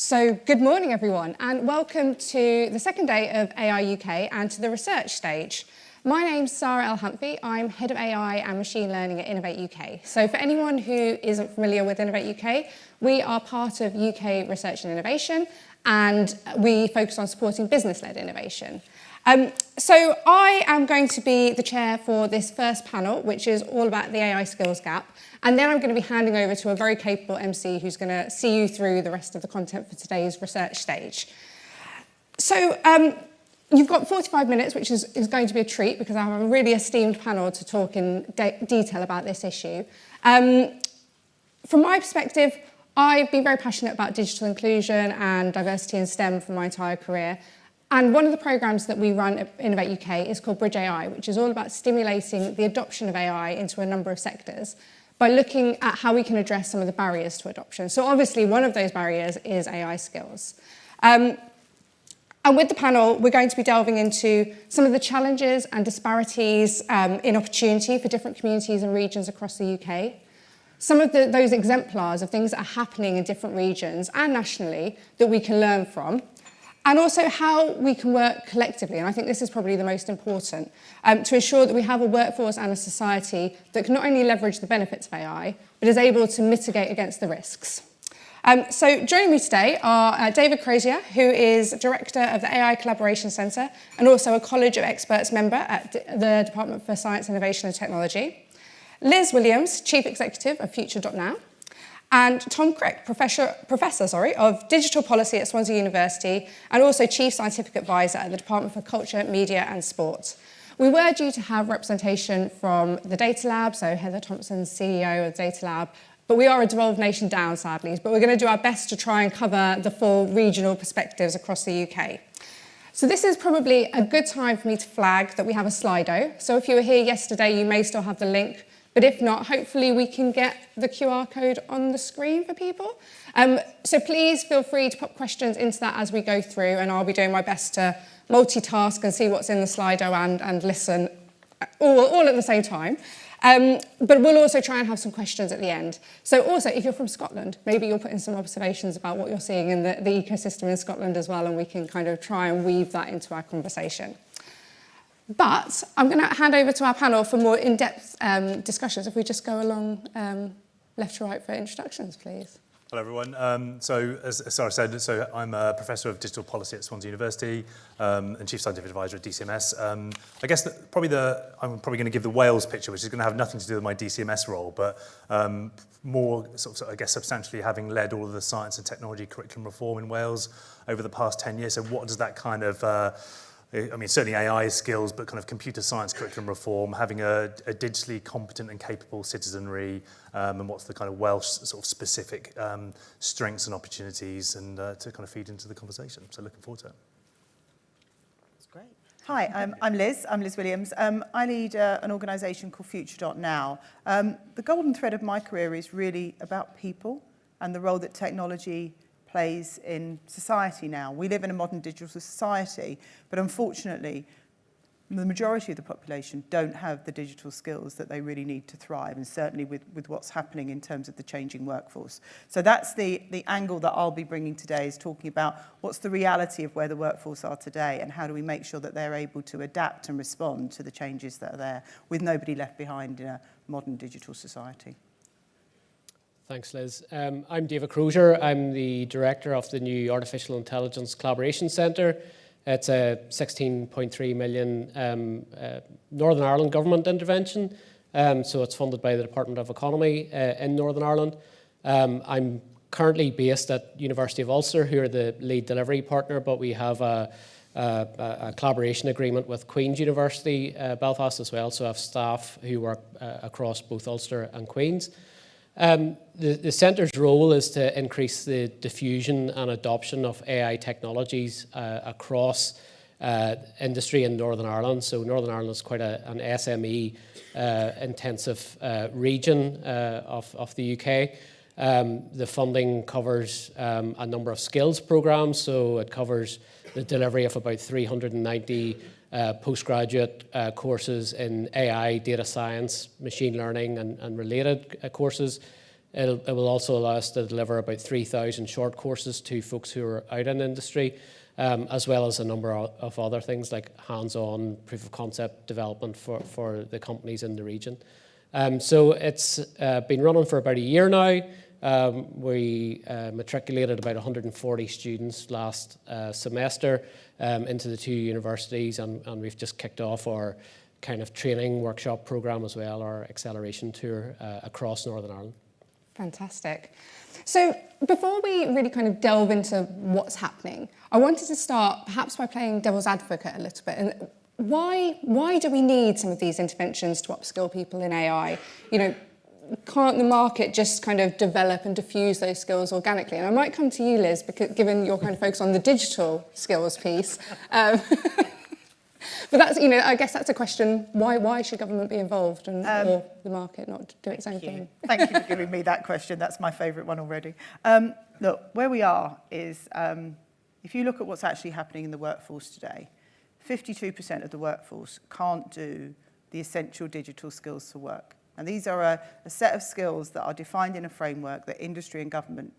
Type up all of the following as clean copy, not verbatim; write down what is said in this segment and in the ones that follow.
So good morning, everyone, and welcome to the second day of AI UK and to the research stage. My name's Sarah El-Hamphy. I'm Head of AI and Machine Learning at Innovate UK. So for anyone who isn't familiar with Innovate UK, we are part of UK Research and Innovation, and we focus on supporting business-led innovation. So I am going to be the chair for this first panel, which is all about the AI skills gap. And then I'm going to be handing over to a very capable MC who's going to see you through the rest of the content for today's research stage. So you've got 45 minutes, which is going to be a treat because I have a really esteemed panel to talk in detail about this issue. From my perspective, I've been very passionate about digital inclusion and diversity in STEM for my entire career. And one of the programs that we run at Innovate UK is called Bridge AI, which is all about stimulating the adoption of AI into a number of sectors by looking at how we can address some of the barriers to adoption. So obviously one of those barriers is AI skills. And with the panel, we're going to be delving into some of the challenges and disparities in opportunity for different communities and regions across the UK. Some of those exemplars of things that are happening in different regions and nationally that we can learn from. And also how we can work collectively, and I think this is probably the most important, to ensure that we have a workforce and a society that can not only leverage the benefits of AI, but is able to mitigate against the risks. So joining me today are David Crozier, who is Director of the AI Collaboration Centre and also a College of Experts member at the Department for Science, Innovation and Technology, Liz Williams, Chief Executive of Future.now, and Tom Crick, Professor of Digital Policy at Swansea University and also Chief Scientific Advisor at the Department for Culture, Media and Sport. We were due to have representation from the Data Lab, so Heather Thompson, CEO of the Data Lab, but we are a devolved nation down, sadly, but we're going to do our best to try and cover the full regional perspectives across the UK. So this is probably a good time for me to flag that we have a Slido. So if you were here yesterday, you may still have the link. But if not, hopefully we can get the QR code on the screen for people. So please feel free to pop questions into that as we go through, and I'll be doing my best to multitask and see what's in the Slido and listen all at the same time. But we'll also try and have some questions at the end. So also, if you're from Scotland, maybe you'll put in some observations about what you're seeing in the ecosystem in Scotland as well, and we can kind of try and weave that into our conversation. But I'm going to hand over to our panel for more in-depth discussions. If we just go along left to right for introductions, please. Hello, everyone. So as Sarah said, I'm a Professor of Digital Policy at Swansea University and Chief Scientific Advisor at DCMS. I guess I'm probably going to give the Wales picture, which is going to have nothing to do with my DCMS role, but more, sort of, I guess, substantially having led all of the science and technology curriculum reform in Wales over the past 10 years. So what does that kind of... I mean, certainly AI skills, but kind of computer science curriculum reform, having a digitally competent and capable citizenry, and what's the kind of Welsh sort of specific strengths and opportunities, and to kind of feed into the conversation. So looking forward to it. That's great. Hi, I'm Liz. I'm Liz Williams. I lead an organisation called Future.now. The golden thread of my career is really about people and the role that technology plays in society now. We live in a modern digital society, but unfortunately, the majority of the population don't have the digital skills that they really need to thrive, and certainly with what's happening in terms of the changing workforce. So that's the angle that I'll be bringing today, is talking about what's the reality of where the workforce are today and how do we make sure that they're able to adapt and respond to the changes that are there with nobody left behind in a modern digital society. Thanks, Liz. I'm David Crozier. I'm the director of the new Artificial Intelligence Collaboration Centre. It's a 16.3 million Northern Ireland government intervention. So it's funded by the Department of Economy in Northern Ireland. I'm currently based at University of Ulster, who are the lead delivery partner, but we have a collaboration agreement with Queen's University, Belfast as well. So I have staff who work across both Ulster and Queen's. The Centre's role is to increase the diffusion and adoption of AI technologies across industry in Northern Ireland. So Northern Ireland is quite an SME intensive region of the UK. The funding covers a number of skills programs, so it covers the delivery of about 390 postgraduate courses in AI, data science, machine learning and related courses. It will also allow us to deliver about 3,000 short courses to folks who are out in industry, as well as a number of other things like hands-on proof of concept development for the companies in the region. So it's been running for about a year now. We matriculated about 140 students last semester into the 2 universities, and we've just kicked off our kind of training workshop program as well, our acceleration tour across Northern Ireland. Fantastic. So before we really kind of delve into what's happening, I wanted to start perhaps by playing devil's advocate a little bit. And why do we need some of these interventions to upskill people in AI? You know, can't the market just kind of develop and diffuse those skills organically? And I might come to you, Liz, because given your kind of focus on the digital skills piece. But that's, you know, I guess that's a question. Why should government be involved and or the market not do its own thing? Thank you for giving me that question. That's my favourite one already. Look, where we are is, if you look at what's actually happening in the workforce today, 52% of the workforce can't do the essential digital skills for work. And these are a set of skills that are defined in a framework that industry and government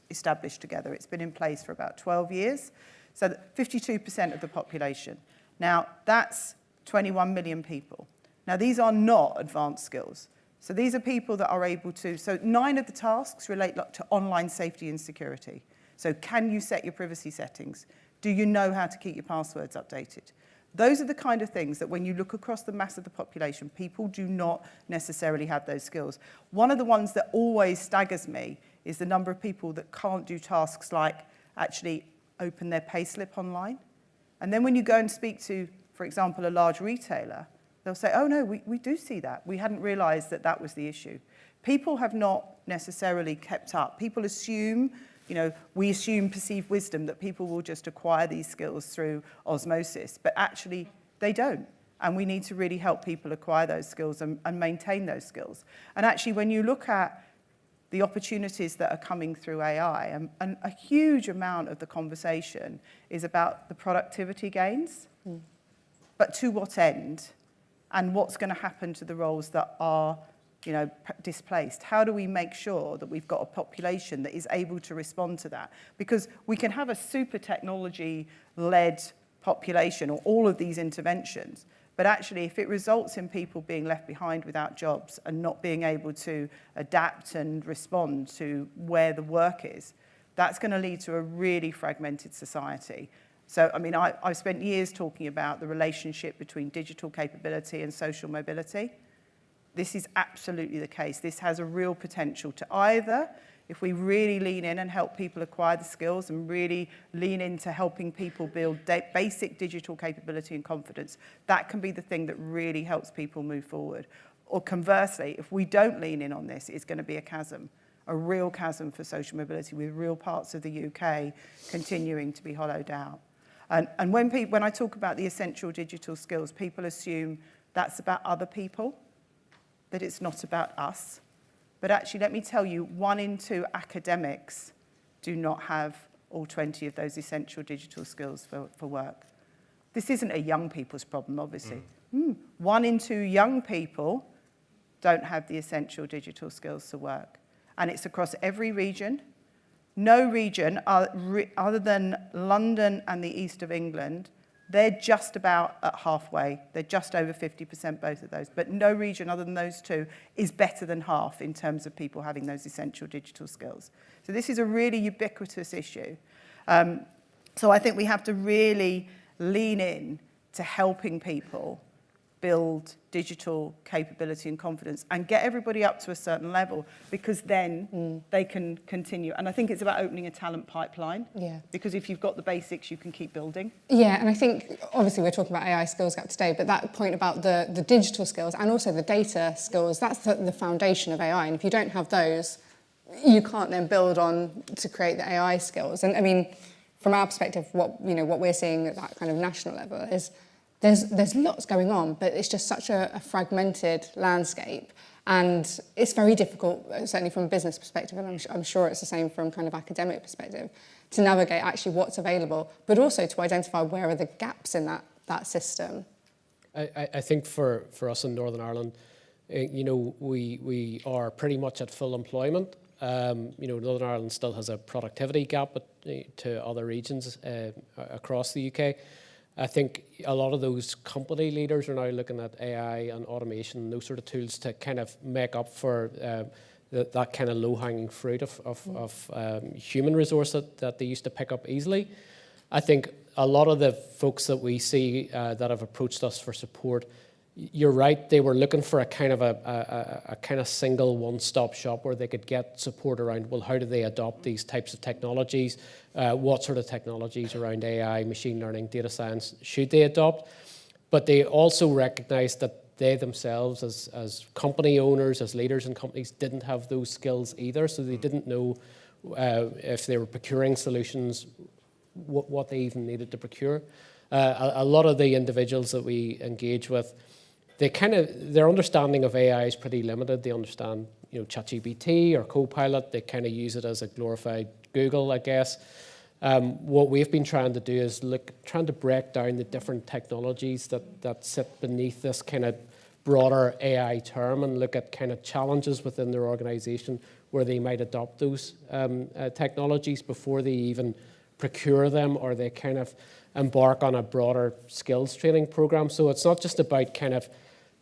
established together. It's been in place for about 12 years. So that 52% of the population. Now, that's 21 million people. Now, these are not advanced skills. So these are people that are able to, so 9 of the tasks relate to online safety and security. So can you set your privacy settings? Do you know how to keep your passwords updated? Those are the kind of things that when you look across the mass of the population, people do not necessarily have those skills. One of the ones that always staggers me is the number of people that can't do tasks like actually open their payslip online. And then when you go and speak to, for example, a large retailer, they'll say, oh no, we do see that. We hadn't realized that that was the issue. People have not necessarily kept up. People assume, you know, we assume perceived wisdom that people will just acquire these skills through osmosis, but actually they don't. And we need to really help people acquire those skills and maintain those skills. And actually, when you look at the opportunities that are coming through AI, and a huge amount of the conversation is about the productivity gains, but to what end? And what's going to happen to the roles that are, you know, displaced? How do we make sure that we've got a population that is able to respond to that? Because we can have a super technology-led population or all of these interventions, but actually if it results in people being left behind without jobs and not being able to adapt and respond to where the work is, that's going to lead to a really fragmented society. So, I mean, I've spent years talking about the relationship between digital capability and social mobility. This is absolutely the case. This has a real potential to either, if we really lean in and help people acquire the skills and really lean into helping people build basic digital capability and confidence, that can be the thing that really helps people move forward. Or conversely, if we don't lean in on this, it's going to be a chasm, a real chasm for social mobility with real parts of the UK continuing to be hollowed out. And when I talk about the essential digital skills, people assume that's about other people, that it's not about us. But actually, let me tell you, 1 in 2 academics do not have all 20 of those essential digital skills for work. This isn't a young people's problem, obviously. 1 in 2 young people don't have the essential digital skills to work. And it's across every region. No region, other than London and the east of England, they're just about at halfway. They're just over 50%, both of those. But no region other than those 2 is better than half in terms of people having those essential digital skills. So this is a really ubiquitous issue. So I think we have to really lean in to helping people build digital capability and confidence and get everybody up to a certain level, because then they can continue. And I think it's about opening a talent pipeline. Yeah. Because if you've got the basics, you can keep building. Yeah, and I think, obviously, we're talking about AI skills gap today, but that point about the digital skills and also the data skills, that's the foundation of AI. And if you don't have those, you can't then build on to create the AI skills. And I mean, from our perspective, what we're seeing at that kind of national level is there's lots going on, but it's just such a fragmented landscape, and it's very difficult, certainly from a business perspective, and I'm sure it's the same from kind of academic perspective, to navigate actually what's available, but also to identify where are the gaps in that system. I think for us in Northern Ireland, we are pretty much at full employment. Northern Ireland still has a productivity gap to other regions across the UK. I think a lot of those company leaders are now looking at AI and automation and those sort of tools to kind of make up for that kind of low-hanging fruit of human resource that they used to pick up easily. I think a lot of the folks that we see that have approached us for support, you're right, they were looking for a kind of single one-stop shop where they could get support around, well, how do they adopt these types of technologies? What sort of technologies around AI, machine learning, data science should they adopt? But they also recognized that they themselves, as company owners, as leaders in companies, didn't have those skills either. So they didn't know if they were procuring solutions, what they even needed to procure. A lot of the individuals that we engage with, their understanding of AI is pretty limited. They understand, ChatGPT or Copilot. They kind of use it as a glorified Google, I guess. What we've been trying to do is trying to break down the different technologies that sit beneath this kind of broader AI term and look at kind of challenges within their organization where they might adopt those technologies before they even procure them or they kind of embark on a broader skills training program. So it's not just about kind of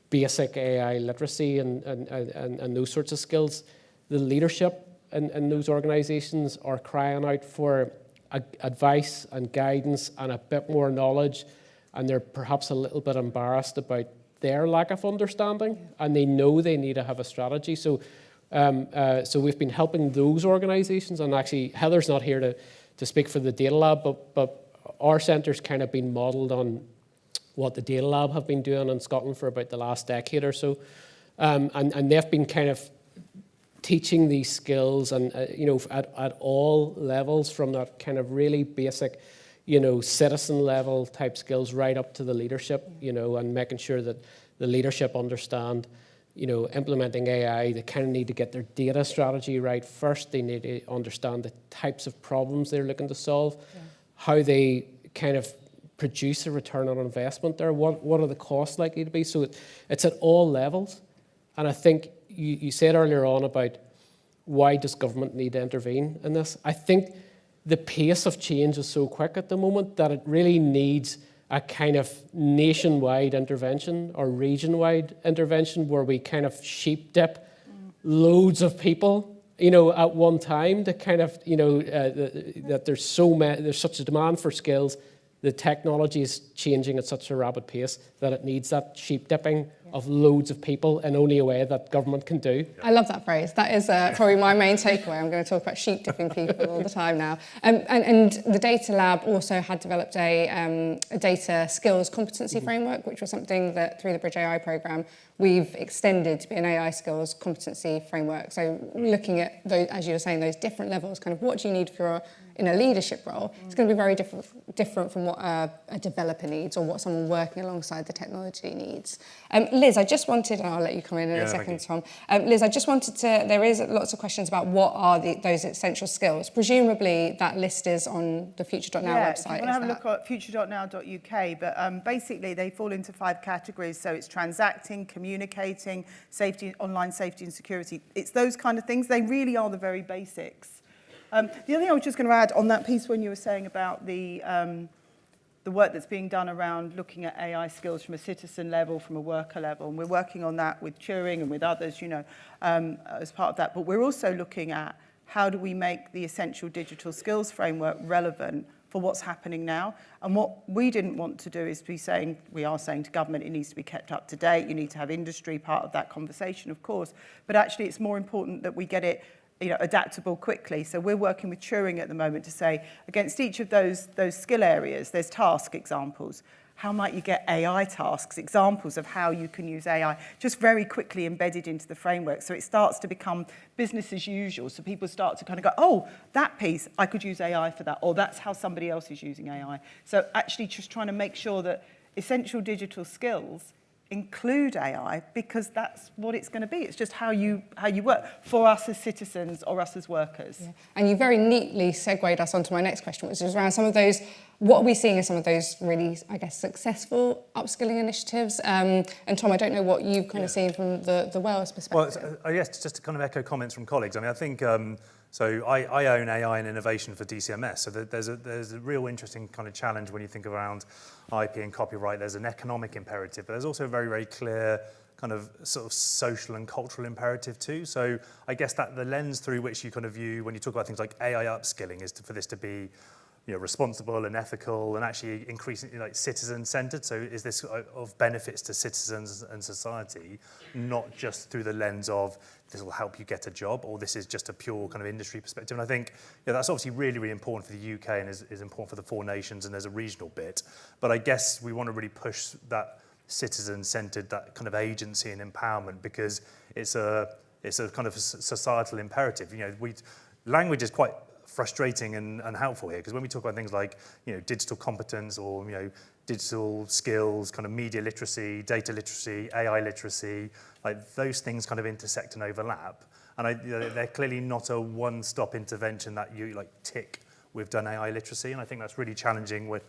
basic AI literacy and those sorts of skills. The leadership in those organizations are crying out for advice and guidance and a bit more knowledge, and they're perhaps a little bit embarrassed about their lack of understanding, and they know they need to have a strategy. So we've been helping those organizations, and actually Heather's not here to speak for the Data Lab, but our centre's kind of been modelled on what the Data Lab have been doing in Scotland for about the last decade or so. And they've been kind of teaching these skills and, at all levels, from that kind of really basic, citizen level type skills right up to the leadership, and making sure that the leadership understand, implementing AI. They kind of need to get their data strategy right first. They need to understand the types of problems they're looking to solve, how they kind of produce a return on investment there, what are the costs likely to be. So it's at all levels. And I think you said earlier on about why does government need to intervene in this? I think the pace of change is so quick at the moment that it really needs a kind of nationwide intervention or region-wide intervention where we kind of sheep dip loads of people, at one time to kind of, that there's such a demand for skills. The technology is changing at such a rapid pace that it needs that sheep dipping of loads of people in only a way that government can do. I love that phrase. That is probably my main takeaway. I'm going to talk about sheep dipping people all the time now. And the Data Lab also had developed a data skills competency framework, which was something that through the Bridge AI programme we've extended to be an AI skills competency framework. So looking at those, as you were saying, those different levels, kind of what do you need for in a leadership role, it's going to be very different from what a developer needs or what someone working alongside the technology needs. Liz, I just wanted, and I'll let you come in a second, Tom. Liz, I just wanted to, there is lots of questions about what are those essential skills. Presumably that list is on the future.now website. If you want to have a look at future.now.uk, but basically they fall into 5 categories. So it's transacting, communicating, safety, online safety and security. It's those kind of things. They really are the very basics. The other thing I was just going to add on that piece when you were saying about the work that's being done around looking at AI skills from a citizen level, from a worker level, and we're working on that with Turing and with others, as part of that. But we're also looking at how do we make the essential digital skills framework relevant for what's happening now. And what we didn't want to do is we are saying to government, it needs to be kept up to date. You need to have industry part of that conversation, of course. But actually, it's more important that we get it adaptable quickly. So we're working with Turing at the moment to say, against each of those skill areas, there's task examples. How might you get AI tasks, examples of how you can use AI, just very quickly embedded into the framework. So it starts to become business as usual. So people start to kind of go, oh, that piece, I could use AI for that, or that's how somebody else is using AI. So actually just trying to make sure that essential digital skills include AI, because that's what it's going to be. It's just how you work for us as citizens or us as workers. Yeah. And you very neatly segued us onto my next question, which is around some of those what are we seeing as some of those really, I guess, successful upskilling initiatives? And Tom, I don't know what you've kind of seen from the Wales perspective. Well, I guess just to kind of echo comments from colleagues. I mean, I think so. I own AI and innovation for DCMS. So there's a real interesting kind of challenge when you think around IP and copyright. There's an economic imperative, but there's also a very, very clear kind of sort of social and cultural imperative too. So I guess that the lens through which you kind of view when you talk about things like AI upskilling is for this to be, you know, responsible and ethical and actually increasingly like citizen-centered. So is this of benefits to citizens and society, not just through the lens of this will help you get a job, or this is just a pure kind of industry perspective. And I think that's obviously really, really important for the UK and is important for the 4 nations, and there's a regional bit. But I guess we want to really push that citizen-centered, that kind of agency and empowerment, because it's a kind of societal imperative. You know, language is quite frustrating and helpful here, because when we talk about things like, you know, digital competence or, you know, digital skills, kind of media literacy, data literacy, AI literacy, like those things kind of intersect and overlap. And they're clearly not a one-stop intervention that you like tick, we've done AI literacy. And I think that's really challenging with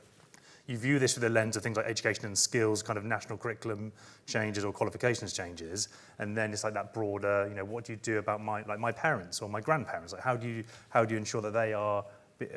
you view this through the lens of things like education and skills, kind of national curriculum changes or qualifications changes, and then it's like that broader, you know, what do you do about my parents or my grandparents? Like how do you ensure that they are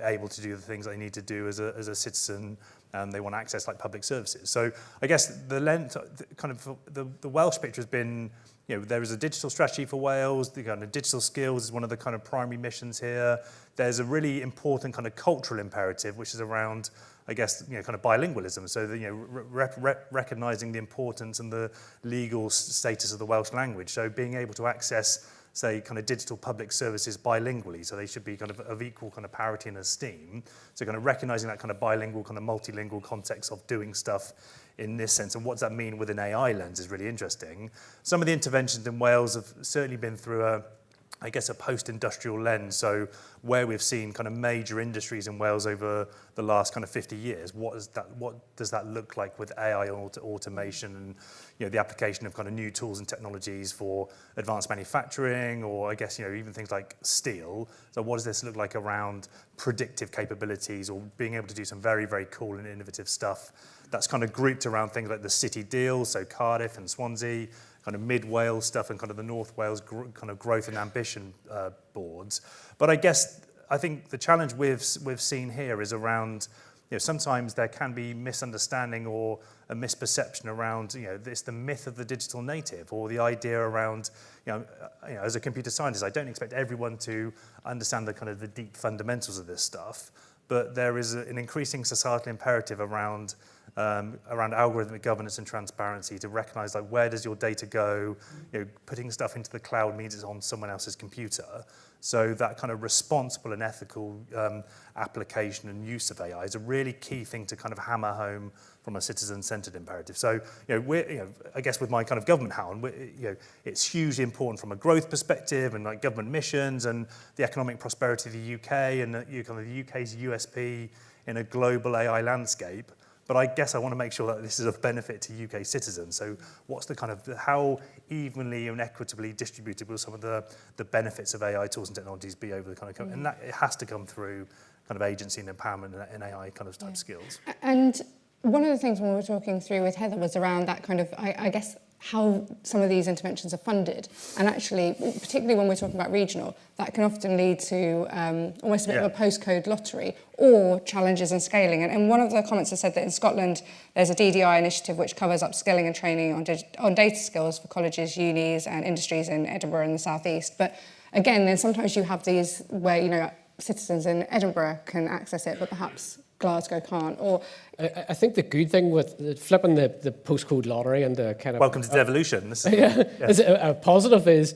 able to do the things they need to do as a citizen, and they want to access like public services? So I guess the lens, kind of the Welsh picture has been, you know, there is a digital strategy for Wales. The kind of digital skills is one of the kind of primary missions here. There's a really important kind of cultural imperative, which is around, I guess, you know, kind of bilingualism. So, you know, recognizing the importance and the legal status of the Welsh language. So being able to access, say, kind of digital public services bilingually. So they should be kind of equal kind of parity and esteem. So kind of recognizing that kind of bilingual, kind of multilingual context of doing stuff in this sense. And what does that mean with an AI lens is really interesting. Some of the interventions in Wales have certainly been through I guess a post-industrial lens, so where we've seen kind of major industries in Wales over the last kind of 50 years, what does that look like with AI automation and, you know, the application of kind of new tools and technologies for advanced manufacturing, or I guess, you know, even things like steel. So what does this look like around predictive capabilities, or being able to do some very, very cool and innovative stuff that's kind of grouped around things like the city deals, so Cardiff and Swansea, kind of mid-Wales stuff, and kind of the North Wales kind of growth and ambition boards. But I think the challenge we've seen here is around, you know, sometimes there can be misunderstanding or a misperception around, you know, it's the myth of the digital native, or the idea around, you know, as a computer scientist, I don't expect everyone to understand the kind of the deep fundamentals of this stuff, but there is an increasing societal imperative around algorithmic governance and transparency, to recognize like where does your data go. You know, putting stuff into the cloud means it's on someone else's computer. So that kind of responsible and ethical application and use of AI is a really key thing to kind of hammer home from a citizen-centered imperative. So, you know, I guess with my kind of government hat on, you know, it's hugely important from a growth perspective and like government missions and the economic prosperity of the UK and kind of the UK's USP in a global AI landscape. But I guess I want to make sure that this is of benefit to UK citizens. So what's the kind of, how evenly and equitably distributed will some of the benefits of AI tools and technologies be over the kind of, and that it has to come through kind of agency and empowerment and AI kind of type skills. And one of the things when we were talking through with Heather was around that kind of, I guess, how some of these interventions are funded. And actually, particularly when we're talking about regional, that can often lead to almost a bit of a postcode lottery or challenges in scaling. And one of the comments has said that in Scotland, there's a DDI initiative which covers upskilling and training on data skills for colleges, unis and industries in Edinburgh and the South East. But again, then sometimes you have these where, you know, citizens in Edinburgh can access it, but perhaps Glasgow can't. Or I think the good thing with flipping the postcode lottery and the kind of welcome to devolution. Is a positive is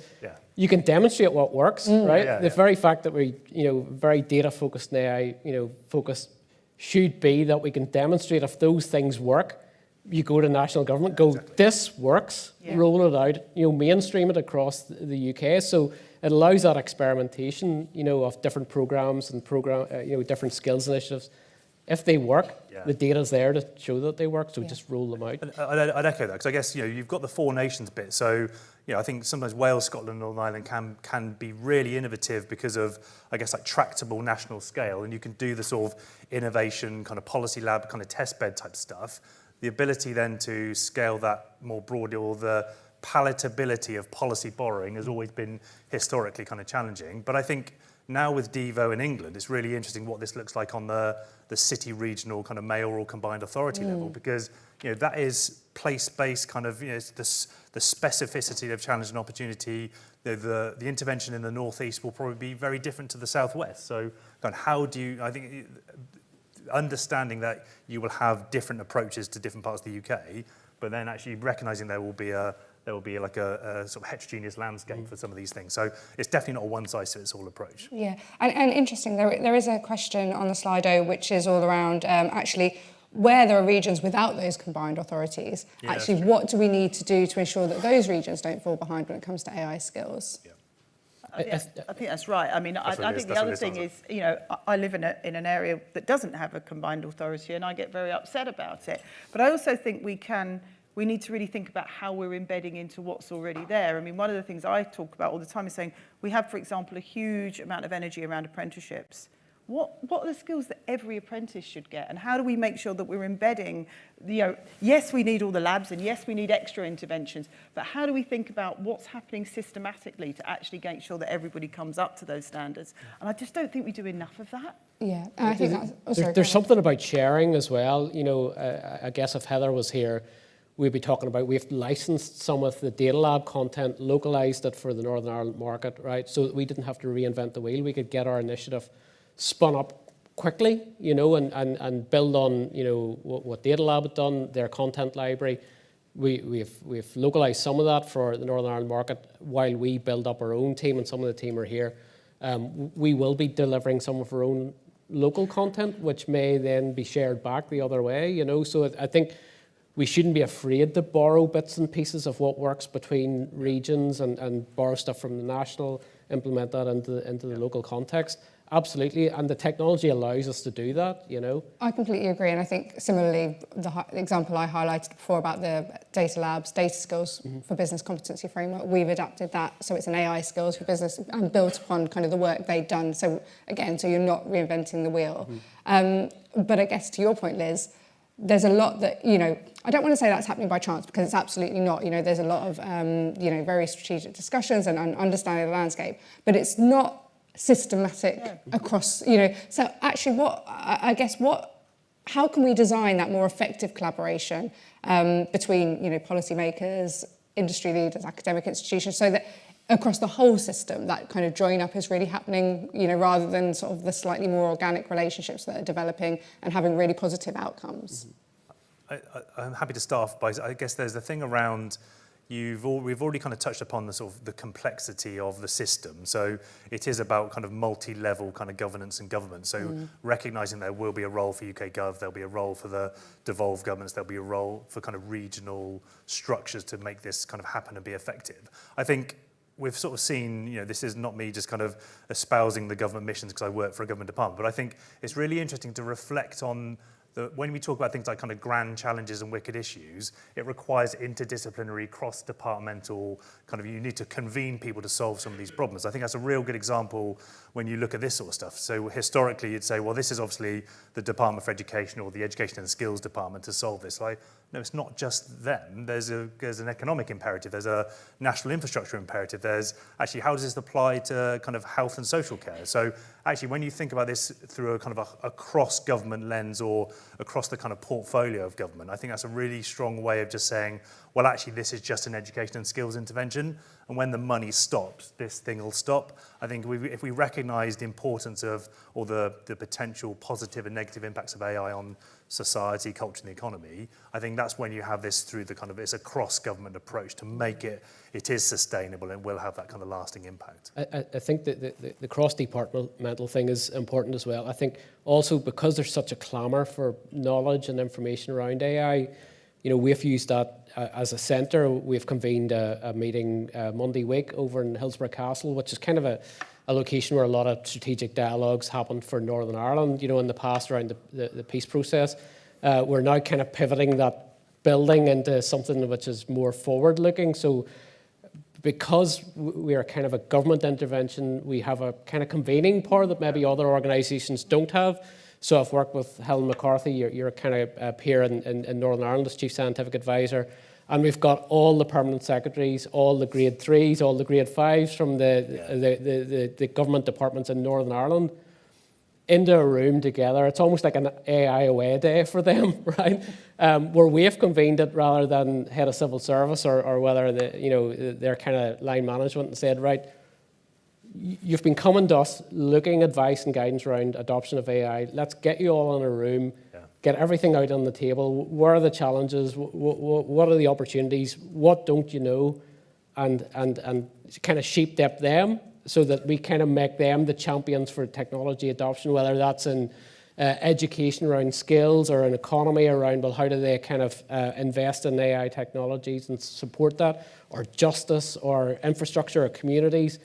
you can demonstrate what works, right? The very fact that we, you know, very data focused now, you know, focused should be that we can demonstrate if those things work. You go to national government, go, this works, roll it out, you know, mainstream it across the UK. So it allows that experimentation, you know, of different programs and you know, different skills initiatives. If they work, the data's there to show that they work, so just roll them out. And I'd echo that, because I guess, you know, you've got the 4 nations bit. So, I think sometimes Wales, Scotland, Northern Ireland can be really innovative because of, I guess, like tractable national scale, and you can do the sort of innovation kind of policy lab kind of test bed type stuff. The ability then to scale that more broadly, or the palatability of policy borrowing has always been historically kind of challenging. But I think now with Devo in England, it's really interesting what this looks like on the city, regional, kind of mayoral combined authority level, because that is place-based kind of, the specificity of challenge and opportunity. The intervention in the northeast will probably be very different to the southwest. So kind of how do you, I think, understanding that you will have different approaches to different parts of the UK, but then actually recognising there will be like a sort of heterogeneous landscape for some of these things. So it's definitely not a one-size-fits-all approach. Yeah, and interesting, there is a question on the Slido which is all around actually where there are regions without those combined authorities, actually what do we need to do to ensure that those regions don't fall behind when it comes to AI skills? Yeah. I think that's right. I mean, I think the other thing is, I live in an area that doesn't have a combined authority, and I get very upset about it. But I also think we need to really think about how we're embedding into what's already there. I mean, one of the things I talk about all the time is saying we have, for example, a huge amount of energy around apprenticeships. What are the skills that every apprentice should get? And how do we make sure that we're embedding, yes, we need all the labs, and yes, we need extra interventions, but how do we think about what's happening systematically to actually make sure that everybody comes up to those standards? And I just don't think we do enough of that. Yeah, and I think that's... There's something about sharing as well. I guess if Heather was here, we'd be talking about, we've licensed some of the data lab content, localised it for the Northern Ireland market, right? So that we didn't have to reinvent the wheel. We could get our initiative spun up quickly, and build on, what Data Lab had done, their content library. We've localised some of that for the Northern Ireland market while we build up our own team, and some of the team are here. We will be delivering some of our own local content, which may then be shared back the other way, So I think we shouldn't be afraid to borrow bits and pieces of what works between regions and borrow stuff from the national, implement that into the local context. Absolutely, and the technology allows us to do that, I completely agree, and I think similarly, the example I highlighted before about the data labs, data skills for business competency framework, we've adapted that so it's an AI skills for business and built upon kind of the work they've done. So again, so you're not reinventing the wheel. But I guess to your point, Liz, there's a lot that, I don't want to say that's happening by chance, because it's absolutely not. There's a lot of, very strategic discussions and understanding the landscape, but it's not systematic across, So actually how can we design that more effective collaboration between, policymakers, industry leaders, academic institutions, so that across the whole system, that kind of join up is really happening, rather than sort of the slightly more organic relationships that are developing and having really positive outcomes? I'm happy to start off by, I guess there's the thing around, we've already kind of touched upon the sort of the complexity of the system. So it is about kind of multi-level kind of governance and government. So recognising there will be a role for UK Gov, there'll be a role for the devolved governments, there'll be a role for kind of regional structures to make this kind of happen and be effective. I think we've sort of seen, this is not me just kind of espousing the government missions because I work for a government department, but I think it's really interesting to reflect on when we talk about things like kind of grand challenges and wicked issues, it requires interdisciplinary, cross-departmental you need to convene people to solve some of these problems. I think that's a real good example when you look at this sort of stuff. So historically, you'd say, well, this is obviously the Department for Education or the Education and Skills Department to solve this. No, it's not just them. There's an economic imperative. There's a national infrastructure imperative. There's actually, how does this apply to kind of health and social care? So actually, when you think about this through a kind of a cross-government lens or across the kind of portfolio of government, I think that's a really strong way of just saying, well, actually, this is just an education and skills intervention. And when the money stops, this thing will stop. I think if we recognise the importance of, or the potential positive and negative impacts of AI on society, culture, and the economy, I think that's when you have this through the kind of, it's a cross-government approach to make it is sustainable and will have that kind of lasting impact. I think that the cross-departmental thing is important as well. I think also because there's such a clamour for knowledge and information around AI, we've used that as a centre. We've convened a meeting Monday week over in Hillsborough Castle, which is kind of a location where a lot of strategic dialogues happened for Northern Ireland, in the past around the peace process. We're now kind of pivoting that building into something which is more forward-looking. So because we are kind of a government intervention, we have a kind of convening power that maybe other organisations don't have. So I've worked with Helen McCarthy, you're kind of peer in Northern Ireland as Chief Scientific Advisor, and we've got all the permanent secretaries, all the grade 3s, all the grade 5s from the government departments in Northern Ireland into a room together. It's almost like an AI away day for them, right? Where we've convened it rather than head of civil service or whether they're kind of line management and said, right, you've been coming to us looking advice and guidance around adoption of AI. Let's get you all in a room, get everything out on the table. Where are the challenges? What are the opportunities? What don't you know? And kind of sheep dip them so that we kind of make them the champions for technology adoption, whether that's in education around skills or an economy around, well, how do they kind of invest in AI technologies and support that, or justice or infrastructure or communities.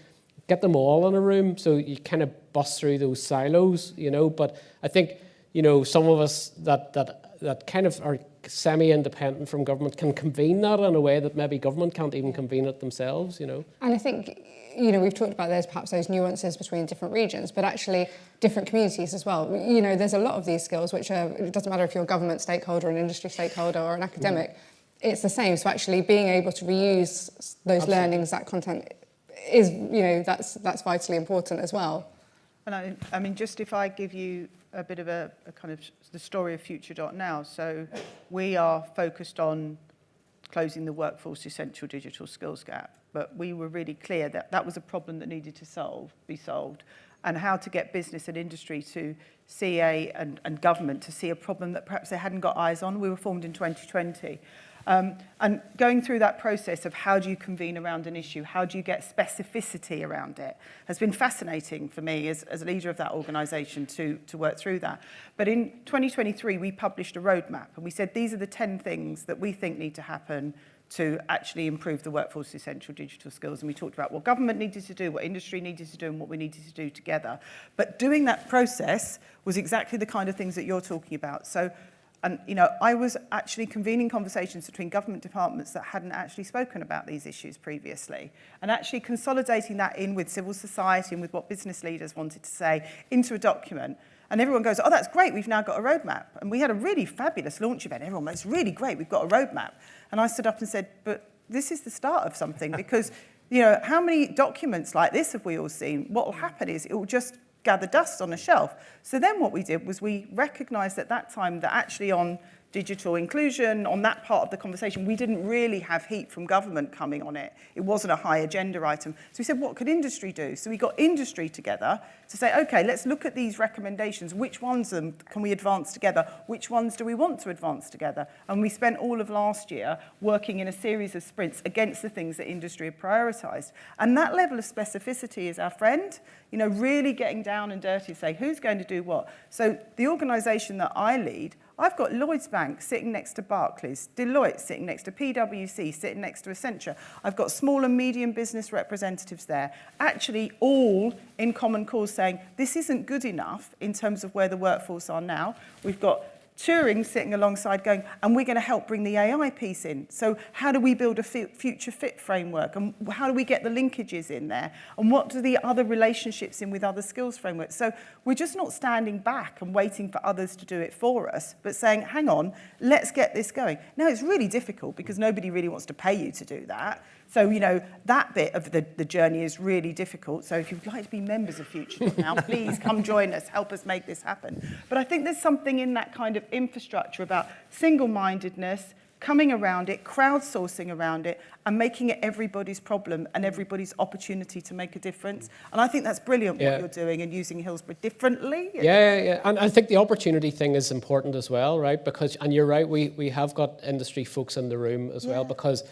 Get them all in a room so you kind of bust through those silos, But I think, some of us that kind of are semi-independent from government can convene that in a way that maybe government can't even convene it themselves, And I think, we've talked about perhaps those nuances between different regions, but actually different communities as well. There's a lot of these skills which it doesn't matter if you're a government stakeholder, an industry stakeholder or an academic, it's the same. So actually being able to reuse those learnings, that content is, that's vitally important as well. And I mean, just if I give you a bit of a kind of the story of Future.now. So we are focused on closing the workforce essential digital skills gap. But we were really clear that that was a problem that needed to be solved, and how to get business and industry to see and government to see a problem that perhaps they hadn't got eyes on. We were formed in 2020. And going through that process of how do you convene around an issue, how do you get specificity around it, has been fascinating for me as a leader of that organisation to work through that. But in 2023, we published a roadmap, and we said these are the 10 things that we think need to happen to actually improve the workforce essential digital skills. And we talked about what government needed to do, what industry needed to do, and what we needed to do together. But doing that process was exactly the kind of things that you're talking about. So, and I was actually convening conversations between government departments that hadn't actually spoken about these issues previously, and actually consolidating that in with civil society and with what business leaders wanted to say into a document. And everyone goes, oh, that's great, we've now got a roadmap. And we had a really fabulous launch event. Everyone went, it's really great, we've got a roadmap. And I stood up and said, but this is the start of something, because how many documents like this have we all seen? What will happen is it will just gather dust on a shelf. So then what we did was we recognised at that time that actually on digital inclusion, on that part of the conversation, we didn't really have heat from government coming on it. It wasn't a high agenda item. So we said, what could industry do? So we got industry together to say, okay, let's look at these recommendations. Which ones of them can we advance together? Which ones do we want to advance together? And we spent all of last year working in a series of sprints against the things that industry had prioritised. And that level of specificity is our friend, really getting down and dirty to say, who's going to do what? So the organisation that I lead, I've got Lloyds Bank sitting next to Barclays, Deloitte sitting next to PwC, sitting next to Accenture. I've got small and medium business representatives there, actually all in common cause saying, this isn't good enough in terms of where the workforce are now. We've got Turing sitting alongside going, and we're going to help bring the AI piece in. So how do we build a future fit framework? And how do we get the linkages in there? And what do the other relationships in with other skills frameworks? So we're just not standing back and waiting for others to do it for us, but saying, hang on, let's get this going. Now, it's really difficult because nobody really wants to pay you to do that. So, that bit of the journey is really difficult. So if you'd like to be members of Future.now, please come join us, help us make this happen. But I think there's something in that kind of infrastructure about single-mindedness, coming around it, crowdsourcing around it, and making it everybody's problem and everybody's opportunity to make a difference. And I think that's brilliant what you're doing and using Hillsborough differently. Yeah. And I think the opportunity thing is important as well, right? Because, and you're right, we have got industry folks in the room as well, because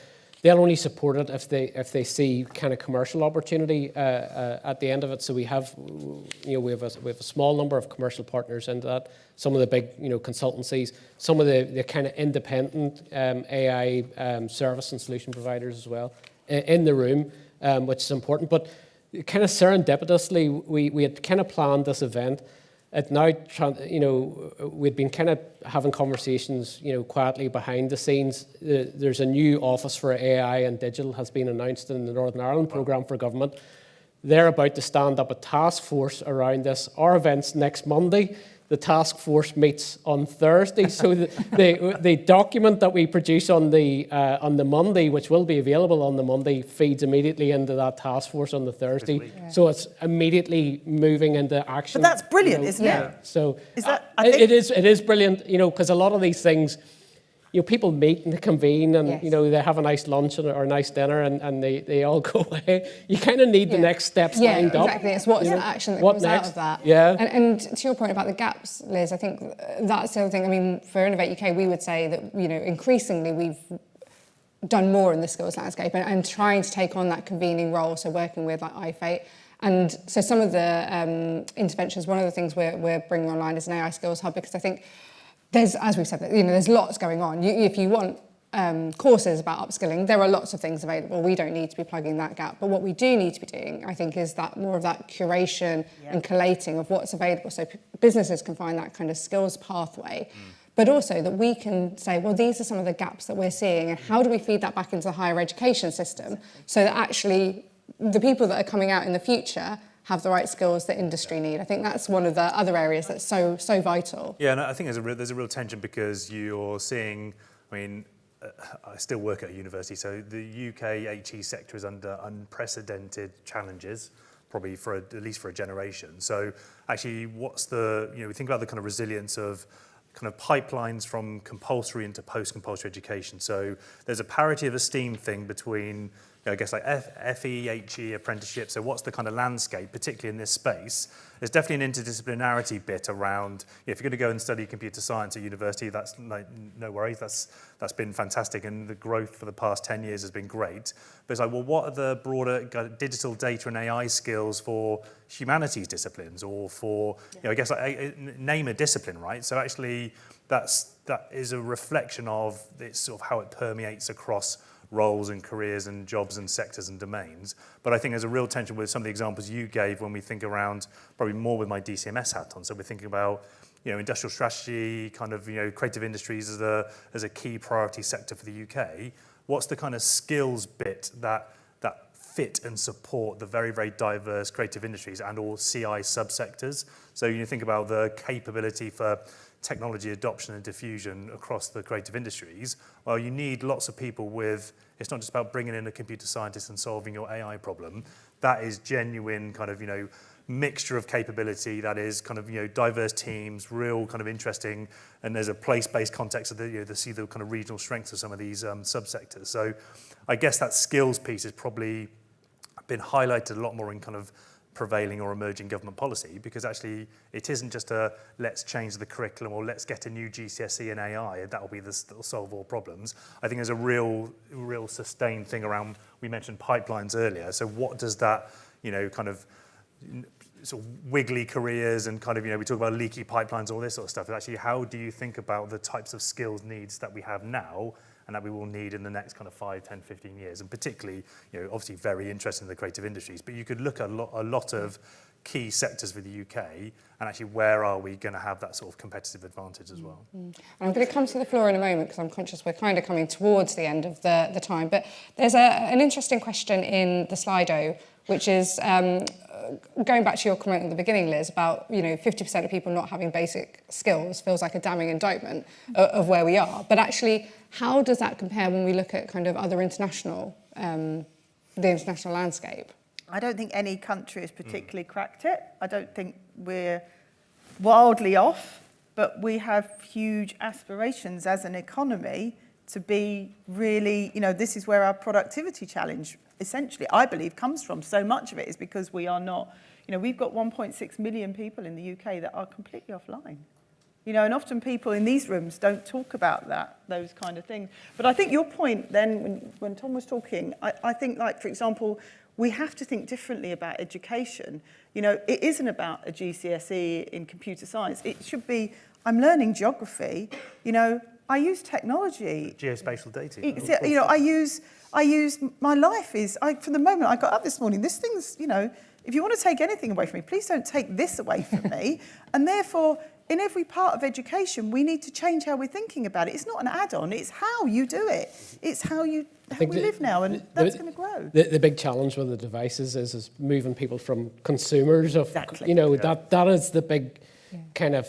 they'll only support it if they see kind of commercial opportunity at the end of it. So we have a small number of commercial partners into that. Some of the big consultancies, some of the kind of independent AI service and solution providers as well in the room, which is important. But kind of serendipitously, we had kind of planned this event it now, we'd been kind of having conversations, quietly behind the scenes. There's a new office for AI and digital has been announced in the Northern Ireland programme for government. They're about to stand up a task force around this. Our event's next Monday. The task force meets on Thursday. So the document that we produce on the Monday, which will be available on the Monday, feeds immediately into that task force on the Thursday. Yeah. So it's immediately moving into action. But that's brilliant, isn't it? So is that, it is brilliant, because a lot of these things, people meet and convene and, they have a nice lunch or a nice dinner and they all go away. You kind of need the next steps lined up. Exactly. It's what's the action that comes out of that. Yeah. And to your point about the gaps, Liz, I think that's the other thing. I mean, for Innovate UK, we would say that, increasingly we've done more in the skills landscape and trying to take on that convening role, so working with like iFate. And so some of the interventions, one of the things we're bringing online is an AI skills hub, because I think there's, as we've said, there's lots going on. If you want courses about upskilling, there are lots of things available. We don't need to be plugging that gap. But what we do need to be doing, I think, is that more of that curation and collating of what's available, so businesses can find that kind of skills pathway. But also that we can say, well, these are some of the gaps that we're seeing, and how do we feed that back into the higher education system so that actually the people that are coming out in the future have the right skills that industry need. I think that's one of the other areas that's so vital. Yeah, and I think there's a real tension, because you're seeing, I still work at a university, so the UK HE sector is under unprecedented challenges, probably at least for a generation. So actually, what's we think about the kind of resilience of kind of pipelines from compulsory into post-compulsory education. So there's a parity of esteem thing between, I guess, like FE, HE, apprenticeship. So what's the kind of landscape, particularly in this space? There's definitely an interdisciplinarity bit around, if you're going to go and study computer science at university, that's like, no worries, that's been fantastic, and the growth for the past 10 years has been great. But it's like, well, what are the broader digital data and AI skills for humanities disciplines, or for, I guess, name a discipline, right? So actually, that is a reflection of it's sort of how it permeates across roles and careers and jobs and sectors and domains. But I think there's a real tension with some of the examples you gave when we think around, probably more with my DCMS hat on. So we're thinking about, industrial strategy, kind of, creative industries as a key priority sector for the UK. What's the kind of skills bit that fit and support the very, very diverse creative industries and all CI subsectors? So you think about the capability for technology adoption and diffusion across the creative industries. Well, you need lots of people it's not just about bringing in a computer scientist and solving your AI problem. That is genuine kind of, mixture of capability that is kind of, diverse teams, real kind of interesting, and there's a place-based context of to see the kind of regional strengths of some of these subsectors. So I guess that skills piece has probably been highlighted a lot more in kind of prevailing or emerging government policy, because actually it isn't just a let's change the curriculum or let's get a new GCSE in AI and that'll solve all problems. I think there's a real sustained thing around, we mentioned pipelines earlier, so what does that, kind of sort of wiggly careers and kind of, we talk about leaky pipelines, all this sort of stuff, but actually how do you think about the types of skills needs that we have now and that we will need in the next kind of 5, 10, 15 years, and particularly, obviously very interested in the creative industries, but you could look at a lot of key sectors for the UK, and actually where are we going to have that sort of competitive advantage as well. And I'm going to come to the floor in a moment, because I'm conscious we're kind of coming towards the end of the time, but there's an interesting question in the Slido, which is going back to your comment at the beginning, Liz, about 50% of people not having basic skills feels like a damning indictment of where we are. But actually, how does that compare when we look at kind of other international, the international landscape? I don't think any country has particularly cracked it. I don't think we're wildly off, but we have huge aspirations as an economy to be really, this is where our productivity challenge essentially, I believe, comes from. So much of it is because we are not, we've got 1.6 million people in the UK that are completely offline. And often people in these rooms don't talk about those kind of things. But I think your point then, when Tom was talking, I think, like, for example, we have to think differently about education. It isn't about a GCSE in computer science. It should be, I'm learning geography, I use technology. Geospatial data. I use my life from the moment I got up this morning, this thing's, if you want to take anything away from me, please don't take this away from me. And therefore, in every part of education, we need to change how we're thinking about it. It's not an add-on, it's how you do it. It's how we live now, and that's going to grow. The big challenge with the devices is moving people from consumers of, that is the big kind of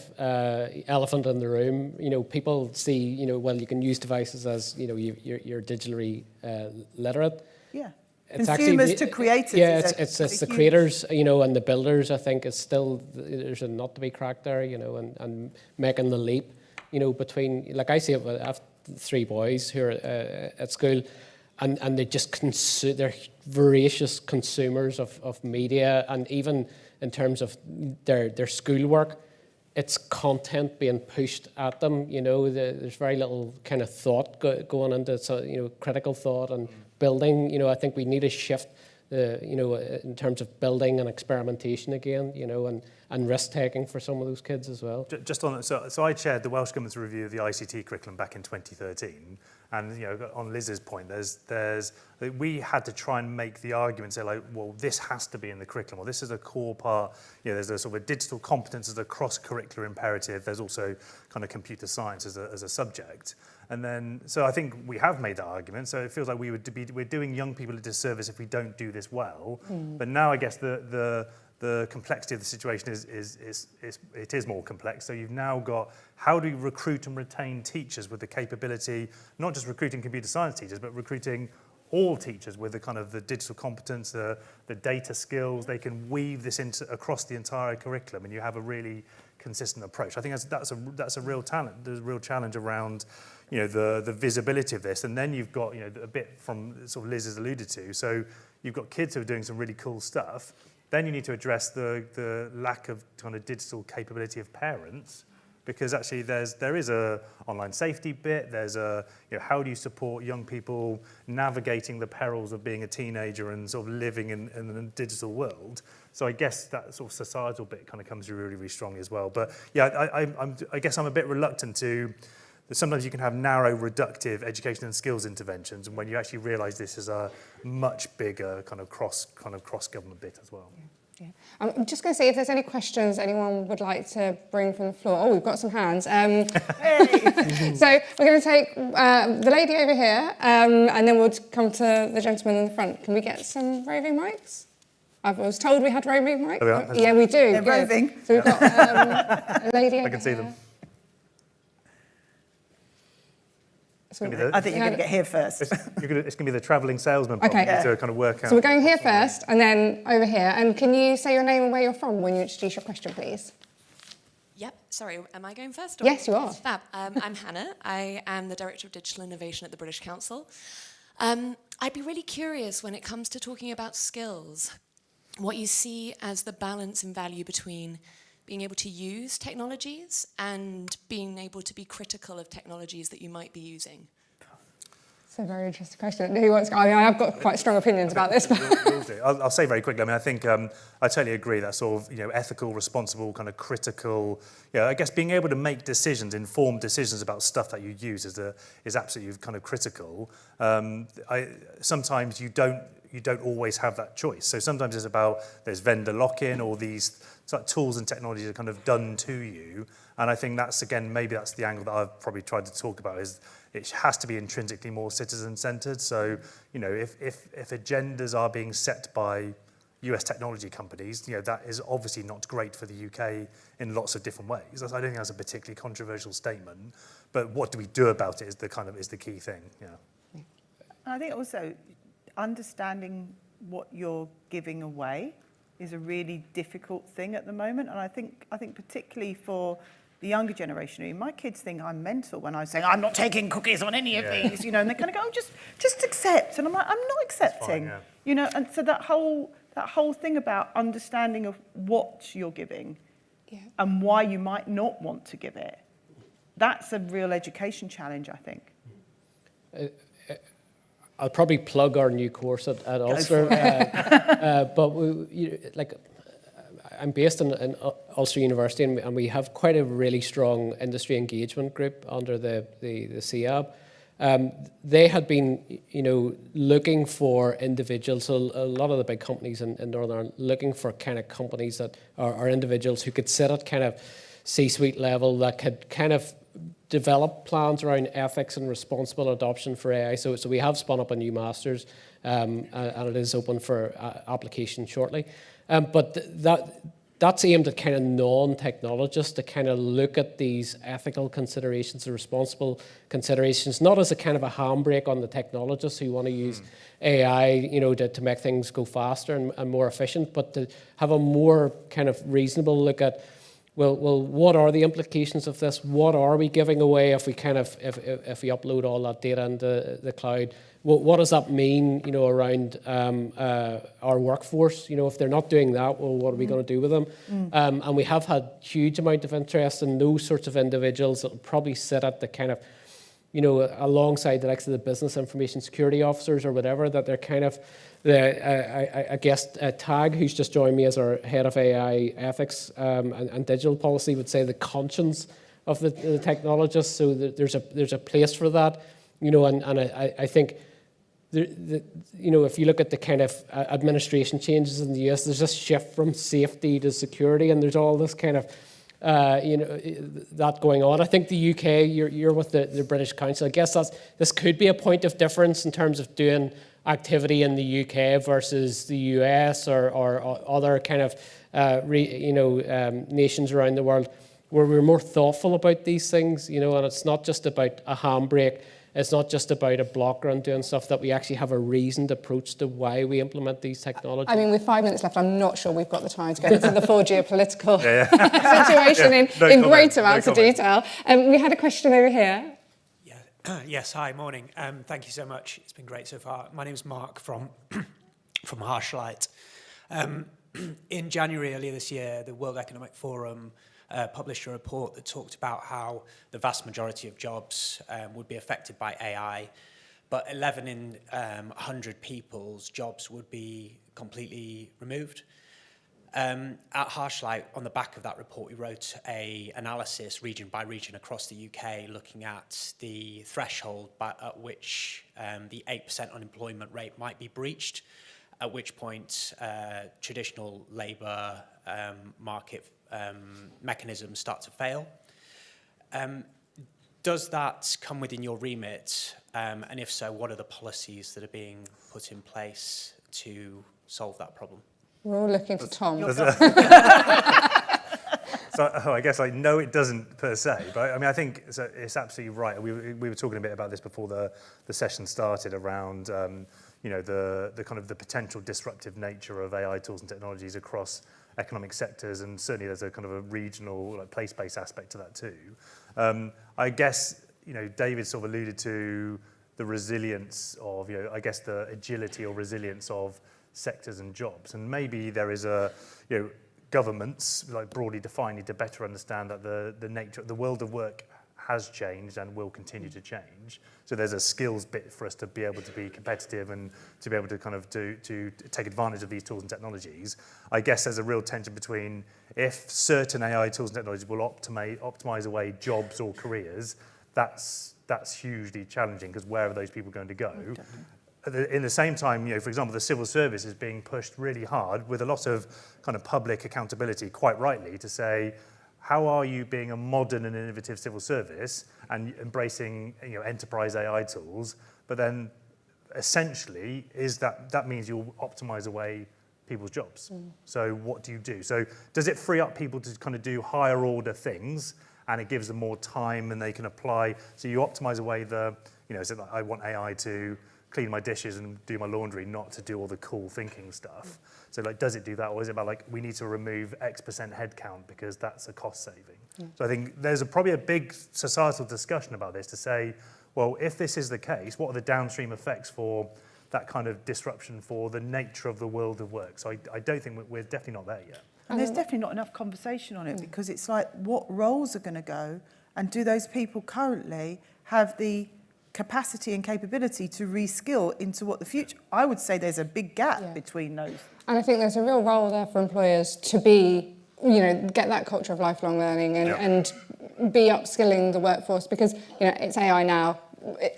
elephant in the room. People see, well, you can use devices as, you're digitally literate. Yeah. It's Consumers actually, to creators. Yeah, it's the creators, and the builders. I think is still there's a nut to be cracked there, and making the leap, between, like I see it, I have 3 boys who are at school, and they just they're voracious consumers of media, and even in terms of their schoolwork, it's content being pushed at them. There's very little kind of thought going into it, so critical thought and building. I think we need to shift in terms of building and experimentation again, and risk taking for some of those kids as well. Just on so I chaired the Welsh Government's review of the ICT curriculum back in 2013, and on Liz's point, we had to try and make the argument, say like, well, this has to be in the curriculum, or this is a core part. There's a sort of a digital competence as a cross-curricular imperative. There's also kind of computer science as a subject. And then, so I think we have made that argument. So it feels like we're doing young people a disservice if we don't do this well. But now I guess the complexity of the situation is more complex. So you've now got, how do you recruit and retain teachers with the capability, not just recruiting computer science teachers, but recruiting all teachers with the kind of the digital competence, the data skills. They can weave this across the entire curriculum, and you have a really consistent approach. I think that's a real talent. There's a real challenge around the visibility of this, and then you've got a bit from sort of Liz has alluded to. So you've got kids who are doing some really cool stuff. Then you need to address the lack of kind of digital capability of parents, because actually there is a online safety bit. There's how do you support young people navigating the perils of being a teenager and sort of living in a digital world. So I guess that sort of societal bit kind of comes through really, really strongly as well. But yeah, I guess I'm a bit reluctant to. Sometimes you can have narrow, reductive education and skills interventions, and when you actually realise this is a much bigger kind of cross-government bit as well. Yeah. I'm just going to see if there's any questions anyone would like to bring from the floor. Oh, we've got some hands. So we're going to take the lady over here, and then we'll come to the gentleman in the front. Can we get some roving mics? I was told we had roving mics. There we are. Yeah, we do. They're roving. So we've got a lady over I can see them. So I think you're going to get here first. It's going to be the travelling salesman problem to kind of work out. So we're going here first, and then over here. And can you say your name and where you're from when you introduce your question, please? Yep. Sorry, am I going first? Or? Yes, you are. Fab. I'm Hannah. I am the Director of Digital Innovation at the British Council. I'd be really curious when it comes to talking about skills, what you see as the balance and value between being able to use technologies and being able to be critical of technologies that you might be using. It's a very interesting question. Who wants to go? I mean, I've got quite strong opinions about this. Will do. I'll say very quickly. I mean, I think I totally agree that sort of ethical, responsible, kind of critical. I guess being able to make decisions, informed decisions about stuff that you use is absolutely kind of critical. Sometimes you don't always have that choice. So sometimes it's about there's vendor lock-in or these tools and technologies are kind of done to you. And I think maybe that's the angle that I've probably tried to talk about, is it has to be intrinsically more citizen-centered. So, if agendas are being set by US technology companies, that is obviously not great for the UK in lots of different ways. I don't think that's a particularly controversial statement, but what do we do about it is the key thing. Yeah. I think also understanding what you're giving away is a really difficult thing at the moment, and I think particularly for the younger generation, my kids think I'm mental when I say I'm not taking cookies on any of these, and they kind of go, oh, just accept, and I'm like, I'm not accepting, fine, and so that whole thing about understanding of what you're giving and why you might not want to give it, that's a real education challenge, I think. I'll probably plug our new course at Ulster, but I'm based in Ulster University, and we have quite a really strong industry engagement group under the CAB, They had been, looking for individuals. So a lot of the big companies in Northern Ireland looking for kind of companies that are individuals who could sit at kind of C-suite level, that could kind of develop plans around ethics and responsible adoption for AI. So we have spun up a new master's, and it is open for application shortly. But that's aimed at kind of non-technologists to kind of look at these ethical considerations, the responsible considerations, not as a kind of a handbrake on the technologists who want to use AI, to make things go faster and more efficient, but to have a more kind of reasonable look at, well, what are the implications of this? What are we giving away if we if we upload all that data into the cloud? What does that mean, around our workforce? If they're not doing that, well, what are we going to do with them? And we have had huge amount of interest in those sorts of individuals that will probably sit at the kind of, alongside the likes of the business information security officers or whatever, that they're kind of I guess Tag, who's just joined me as our head of AI ethics and digital policy, would say the conscience of the technologists. So there's a place for that, and I think. If you look at the kind of administration changes in the US, there's this shift from safety to security, and there's all this kind of, that going on. I think the UK, you're with the British Council. I guess this could be a point of difference in terms of doing activity in the UK versus the US or other kind of, nations around the world where we're more thoughtful about these things, and it's not just about a handbrake. It's not just about a blocker and doing stuff, that we actually have a reasoned approach to why we implement these technologies. I mean, with 5 minutes left, I'm not sure we've got the time to go into the full geopolitical situation in great amounts of detail. We had a question over here. Yes, hi, morning. Thank you so much. It's been great so far. My name is Mark from Harshlight. In January earlier this year, the World Economic Forum published a report that talked about how the vast majority of jobs would be affected by AI, but 11 in 100 people's jobs would be completely removed. At Harshlight, on the back of that report, we wrote an analysis region by region across the UK, looking at the threshold at which the 8% unemployment rate might be breached, at which point traditional labour market mechanisms start to fail. Does that come within your remit? And if so, what are the policies that are being put in place to solve that problem? We're all looking for Tom. So I guess no, it doesn't per se, but I mean, I think it's absolutely right. We were talking a bit about this before the session started around the kind of the potential disruptive nature of AI tools and technologies across economic sectors, and certainly there's a kind of a regional, place-based aspect to that too. I guess David sort of alluded to the resilience of I guess the agility or resilience of sectors and jobs, and maybe there is governments, broadly defined, need to better understand that the nature of the world of work has changed and will continue to change. So there's a skills bit for us to be able to be competitive and to be able to kind of to take advantage of these tools and technologies. I guess there's a real tension between if certain AI tools and technologies will optimize away jobs or careers, that's hugely challenging, because where are those people going to go? In the same time, for example, the civil service is being pushed really hard with a lot of kind of public accountability, quite rightly, to say, how are you being a modern and innovative civil service and embracing enterprise AI tools? But then essentially that means you'll optimize away people's jobs. So what do you do? So does it free up people to kind of do higher order things, and it gives them more time and they can apply? So you optimize away so I want AI to clean my dishes and do my laundry, not to do all the cool thinking stuff. So does it do that, or is it about we need to remove X% headcount because that's a cost saving? So I think there's probably a big societal discussion about this to say, well, if this is the case, what are the downstream effects for that kind of disruption for the nature of the world of work? So I don't think we're definitely not there yet. And there's definitely not enough conversation on it, because it's what roles are going to go, and do those people currently have the capacity and capability to reskill into what the future? I would say there's a big gap between those. And I think there's a real role there for employers to be, get that culture of lifelong learning and be upskilling the workforce, because, it's AI now.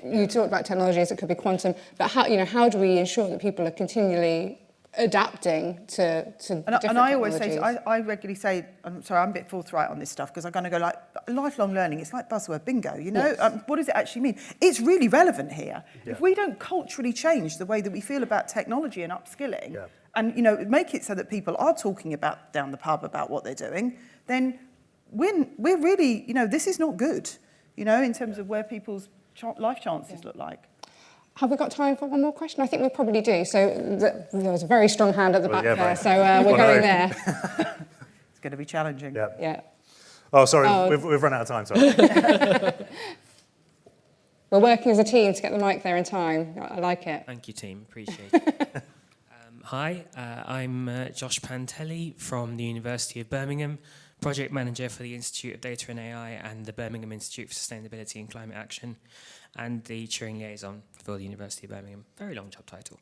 you talked about technologies, it could be quantum, but how do we ensure that people are continually adapting to different And I always say, technologies? I regularly say, I'm sorry, I'm a bit forthright on this stuff because I'm going to go like, lifelong learning, it's like buzzword bingo, you know? Yes. What does it actually mean? It's really relevant here. Yeah. If we don't culturally change the way that we feel about technology and upskilling, Yeah. and, you know, make it so that people are talking about down the pub about what they're doing, then we're really, you know, this is not good, you know, in terms of where people's life chances look like. Have we got time for one more question? I think we probably do. So there was a very strong hand at the Well, back yeah, there, right. so we're going there. It's going to be challenging. Yeah. Yeah. Oh, sorry, Oh. we've run out of time, sorry. We're working as a team to get the mic there in time. I like it. Thank you, team. Appreciate it. Hi, I'm Josh Pantelli from the University of Birmingham, project manager for the Institute of Data and AI and the Birmingham Institute for Sustainability and Climate Action, and the Turing liaison for the University of Birmingham. Very long job title.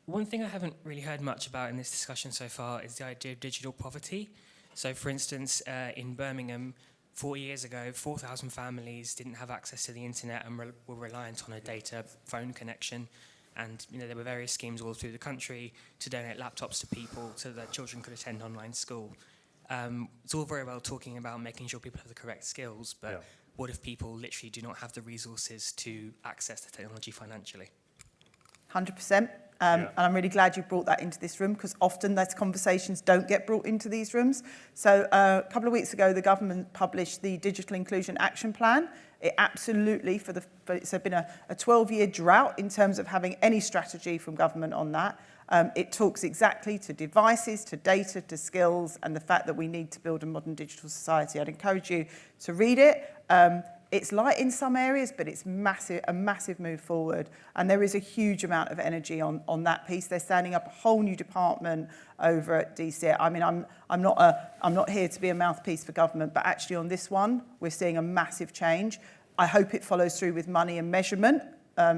One thing I haven't really heard much about in this discussion so far is the idea of digital poverty. So, for instance, in Birmingham, 4 years ago, 4,000 families didn't have access to the internet and were reliant on a data phone connection. And there were various schemes all through the country to donate laptops to people so that children could attend online school. It's all very well talking about making sure people have the correct skills, but what if people literally do not have the resources to access the technology financially? 100%. And I'm really glad you brought that into this room because often those conversations don't get brought into these rooms. So a couple of weeks ago, the government published the Digital Inclusion Action Plan. It absolutely, it's been a 12-year drought in terms of having any strategy from government on that. It talks exactly to devices, to data, to skills, and the fact that we need to build a modern digital society. I'd encourage you to read it. It's light in some areas, but it's a massive move forward. And there is a huge amount of energy on that piece. They're standing up a whole new department over at DC. I mean, I'm not here to be a mouthpiece for government, but actually on this one, we're seeing a massive change. I hope it follows through with money and measurement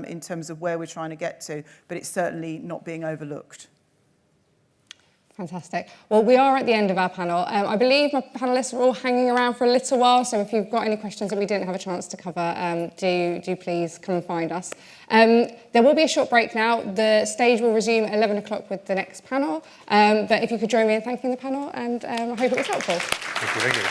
in terms of where we're trying to get to, but it's certainly not being overlooked. Fantastic. Well, we are at the end of our panel. I believe my panellists are all hanging around for a little while, so if you've got any questions that we didn't have a chance to cover, do please come and find us. There will be a short break now. The stage will resume at 11 o'clock with the next panel, but if you could join me in thanking the panel, and I hope it was helpful. Thank you.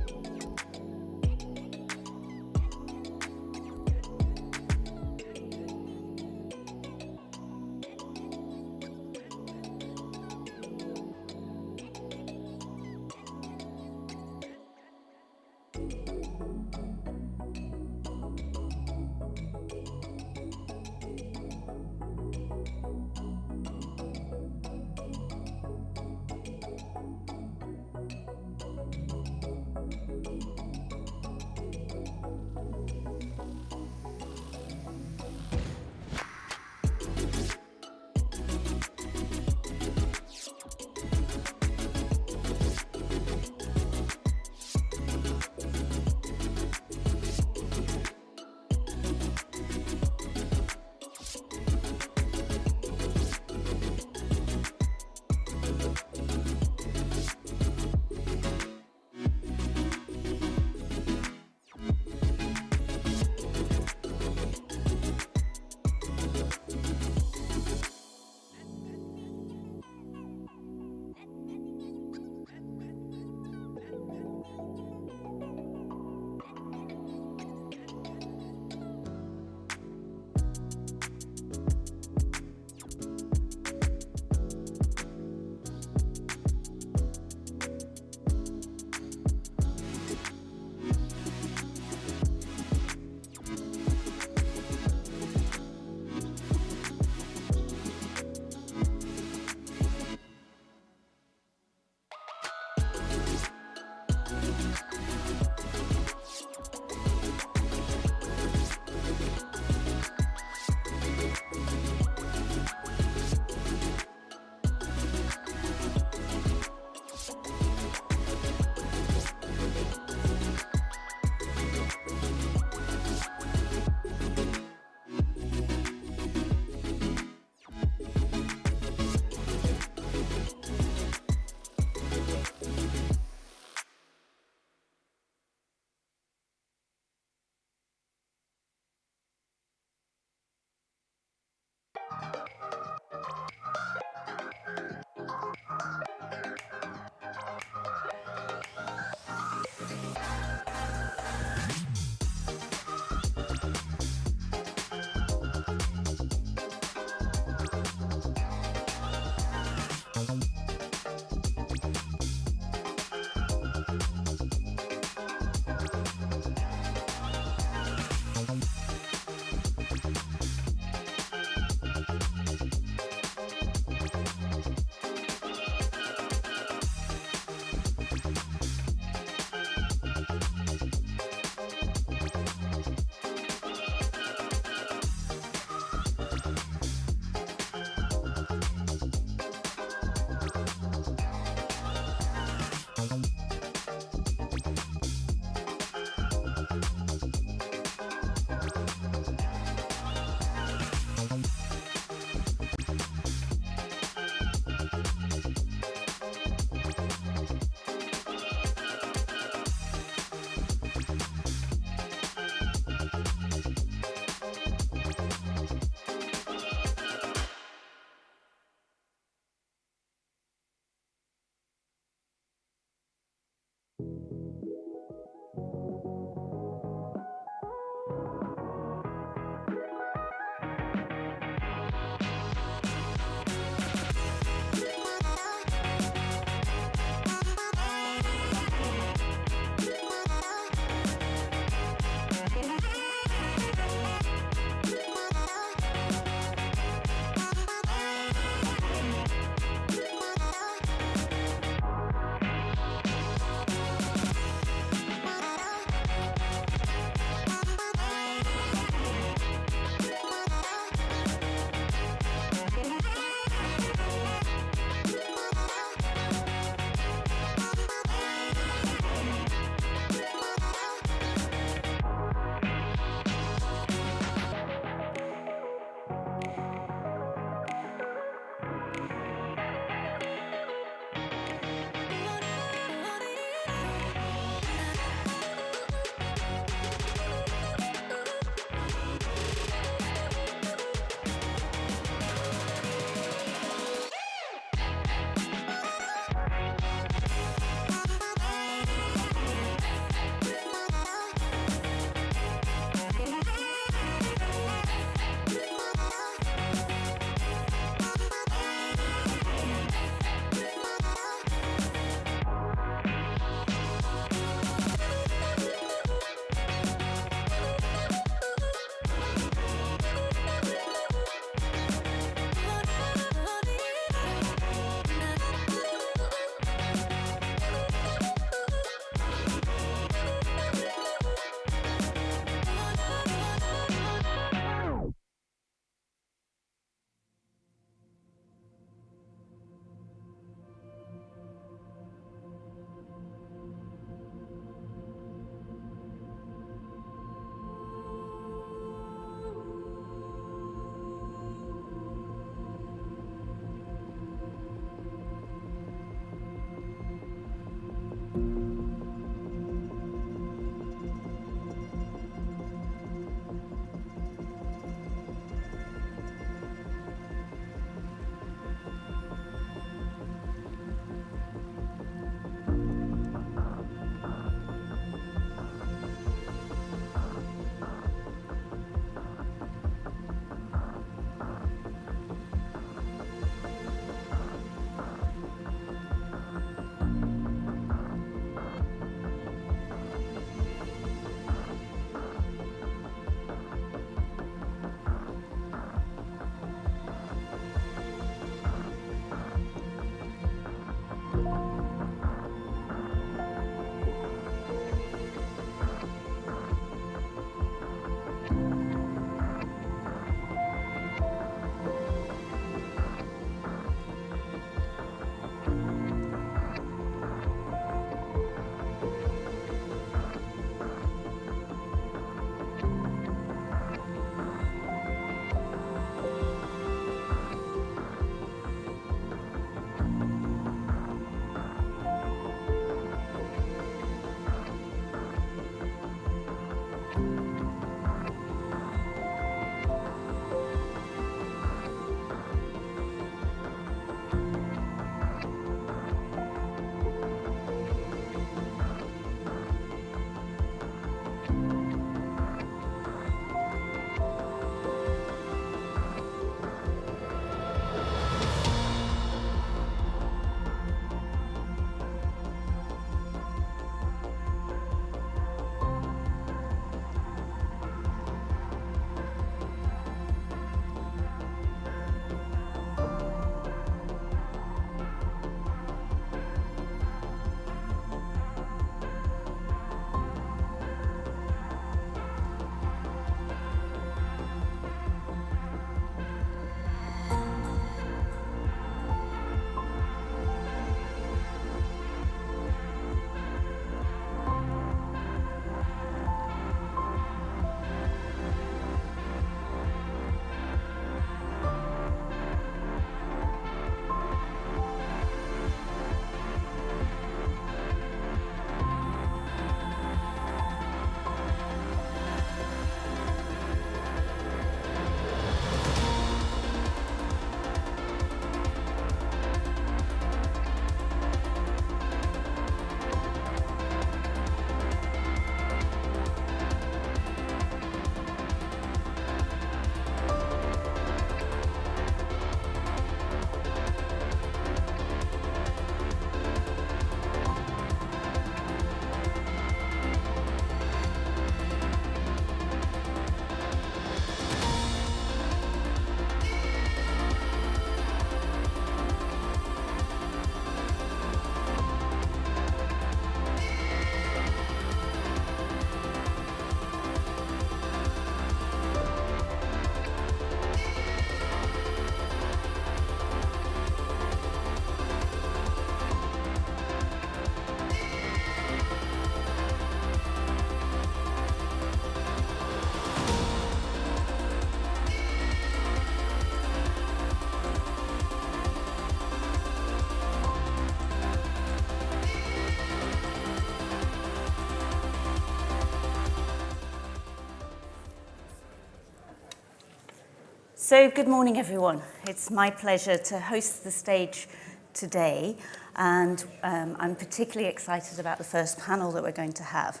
So good morning, everyone. It's my pleasure to host the stage today, and I'm particularly excited about the first panel that we're going to have.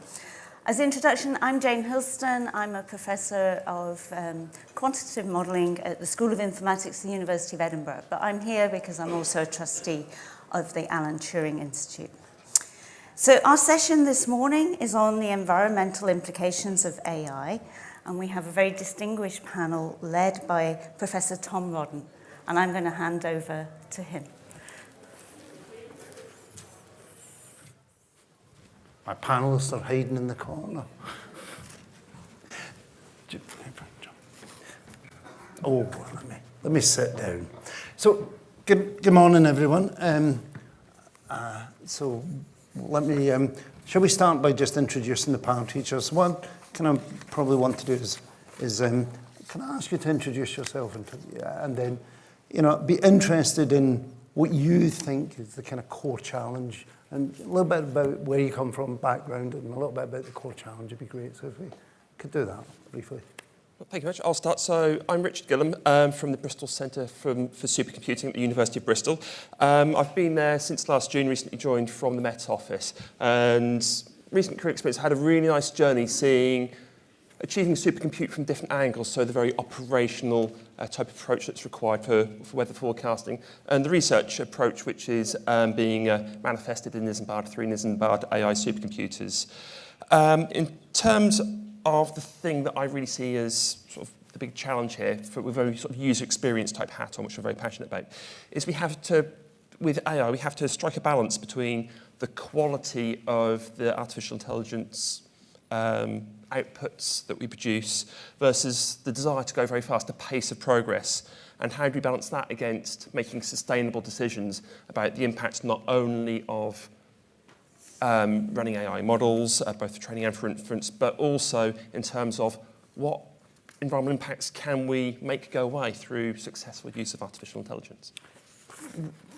As introduction, I'm Jane Hilston. I'm a professor of quantitative modelling at the School of Informatics at the University of Edinburgh, but I'm here because I'm also a trustee of the Alan Turing Institute. So our session this morning is on the environmental implications of AI, and we have a very distinguished panel led by Professor Tom Rodden, and I'm going to hand over to him. My panelists are hiding in the corner. Oh, let me sit down. So, good morning, everyone. So, let me. Shall we start by just introducing the panel teachers? What can I probably want to do is can I ask you to introduce yourself and then, be interested in what you think is the kind of core challenge, and a little bit about where you come from, background, and a little bit about the core challenge would be great. So if we could do that briefly. Well, thank you very much. I'll start. So I'm Richard Gillam from the Bristol Centre for Supercomputing at the University of Bristol. I've been there since last June, recently joined from the Met Office. And recent career experience, I had a really nice journey achieving supercompute from different angles, so the very operational type of approach that's required for weather forecasting, and the research approach which is being manifested in Isambard 3 and Isambard AI supercomputers. In terms of the thing that I really see as sort of the big challenge here, with a sort of user experience type hat on, which I'm very passionate about, is with AI, we have to strike a balance between the quality of the artificial intelligence outputs that we produce versus the desire to go very fast, the pace of progress. And how do we balance that against making sustainable decisions about the impact not only of running AI models, both for training and for inference, but also in terms of what environmental impacts can we make go away through successful use of artificial intelligence?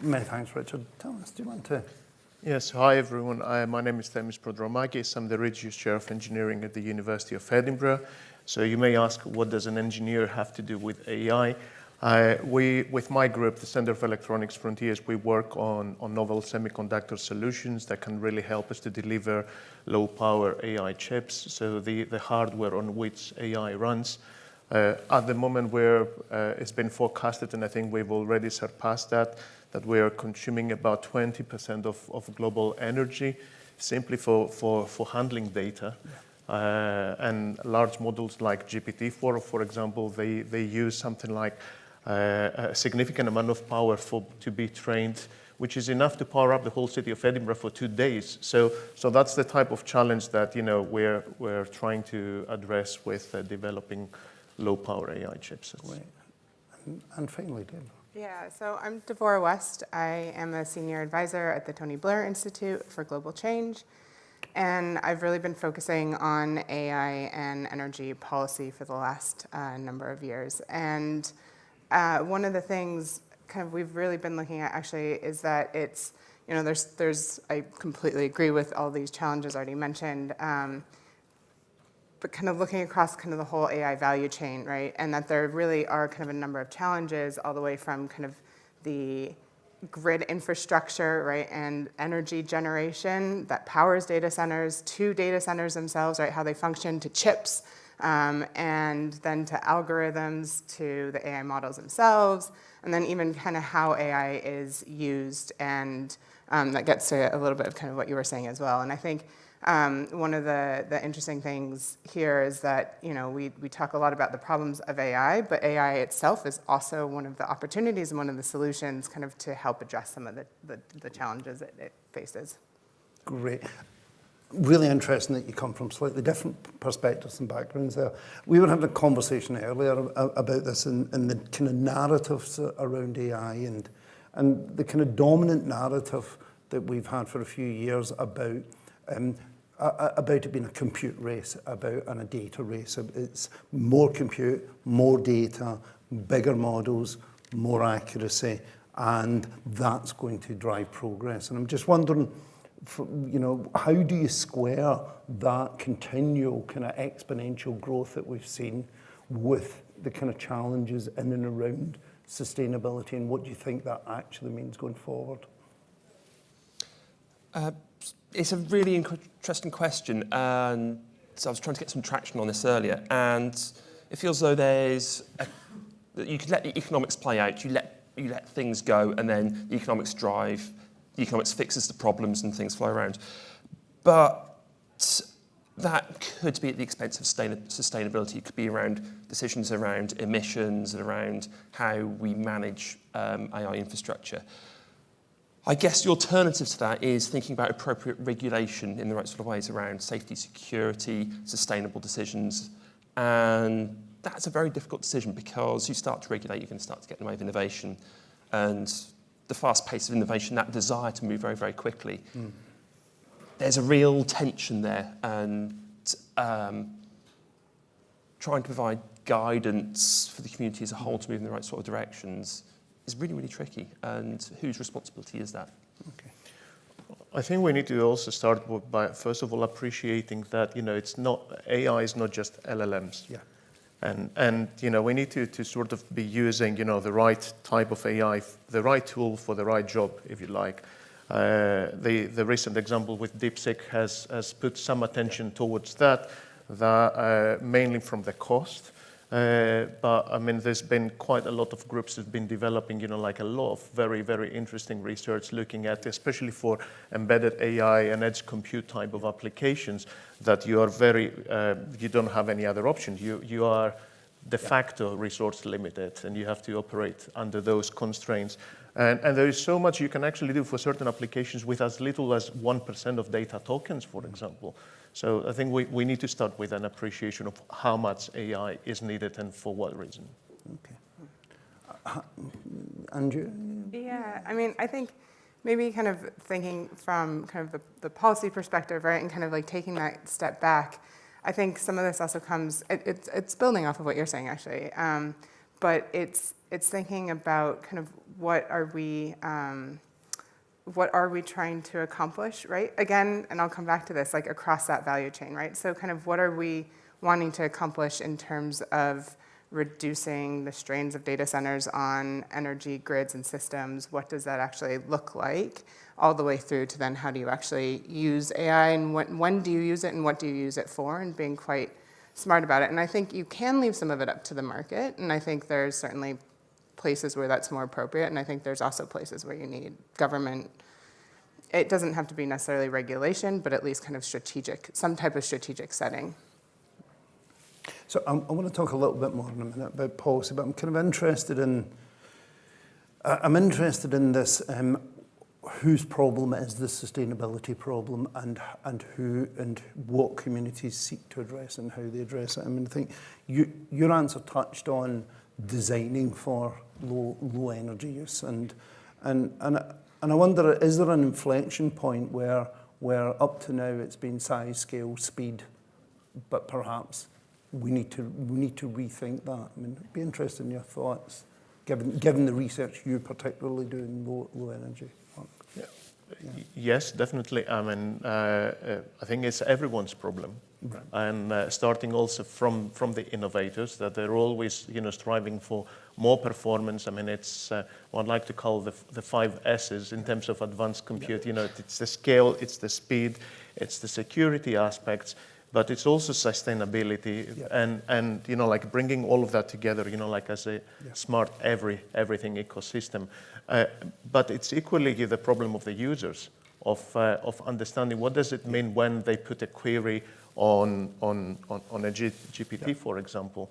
Many thanks, Richard. Thomas, do you want to? Yes, hi everyone. My name is Themis Prodromagis. I'm the Regius Chair of Engineering at the University of Edinburgh. So you may ask, what does an engineer have to do with AI? With my group, the Center of Electronics Frontiers, we work on novel semiconductor solutions that can really help us to deliver low-power AI chips, so the hardware on which AI runs. At the moment where it's been forecasted, and I think we've already surpassed that we are consuming about 20% of global energy simply for handling data. And large models like GPT-4, for example, they use something like a significant amount of power to be trained, which is enough to power up the whole city of Edinburgh for 2 days. So that's the type of challenge that we're trying to address with developing low-power AI chips. Great. And finally, Dave. Yeah, so I'm Devorah West. I am a senior advisor at the Tony Blair Institute for Global Change, and I've really been focusing on AI and energy policy for the last number of years. And one of the things we've really been looking at actually is that it's, I completely agree with all these challenges already mentioned, but looking across the whole AI value chain, right? And that there really are a number of challenges all the way from the grid infrastructure, right, and energy generation that powers data centers, to data centers themselves, right, how they function, to chips, and then to algorithms, to the AI models themselves, and then even how AI is used, and that gets to a little bit of what you were saying as well. And I think one of the interesting things here is that we talk a lot about the problems of AI, but AI itself is also one of the opportunities and one of the solutions to help address some of the challenges it faces. Great. Really interesting that you come from slightly different perspectives and backgrounds there. We were having a conversation earlier about this and the narratives around AI and the dominant narrative that we've had for a few years about it being a compute race, and a data race. It's more compute, more data, bigger models, more accuracy, and that's going to drive progress. And I'm just wondering, how do you square that continual exponential growth that we've seen with the kind of challenges in and around sustainability, and what do you think that actually means going forward? It's a really interesting question, and so I was trying to get some traction on this earlier, and it feels though you could let the economics play out, you let things go, and then the economics fixes the problems and things fly around. But that could be at the expense of sustainability. It could be around decisions around emissions and around how we manage AI infrastructure. I guess the alternative to that is thinking about appropriate regulation in the right sort of ways around safety, security, sustainable decisions. And that's a very difficult decision, because you start to regulate, you're going to start to get in the way of innovation. And the fast pace of innovation, that desire to move very, very quickly, there's a real tension there. And trying to provide guidance for the community as a whole to move in the right sort of directions is really, really tricky. And whose responsibility is that? Okay. I think we need to also start by, first of all, appreciating that, AI is not just LLMs. Yeah. And we need to sort of be using, the right type of AI, the right tool for the right job, if you like. The recent example with DeepSeek has put some attention towards that mainly from the cost. But I mean, there's been quite a lot of groups that have been developing, like a lot of very, very interesting research looking at, especially for embedded AI and edge compute type of applications, that you are you don't have any other option. You are de facto resource limited, and you have to operate under those constraints. And there is so much you can actually do for certain applications with as little as 1% of data tokens, for example. So I think we need to start with an appreciation of how much AI is needed and for what reason. Okay. Andrew? Yeah, I mean, I think maybe kind of thinking from kind of the policy perspective, right, and kind of like taking that step back, I think some of this also comes, it's building off of what you're saying, actually, but it's thinking about kind of what are we trying to accomplish, right? Again, and I'll come back to this, like across that value chain, right? So kind of what are we wanting to accomplish in terms of reducing the strains of data centers on energy grids and systems? What does that actually look like? All the way through to then how do you actually use AI, and when do you use it and what do you use it for, and being quite smart about it. And I think you can leave some of it up to the market, and I think there's certainly places where that's more appropriate, and I think there's also places where you need government. It doesn't have to be necessarily regulation, but at least kind of some type of strategic setting. So I want to talk a little bit more in a minute about policy, but I'm kind of interested in this, whose problem is the sustainability problem, and who and what communities seek to address and how they address it. I mean, I think your answer touched on designing for low energy use, and I wonder, is there an inflection point where up to now it's been size, scale, speed, but perhaps we need to rethink that? I mean, I'd be interested in your thoughts, given the research you particularly do in low energy work. Yeah. Yes, definitely. I mean, I think it's everyone's problem. Right. And starting also from the innovators, that they're always, striving for more performance. I mean, it's what I'd like to call the 5 S's in terms of advanced compute. It's the scale, it's the speed, it's the security aspects, but it's also sustainability, and like bringing all of that together, like as a smart everything ecosystem. But it's equally the problem of the users, of understanding what does it mean when they put a query on a GPT, for example.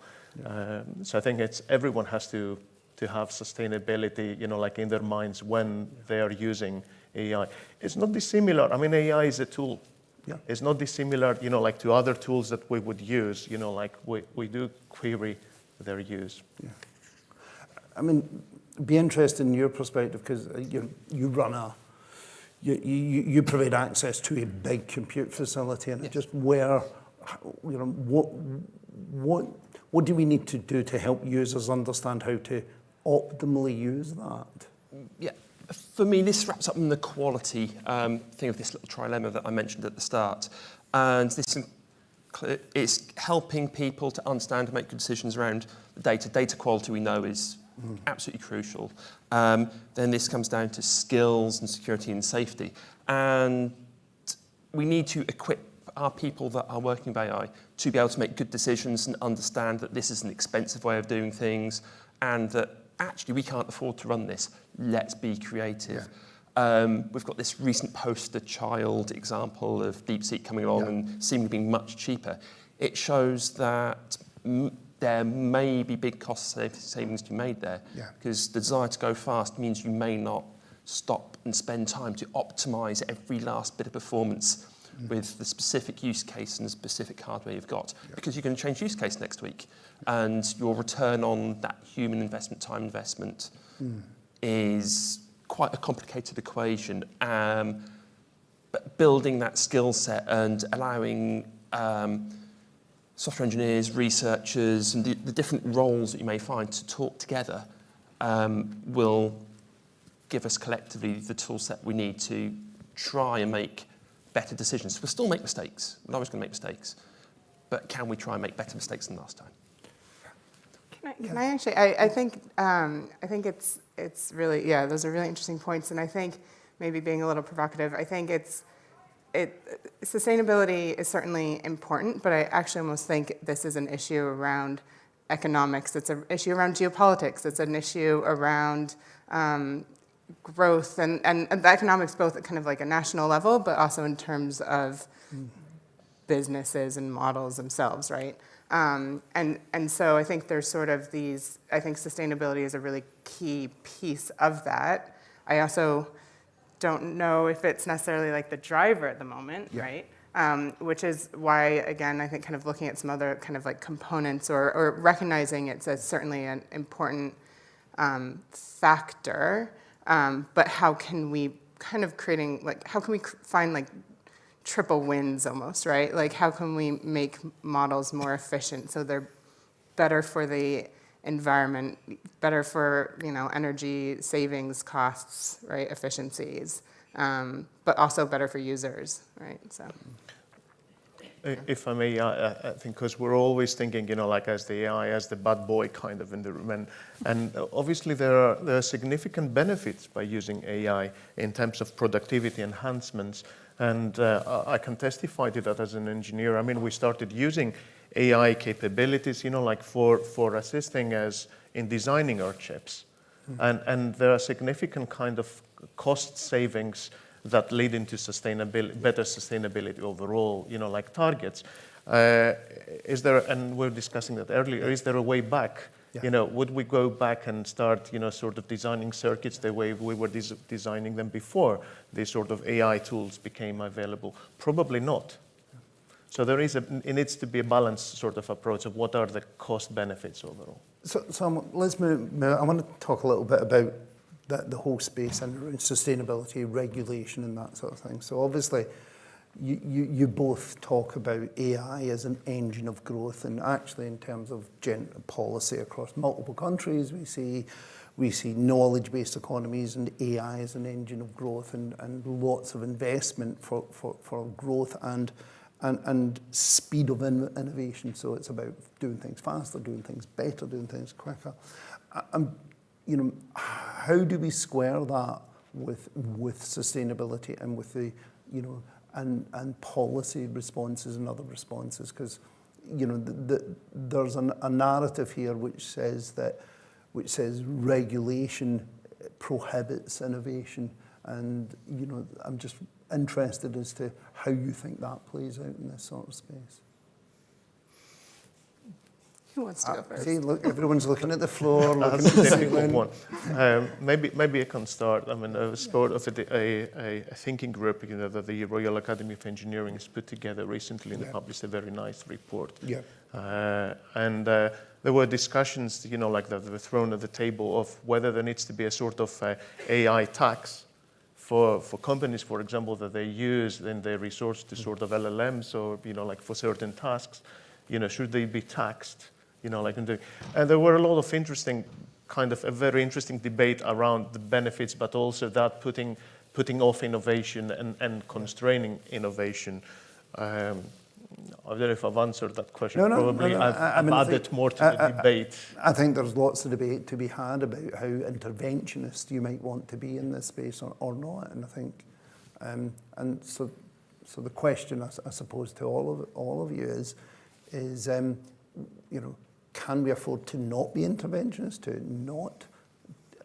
So I think everyone has to have sustainability, like in their minds when they are using AI. It's not dissimilar. I mean, AI is a tool. Yeah. It's not dissimilar, like to other tools that we would use. Like we do query their use. Yeah. I mean, be interested in your perspective, because you run you provide access to a big compute facility, and just where, what do we need to do to help users understand how to optimally use that? Yeah. For me, this wraps up in the quality thing of this little trilemma that I mentioned at the start. And this kind it's helping people to understand and make good decisions around the data. Data quality we know is absolutely crucial. Then this comes down to skills and security and safety. And we need to equip our people that are working with AI to be able to make good decisions and understand that this is an expensive way of doing things and that actually we can't afford to run this. Let's be creative. We've got this recent poster child example of DeepSeek coming along and seemingly being much cheaper. It shows that there may be big cost savings to be made there because the desire to go fast means you may not stop and spend time to optimize every last bit of performance with the specific use case and the specific hardware you've got because you're going to change use case next week and your return on that human investment, time investment is quite a complicated equation. But building that skill set and allowing software engineers, researchers, and the different roles that you may find to talk together will give us collectively the tool set we need to try and make better decisions. We'll still make mistakes. We're always going to make mistakes. But can we try and make better mistakes than last time? Can I actually? I think it's really those are really interesting points, and I think maybe being a little provocative, I think sustainability is certainly important, but I actually almost think this is an issue around economics. It's an issue around geopolitics. It's an issue around growth and the economics, both at kind of like a national level, but also in terms of businesses and models themselves, right? And so I think there's sort of these, I think sustainability is a really key piece of that. I also don't know if it's necessarily like the driver at the moment, right? Which is why, again, I think kind of looking at some other kind of like components or recognizing it's certainly an important factor, but how can we kind of creating, like, how can we find like triple wins almost, right? Like how can we make models more efficient so they're better for the environment, better for, you know, energy savings costs, right, efficiencies, but also better for users, right? So. If I may, I think because we're always thinking, you know, like as the AI, as the bad boy kind of in the room, and obviously there are significant benefits by using AI in terms of productivity enhancements, and I can testify to that as an engineer. I mean, we started using AI capabilities, you know, like for assisting us in designing our chips, and there are significant kind of cost savings that lead into better sustainability overall, you know, like targets. Is there, and we were discussing that earlier, is there a way back? Yeah. You know, would we go back and start, you know, sort of designing circuits the way we were designing them before these sort of AI tools became available? Probably not. So it needs to be a balanced sort of approach of what are the cost benefits overall. So let's move. I want to talk a little bit about the whole space and sustainability, regulation and that sort of thing. So obviously, you both talk about AI as an engine of growth, and actually in terms of policy across multiple countries, we see knowledge-based economies and AI as an engine of growth and lots of investment for growth and speed of innovation. So it's about doing things faster, doing things better, doing things quicker. You know, how do we square that with sustainability and with the, you know, and policy responses and other responses? Because, you know, there's a narrative here which says regulation prohibits innovation, and, you know, I'm just interested as to how you think that plays out in this sort of space. Who wants to go first? See, look, everyone's looking at the floor. That's a difficult one. Maybe I can start. I mean, I was part of a thinking group, you know, that the Royal Academy of Engineering has put together recently, and they published a very nice report. Yeah. And there were discussions, you know, like that were thrown at the table of whether there needs to be a sort of AI tax for companies, for example, that they use in their resource to sort of LLMs or, you know, like for certain tasks, you know, should they be taxed? You know, like, and there were a lot of interesting, kind of a very interesting debate around the benefits, but also that putting off innovation and constraining innovation. I don't know if I've answered that question. No, no, Probably no, no. I've added more to the debate. I think there's lots of debate to be had about how interventionist you might want to be in this space or not. And I think, and so the question I suppose to all of you is, you know, can we afford to not be interventionist, to not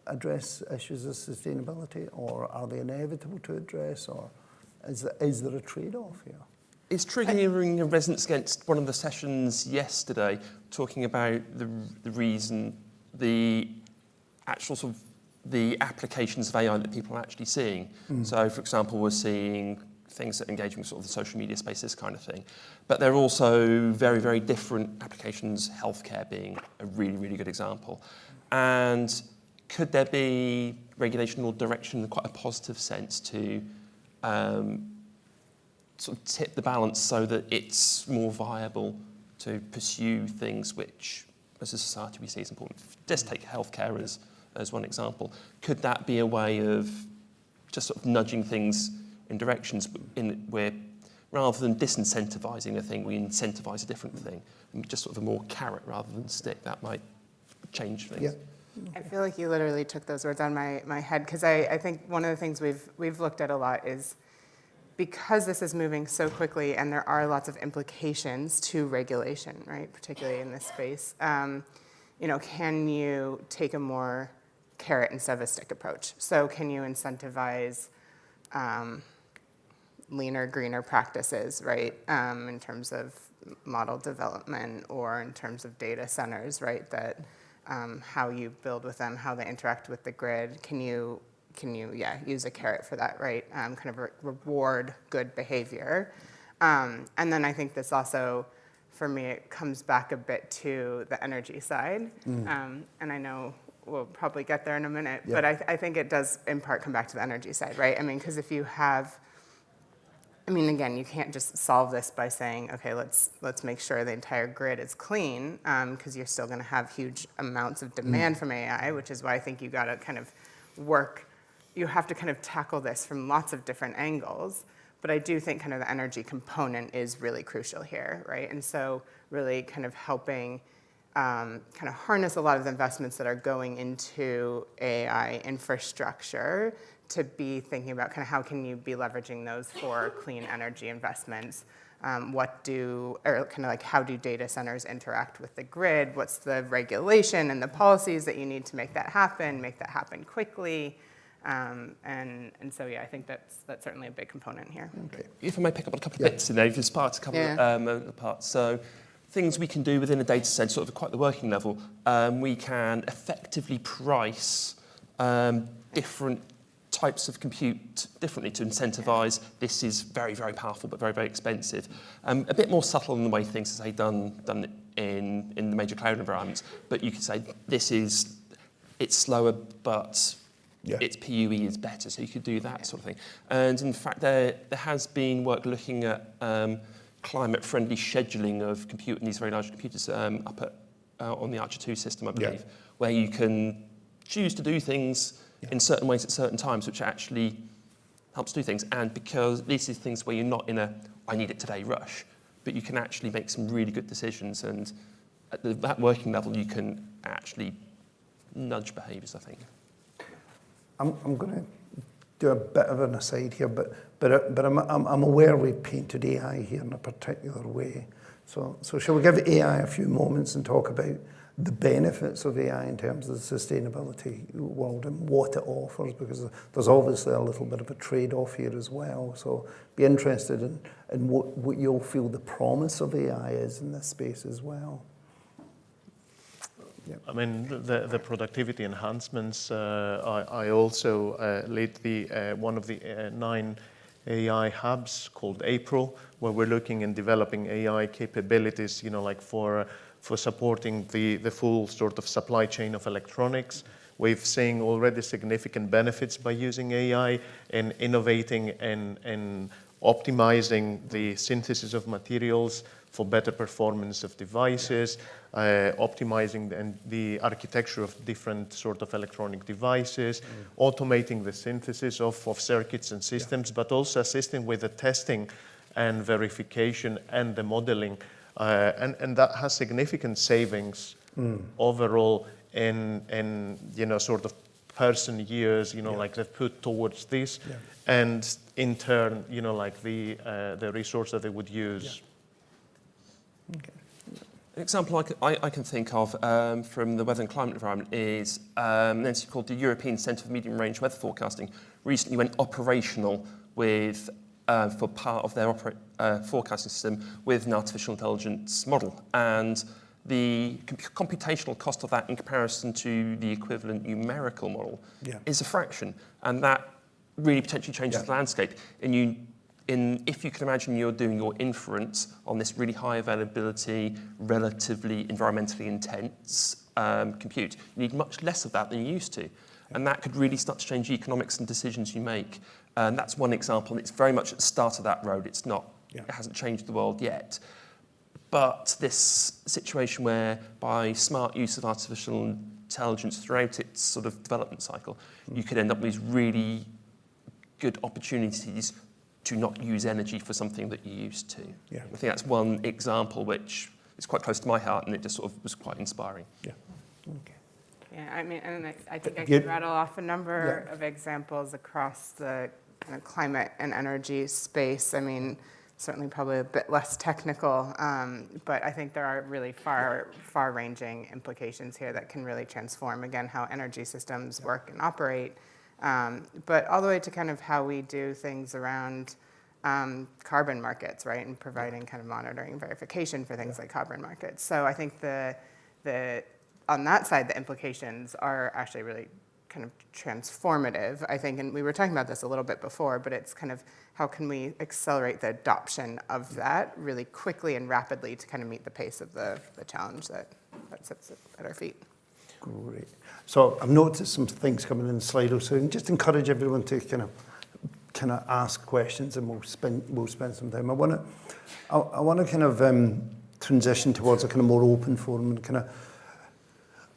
address issues of sustainability, or are they inevitable to address, or is there a trade-off here? It's triggering a resonance against one of the sessions yesterday, talking about the reason, the actual sort of the applications of AI that people are actually seeing. So, for example, we're seeing things that engage with sort of the social media space, this kind of thing. But they're also very, very different applications, healthcare being a really, really good example. And could there be regulation or direction in quite a positive sense to sort of tip the balance so that it's more viable to pursue things which, as a society, we see as important? Just take healthcare as one example. Could that be a way of just sort of nudging things in directions where, rather than disincentivizing a thing, we incentivize a different thing, and just sort of a more carrot rather than stick? That might change things. Yeah. I feel like you literally took those words on my head, because I think one of the things we've looked at a lot is, because this is moving so quickly and there are lots of implications to regulation, right, particularly in this space, you know, can you take a more carrot instead of a stick approach? So can you incentivize leaner, greener practices, right, in terms of model development, or in terms of data centers, right, that how you build with them, how they interact with the grid? Can you use a carrot for that, right? Kind of reward good behavior. And then I think this also, for me, it comes back a bit to the energy side. And I know we'll probably get there in a minute, but I think it does in part come back to the energy side, right? I mean, because if you have, I mean, again, you can't just solve this by saying, okay, let's make sure the entire grid is clean, because you're still going to have huge amounts of demand from AI, which is why I think you got to kind of work. You have to kind of tackle this from lots of different angles. But I do think kind of the energy component is really crucial here, right? And so really kind of helping kind of harness a lot of the investments that are going into AI infrastructure, to be thinking about kind of how can you be leveraging those for clean energy investments. Or kind of like, how do data centers interact with the grid? What's the regulation and the policies that you need to make that happen quickly? And so, yeah, I think that's certainly a big component here. Okay. If I may pick up on a couple of bits in there, if it's part to cover the parts. So things we can do within a data set, sort of quite the working level, we can effectively price different types of compute differently to incentivize. This is very, very powerful, but very, very expensive. A bit more subtle in the way things are, say, done in the major cloud environments. But you could say it's slower, but its PUE is better, so you could do that sort of thing. And in fact, there has been work looking at climate-friendly scheduling of compute in these very large computers up on the Archer 2 system, I believe, where you can choose to do things in certain ways at certain times, which actually helps do things. And because these are things where you're not in a I need it today rush, but you can actually make some really good decisions, and at that working level you can actually nudge behaviours, I think. I'm going to do a bit of an aside here, but I'm aware we've painted AI here in a particular way. So shall we give AI a few moments and talk about the benefits of AI in terms of the sustainability world and what it offers? Because there's obviously a little bit of a trade-off here as well. So be interested in what you'll feel the promise of AI is in this space as well. I mean, the productivity enhancements, I also lead one of the 9 AI hubs called April, where we're looking and developing AI capabilities, like for supporting the full sort of supply chain of electronics. We've seen already significant benefits by using AI in innovating and optimizing the synthesis of materials for better performance of devices, optimizing the architecture of different sort of electronic devices, automating the synthesis of circuits and systems, but also assisting with the testing and verification and the modeling. And that has significant savings overall in sort of person years, like they've put towards this, and in turn, like the resource that they would use. Okay. An example I can think of from the weather and climate environment is an entity called the European Centre for Medium Range Weather Forecasting recently went operational with for part of their forecasting system with an artificial intelligence model. And the computational cost of that in comparison to the equivalent numerical model is a fraction. And that really potentially changes the landscape. If you can imagine you're doing your inference on this really high availability, relatively environmentally intense compute, you need much less of that than you used to. And that could really start to change the economics and decisions you make. And that's one example, and it's very much at the start of that road. It's not, it hasn't changed the world yet. But this situation where by smart use of artificial intelligence throughout its sort of development cycle, you could end up with really good opportunities to not use energy for something that you used to. I think that's one example which is quite close to my heart, and it just sort of was quite inspiring. Okay. Yeah, I mean, and I think I could rattle off a number of examples across the kind of climate and energy space. I mean, certainly probably a bit less technical, but I think there are really far-ranging implications here that can really transform, again, how energy systems work and operate, but all the way to kind of how we do things around carbon markets, right, and providing kind of monitoring and verification for things like carbon markets. So I think on that side, the implications are actually really kind of transformative, I think, and we were talking about this a little bit before, but it's kind of how can we accelerate the adoption of that really quickly and rapidly to kind of meet the pace of the challenge that sits at our feet. Great. So I've noticed some things coming in Slido, so just encourage everyone to kind of ask questions, and we'll spend some time. I want to kind of transition towards a kind of more open forum and kind of.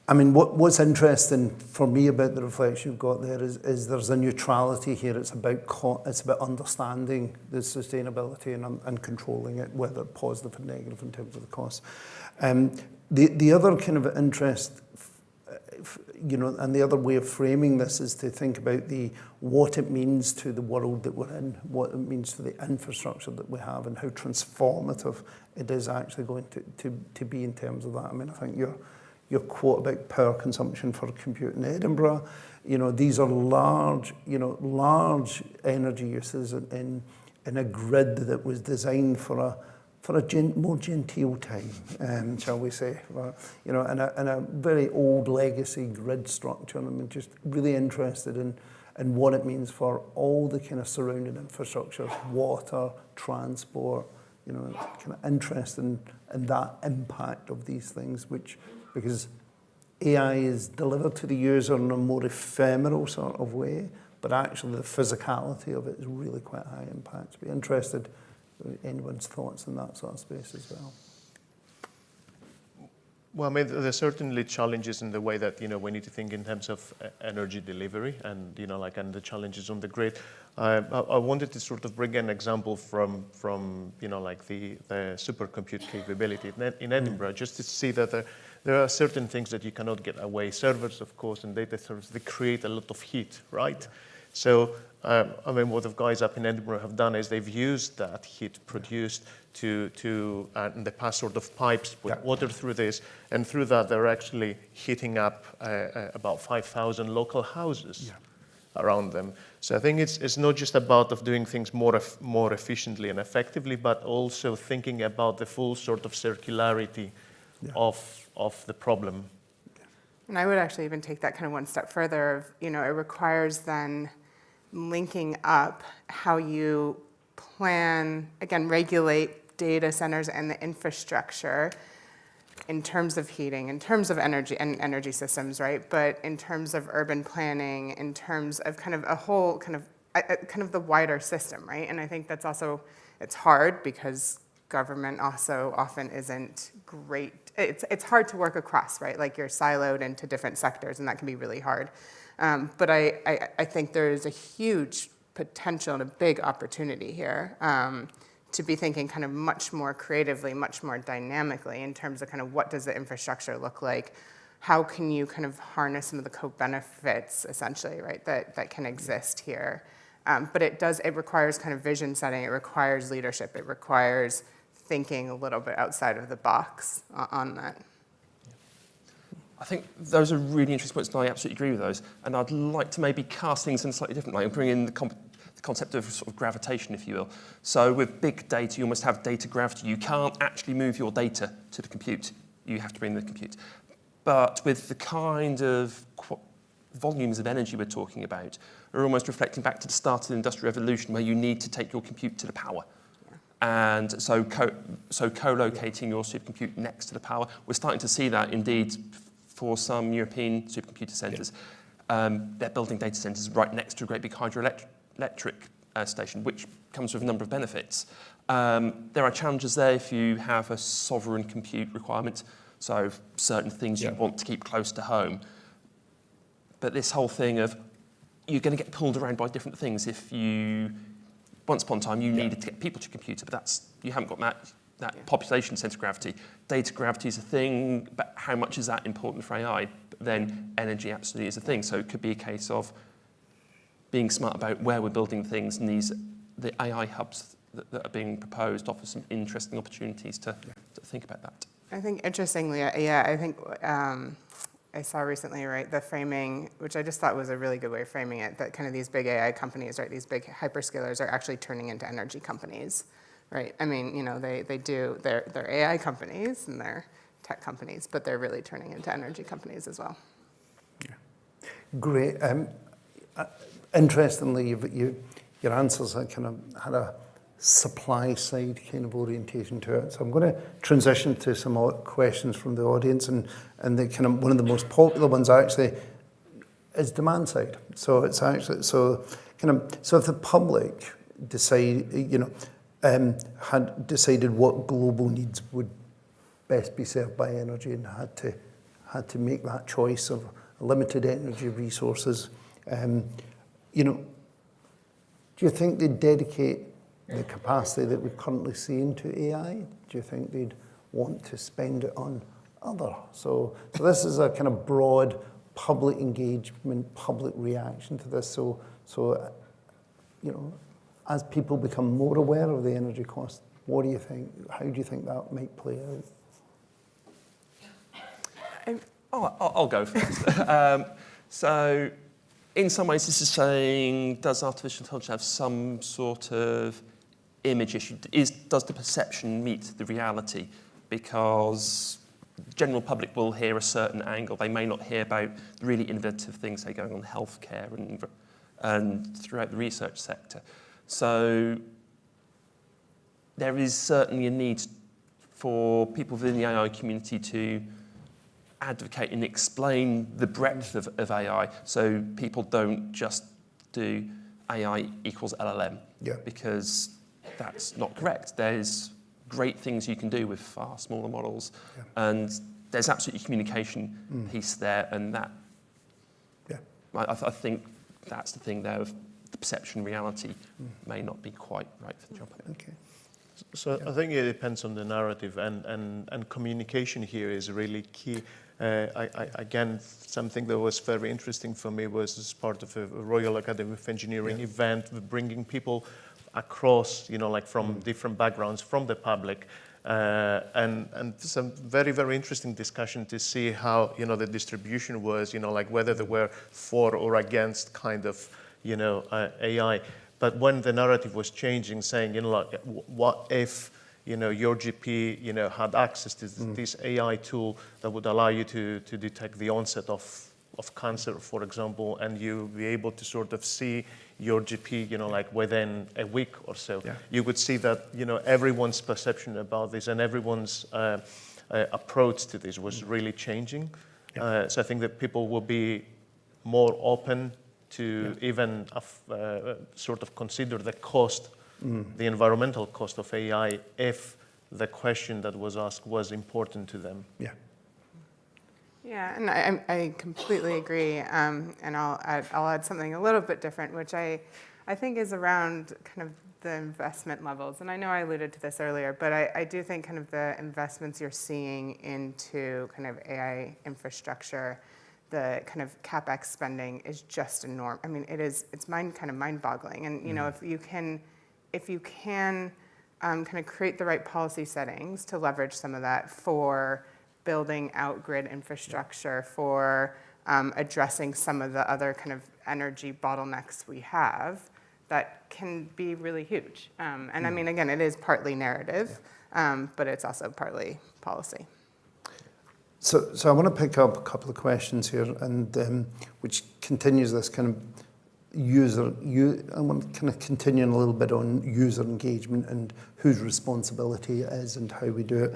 I mean, what's interesting for me about the reflection you've got there is there's a neutrality here. It's about understanding the sustainability and controlling it, whether positive or negative in terms of the costs. The other kind of interest, and the other way of framing this is to think about what it means to the world that we're in, what it means to the infrastructure that we have, and how transformative it is actually going to be in terms of that. I mean, I think your quote about power consumption for compute in Edinburgh, these are large energy uses in a grid that was designed for a more genteel time, shall we say, in a very old legacy grid structure. And I'm just really interested in what it means for all the kind of surrounding infrastructure, water, transport, kind of interest in that impact of these things, because AI is delivered to the user in a more ephemeral sort of way, but actually the physicality of it is really quite high impact. So be interested in anyone's thoughts in that sort of space as well. Well, I mean, there's certainly challenges in the way that, we need to think in terms of energy delivery and, and the challenges on the grid. I wanted to sort of bring an example from the supercompute capability in Edinburgh, just to see that there are certain things that you cannot get away. Servers, of course, and data servers, they create a lot of heat, right? Yeah. So, what the guys up in Edinburgh have done is they've used that heat produced to in the past sort of pipes, put water through this, and through that they're actually heating up about 5,000 local houses around them. So I think it's not just about doing things more efficiently and effectively, but also thinking about the full sort of circularity of the problem. And I would actually even take that kind of one step further. It requires then linking up how you plan, again, regulate data centers and the infrastructure in terms of heating, in terms of energy and energy systems, right? But in terms of urban planning, in terms of kind of a whole kind of the wider system, right? And I think that's also, it's hard because government also often isn't great. It's hard to work across, right? Like you're siloed into different sectors, and that can be really hard. But I think there is a huge potential and a big opportunity here to be thinking kind of much more creatively, much more dynamically in terms of kind of what does the infrastructure look like? How can you kind of harness some of the co-benefits, essentially, right, that can exist here? But it requires kind of vision setting, it requires leadership, it requires thinking a little bit outside of the box on that. I think those are really interesting points, and I absolutely agree with those. And I'd like to maybe cast things in a slightly different way and bring in the concept of sort of gravitation, if you will. So with big data, you almost have data gravity. You can't actually move your data to the compute. You have to bring the compute. But with the kind of volumes of energy we're talking about, are almost reflecting back to the start of the Industrial Revolution, where you need to take your compute to the power. And so co-locating your supercomputer next to the power, we're starting to see that indeed for some European supercomputer centres. They're building data centres right next to a great big hydroelectric station, which comes with a number of benefits. There are challenges there if you have a sovereign compute requirement, so certain things you want to keep close to home. But this whole thing of you're going to get pulled around by different things if you, once upon a time, you needed to get people to computer, but you haven't got that population centre gravity. Data gravity is a thing, but how much is that important for AI? But then energy absolutely is a thing. So it could be a case of being smart about where we're building things, and the AI hubs that are being proposed offer some interesting opportunities to think about that. I think interestingly, I think I saw recently, right, the framing, which I just thought was a really good way of framing it, that kind of these big AI companies, right, these big hyperscalers are actually turning into energy companies, right? I mean, they're AI companies and they're tech companies, but they're really turning into energy companies as well. Yeah. Great. Interestingly, your answers kind of had a supply side kind of orientation to it. So I'm going to transition to some questions from the audience, and the kind of one of the most popular ones actually is demand side. So it's actually so if the public had decided what global needs would best be served by energy and had to make that choice of limited energy resources, do you think they'd dedicate the capacity that we currently see into AI? Do you think they'd want to spend it on other? So this is a kind of broad public engagement, public reaction to this. So as people become more aware of the energy cost, what do you think? How do you think that might play out? I'll go first. So in some ways, this is saying, does artificial intelligence have some sort of image issue? Does the perception meet the reality? Because the general public will hear a certain angle. They may not hear about the really innovative things, say, going on in healthcare and throughout the research sector. So there is certainly a need for people within the AI community to advocate and explain the breadth of AI, so people don't just do AI equals LLM, because that's not correct. There's great things you can do with far smaller models, and there's absolutely a communication piece there, and that, I think that's the thing there of the perception reality may not be quite right for the job. Okay. So I think it depends on the narrative, and communication here is really key. Again, something that was very interesting for me was as part of a Royal Academy of Engineering event, bringing people across, from different backgrounds, from the public, and some very, very interesting discussion to see how, the distribution was, whether they were for or against kind of, AI. But when the narrative was changing, saying, what if, your GP, had access to this AI tool that would allow you to detect the onset of cancer, for example, and you be able to sort of see your GP, within a week or so. Yeah. You would see that, everyone's perception about this and everyone's approach to this was really changing. Yeah. So I think that people will be more open to even sort of consider the cost, the environmental cost of AI, if the question that was asked was important to them. Yeah. Yeah, and I completely agree, and I'll add something a little bit different, which I think is around kind of the investment levels, and I know I alluded to this earlier, but I do think kind of the investments you're seeing into kind of AI infrastructure, the kind of CapEx spending is just enormous. I mean, it's kind of mind-boggling. And you know, if you can kind of create the right policy settings to leverage some of that for building out grid infrastructure, for addressing some of the other kind of energy bottlenecks we have, that can be really huge. And I mean, again, it is partly narrative, but it's also partly policy. So I want to pick up a couple of questions here, and which continues this kind of I want to kind of continue a little bit on user engagement and whose responsibility it is and how we do it.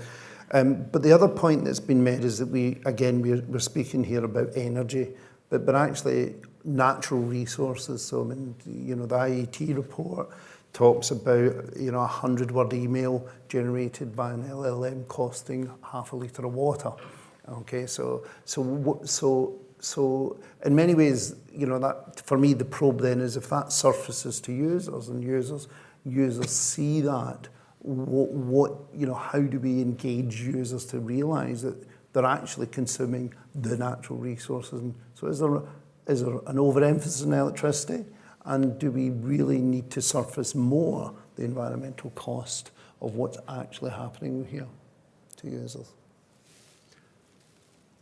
But the other point that's been made is that we're speaking here about energy, but actually natural resources. So I mean, you know, the IET report talks about, you know, a 100-word email generated by an LLM costing half a litre of water. Okay, so in many ways, you know, that for me the probe then is if that surfaces to users and users see that, what you know, how do we engage users to realise that they're actually consuming the natural resources? And so is there an overemphasis on electricity, and do we really need to surface more the environmental cost of what's actually happening here to users?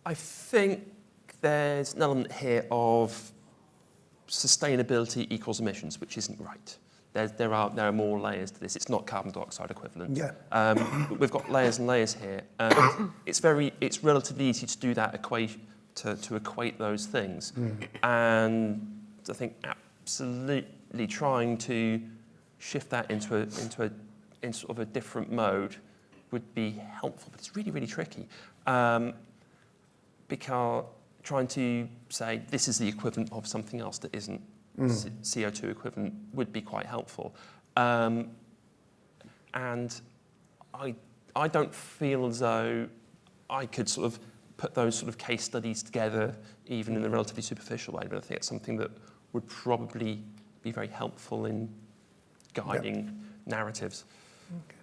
I think there's an element here of sustainability equals emissions, which isn't right. There are more layers to this. It's not carbon dioxide equivalent. Yeah. We've got layers and layers here. It's relatively easy to do that equation, to equate those things. And I think absolutely trying to shift that into sort of a different mode would be helpful, but it's really, really tricky. Because trying to say this is the equivalent of something else that isn't CO2 equivalent would be quite helpful. And I don't feel as though I could sort of put those sort of case studies together even in a relatively superficial way, but I think it's something that would probably be very helpful in guiding narratives. Okay.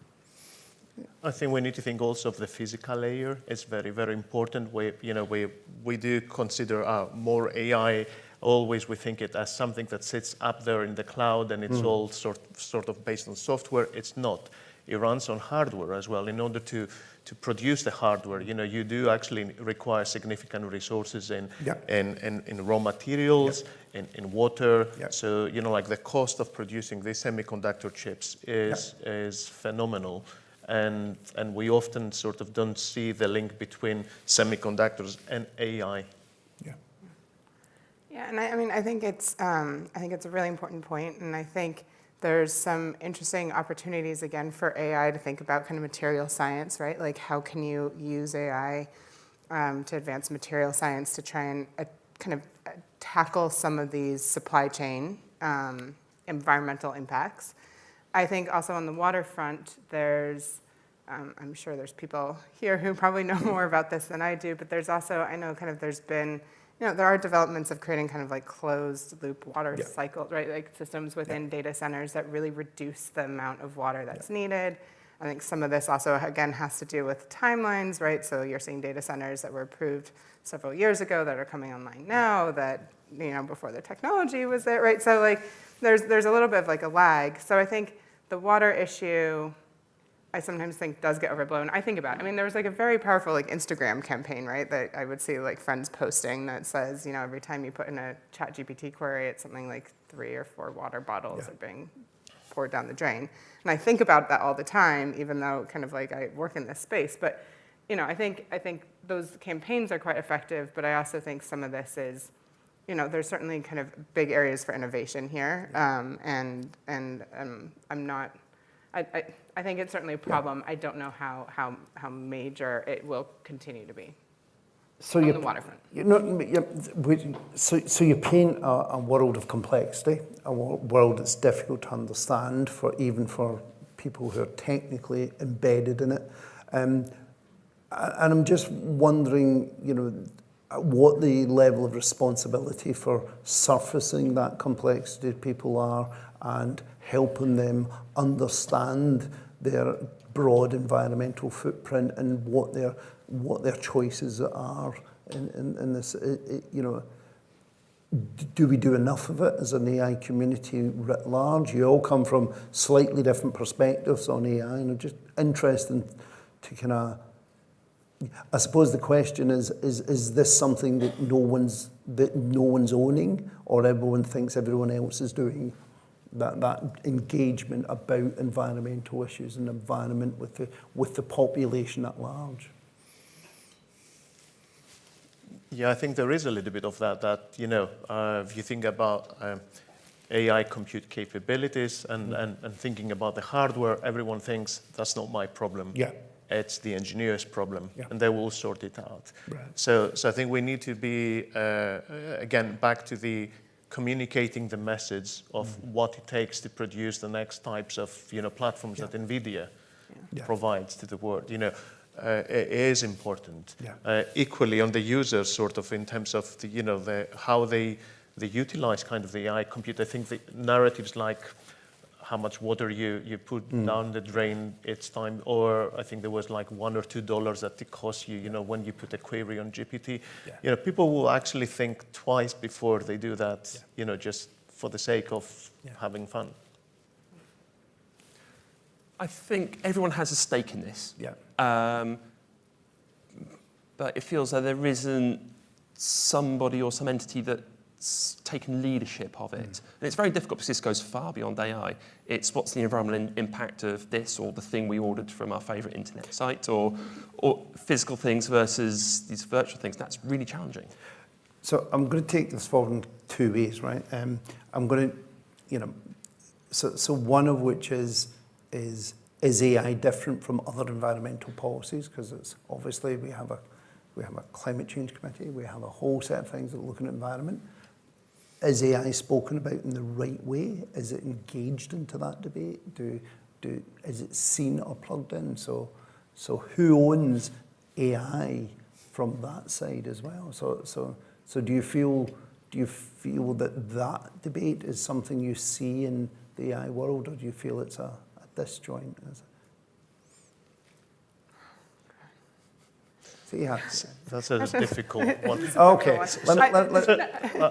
I think we need to think also of the physical layer. It's very, very important. We do consider more AI. Always we think it as something that sits up there in the cloud and it's all sort of based on software. It's not. It runs on hardware as well. In order to produce the hardware, you do actually require significant resources in raw materials, in water. Yeah. So like the cost of producing these semiconductor chips is phenomenal. And we often sort of don't see the link between semiconductors and AI. Yeah, and I think it's a really important point, and I think there's some interesting opportunities again for AI to think about kind of material science, right? Like how can you use AI to advance material science to try and kind of tackle some of these supply chain environmental impacts. I think also on the waterfront, there's, I'm sure there's people here who probably know more about this than I do, but there's also, I know kind of there's been, there are developments of creating kind of like closed loop water cycle, right? Like systems within data centers that really reduce the amount of water that's needed. I think some of this also, again, has to do with timelines, right? So you're seeing data centers that were approved several years ago that are coming online now that, before the technology was there, right? So like there's a little bit of like a lag. So I think the water issue, I sometimes think does get overblown. I think about it. I mean, there was like a very powerful like Instagram campaign, right? That I would see like friends posting that says, every time you put in a ChatGPT query, it's something like 3 or 4 water bottles are being poured down the drain. And I think about that all the time, even though kind of like I work in this space. But, I think those campaigns are quite effective, but I also think some of this is, there's certainly kind of big areas for innovation here. I'm not, I think it's certainly a problem. I don't know how major it will continue to be on the waterfront. So you paint a world of complexity, a world that's difficult to understand even for people who are technically embedded in it. And I'm just wondering, what the level of responsibility for surfacing that complexity people are and helping them understand their broad environmental footprint and what their choices are in this. Do we do enough of it as an AI community writ large? You all come from slightly different perspectives on AI, and I'm just interested to kind of, I suppose the question is this something that no one's owning, or everyone thinks everyone else is doing? That engagement about environmental issues and environment with the population at large. Yeah, I think there is a little bit of that if you think about AI compute capabilities and thinking about the hardware, everyone thinks that's not my problem. Yeah. It's the engineer's problem, Yeah. and they will sort it out. Right. So I think we need to be, again, back to the communicating the message of what it takes to produce the next types of platforms that NVIDIA provides to the world. It is important. Yeah. Equally on the users, sort of in terms of how they utilize kind of the AI compute. I think the narratives like how much water you put down the drain each time, or I think there was like $1 or $2 that it costs you, when you put a query on GPT. Yeah. People will actually think twice before they do that, just for the sake of having fun. I think everyone has a stake in this. Yeah. But it feels like there isn't somebody or some entity that's taken leadership of it. And it's very difficult because this goes far beyond AI. It's what's the environmental impact of this or the thing we ordered from our favourite internet site, or physical things versus these virtual things. That's really challenging. So I'm going to take this forward in two ways, right? I'm going to, so one of which is AI different from other environmental policies? Because it's obviously we have a climate change committee, we have a whole set of things that are looking at environment. Is AI spoken about in the right way? Is it engaged into that debate? Is it seen or plugged in? So who owns AI from that side as well? So do you feel that debate is something you see in the AI world, or do you feel it's a disjoint? So yeah, that's a difficult one. Okay.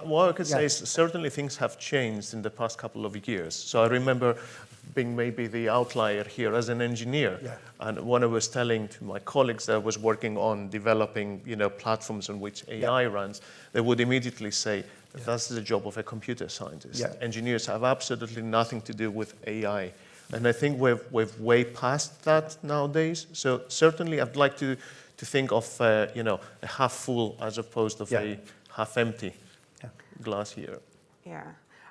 What I could say is certainly things have changed in the past couple of years. So I remember being maybe the outlier here as an engineer, and when I was telling to my colleagues that I was working on developing, platforms on which AI runs, they would immediately say, that's the job of a computer scientist. Yeah. Engineers have absolutely nothing to do with AI. And I think we've way past that nowadays. So certainly I'd like to think of a half full as opposed to a half empty glass here. Yeah,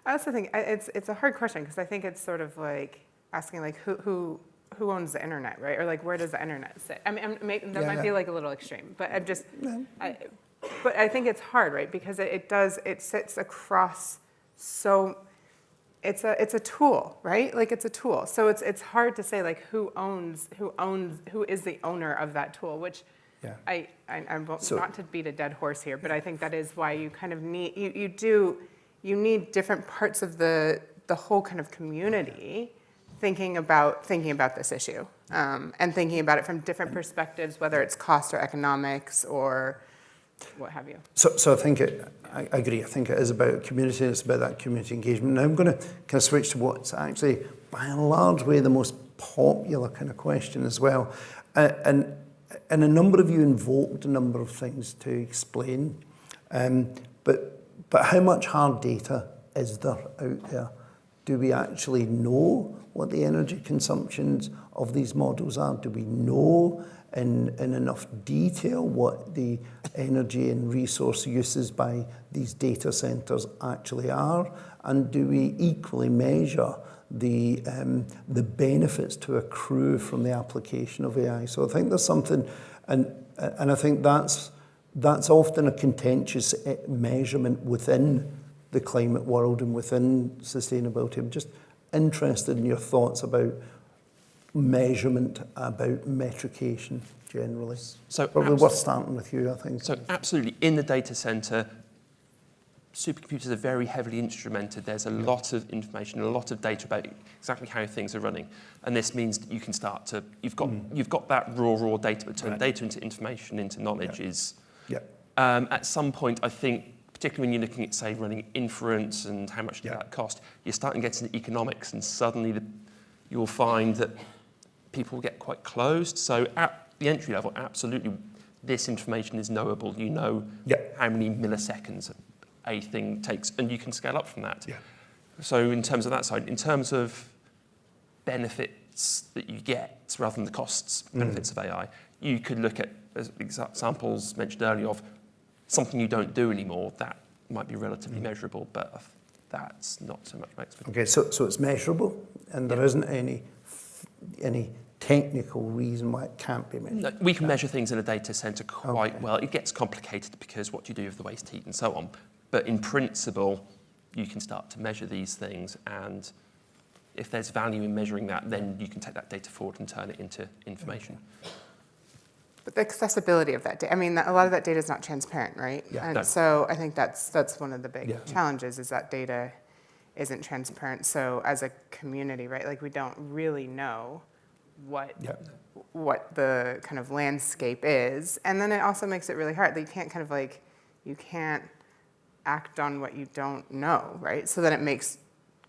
I also think it's a hard question, because I think it's sort of like asking like who owns the internet, right? Or like where does the internet sit? I mean, that might be like a little extreme, but but I think it's hard, right? Because it sits across so. It's a tool, right? Like it's a tool. So it's hard to say like who is the owner of that tool, which I'm not to beat a dead horse here, but I think that is why you kind of need you need different parts of the whole kind of community thinking about this issue, and thinking about it from different perspectives, whether it's cost or economics or what have you. So I think I agree. I think it is about community. It's about that community engagement. Now I'm going to kind of switch to what's actually, by a large way, the most popular kind of question as well. And a number of you invoked a number of things to explain. But how much hard data is there out there? Do we actually know what the energy consumptions of these models are? Do we know in enough detail what the energy and resource uses by these data centers actually are? And do we equally measure the benefits to accrue from the application of AI? So I think there's something, and I think that's often a contentious measurement within the climate world and within sustainability. I'm just interested in your thoughts about measurement, about metrication generally? So probably worth starting with you, I think. So absolutely, in the data center, supercomputers are very heavily instrumented. There's a lot of information, a lot of data about exactly how things are running. And this means that you can start to, you've got that raw data, but turn data into information, into knowledge is, at some point, I think, particularly when you're looking at, say, running inference and how much does that cost, you're starting to get into economics, and suddenly you'll find that people get quite closed. So at the entry level, absolutely, this information is knowable. You know how many milliseconds a thing takes, and you can scale up from that. So in terms of that side, in terms of benefits that you get rather than the costs, benefits of AI, you could look at examples mentioned earlier of something you don't do anymore. That might be relatively measurable, but that's not so much my expertise. Okay, so it's measurable, and there isn't any technical reason why it can't be measured. No, we can measure things in a data center quite well. It gets complicated because what do you do with the waste heat and so on. But in principle, you can start to measure these things, and if there's value in measuring that, then you can take that data forward and turn it into information. But the accessibility of that data, I mean, a lot of that data is not transparent, right? And so I think that's one of the big challenges, is that data isn't transparent. So as a community, right, like we don't really know what the kind of landscape is. And then it also makes it really hard. You can't kind of like, you can't act on what you don't know, right? So then it makes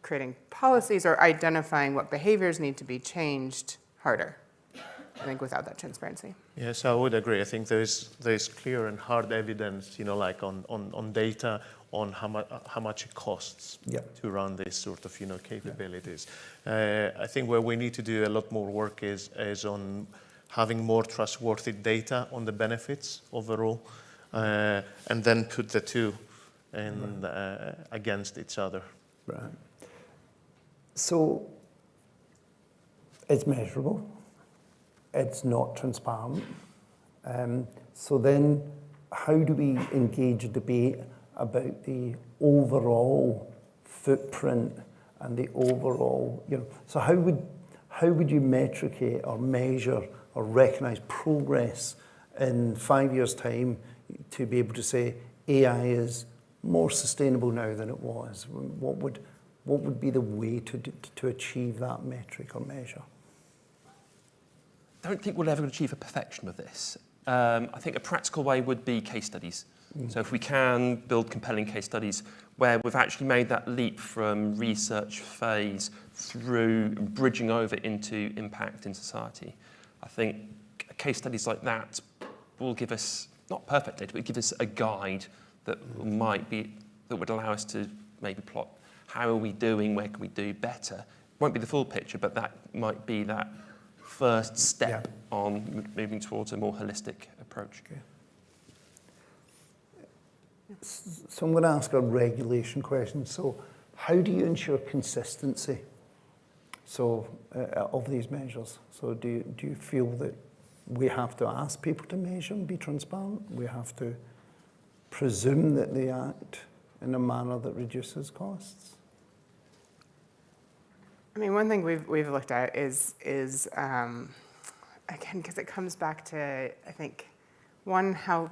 creating policies or identifying what behaviors need to be changed harder, I think, without that transparency. Yes, I would agree. I think there's clear and hard evidence, like on data, on how much it costs to run this sort of, capabilities. I think where we need to do a lot more work is on having more trustworthy data on the benefits overall, and then put the two against each other. Right. So it's measurable. It's not transparent. So then how do we engage a debate about the overall footprint and the overall, so how would you metricate or measure or recognize progress in 5 years' time to be able to say AI is more sustainable now than it was? What would be the way to achieve that metric or measure? I don't think we'll ever achieve a perfection of this. I think a practical way would be case studies. So if we can build compelling case studies where we've actually made that leap from research phase through bridging over into impact in society, I think case studies like that will give us, not perfect data, but give us a guide that would allow us to maybe plot how are we doing, where can we do better. It won't be the full picture, but that might be that first step on moving towards a more holistic approach. Okay. So I'm going to ask a regulation question. So how do you ensure consistency of these measures? So do you feel that we have to ask people to measure and be transparent? We have to presume that they act in a manner that reduces costs? I mean, one thing we've looked at is again, because it comes back to, I think, one, how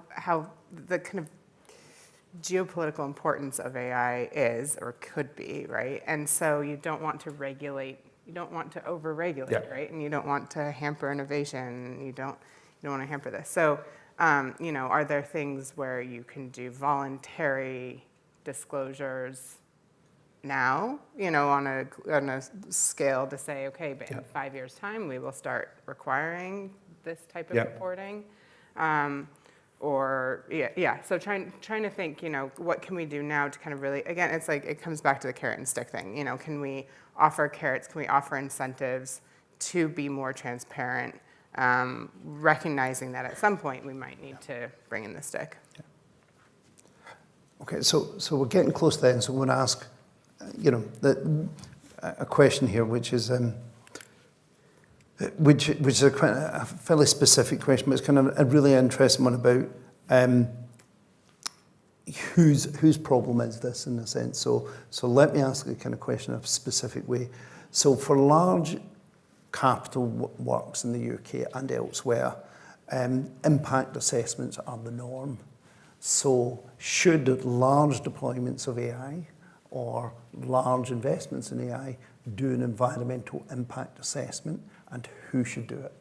the kind of geopolitical importance of AI is or could be, right? And so you don't want to regulate, you don't want to over-regulate, right? And you don't want to hamper innovation. You don't want to hamper this. So, are there things where you can do voluntary disclosures now, on a scale to say, okay, but in 5 years' time, we will start requiring this type of reporting? So trying to think, what can we do now to kind of really, again, it's like, it comes back to the carrot and stick thing. Can we offer carrots? Can we offer incentives to be more transparent, recognizing that at some point we might need to bring in the stick? Okay, so we're getting close then. So I'm going to ask, a question here, which is a fairly specific question, but it's kind of a really interesting one about whose problem is this in a sense. So let me ask a kind of question in a specific way. So for large capital works in the UK and elsewhere, impact assessments are the norm. So should large deployments of AI or large investments in AI do an environmental impact assessment, and who should do it?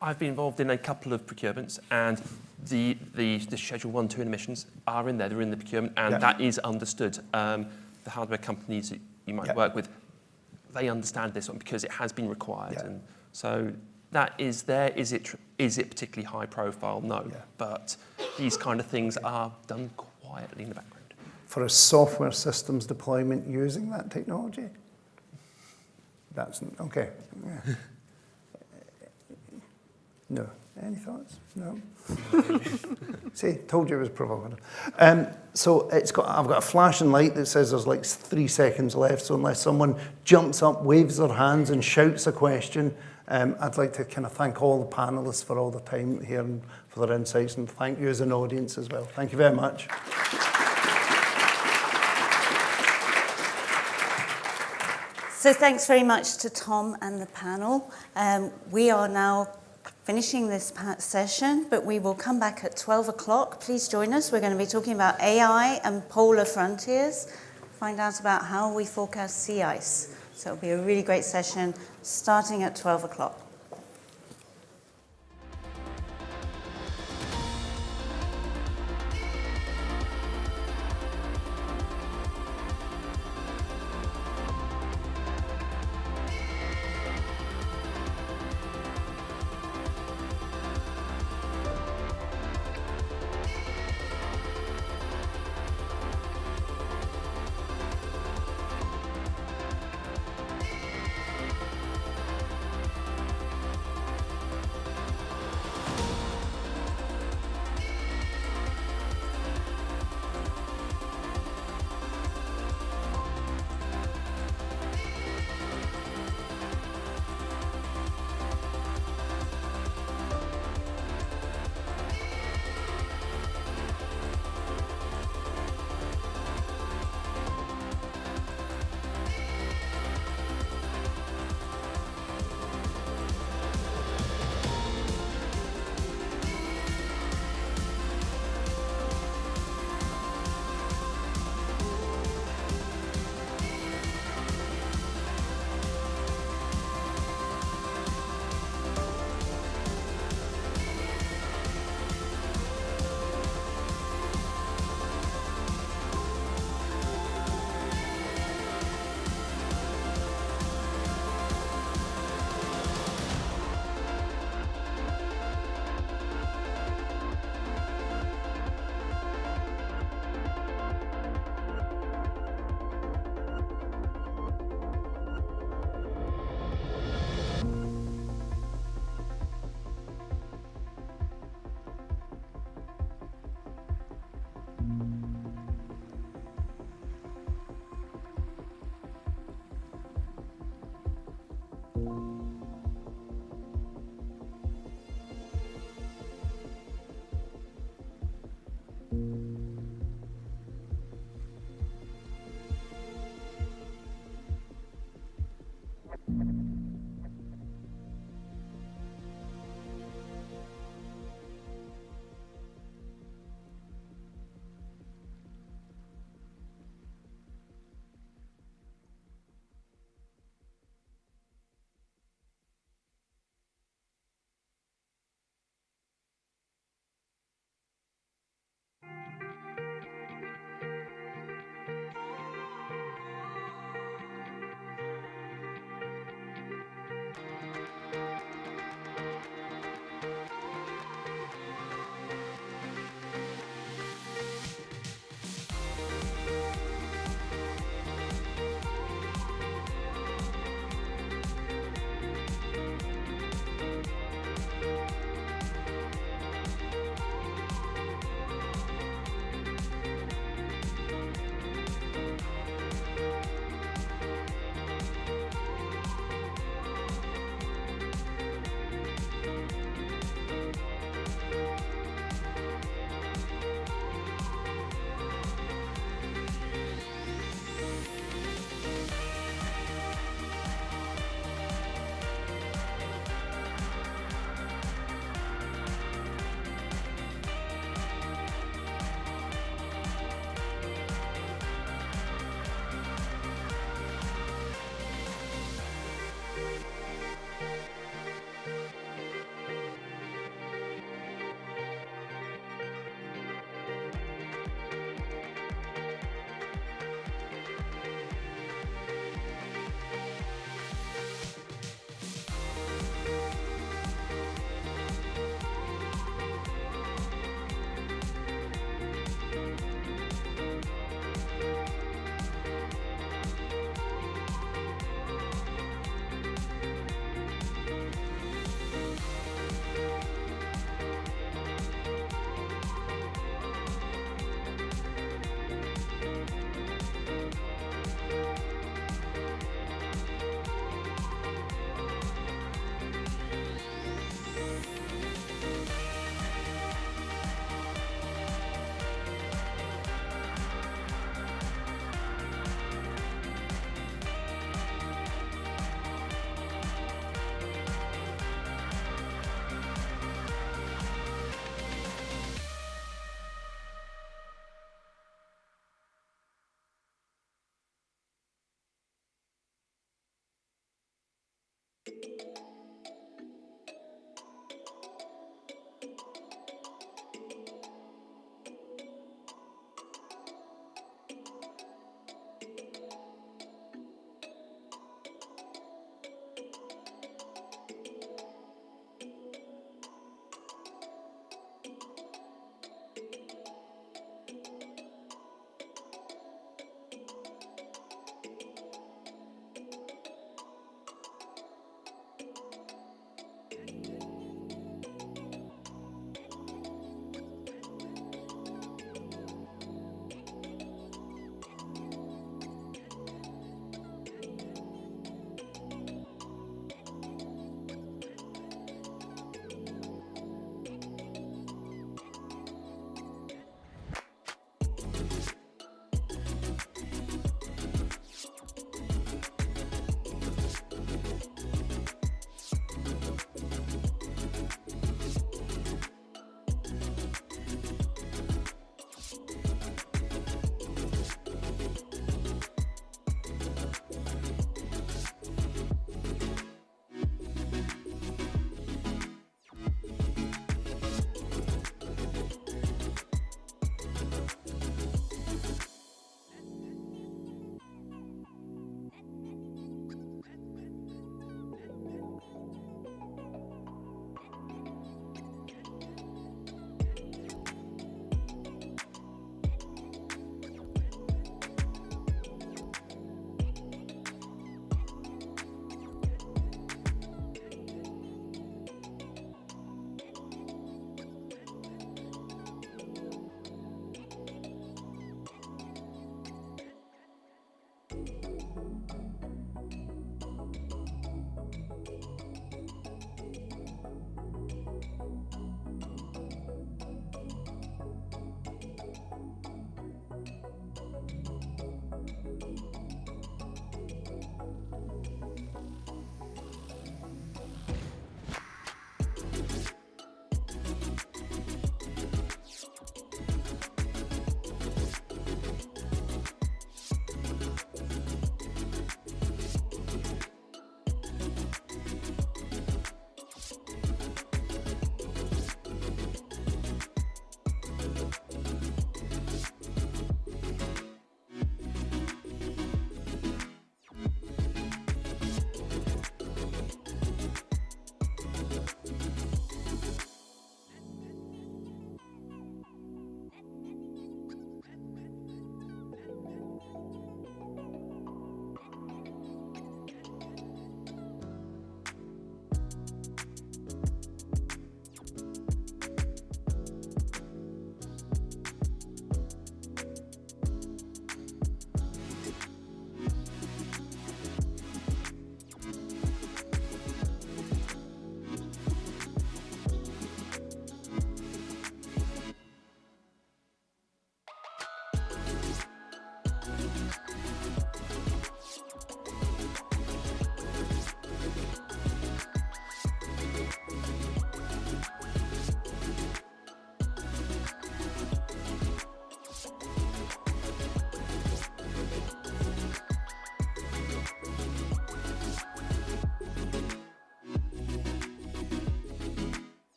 I've been involved in a couple of procurements, and the Schedule 1, 2 emissions are in there. They're in the procurement, and that is understood. The hardware companies that you might work with, they understand this one because it has been required, and so that is there. Is it particularly high profile? No, but these kind of things are done quietly in the background. For a software systems deployment using that technology? That's okay. Yeah. No. Any thoughts? No. See, told you it was provocative. So I've got a flashing light that says there's like 3 seconds left. So unless someone jumps up, waves their hands, and shouts a question, I'd like to kind of thank all the panelists for all the time here and for their insights, and thank you as an audience as well. Thank you very much. So thanks very much to Tom and the panel. We are now finishing this session, but we will come back at 12 o'clock. Please join us. We're going to be talking about AI and polar frontiers, find out about how we forecast sea ice. So it'll be a really great session starting at 12 o'clock.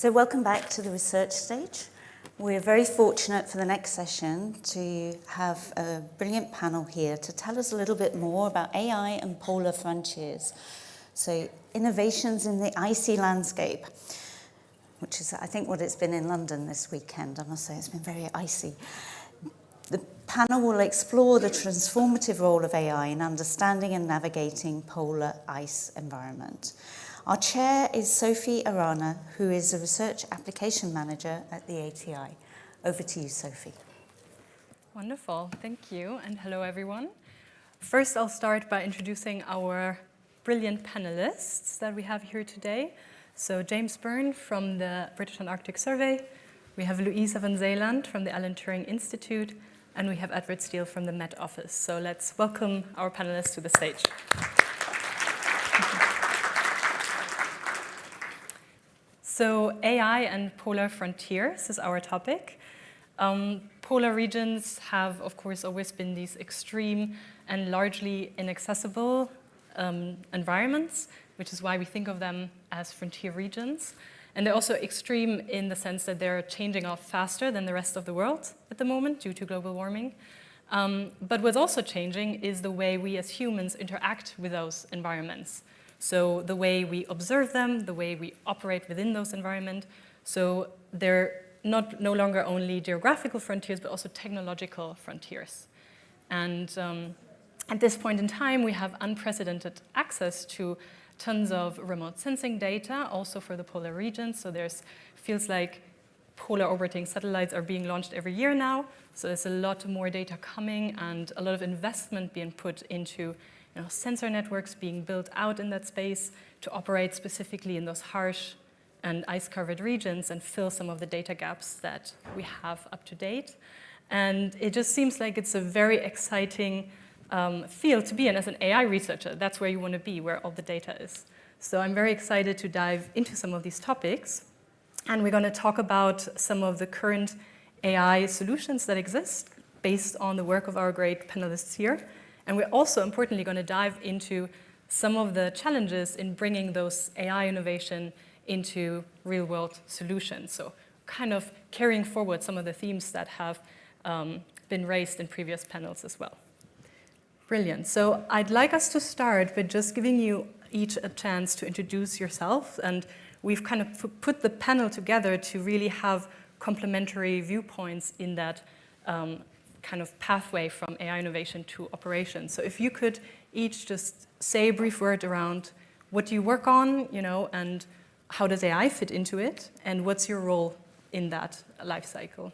So welcome back to the research stage. We're very fortunate for the next session to have a brilliant panel here to tell us a little bit more about AI and polar frontiers. So innovations in the icy landscape, which is, I think, what it's been in London this weekend. I must say, it's been very icy. The panel will explore the transformative role of AI in understanding and navigating polar ice environment. Our chair is Sophie Arana, who is a Research Application Manager at the ATI. Over to you, Sophie. Wonderful, thank you, and hello everyone. First, I'll start by introducing our brilliant panelists that we have here today. So James Byrne from the British Antarctic Survey, we have Louisa van Zeeland from the Alan Turing Institute, and we have Edward Steele from the Met Office. So let's welcome our panelists to the stage. So AI and polar frontiers is our topic. Polar regions have, of course, always been these extreme and largely inaccessible environments, which is why we think of them as frontier regions. And they're also extreme in the sense that they're changing off faster than the rest of the world at the moment due to global warming. But what's also changing is the way we as humans interact with those environments. So the way we observe them, the way we operate within those environments. So they're no longer only geographical frontiers, but also technological frontiers. And at this point in time, we have unprecedented access to tons of remote sensing data, also for the polar regions. So feels like polar orbiting satellites are being launched every year now. So there's a lot more data coming and a lot of investment being put into sensor networks being built out in that space to operate specifically in those harsh and ice-covered regions and fill some of the data gaps that we have up to date. And it just seems like it's a very exciting field to be in as an AI researcher. That's where you want to be, where all the data is. So I'm very excited to dive into some of these topics. And we're going to talk about some of the current AI solutions that exist based on the work of our great panelists here. And we're also, importantly, going to dive into some of the challenges in bringing those AI innovation into real-world solutions. So kind of carrying forward some of the themes that have been raised in previous panels as well. Brilliant. So I'd like us to start by just giving you each a chance to introduce yourself. And we've kind of put the panel together to really have complementary viewpoints in that kind of pathway from AI innovation to operations. So if you could each just say a brief word around what do you work on, and how does AI fit into it, and what's your role in that life cycle?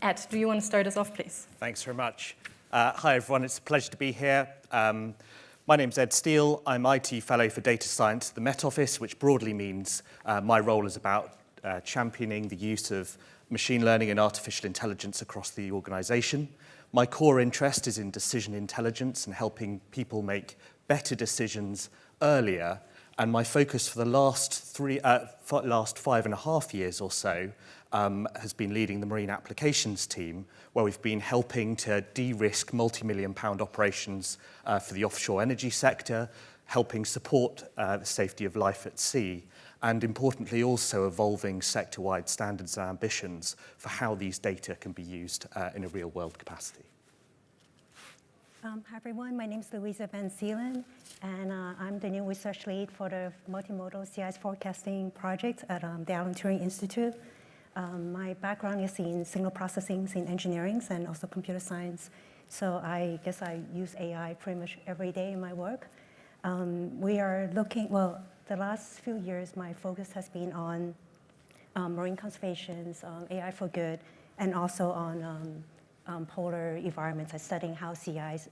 Ed, do you want to start us off, please? Thanks very much. Hi, everyone. It's a pleasure to be here. My name's Ed Steele. I'm IT Fellow for Data Science at the Met Office, which broadly means my role is about championing the use of machine learning and artificial intelligence across the organization. My core interest is in decision intelligence and helping people make better decisions earlier. And my focus for the last 5.5 years or so has been leading the marine applications team, where we've been helping to de-risk multi-million-pound operations for the offshore energy sector, helping support the safety of life at sea, and importantly also evolving sector-wide standards and ambitions for how these data can be used in a real-world capacity. Hi everyone, my name is Louisa van Zeeland, and I'm the new research lead for the multimodal CIS forecasting project at the Alan Turing Institute. My background is in signal processing, in engineering, and also computer science. So I guess I use AI pretty much every day in my work. We are looking, the last few years, my focus has been on marine conservation, AI for good, and also on polar environments and studying how CIS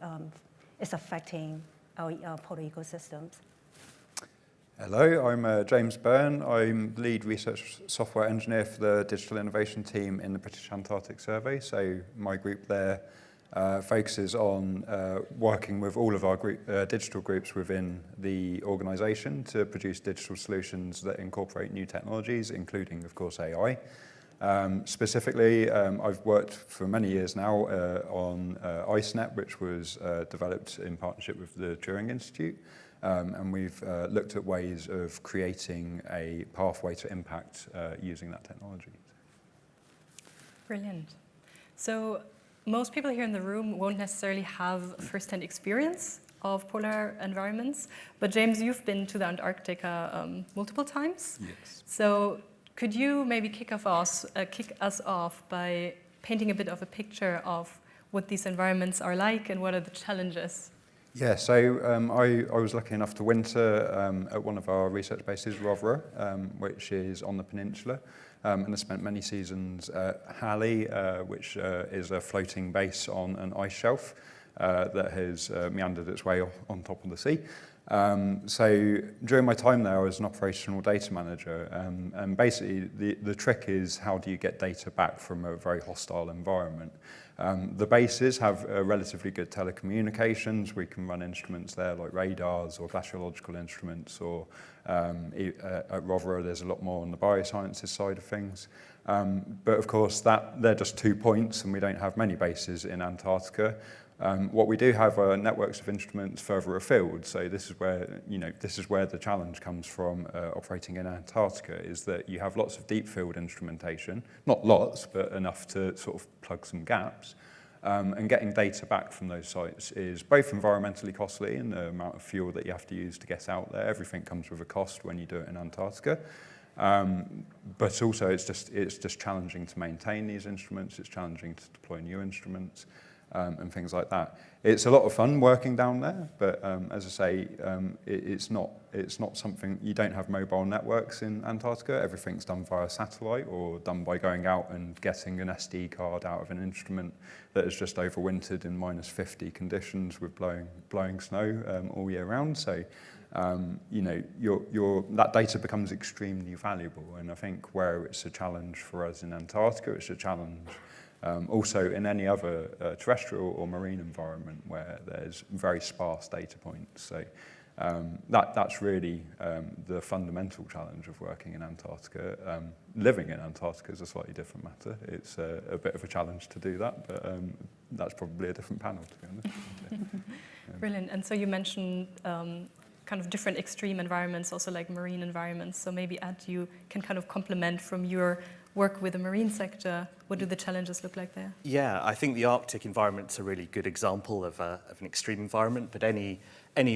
is affecting our polar ecosystems. Hello, I'm James Byrne. I'm lead research software engineer for the digital innovation team in the British Antarctic Survey. So my group there focuses on working with all of our digital groups within the organisation to produce digital solutions that incorporate new technologies, including, of course, AI. Specifically, I've worked for many years now on IceNet, which was developed in partnership with the Turing Institute. And we've looked at ways of creating a pathway to impact using that technology. Brilliant. So most people here in the room won't necessarily have first-hand experience of polar environments, but James, you've been to the Antarctica multiple times. Yes. So could you maybe kick us off by painting a bit of a picture of what these environments are like and what are the challenges? Yeah, so I was lucky enough to winter at one of our research bases, Rothera, which is on the peninsula, and I spent many seasons at Halley, which is a floating base on an ice shelf that has meandered its way on top of the sea. So during my time there, I was an operational data manager, and basically the trick is how do you get data back from a very hostile environment. The bases have relatively good telecommunications. We can run instruments there like radars or glaciological instruments, or at Rothera there's a lot more on the biosciences side of things. But of course they're just 2 points, and we don't have many bases in Antarctica. What we do have are networks of instruments further afield. So this is where the challenge comes from operating in Antarctica, is that you have lots of deep field instrumentation, not lots, but enough to sort of plug some gaps. And getting data back from those sites is both environmentally costly in the amount of fuel that you have to use to get out there. Everything comes with a cost when you do it in Antarctica. But also it's just challenging to maintain these instruments. It's challenging to deploy new instruments. And things like that. It's a lot of fun working down there, but as I say, it's not something, you don't have mobile networks in Antarctica. Everything's done via satellite or done by going out and getting an SD card out of an instrument that has just overwintered in -50 conditions with blowing snow all year round. So that data becomes extremely valuable, and I think where it's a challenge for us in Antarctica, it's a challenge also in any other terrestrial or marine environment where there's very sparse data points. So that's really the fundamental challenge of working in Antarctica. Living in Antarctica is a slightly different matter. It's a bit of a challenge to do that, but that's probably a different panel, to be honest. Brilliant. And so you mentioned kind of different extreme environments, also like marine environments. So maybe Ed, you can kind of complement from your work with the marine sector. What do the challenges look like there? Yeah, I think the Arctic environment's a really good example of an extreme environment, but any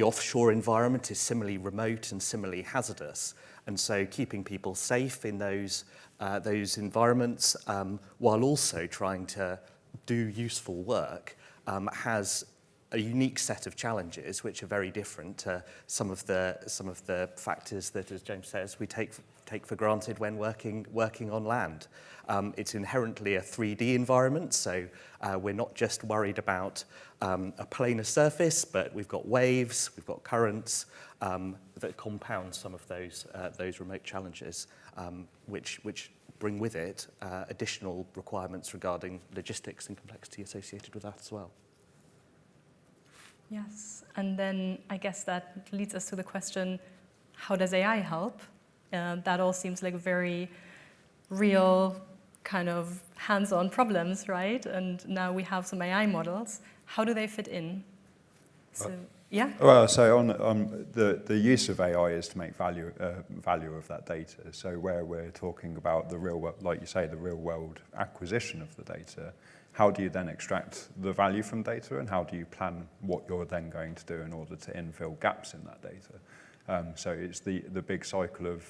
offshore environment is similarly remote and similarly hazardous. And so keeping people safe in those environments while also trying to do useful work has a unique set of challenges which are very different to some of the factors that, as James says, we take for granted when working on land. It's inherently a 3D environment, so we're not just worried about a planar surface, but we've got waves, we've got currents that compound some of those remote challenges, which bring with it additional requirements regarding logistics and complexity associated with that as well. Yes, and then I guess that leads us to the question, how does AI help? That all seems like very real, kind of hands-on problems, right? And now we have some AI models. How do they fit in? So, yeah? Well, so on the use of AI is to make value of that data. So where we're talking about the real world, like you say, the real world acquisition of the data, how do you then extract the value from data, and how do you plan what you're then going to do in order to infill gaps in that data? So it's the big cycle of,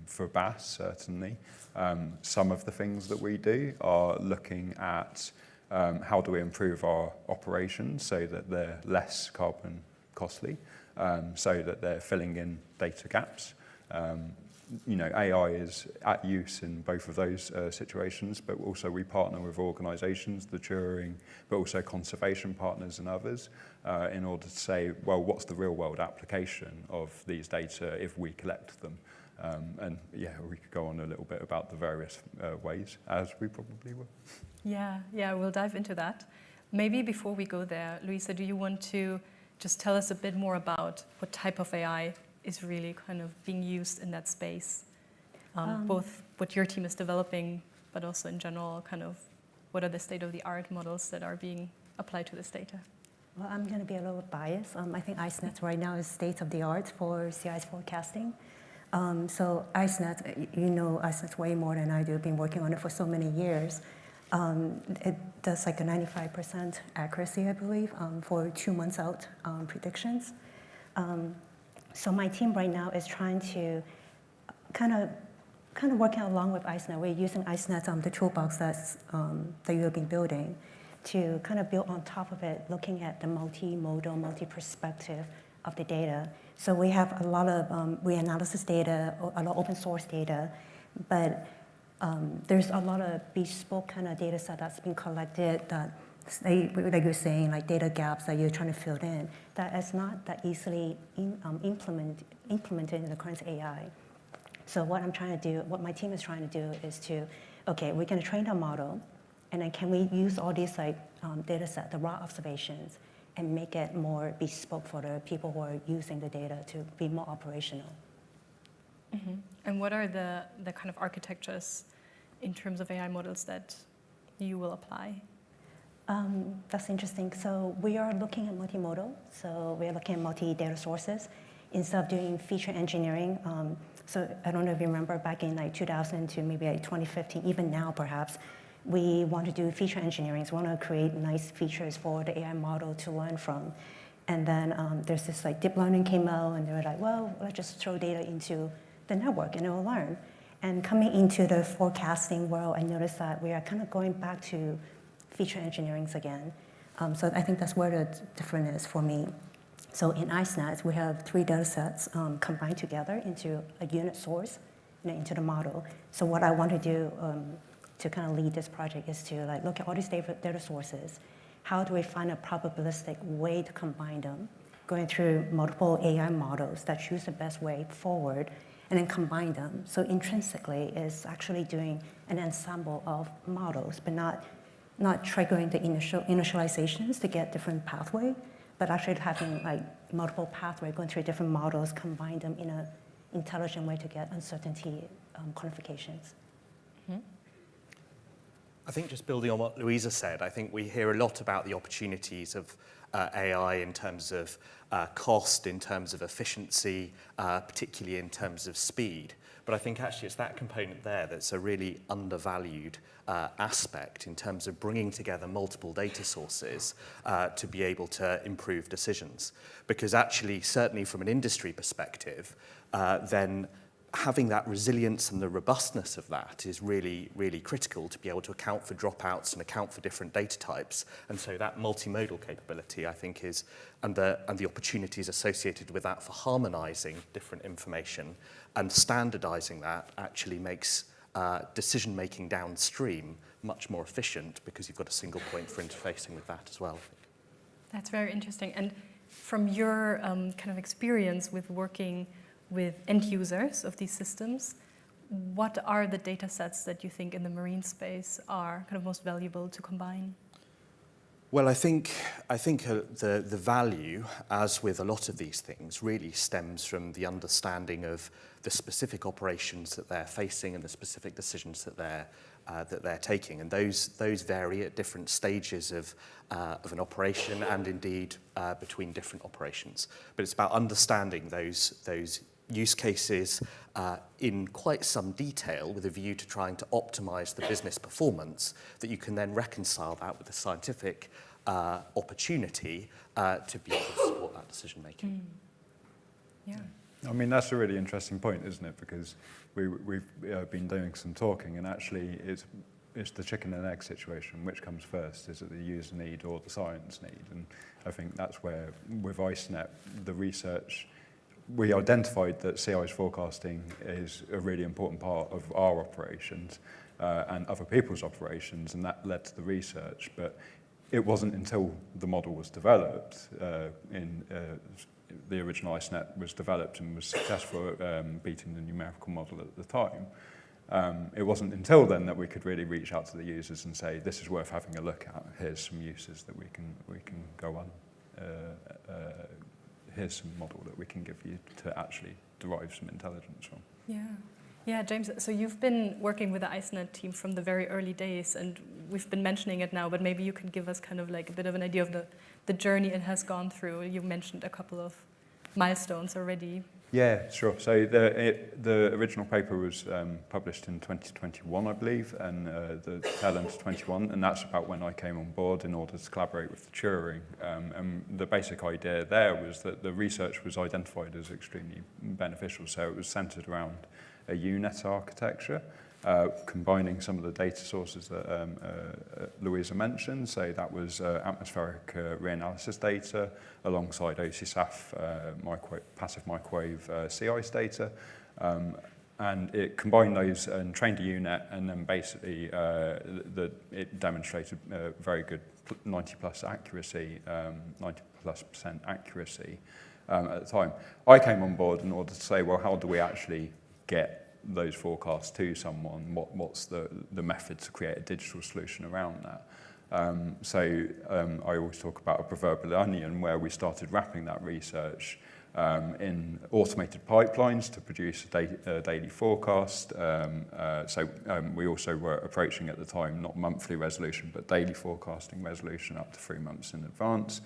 for BAS certainly, some of the things that we do are looking at how do we improve our operations so that they're less carbon costly, so that they're filling in data gaps. AI is at use in both of those situations, but also we partner with organisations, the Turing, but also conservation partners and others, in order to say, well, what's the real world application of these data if we collect them? And yeah, we could go on a little bit about the various ways, as we probably will. Yeah, we'll dive into that. Maybe before we go there, Louisa, do you want to just tell us a bit more about what type of AI is really kind of being used in that space? Both what your team is developing, but also in general, kind of what are the state-of-the-art models that are being applied to this data? Well, I'm going to be a little biased. I think IceNet right now is state of the art for CIS forecasting. So IceNet, you know IceNet way more than I do. I've been working on it for so many years. It does like a 95% accuracy, I believe, for 2 months out predictions. So my team right now is trying to kind of working along with IceNet. We're using IceNet, the toolbox that you have been building, to kind of build on top of it, looking at the multimodal, multi-perspective of the data. So we have a lot of reanalysis data, a lot of open source data, but there's a lot of bespoke kind of data set that's been collected that, like you're saying, like data gaps that you're trying to fill in, that is not that easily implemented in the current AI. So what I'm trying to do, what my team is trying to do is to, okay, we're going to train a model, and then can we use all these like data set, the raw observations, and make it more bespoke for the people who are using the data to be more operational. Mm-hmm. And what are the kind of architectures in terms of AI models that you will apply? That's interesting. So we are looking at multimodal. So we are looking at multi-data sources instead of doing feature engineering. So I don't know if you remember back in like 2000 to maybe like 2015, even now perhaps, we want to do feature engineering. So we want to create nice features for the AI model to learn from. And then there's this like deep learning came out, and they were like, well, let's just throw data into the network and it will learn. And coming into the forecasting world, I noticed that we are kind of going back to feature engineering again. So I think that's where the difference is for me. So in IceNet, we have 3 data sets combined together into a unit source, into the model. So what I want to do to kind of lead this project is to like look at all these data sources. How do we find a probabilistic way to combine them, going through multiple AI models that choose the best way forward, and then combine them. So intrinsically, is actually doing an ensemble of models, but not triggering the initializations to get different pathway, but actually having like multiple pathway going through different models, combine them in an intelligent way to get uncertainty quantifications. Mm-hmm. I think just building on what Louisa said, I think we hear a lot about the opportunities of AI in terms of cost, in terms of efficiency, particularly in terms of speed. But I think actually it's that component there that's a really undervalued aspect in terms of bringing together multiple data sources to be able to improve decisions. Because actually, certainly from an industry perspective, then having that resilience and the robustness of that is really, really critical to be able to account for dropouts and account for different data types. And so that multimodal capability, I think, is, and the opportunities associated with that for harmonizing different information and standardizing that actually makes decision-making downstream much more efficient because you've got a single point for interfacing with that as well. That's very interesting. And from your kind of experience with working with end users of these systems, what are the data sets that you think in the marine space are kind of most valuable to combine? Well, I think the value, as with a lot of these things, really stems from the understanding of the specific operations that they're facing and the specific decisions that they're taking, and those vary at different stages of an operation and indeed between different operations. But it's about understanding those use cases in quite some detail with a view to trying to optimize the business performance that you can then reconcile that with the scientific opportunity to be able to support that decision making. Yeah. I mean, that's a really interesting point, isn't it? Because we've been doing some talking, and actually it's the chicken and egg situation. Which comes first? Is it the user need or the science need? And I think that's where, with IceNet, the research, we identified that CI's forecasting is a really important part of our operations and other people's operations, and that led to the research. But it wasn't until the model was developed, the original IceNet was developed and was successful at beating the numerical model at the time. It wasn't until then that we could really reach out to the users and say, this is worth having a look at. Here's some uses that we can go on. Here's some model that we can give you to actually derive some intelligence from. Yeah, James, so you've been working with the IceNet team from the very early days, and we've been mentioning it now, but maybe you can give us kind of like a bit of an idea of the the journey it has gone through. You mentioned a couple of milestones already. Yeah, sure. So the original paper was published in 2021, I believe, and the tail end of 21, and that's about when I came on board in order to collaborate with the Turing. And the basic idea there was that the research was identified as extremely beneficial. So it was centered around a UNet architecture, combining some of the data sources that Louisa mentioned. So that was atmospheric reanalysis data alongside OCSAF passive microwave sea ice data. And it combined those and trained a UNet, and then basically it demonstrated very good 90+ accuracy, 90+% accuracy at the time. I came on board in order to say, well, how do we actually get those forecasts to someone? What's the method to create a digital solution around that? I always talk about a proverbial onion, where we started wrapping that research in automated pipelines to produce a daily forecast. We also were approaching at the time not monthly resolution, but daily forecasting resolution up to 3 months in advance.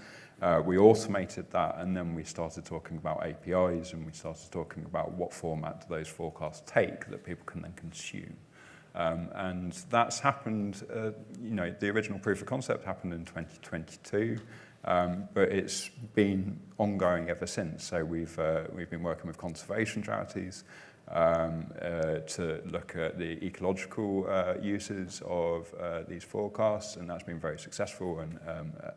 We automated that, and then we started talking about APIs, and we started talking about what format do those forecasts take that people can then consume. And that's happened, the original proof of concept happened in 2022, but it's been ongoing ever since. So we've been working with conservation charities to look at the ecological uses of these forecasts, and that's been very successful. And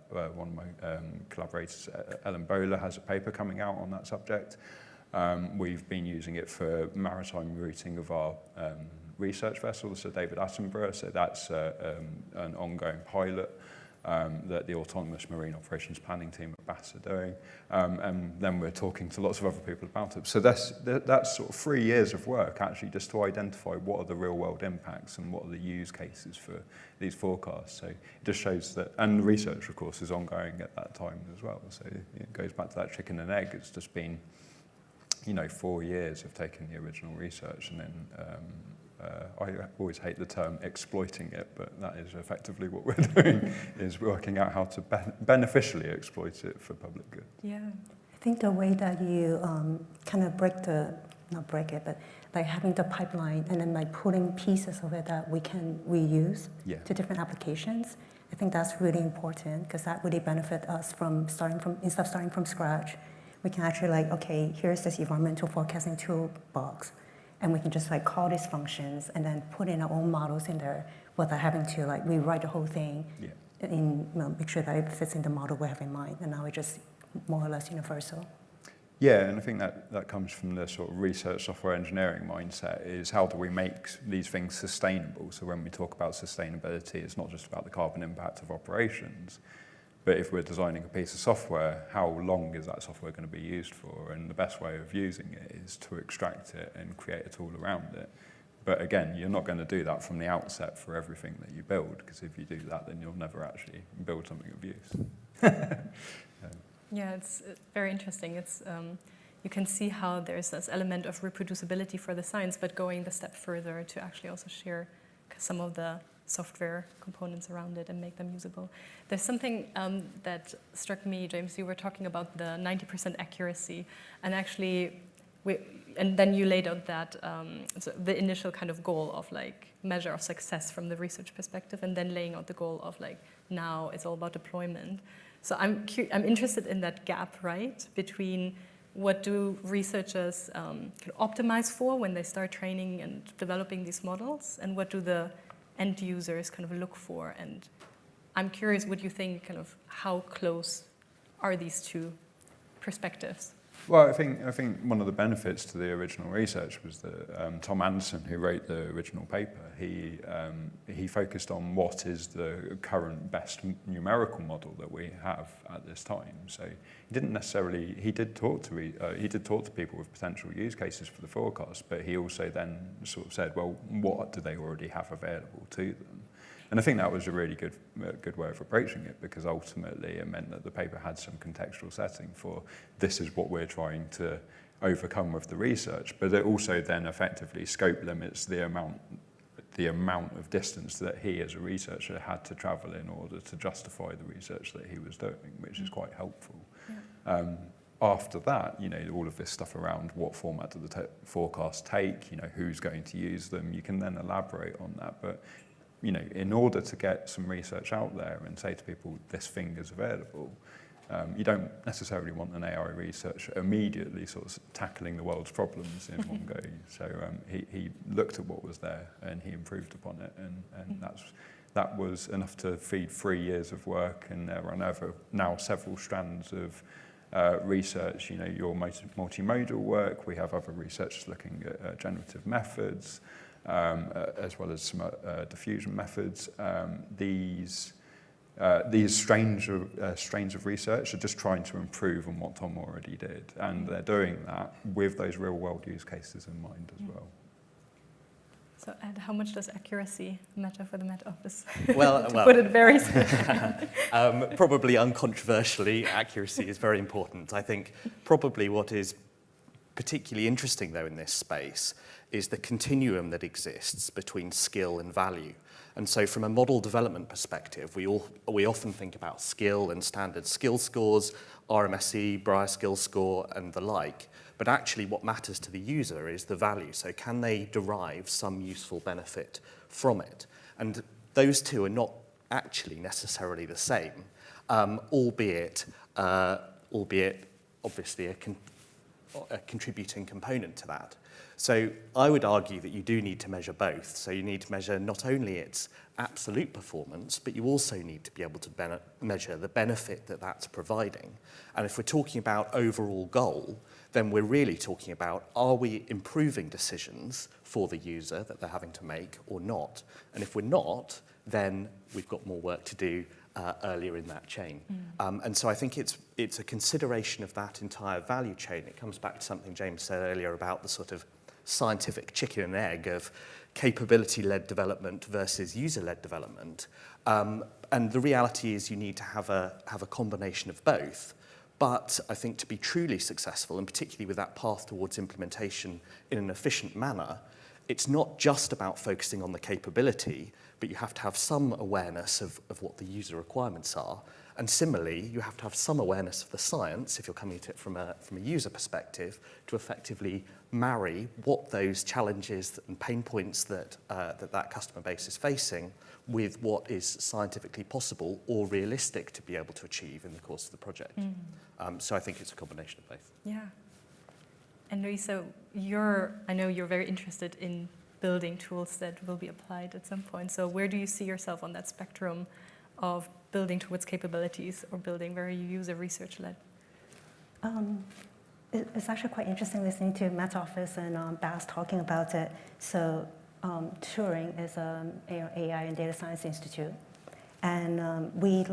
one of my collaborators, Ellen Bowler, has a paper coming out on that subject. We've been using it for maritime routing of our research vessels, so David Attenborough. So that's an ongoing pilot that the Autonomous Marine Operations Planning team at BAS are doing. And then we're talking to lots of other people about it. So that's sort of 3 years of work, actually, just to identify what are the real-world impacts and what are the use cases for these forecasts. So it just shows that, and the research, of course, is ongoing at that time as well. So it goes back to that chicken and egg. It's just been, 4 years of taking the original research, and then I always hate the term exploiting it, but that is effectively what we're doing, is working out how to beneficially exploit it for public good. Yeah. I think the way that you kind of not break it, but like having the pipeline and then like putting pieces of it that we can reuse to different applications, I think that's really important, because that really benefit us instead of starting from scratch. We can actually okay, here's this environmental forecasting toolbox, and we can just call these functions and then put in our own models in there without having to rewrite the whole thing and make sure that it fits in the model we have in mind. And now it's just more or less universal. Yeah, and I think that comes from the sort of research software engineering mindset, is how do we make these things sustainable? So when we talk about sustainability, it's not just about the carbon impact of operations, but if we're designing a piece of software, how long is that software going to be used for? And the best way of using it is to extract it and create a tool around it. But again, you're not going to do that from the outset for everything that you build, because if you do that, then you'll never actually build something of use. Yeah, it's very interesting. It's you can see how there's this element of reproducibility for the science, but going the step further to actually also share some of the software components around it and make them usable. There's something that struck me, James. You were talking about the 90% accuracy, and actually, and then you laid out that so the initial kind of goal of measure of success from the research perspective, and then laying out the goal of now it's all about deployment. So I'm interested in that gap, right, between what do researchers kind of optimize for when they start training and developing these models, and what do the end users kind of look for. And I'm curious what you think, kind of how close are these two perspectives? Well, I think one of the benefits to the original research was that Tom Anderson, who wrote the original paper, he focused on what is the current best numerical model that we have at this time. So he didn't necessarily, he did talk to people with potential use cases for the forecast, but he also then sort of said, well, what do they already have available to them? And I think that was a really good way of approaching it, because ultimately it meant that the paper had some contextual setting for this is what we're trying to overcome with the research, but it also then effectively scope limits the the amount of distance that he as a researcher had to travel in order to justify the research that he was doing, which is quite helpful. Yeah. After that, all of this stuff around what format do the forecasts take, who's going to use them, you can then elaborate on that. But, in order to get some research out there and say to people, this thing is available, you don't necessarily want an AI researcher immediately sort of tackling the world's problems in one go. So he looked at what was there and he improved upon it, and that was enough to feed 3 years of work. And there are now several strands of research, your multimodal work. We have other researchers looking at generative methods, as well as some diffusion methods. These strains of research are just trying to improve on what Tom already did, and they're doing that with those real-world use cases in mind as well. So, Ed, how much does accuracy matter for the Met Office? Well, to put it very simply. Probably uncontroversially, accuracy is very important. I think probably what is particularly interesting, though, in this space is the continuum that exists between skill and value. And so from a model development perspective, we often think about skill and standard skill scores, RMSE, Brier skill score, and the like. But actually what matters to the user is the value. So can they derive some useful benefit from it? And those two are not actually necessarily the same, albeit obviously a contributing component to that. So I would argue that you do need to measure both. So you need to measure not only its absolute performance, but you also need to be able to measure the benefit that that's providing. And if we're talking about overall goal, then we're really talking about, are we improving decisions for the user that they're having to make or not? And if we're not, then we've got more work to do earlier in that chain. And so I think it's a consideration of that entire value chain. It comes back to something James said earlier about the sort of scientific chicken and egg of capability-led development versus user-led development. And the reality is you need to have a combination of both. But I think to be truly successful, and particularly with that path towards implementation in an efficient manner, it's not just about focusing on the capability, but you have to have some awareness of what the user requirements are. And similarly, you have to have some awareness of the science, if you're coming at it from a user perspective, to effectively marry what those challenges and pain points that customer base is facing with what is scientifically possible or realistic to be able to achieve in the course of the project. So I think it's a combination of both. Yeah. And Louisa, I know you're very interested in building tools that will be applied at some point. So where do you see yourself on that spectrum of building towards capabilities or building very user research-led? It's actually quite interesting listening to Matt's office and Bas talking about it. So Turing is an AI and Data Science Institute. And we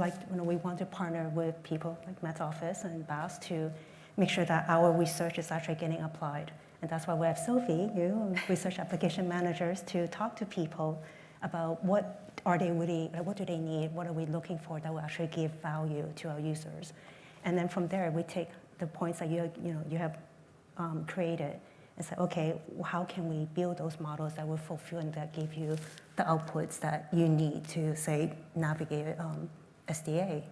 want to partner with people like Matt's office and Bas to make sure that our research is actually getting applied. And that's why we have Sophie, research application managers, to talk to people about what do they need, what are we looking for that will actually give value to our users. And then from there, we take the points that you have created and say, okay, how can we build those models that will fulfill and that give you the outputs that you need to, say, navigate SDA?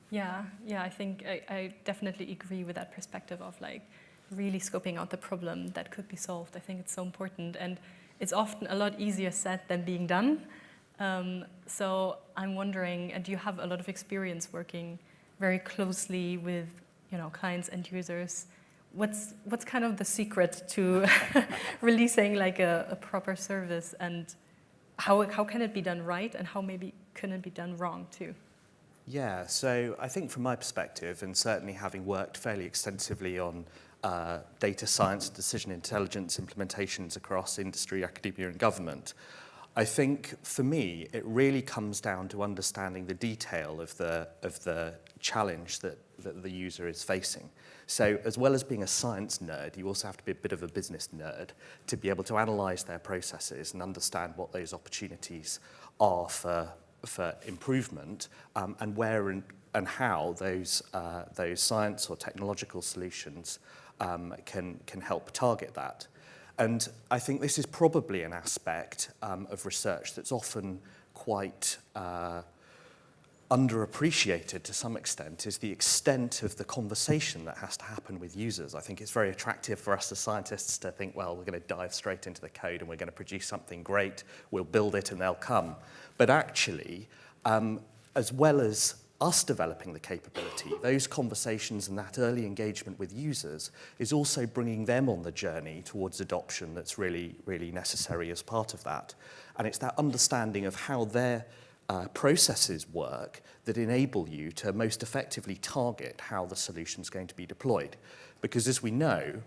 Yeah, I think I definitely agree with that perspective of like really scoping out the problem that could be solved. I think it's so important, and it's often a lot easier said than being done. So I'm wondering, do you have a lot of experience working very closely with clients and users? What's kind of the secret to releasing like a proper service, and how can it be done right, and how maybe can it be done wrong too? Yeah, so I think from my perspective, and certainly having worked fairly extensively on data science, decision intelligence implementations across industry, academia, and government, I think for me it really comes down to understanding the detail of the challenge that the user is facing. So as well as being a science nerd, you also have to be a bit of a business nerd to be able to analyze their processes and understand what those opportunities are for improvement, and where and how those science or technological solutions can help target that. And I think this is probably an aspect of research that's often quite underappreciated to some extent, is the extent of the conversation that has to happen with users. I think it's very attractive for us as scientists to think, well, we're going to dive straight into the code and we're going to produce something great, we'll build it and they'll come. But actually, as well as us developing the capability, those conversations and that early engagement with users is also bringing them on the journey towards adoption that's really, really necessary as part of that. And it's that understanding of how their processes work that enable you to most effectively target how the solution's going to be deployed. Because as we know,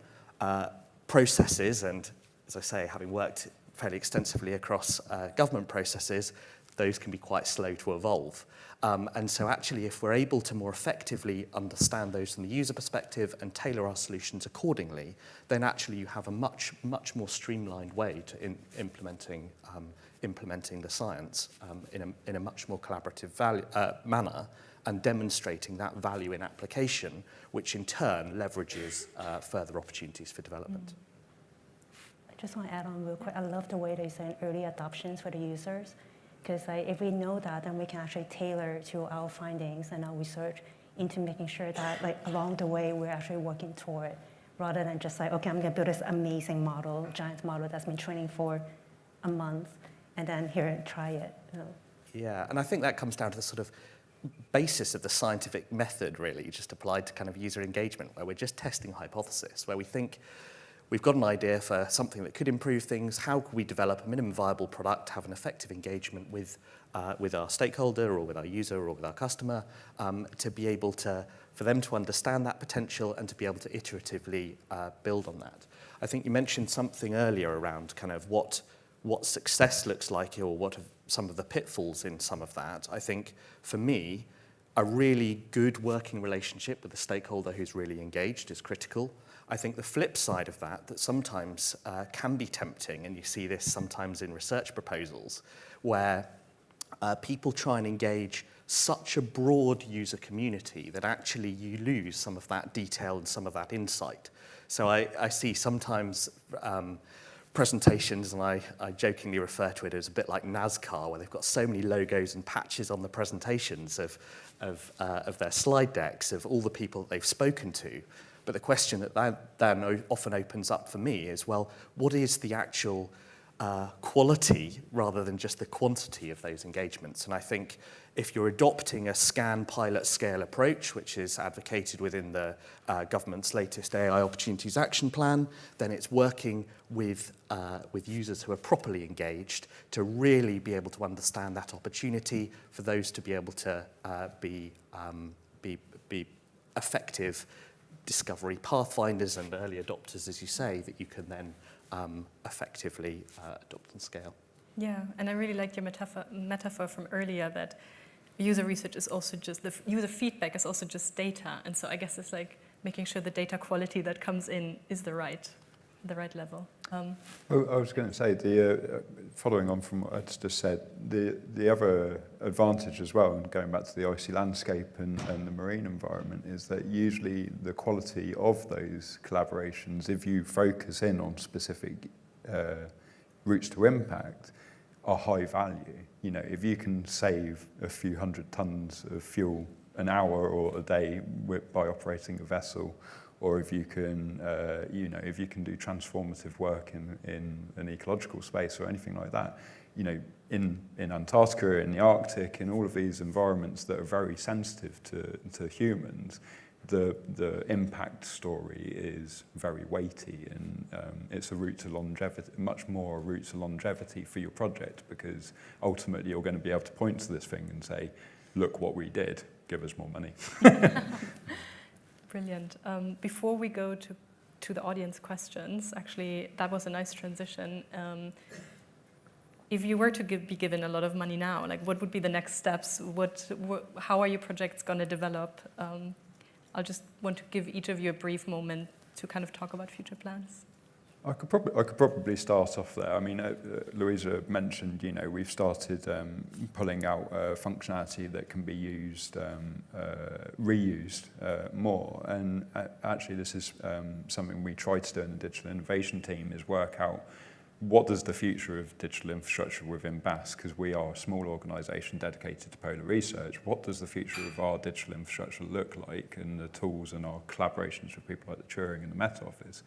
processes, and as I say, having worked fairly extensively across government processes, those can be quite slow to evolve. And so actually, if we're able to more effectively understand those from the user perspective and tailor our solutions accordingly, then actually you have a much more streamlined way to implementing the science in a much more collaborative manner, and demonstrating that value in application, which in turn leverages further opportunities for development. I just want to add on real quick. I love the way they say early adoptions for the users, because if we know that, then we can actually tailor to our findings and our research into making sure that along the way we're actually working toward it, rather than just okay, I'm going to build this amazing model, giant model that's been training for a month, and then here and try it. Yeah, and I think that comes down to the sort of basis of the scientific method, really, just applied to kind of user engagement, where we're just testing hypothesis, where we think we've got an idea for something that could improve things. How could we develop a minimum viable product, have an effective engagement with our stakeholder or with our user or with our customer, to be able to, for them to understand that potential and to be able to iteratively build on that. I think you mentioned something earlier around kind of what success looks like, or what are some of the pitfalls in some of that. I think for me, a really good working relationship with the stakeholder who's really engaged is critical. I think the flip side of that sometimes can be tempting, and you see this sometimes in research proposals, where people try and engage such a broad user community that actually you lose some of that detail and some of that insight. So I see sometimes presentations, and I jokingly refer to it as a bit like NASCAR, where they've got so many logos and patches on the presentations of their slide decks of all the people that they've spoken to. But the question that then often opens up for me is, well, what is the actual quality rather than just the quantity of those engagements? And I think if you're adopting a scan pilot scale approach, which is advocated within the government's latest AI Opportunities Action Plan, then it's working with users who are properly engaged to really be able to understand that opportunity, for those to be able to be effective discovery pathfinders and early adopters, as you say, that you can then effectively adopt and scale. Yeah, and I really liked your metaphor from earlier that user research is also just, the user feedback is also just data. And so I guess it's like making sure the data quality that comes in is the right level. I was going to say, following on from what I just said, the other advantage as well, and going back to the icy landscape and the marine environment, is that usually the quality of those collaborations, if you focus in on specific routes to impact, are high value. You know, if you can save a few 100 tons of fuel an hour or a day by operating a vessel, or if you can, if you can do transformative work in an ecological space or anything like that, in Antarctica, in the Arctic, in all of these environments that are very sensitive to humans, the impact story is very weighty, and it's a route to longevity, much more a route to longevity for your project, because ultimately you're going to be able to point to this thing and say, look what we did, give us more money. Brilliant. Before we go to the audience questions, actually, that was a nice transition. If you were to be given a lot of money now, like what would be the next steps? How are your projects going to develop? I'll just want to give each of you a brief moment to kind of talk about future plans. I could probably start off there. I mean, Louisa mentioned, we've started pulling out functionality that can be used, reused more. And actually, this is something we try to do in the digital innovation team, is work out what does the future of digital infrastructure within BAS, because we are a small organisation dedicated to polar research, what does the future of our digital infrastructure look like, and the tools and our collaborations with people like the Turing and the Met Office?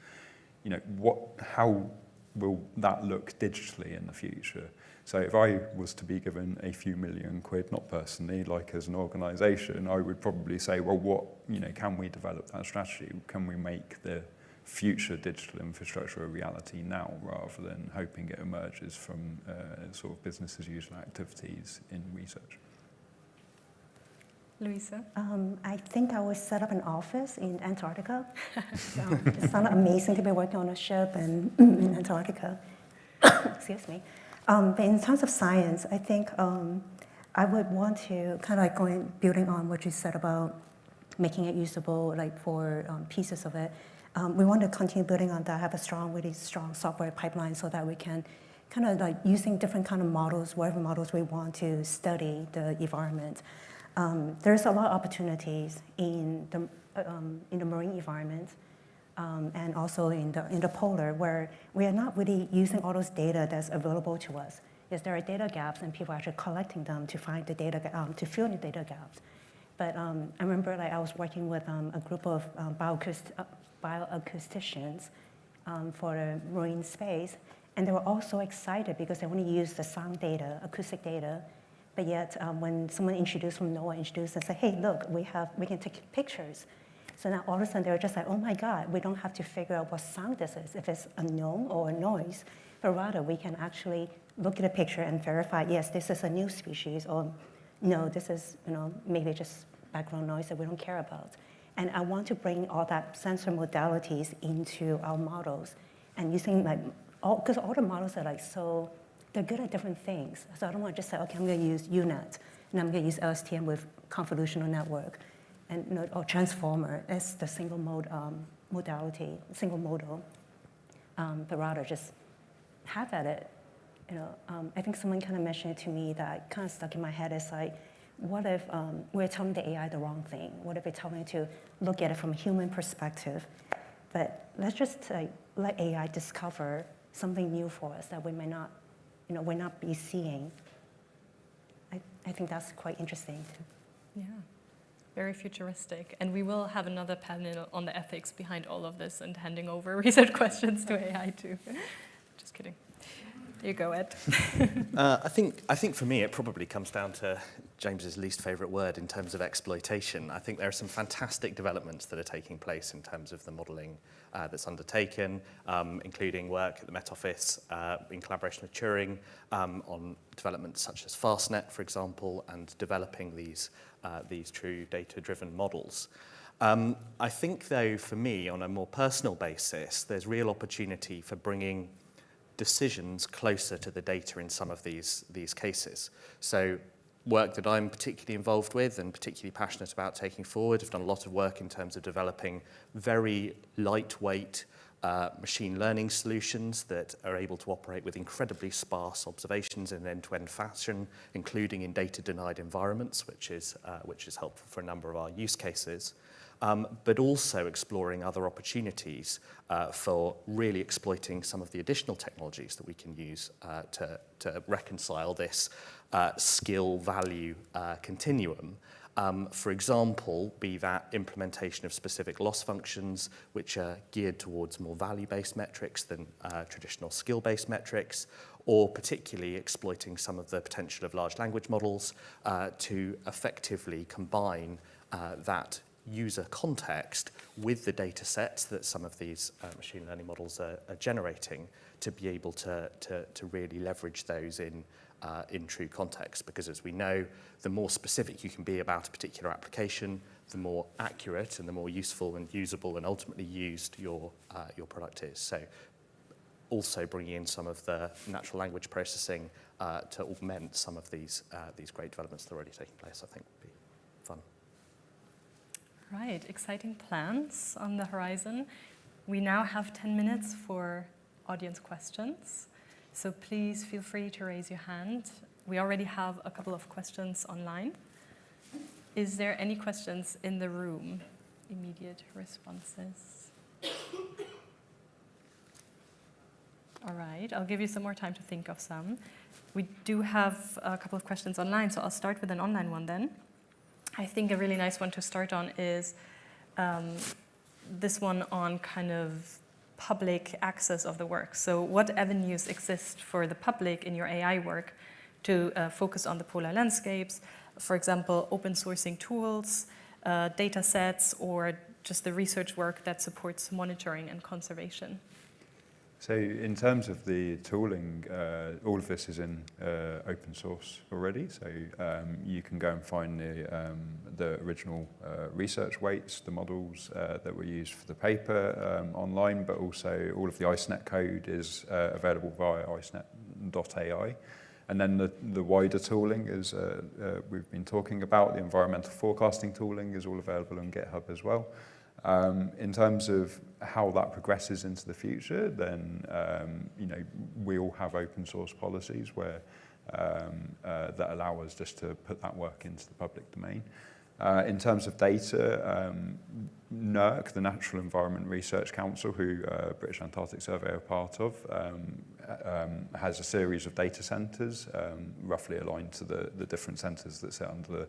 How will that look digitally in the future? So if I was to be given a few million quid, not personally, like as an organisation, I would probably say, well, can we develop that strategy? Can we make the future digital infrastructure a reality now, rather than hoping it emerges from sort of business as usual activities in research? Louisa? I think I would set up an office in Antarctica. It sounded amazing to be working on a ship in Antarctica. Excuse me. But in terms of science, I think I would want to kind of like building on what you said about making it usable, like for pieces of it. We want to continue building on that, have a really strong software pipeline so that we can kind of like using different kind of models, whatever models we want to study the environment. There's a lot of opportunities in the marine environment and also in the polar, where we are not really using all those data that's available to us. Yes, there are data gaps, and people are actually collecting them to find the data to fill the data gaps. But I remember I was working with a group of bioacousticians for the marine space, and they were all so excited because they want to use the sound data, acoustic data. But yet, when someone from NOAA introduced and said, hey, look, we can take pictures. So now all of a sudden, they're just like, oh my God, we don't have to figure out what sound this is, if it's a known or a noise, but rather we can actually look at a picture and verify, yes, this is a new species, or no, this is maybe just background noise that we don't care about. And I want to bring all that sensor modalities into our models, and using because all the models are they're good at different things. So I don't want to just say, okay, I'm going to use UNet, and I'm going to use LSTM with convolutional network, and or transformer as the single mode modality, single modal, but rather just have at it. I think someone kind of mentioned it to me that kind of stuck in my head is like, what if we're telling the AI the wrong thing? What if we're telling it to look at it from a human perspective? But let's just let AI discover something new for us that we may not, we're not be seeing. I think that's quite interesting too. Yeah, very futuristic. And we will have another panel on the ethics behind all of this and handing over research questions to AI too. Just kidding. There you go, Ed. I think for me, it probably comes down to James's least favourite word in terms of exploitation. I think there are some fantastic developments that are taking place in terms of the modelling that's undertaken, including work at the Met Office in collaboration with Turing on developments such as FastNet, for example, and developing these true data-driven models. I think, though, for me, on a more personal basis, there's real opportunity for bringing decisions closer to the data in some of these cases. So work that I'm particularly involved with and particularly passionate about taking forward, I've done a lot of work in terms of developing very lightweight machine learning solutions that are able to operate with incredibly sparse observations in an end-to-end fashion, including in data-denied environments, which is helpful for a number of our use cases. But also exploring other opportunities for really exploiting some of the additional technologies that we can use to reconcile this skill-value continuum. For example, be that implementation of specific loss functions, which are geared towards more value-based metrics than traditional skill-based metrics, or particularly exploiting some of the potential of large language models to effectively combine that user context with the data sets that some of these machine learning models are generating to be able to really leverage those in true context. Because as we know, the more specific you can be about a particular application, the more accurate and the more useful and usable and ultimately used your product is. So also bringing in some of the natural language processing to augment some of these great developments that are already taking place, I think would be fun. Right, exciting plans on the horizon. We now have 10 minutes for audience questions. So please feel free to raise your hand. We already have a couple of questions online. Is there any questions in the room? Immediate responses. All right, I'll give you some more time to think of some. We do have a couple of questions online, so I'll start with an online one then. I think a really nice one to start on is this one on kind of public access of the work. So what avenues exist for the public in your AI work to focus on the polar landscapes? For example, open sourcing tools, data sets, or just the research work that supports monitoring and conservation. So in terms of the tooling, all of this is in open source already. So you can go and find the original research weights, the models that were used for the paper online, but also all of the IceNet code is available via icenet.ai. And then the wider tooling is, we've been talking about, the environmental forecasting tooling is all available on GitHub as well. In terms of how that progresses into the future, then we all have open source policies where that allow us just to put that work into the public domain. In terms of data, NERC, the Natural Environment Research Council, who British Antarctic Survey are part of, has a series of data centres, roughly aligned to the different centres that sit under the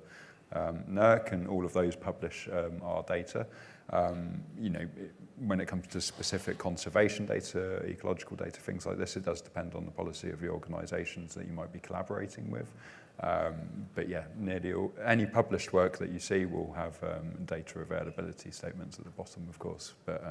NERC, and all of those publish our data. When it comes to specific conservation data, ecological data, things like this, it does depend on the policy of the organisations that you might be collaborating with. But yeah, nearly any published work that you see will have data availability statements at the bottom, of course. But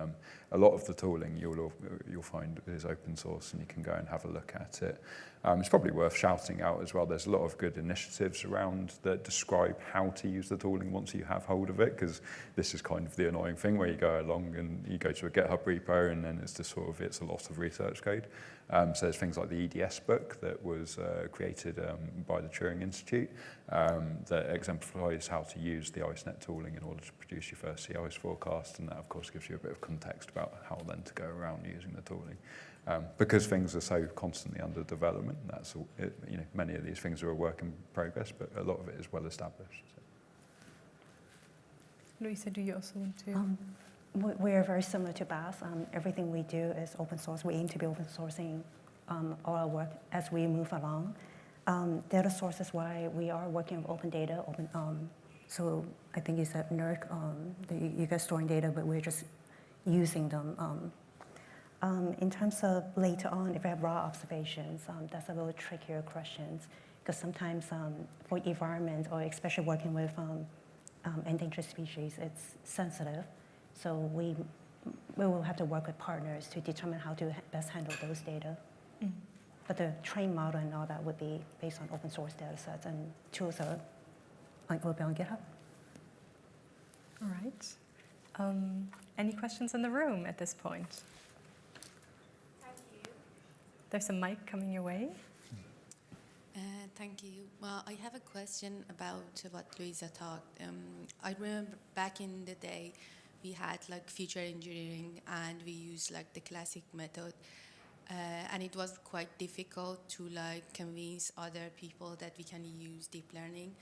a lot of the tooling you'll find is open source, and you can go and have a look at it. It's probably worth shouting out as well. There's a lot of good initiatives around that describe how to use the tooling once you have hold of it, because this is kind of the annoying thing where you go along and you go to a GitHub repo and then it's just it's a lot of research code. So there's things like the EDS book that was created by the Turing Institute that exemplifies how to use the IceNet tooling in order to produce your first sea ice forecast, and that of course gives you a bit of context about how then to go around using the tooling. Because things are so constantly under development, that's all, many of these things are a work in progress, but a lot of it is well established. So. Louisa, do you also want to? We are very similar to BAS. Everything we do is open source. We aim to be open sourcing all our work as we move along. Data sources, why we are working with open data. So I think you said NERC, you guys storing data, but we're just using them. In terms of later on, if we have raw observations, that's a little trickier questions, because sometimes for environment, or especially working with endangered species, it's sensitive. So we will have to work with partners to determine how to best handle those data. Mm. But the trained model and all that would be based on open source data sets, and tools will be on GitHub. All right. Any questions in the room at this point? There's a mic coming your way. Thank you. Well, I have a question about what Louisa talked. I remember back in the day, we had like feature engineering, and we used like the classic method, and it was quite difficult to like convince other people that we can use deep learning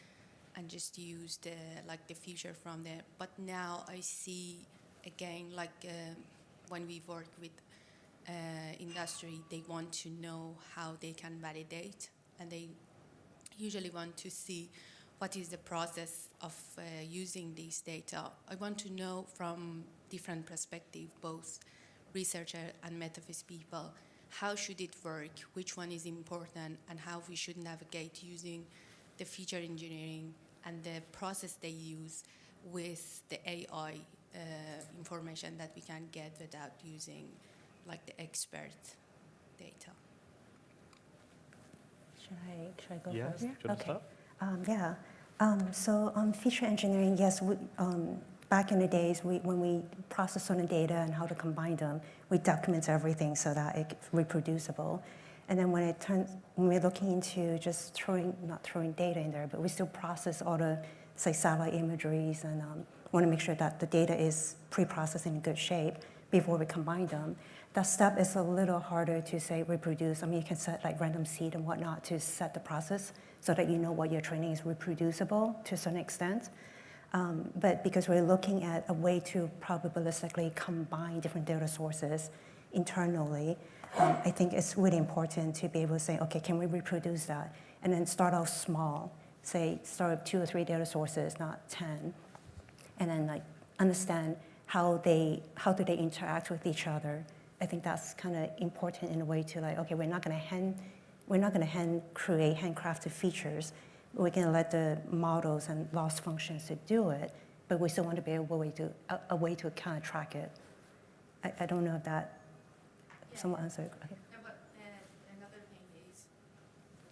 and just use the feature from there. But now I see again, when we work with industry, they want to know how they can validate, and they usually want to see what is the process of using these data. I want to know from different perspectives, both researcher and metaphys people, how should it work, which one is important, and how we should navigate using the feature engineering and the process they use with the AI information that we can get without using like the expert data. Should I go yeah, first? Yeah, okay. So on feature engineering, yes, back in the days, when we process certain data and how to combine them, we document everything so that it's reproducible. And then when we're looking into just not throwing data in there, but we still process all the, say, satellite imageries, and want to make sure that the data is pre-processed in good shape before we combine them. that step is a little harder to say reproduce. I mean, you can set like random seed and whatnot to set the process so that you know what your training is reproducible to a certain extent. But because we're looking at a way to probabilistically combine different data sources internally, I think it's really important to be able to say, okay, can we reproduce that? And then start off small, say start with 2 or 3 data sources, not 10, and then like understand how do they interact with each other. I think that's kind of important in a way to like, okay, we're not going to create handcrafted features. We're going to let the models and loss functions to do it, but we still want to be a way to kind of track it. I don't know if that someone answered. Okay. No, but another thing is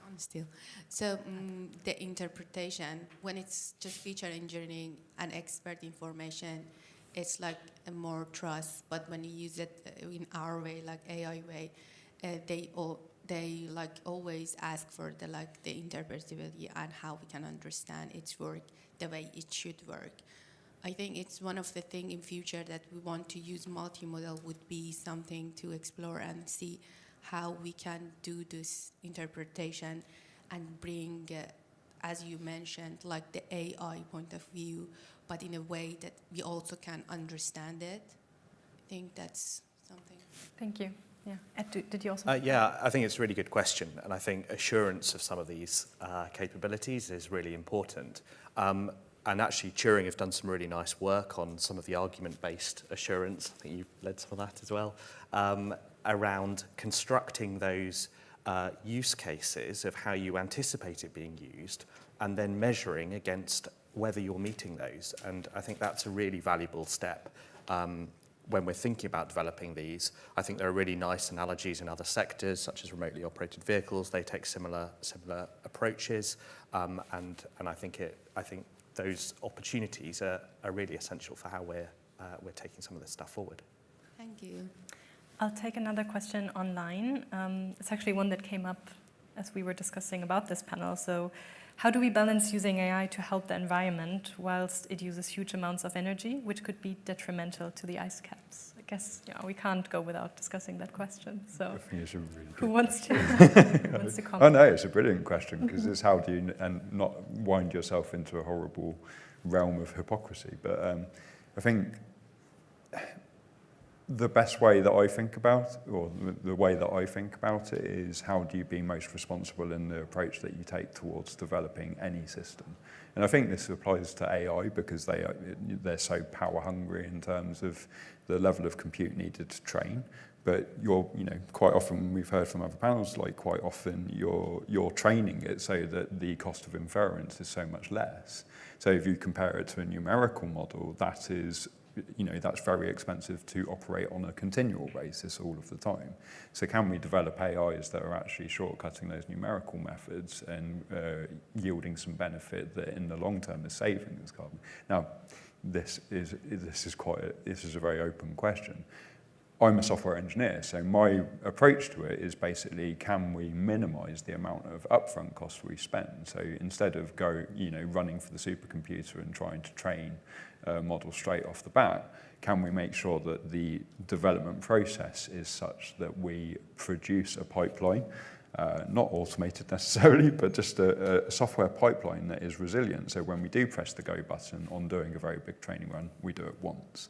on still. So the interpretation, when it's just feature engineering and expert information, it's like a more trust. But when you use it in our way, like AI way, they like always ask for the interpretability and how we can understand its work the way it should work. I think it's one of the things in future that we want to use multimodal would be something to explore and see how we can do this interpretation and bring, as you mentioned, like the AI point of view, but in a way that we also can understand it. I think that's something. Thank you. Yeah. Ed, did you also? Yeah, I think it's a really good question, and I think assurance of some of these capabilities is really important. And actually, Turing have done some really nice work on some of the argument-based assurance. I think you led some of that as well, around constructing those use cases of how you anticipate it being used, and then measuring against whether you're meeting those. And I think that's a really valuable step. When we're thinking about developing these, I think there are really nice analogies in other sectors, such as remotely operated vehicles. They take similar approaches, and I think those opportunities are really essential for how we're taking some of this stuff forward. Thank you. I'll take another question online. It's actually one that came up as we were discussing about this panel. So, how do we balance using AI to help the environment whilst it uses huge amounts of energy, which could be detrimental to the ice caps? I guess we can't go without discussing that question. So, I think it's a really who wants to comment? Oh no, it's a brilliant question, because it's how do you not wind yourself into a horrible realm of hypocrisy. But I think the best way that I think about, or the way that I think about it, is how do you be most responsible in the approach that you take towards developing any system. And I think this applies to AI because they're so power hungry in terms of the level of compute needed to train. But quite often, we've heard from other panels, like quite often you're training it so that the cost of inference is so much less. So if you compare it to a numerical model, that is, that's very expensive to operate on a continual basis all of the time. So can we develop AIs that are actually shortcutting those numerical methods and yielding some benefit that in the long term is saving this carbon? Now, this is a very open question. I'm a software engineer, so my approach to it is basically, can we minimize the amount of upfront costs we spend? So instead of running for the supercomputer and trying to train a model straight off the bat, can we make sure that the development process is such that we produce a pipeline, not automated necessarily, but just a software pipeline that is resilient. So when we do press the go button on doing a very big training run, we do it once.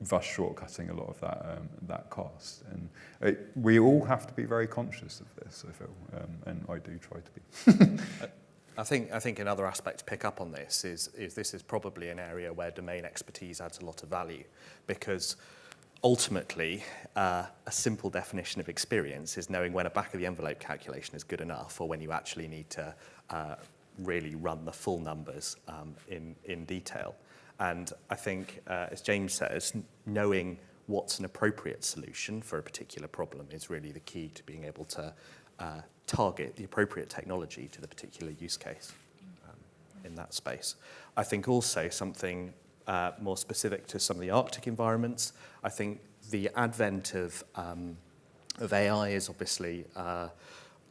Thus shortcutting a lot of that cost. And we all have to be very conscious of this, I feel, and I do try to be. I think another aspect to pick up on this is this is probably an area where domain expertise adds a lot of value, because ultimately a simple definition of experience is knowing when a back of the envelope calculation is good enough, or when you actually need to really run the full numbers in detail. And I think, as James says, knowing what's an appropriate solution for a particular problem is really the key to being able to target the appropriate technology to the particular use case in that space. I think also something more specific to some of the Arctic environments, I think the advent of AI is obviously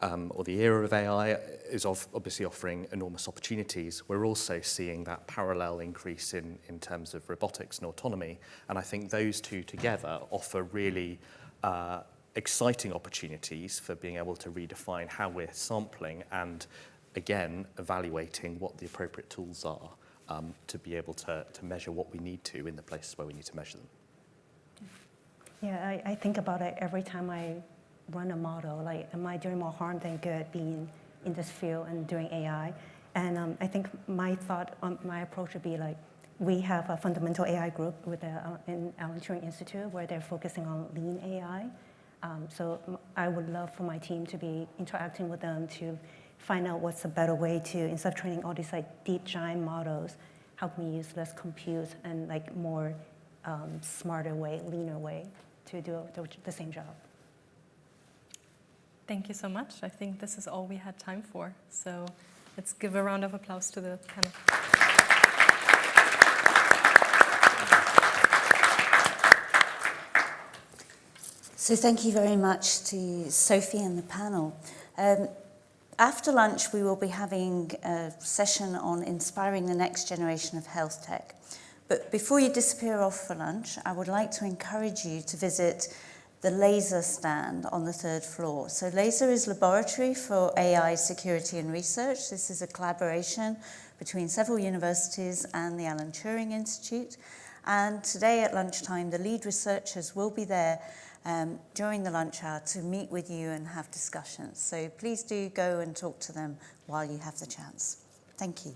or the era of AI is obviously offering enormous opportunities. We're also seeing that parallel increase in terms of robotics and autonomy, and I think those two together offer really exciting opportunities for being able to redefine how we're sampling and, again, evaluating what the appropriate tools are to be able to measure what we need to in the places where we need to measure them. Yeah, I think about it every time I run a model, like, am I doing more harm than good being in this field and doing AI? And I think my thought, my approach would be like, we have a fundamental AI group with in Alan Turing Institute where they're focusing on lean AI. So I would love for my team to be interacting with them to find out what's a better way to, instead of training all these like deep giant models, how can we use less compute and like more smarter way, leaner way to do the same job. Thank you so much. I think this is all we had time for. So let's give a round of applause to the panel. So thank you very much to Sophie and the panel. After lunch, we will be having a session on inspiring the next generation of health tech. But before you disappear off for lunch, I would like to encourage you to visit the LASER stand on the 3rd floor. So LASER is Laboratory for AI Security and Research. This is a collaboration between several universities and the Alan Turing Institute. And today at lunchtime, the lead researchers will be there during the lunch hour to meet with you and have discussions. So please do go and talk to them while you have the chance. Thank you.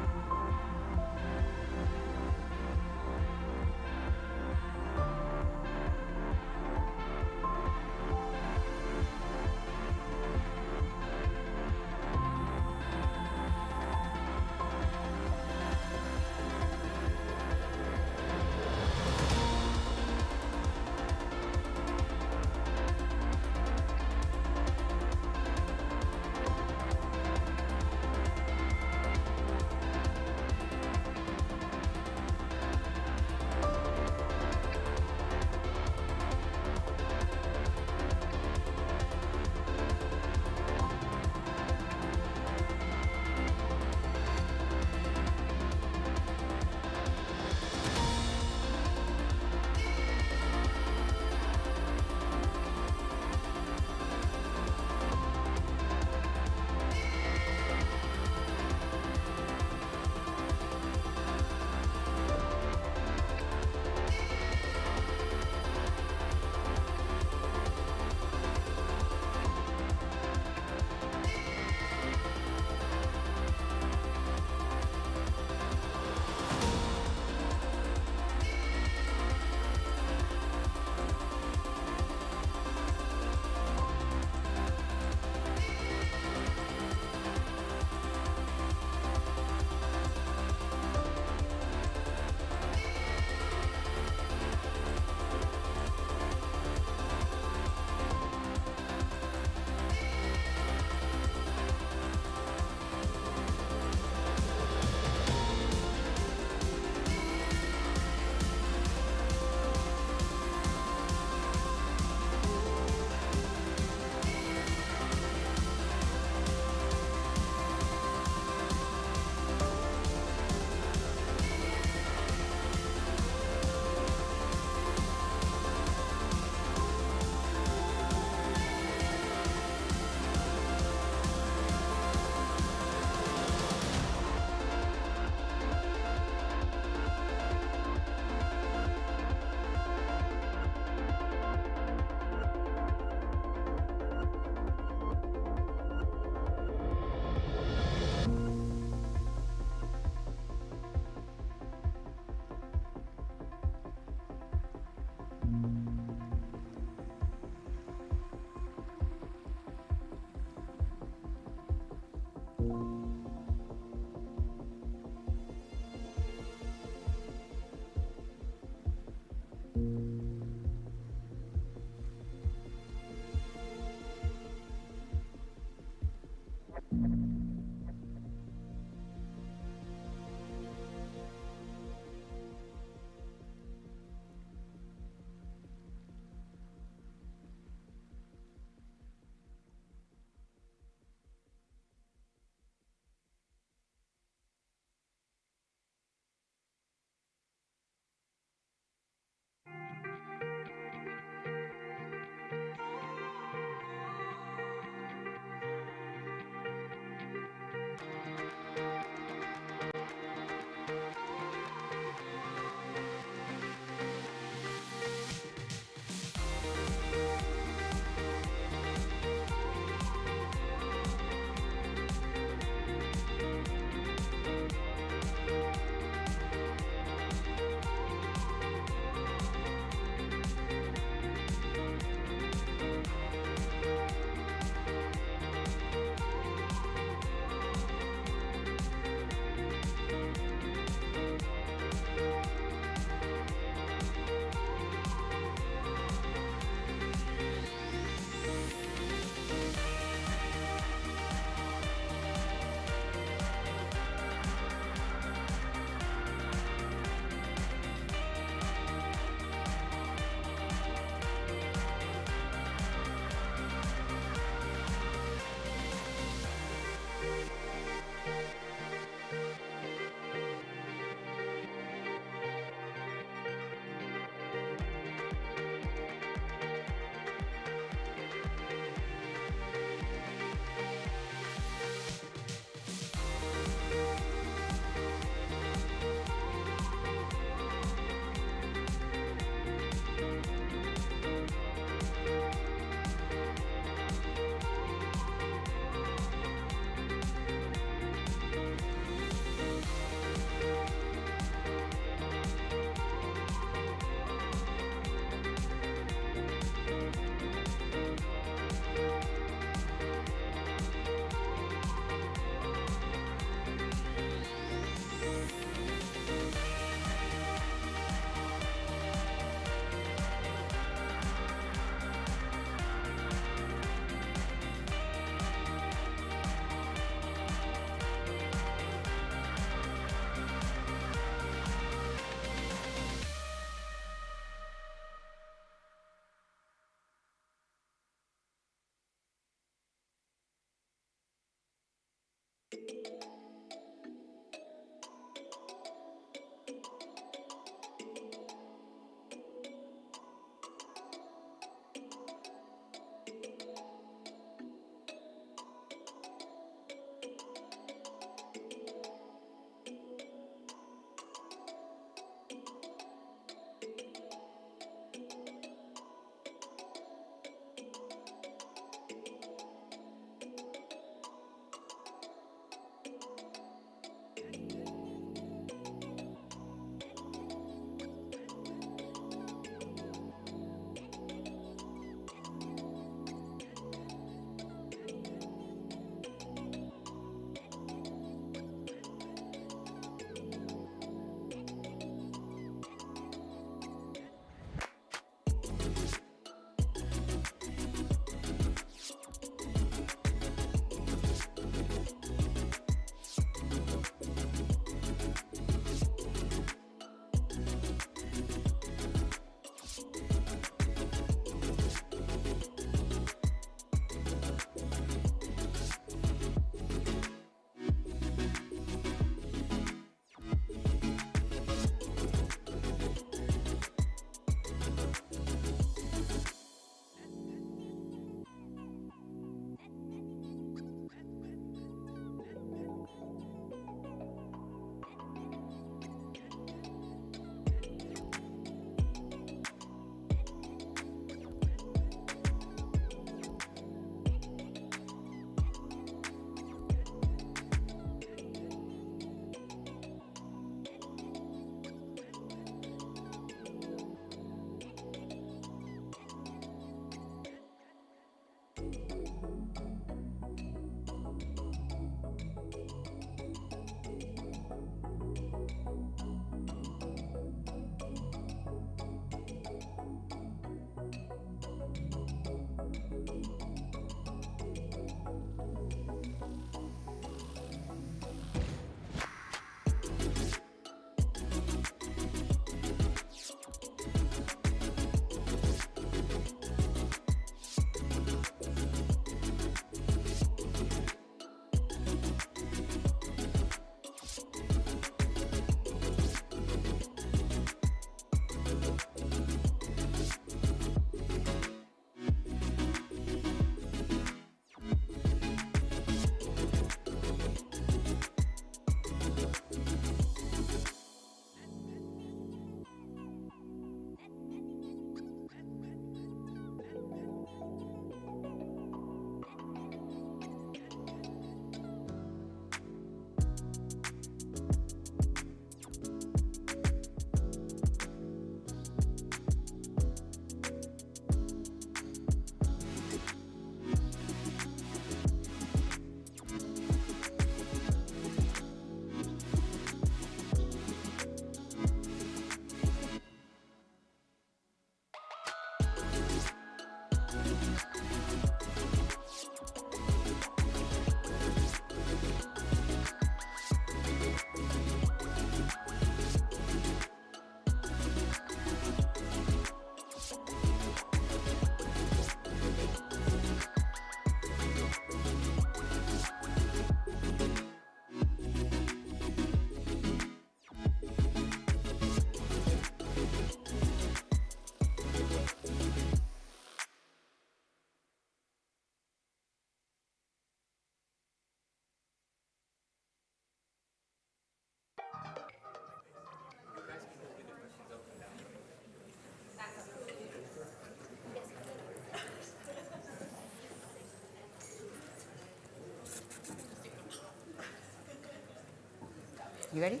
You ready?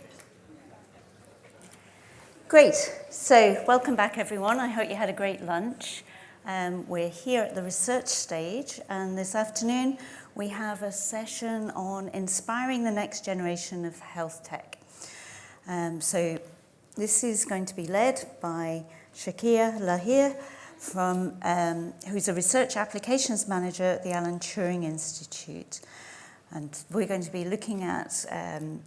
Great. So welcome back, everyone. I hope you had a great lunch. We're here at the research stage, and this afternoon we have a session on inspiring the next generation of health tech. So this is going to be led by Shakir Lahir, who's a research applications manager at the Alan Turing Institute. And we're going to be looking at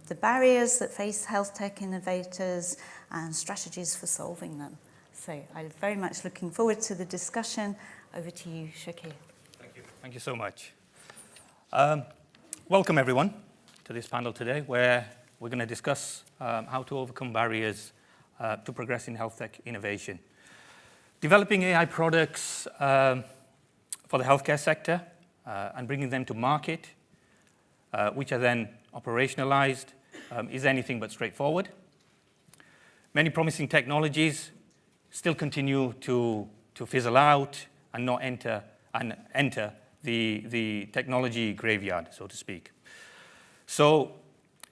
the barriers that face health tech innovators and strategies for solving them. So I'm very much looking forward to the discussion. Over to you, Shakir. Thank you. Thank you so much. Welcome, everyone, to this panel today, where we're going to discuss how to overcome barriers to progress in health tech innovation. Developing AI products for the healthcare sector and bringing them to market, which are then operationalized, is anything but straightforward. Many promising technologies still continue to fizzle out and not enter the technology graveyard, so to speak. So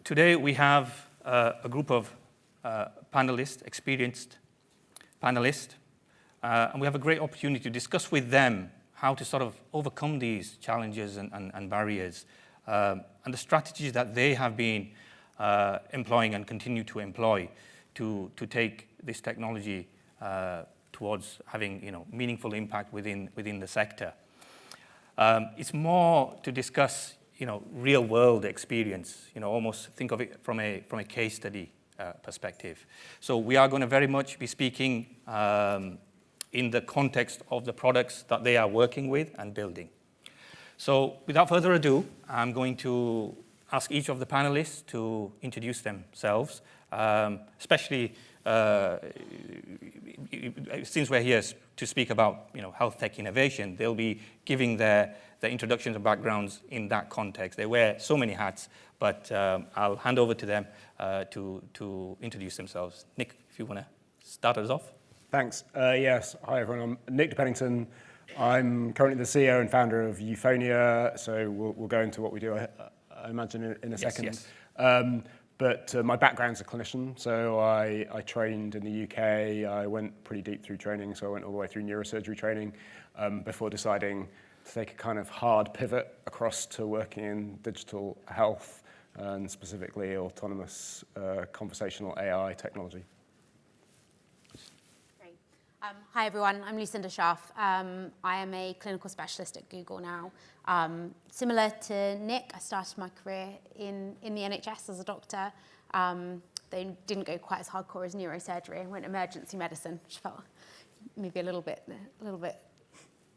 today we have a group of experienced panelists, and we have a great opportunity to discuss with them how to sort of overcome these challenges and barriers, and the strategies that they have been employing and continue to employ to take this technology towards having meaningful impact within the sector. It's more to discuss real world experience, almost think of it from a case study perspective. So we are going to very much be speaking in the context of the products that they are working with and building. So without further ado, I'm going to ask each of the panelists to introduce themselves, especially since we're here to speak about health tech innovation. They'll be giving their introductions and backgrounds in that context. They wear so many hats, but I'll hand over to them to introduce themselves. Nick, if you want to start us off. Thanks. Yes, hi everyone. I'm Nick Pennington. I'm currently the CEO and founder of Euphonia, so we'll go into what we do, I imagine, in a second. Yes. But my background's a clinician, so I trained in the UK. I went pretty deep through training, so I went all the way through neurosurgery training before deciding to take a kind of hard pivot across to working in digital health and specifically autonomous conversational AI technology. Hi everyone, I'm Lucinda Schaff. I am a clinical specialist at Google now. Similar to Nick, I started my career in the NHS as a doctor. They didn't go quite as hardcore as neurosurgery. I went emergency medicine, which felt maybe a little bit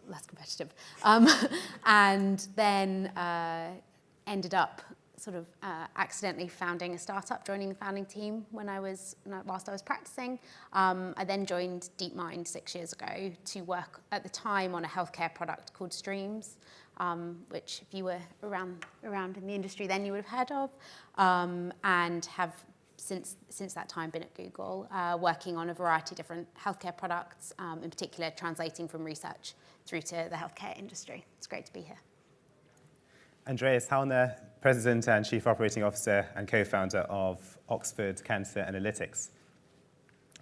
less competitive. And then ended up sort of accidentally founding a startup, joining the founding team whilst I was practicing. I then joined DeepMind 6 years ago to work at the time on a healthcare product called Streams, which if you were around in the industry then you would have heard of, and have since that time been at Google, working on a variety of different healthcare products, in particular translating from research through to the healthcare industry. It's great to be here. Andreas Hallner, President and Chief Operating Officer and co-founder of Oxford Cancer Analytics.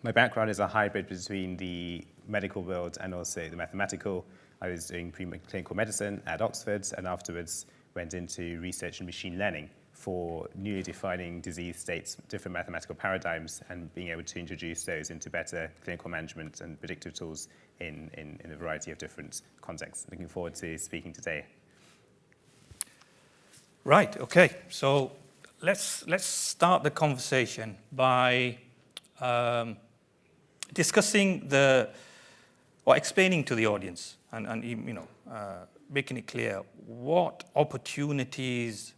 My background is a hybrid between the medical world and also the mathematical. I was doing pre-clinical medicine at Oxford and afterwards went into research in machine learning for newly defining disease states, different mathematical paradigms, and being able to introduce those into better clinical management and predictive tools in a variety of different contexts. Looking forward to speaking today. Right, okay. So let's start the conversation by discussing explaining to the audience and making it clear what opportunities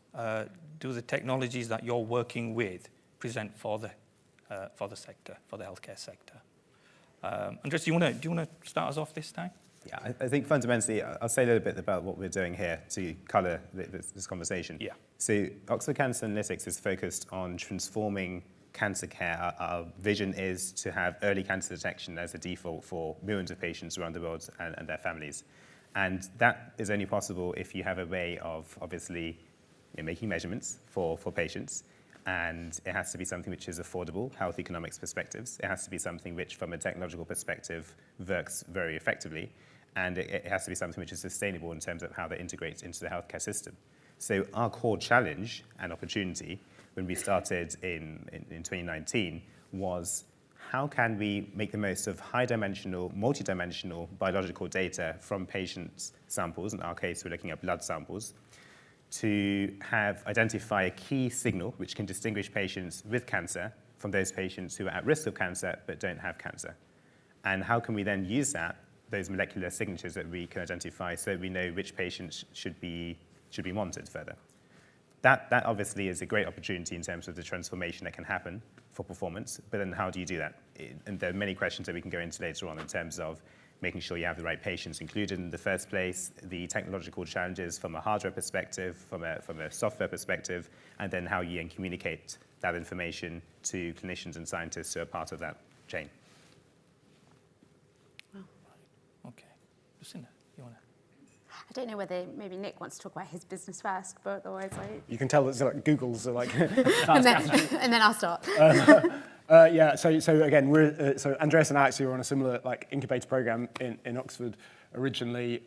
do the technologies that you're working with present for the sector, for the healthcare sector. Andres, do you want to start us off this time? Yeah, I think fundamentally, I'll say a little bit about what we're doing here to colour this conversation. Yeah. So Oxford Cancer Analytics is focused on transforming cancer care. Our vision is to have early cancer detection as a default for millions of patients around the world and their families. And that is only possible if you have a way of obviously making measurements for patients. And it has to be something which is affordable, health economics perspectives. It has to be something which, from a technological perspective, works very effectively. And it has to be something which is sustainable in terms of how that integrates into the healthcare system. So our core challenge and opportunity when we started in 2019 was how can we make the most of high-dimensional, multi-dimensional biological data from patients' samples, in our case we're looking at blood samples, to identify a key signal which can distinguish patients with cancer from those patients who are at risk of cancer but don't have cancer. And how can we then use those molecular signatures that we can identify so we know which patients should be monitored further. That obviously is a great opportunity in terms of the transformation that can happen for performance, but then how do you do that? And there are many questions that we can go into later on in terms of making sure you have the right patients included in the first place, the technological challenges from a hardware perspective, from a software perspective, and then how you can communicate that information to clinicians and scientists who are part of that chain. Okay. Lucinda, you want to? I don't know whether maybe Nick wants to talk about his business first, but otherwise You can tell it's like Google's like and then I'll start. Yeah, so again, so Andreas and I actually were on a similar incubator program in Oxford originally.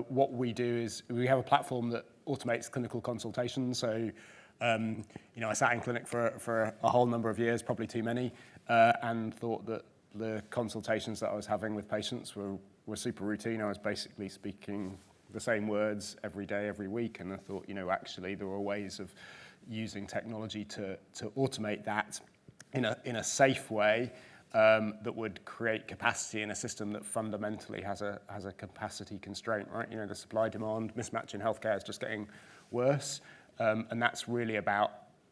What we do is we have a platform that automates clinical consultations. So, I sat in clinic for a whole number of years, probably too many, and thought that the consultations that I was having with patients were super routine. I was basically speaking the same words every day, every week, and I thought, actually there were ways of using technology to automate that in a safe way that would create capacity in a system that fundamentally has a capacity constraint, right? You know, the supply-demand mismatch in healthcare is just getting worse, and that's really about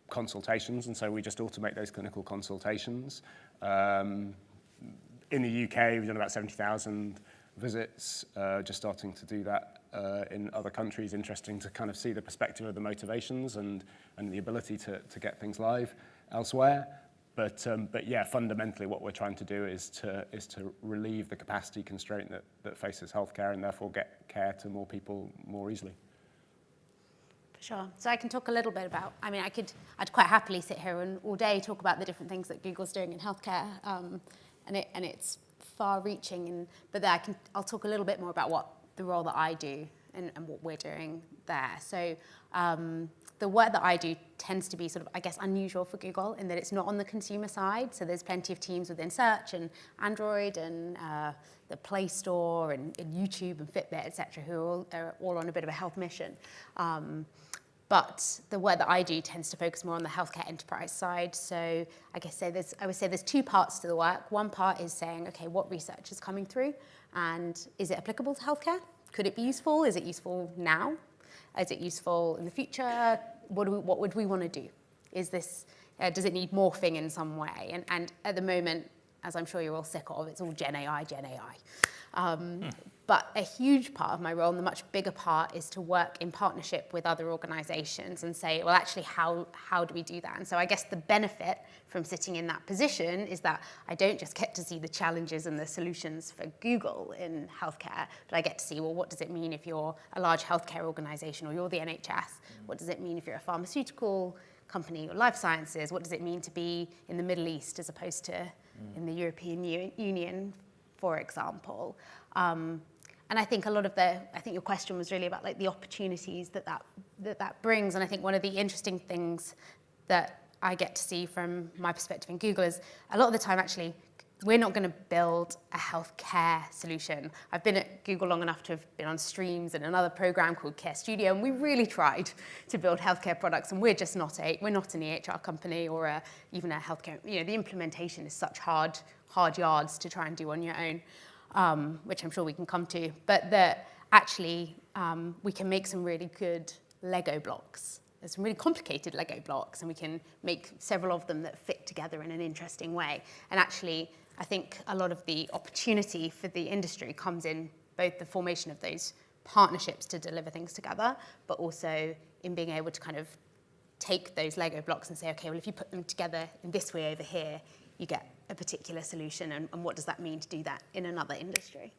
consultations, and so we just automate those clinical consultations. In the UK, we've done about 70,000 visits, just starting to do that in other countries. Interesting to kind of see the perspective of the motivations and the ability to get things live elsewhere. But yeah, fundamentally what we're trying to do is to relieve the capacity constraint that faces healthcare and therefore get care to more people more easily. For sure. So I can talk a little bit about, I mean, I'd quite happily sit here and all day talk about the different things that Google's doing in healthcare, and it's far-reaching. But I'll talk a little bit more about what the role that I do and what we're doing there. So the work that I do tends to be sort of, I guess, unusual for Google in that it's not on the consumer side. So there's plenty of teams within Search and Android and the Play Store and YouTube and Fitbit, et cetera, who are all on a bit of a health mission. But the work that I do tends to focus more on the healthcare enterprise side. So I would say there's two parts to the work. One part is saying, okay, what research is coming through and is it applicable to healthcare? Could it be useful? Is it useful now? Is it useful in the future? What would we want to do? Is this, does it need morphing in some way? And at the moment, as I'm sure you're all sick of, it's all Gen AI. But a huge part of my role, and the much bigger part, is to work in partnership with other organizations and say, well, actually, how do we do that? And so I guess the benefit from sitting in that position is that I don't just get to see the challenges and the solutions for Google in healthcare, but I get to see, well, what does it mean if you're a large healthcare organization or you're the NHS? What does it mean if you're a pharmaceutical company or life sciences? What does it mean to be in the Middle East as opposed to in the European Union, for example? And I think I think your question was really about like the opportunities that brings. And I think one of the interesting things that I get to see from my perspective in Google is a lot of the time, actually, we're not going to build a healthcare solution. I've been at Google long enough to have been on Streams and another program called Care Studio, and we really tried to build healthcare products, and we're not an EHR company or even a healthcare. You know, the implementation is such hard yards to try and do on your own. Which I'm sure we can come to, but that actually we can make some really good Lego blocks. There's some really complicated Lego blocks, and we can make several of them that fit together in an interesting way. And actually, I think a lot of the opportunity for the industry comes in both the formation of those partnerships to deliver things together, but also in being able to kind of take those Lego blocks and say, okay, well, if you put them together in this way over here, you get a particular solution, and what does that mean to do that in another industry?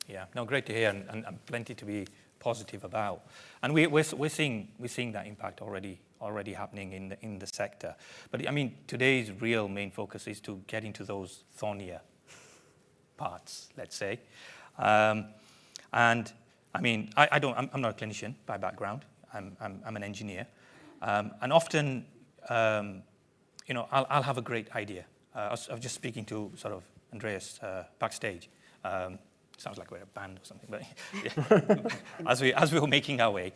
Yeah, no, great to hear, and plenty to be positive about. And we're seeing that impact already happening in the sector. But I mean, today's real main focus is to get into those thornier parts, let's say. And I mean, I'm not a clinician by background. I'm an engineer, and often, you know, I'll have a great idea. I was just speaking to sort of Andreas backstage. Sounds like we're a band or something, but yeah. as we were making our way,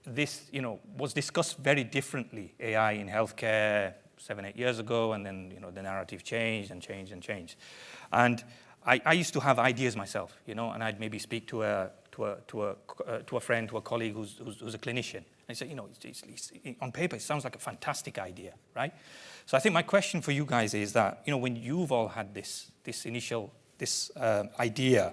this, you know, was discussed very differently. AI in healthcare 7-8 years ago, and then, you know, the narrative changed. And I used to have ideas myself, you know, and I'd maybe speak to a friend, to a colleague who's a clinician. I say, you know, on paper, it sounds like a fantastic idea, right? So I think my question for you guys is that, you know, when you've all had this initial idea,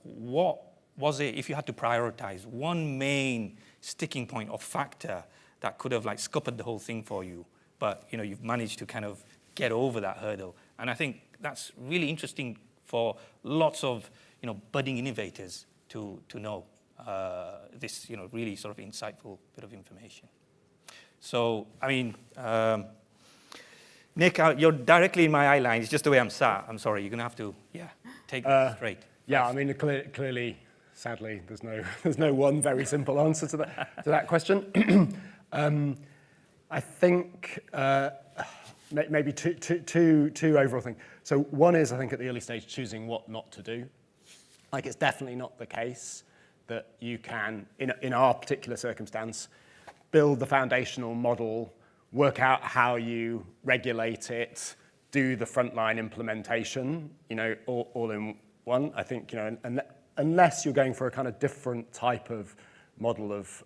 what was it, if you had to prioritize, one main sticking point or factor that could have like scuppered the whole thing for you, but, you know, you've managed to kind of get over that hurdle? And I think that's really interesting for lots of, you know, budding innovators to know. This, you know, really sort of insightful bit of information. So, I mean, Nick, you're directly in my eye line. It's just the way I'm sat. I'm sorry. You're going to have to, take it straight. Yeah, I mean, clearly, sadly, there's no one very simple answer to that question. I think maybe two overall things. So one is, I think, at the early stage, choosing what not to do. Like, it's definitely not the case that you can, in our particular circumstance, build the foundational model, work out how you regulate it, do the frontline implementation, all in one. I think, unless you're going for a kind of different type of model of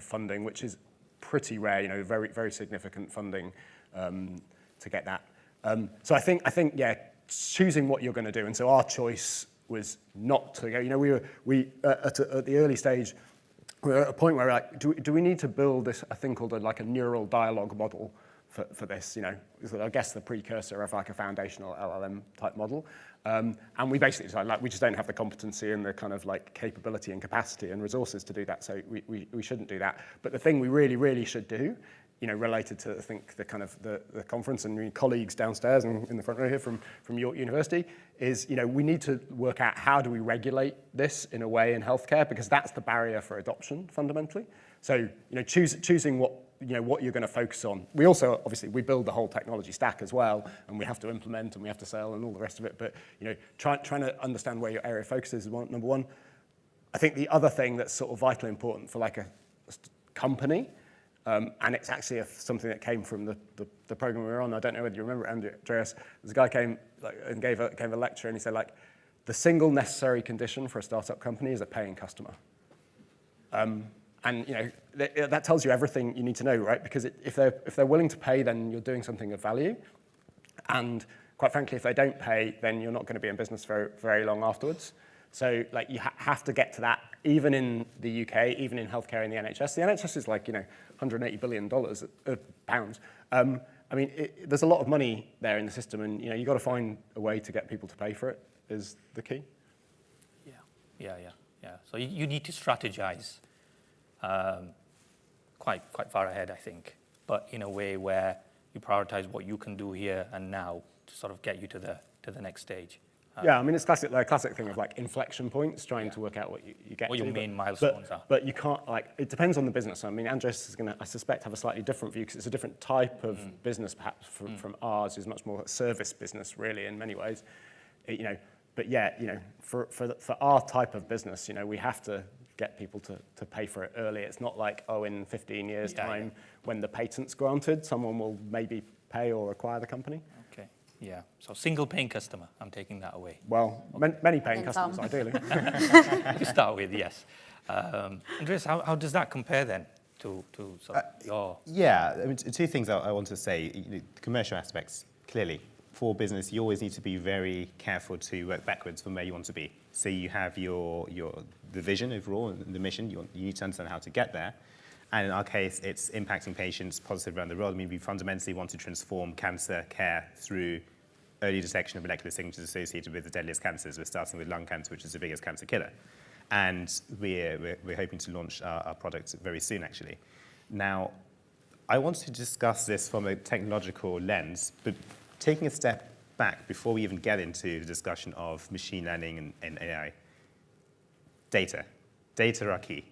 funding, which is pretty rare, very, very significant funding to get that. So I think, yeah, choosing what you're going to do. And so our choice was not to go, we at the early stage, we were at a point where we're like, do we need to build this, a thing called a neural dialogue model for this, I guess the precursor of like a foundational LLM type model. And we basically decided we just don't have the competency and the kind of capability and capacity and resources to do that, so we shouldn't do that. But the thing we really, really should do, related to, I think, the kind of the conference and colleagues downstairs and in the front row here from York University, is, we need to work out how do we regulate this in a way in healthcare, because that's the barrier for adoption fundamentally. So, choosing what you're going to focus on. We also, obviously, we build the whole technology stack as well, and we have to implement and we have to sell and all the rest of it. But, trying to understand where your area of focus is number one. I think the other thing that's sort of vitally important for a company, and it's actually something that came from the program we were on. I don't know whether you remember it, Andreas. There's a guy came and gave a lecture, and he said, the single necessary condition for a startup company is a paying customer. And that tells you everything you need to know, right? Because if they're willing to pay, then you're doing something of value. And quite frankly, if they don't pay, then you're not going to be in business for very long afterwards. So you have to get to that, even in the UK, even in healthcare in the NHS. The NHS is $180 billion pounds. There's a lot of money there in the system, and you've got to find a way to get people to pay for it is the key. Yeah. So you need to strategize quite far ahead, I think, but in a way where you prioritize what you can do here and now to sort of get you to the next stage. Yeah, it's classic thing of inflection points, trying to work out what you get. What your main milestones are. But you can't it depends on the business. Andres is going to, I suspect, have a slightly different view because it's a different type of business, perhaps from ours, is much more a service business, really, in many ways. But yeah, for our type of business, we have to get people to pay for it early. It's not in 15 years' time, when the patent's granted, someone will maybe pay or acquire the company. Okay, yeah. So single paying customer, I'm taking that away. Well, many paying customers, ideally. To start with, yes. Andreas, how does that compare then to sort of your... Yeah, two things I want to say. The commercial aspects, clearly. For business, you always need to be very careful to work backwards from where you want to be. So you have the vision overall, and the mission. You need to understand how to get there. And in our case, it's impacting patients positively around the world. We fundamentally want to transform cancer care through early detection of molecular signatures associated with the deadliest cancers. We're starting with lung cancer, which is the biggest cancer killer. And we're hoping to launch our product very soon, actually. Now, I want to discuss this from a technological lens, but taking a step back before we even get into the discussion of machine learning and AI. Data. Data are key.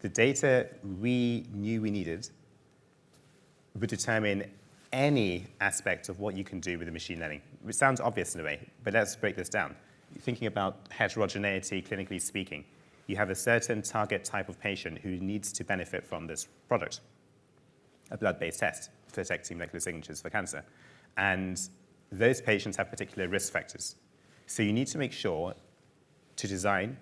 The data we knew we needed would determine any aspect of what you can do with the machine learning. It sounds obvious in a way, but let's break this down. Thinking about heterogeneity, clinically speaking, you have a certain target type of patient who needs to benefit from this product, a blood-based test for detecting molecular signatures for cancer. And those patients have particular risk factors. So you need to make sure to design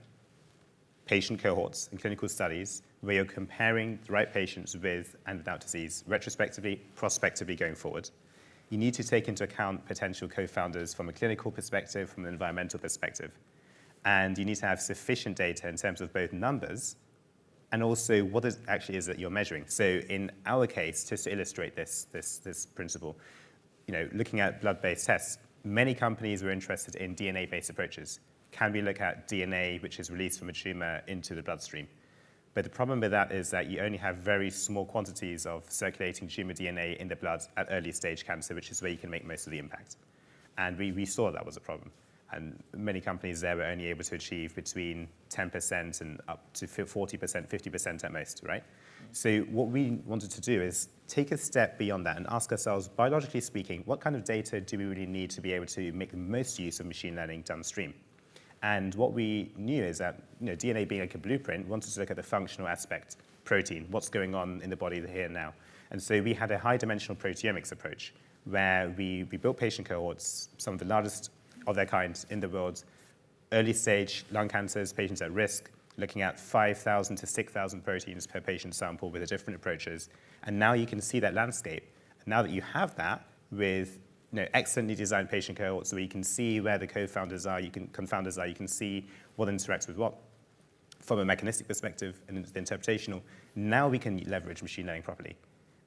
patient cohorts and clinical studies where you're comparing the right patients with and without disease, retrospectively, prospectively going forward. You need to take into account potential co-founders from a clinical perspective, from an environmental perspective. And you need to have sufficient data in terms of both numbers and also what it actually is that you're measuring. So in our case, just to illustrate this principle, looking at blood-based tests, many companies were interested in DNA-based approaches. Can we look at DNA, which is released from a tumor, into the bloodstream? But the problem with that is that you only have very small quantities of circulating tumor DNA in the blood at early stage cancer, which is where you can make most of the impact. And we saw that was a problem. And many companies there were only able to achieve between 10% and up to 40%, 50% at most, right? So what we wanted to do is take a step beyond that and ask ourselves, biologically speaking, what kind of data do we really need to be able to make the most use of machine learning downstream? And what we knew is that DNA being like a blueprint, we wanted to look at the functional aspect protein, what's going on in the body here and now. And so we had a high-dimensional proteomics approach where we built patient cohorts, some of the largest of their kind in the world, early stage lung cancers, patients at risk, looking at 5,000 to 6,000 proteins per patient sample with the different approaches. And now you can see that landscape. And now that you have that with excellently designed patient cohorts where you can see where the confounders are, you can see what interacts with what. From a mechanistic perspective and the interpretational, now we can leverage machine learning properly.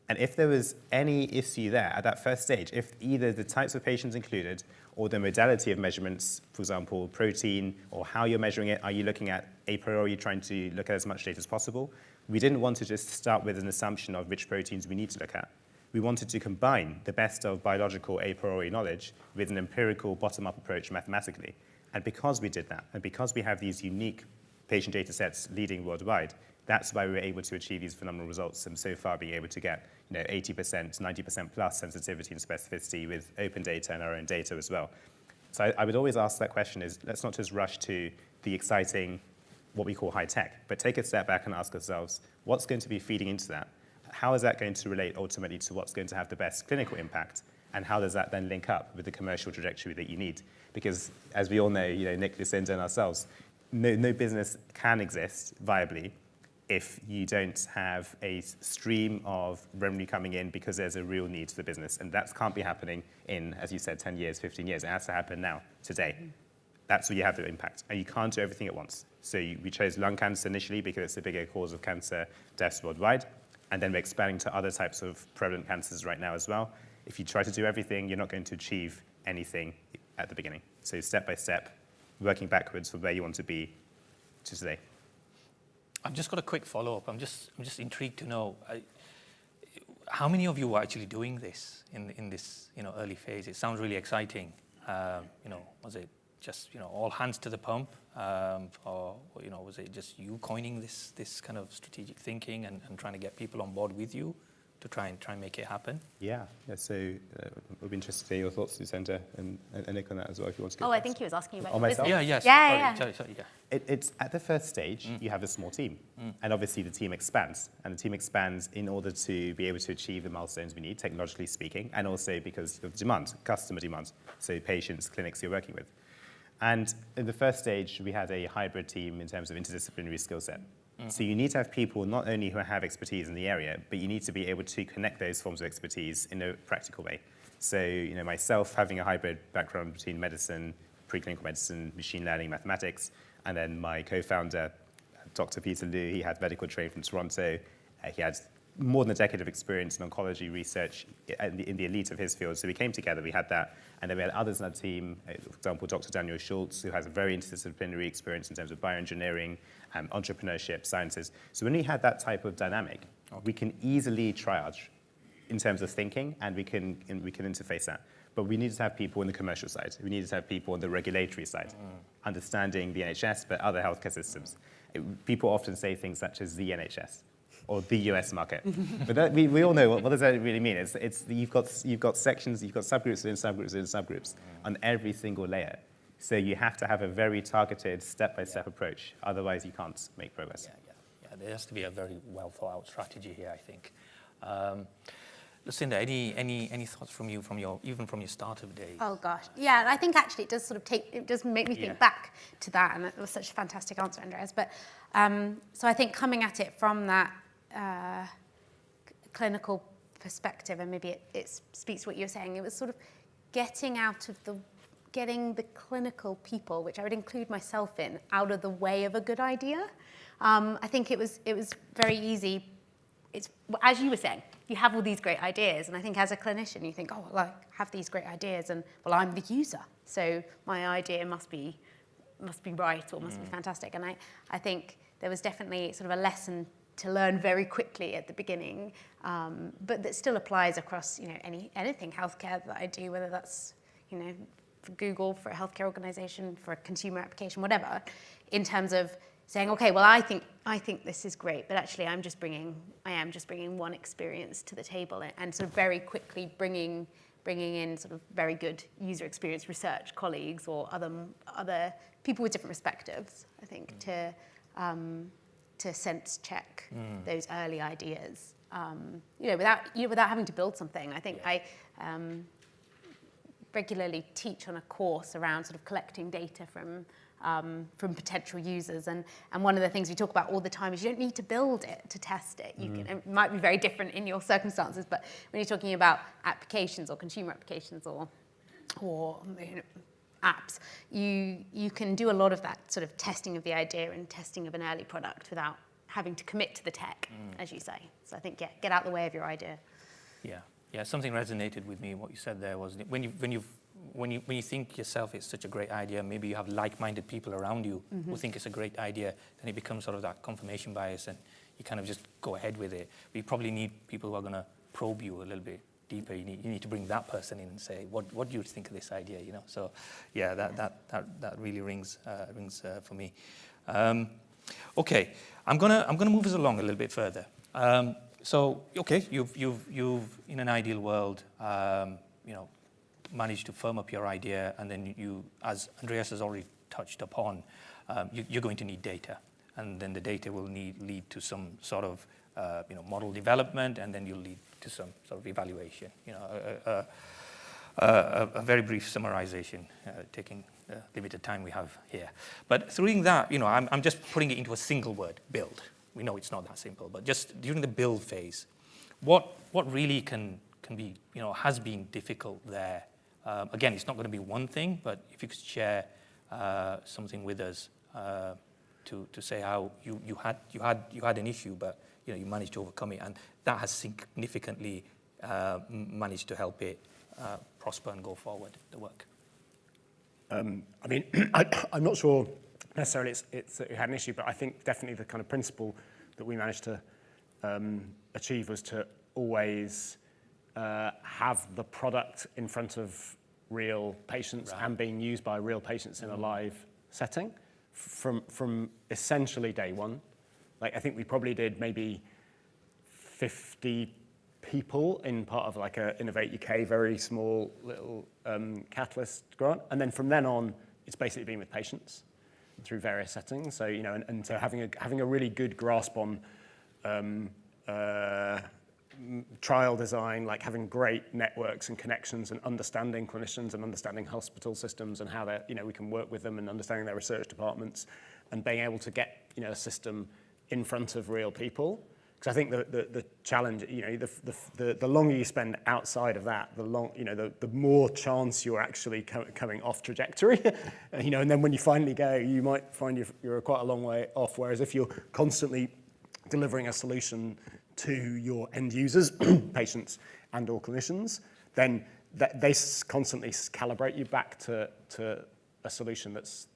And if there was any issue there at that first stage, if either the types of patients included or the modality of measurements, for example, protein, or how you're measuring it, are you looking at a priori trying to look at as much data as possible? We didn't want to just start with an assumption of which proteins we need to look at. We wanted to combine the best of biological a priori knowledge with an empirical bottom-up approach mathematically. And because we did that, and because we have these unique patient data sets leading worldwide, that's why we were able to achieve these phenomenal results and so far being able to get 80%, 90% plus sensitivity and specificity with open data and our own data as well. So I would always ask that question is, let's not just rush to the exciting, what we call high tech, but take a step back and ask ourselves, what's going to be feeding into that? How is that going to relate ultimately to what's going to have the best clinical impact? And how does that then link up with the commercial trajectory that you need? Because as we all know, Nick, Lucinda, and ourselves, no business can exist viably if you don't have a stream of revenue coming in because there's a real need to the business. And that can't be happening in, as you said, 10 years, 15 years. It has to happen now, today. That's where you have the impact. And you can't do everything at once. So we chose lung cancer initially because it's the bigger cause of cancer deaths worldwide. And then we're expanding to other types of prevalent cancers right now as well. If you try to do everything, you're not going to achieve anything at the beginning. So step by step, working backwards from where you want to be to today. I've just got a quick follow-up. I'm just intrigued to know how many of you are actually doing this in this early phase. It sounds really exciting. Was it just all hands to the pump, or was it just you coining this kind of strategic thinking and trying to get people on board with you to try and make it happen? Yeah. So we'll be interested to hear your thoughts, Lucinda, and Nick on that as well, if you want to go. Oh, I think he was asking about myself. Yeah. Sorry. It's at the first stage, you have a small team. And obviously the team expands. And the team expands in order to be able to achieve the milestones we need, technologically speaking, and also because of demand, customer demand, so patients, clinics you're working with. And in the first stage, we had a hybrid team in terms of interdisciplinary skill set. So you need to have people not only who have expertise in the area, but you need to be able to connect those forms of expertise in a practical way. So, myself having a hybrid background between medicine, preclinical medicine, machine learning, mathematics, and then my co-founder, Dr. Peter Liu, he had medical training from Toronto. He had more than a decade of experience in oncology research in the elite of his field. So we came together, we had that, and then we had others in our team, for example, Dr. Daniel Schultz, who has a very interdisciplinary experience in terms of bioengineering, entrepreneurship, sciences. So when we had that type of dynamic, we can easily triage in terms of thinking, and we can interface that. But we needed to have people in the commercial side. We needed to have people on the regulatory side, understanding the NHS, but other healthcare systems. People often say things such as the NHS or the US market. But we all know what does that really mean. You've got sections, you've got subgroups within subgroups within subgroups on every single layer. So you have to have a very targeted step-by-step approach. Otherwise, you can't make progress. Yeah, there has to be a very well thought out strategy here, I think. Lucinda, any thoughts from you even from your startup days? Oh gosh, yeah. I think actually it does make me think back to that, and it was such a fantastic answer, Andreas. But so I think coming at it from that clinical perspective, and maybe it speaks to what you're saying. It was sort of getting the clinical people, which I would include myself in, out of the way of a good idea. I think it was very easy. It's, as you were saying, you have all these great ideas, and I think as a clinician, you think, oh, well, I have these great ideas, and well, I'm the user, so my idea must be right or must be fantastic. And I think there was definitely sort of a lesson to learn very quickly at the beginning, but that still applies across anything healthcare that I do, whether that's for Google, for a healthcare organization, for a consumer application, whatever, in terms of saying, okay, well, I think this is great, but actually I am just bringing one experience to the table, and sort of very quickly bringing in sort of very good user experience research colleagues or other people with different perspectives, I think, to sense check those early ideas. Without having to build something. I think I regularly teach on a course around sort of collecting data from potential users, and one of the things we talk about all the time is you don't need to build it to test it. It might be very different in your circumstances, but when you're talking about applications or consumer applications or apps, you can do a lot of that sort of testing of the idea and testing of an early product without having to commit to the tech, as you say. So I think get out the way of your idea. Yeah. Something resonated with me. What you said there was when you think yourself it's such a great idea, maybe you have like-minded people around you who think it's a great idea, then it becomes sort of that confirmation bias, and you kind of just go ahead with it. But you probably need people who are going to probe you a little bit deeper. You need to bring that person in and say, what do you think of this idea? So yeah, that really rings for me. Okay, I'm gonna move us along a little bit further. So okay, you've in an ideal world, managed to firm up your idea, and then you, as Andreas has already touched upon, you're going to need data, and then the data will lead to some sort of model development, and then you'll lead to some sort of evaluation. A very brief summarization, taking the limited time we have here. But through that, I'm just putting it into a single word: build. We know it's not that simple, but just during the build phase, what really can be, has been difficult there? Again, it's not going to be one thing, but if you could share something with us to say how you had an issue, but you managed to overcome it, and that has significantly managed to help it prosper and go forward, the work. I'm not sure necessarily it had an issue, but I think definitely the kind of principle that we managed to achieve was to always have the product in front of real patients and being used by real patients in a live setting from essentially day one. Like, I think we probably did maybe 50 people in part of like a Innovate UK, very small little catalyst grant. And then from then on, it's basically been with patients through various settings. So, and so having a really good grasp on trial design, like having great networks and connections and understanding clinicians and understanding hospital systems and how they're, we can work with them and understanding their research departments and being able to get, a system in front of real people. Because I think the challenge, the longer you spend outside of that, the more chance you're actually coming off trajectory, and then when you finally go, you might find you're quite a long way off. Whereas if you're constantly delivering a solution to your end users, patients and or clinicians, then they constantly calibrate you back to a solution that's,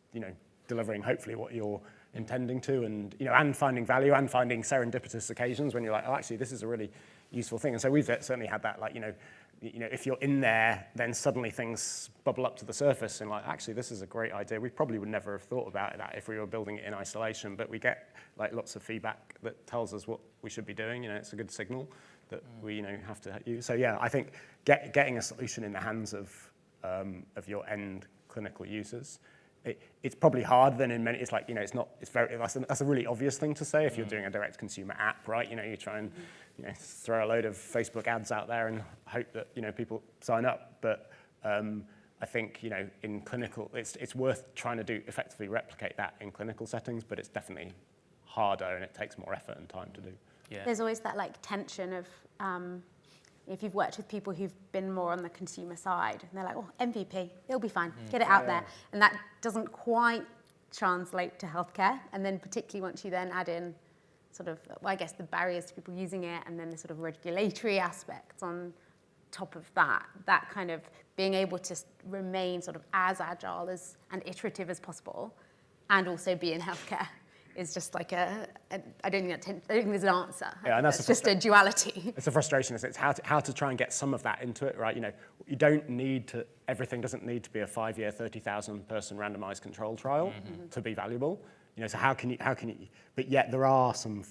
delivering hopefully what you're intending to, and and finding value and finding serendipitous occasions when you're like, oh, actually this is a really useful thing. And so we've certainly had that, like, if you're in there, then suddenly things bubble up to the surface and like, actually this is a great idea. We probably would never have thought about that if we were building it in isolation, but we get like lots of feedback that tells us what we should be doing. It's a good signal that we have to use. So yeah, I think getting a solution in the hands of your end clinical users, it's probably hard then in many, it's like, that's a really obvious thing to say if you're doing a direct consumer app, right? You try and throw a load of Facebook ads out there and hope that, people sign up. But I think, in clinical, it's worth trying to effectively replicate that in clinical settings, but it's definitely harder and it takes more effort and time to do. Yeah. There's always that like tension of, if you've worked with people who've been more on the consumer side, and they're like, oh, MVP, it'll be fine, get it out there. And that doesn't quite translate to healthcare. And then particularly once you then add in sort of, I guess, the barriers to people using it, and then the sort of regulatory aspects on top of that kind of being able to remain sort of as agile and iterative as possible, and also be in healthcare, is just like I don't think there's an answer. Yeah, and it's just a duality. It's a frustration. It's how to try and get some of that into it, right? You don't need to. Everything doesn't need to be a 5-year, 30,000 person randomized control trial to be valuable. So how can you? But yet there are some,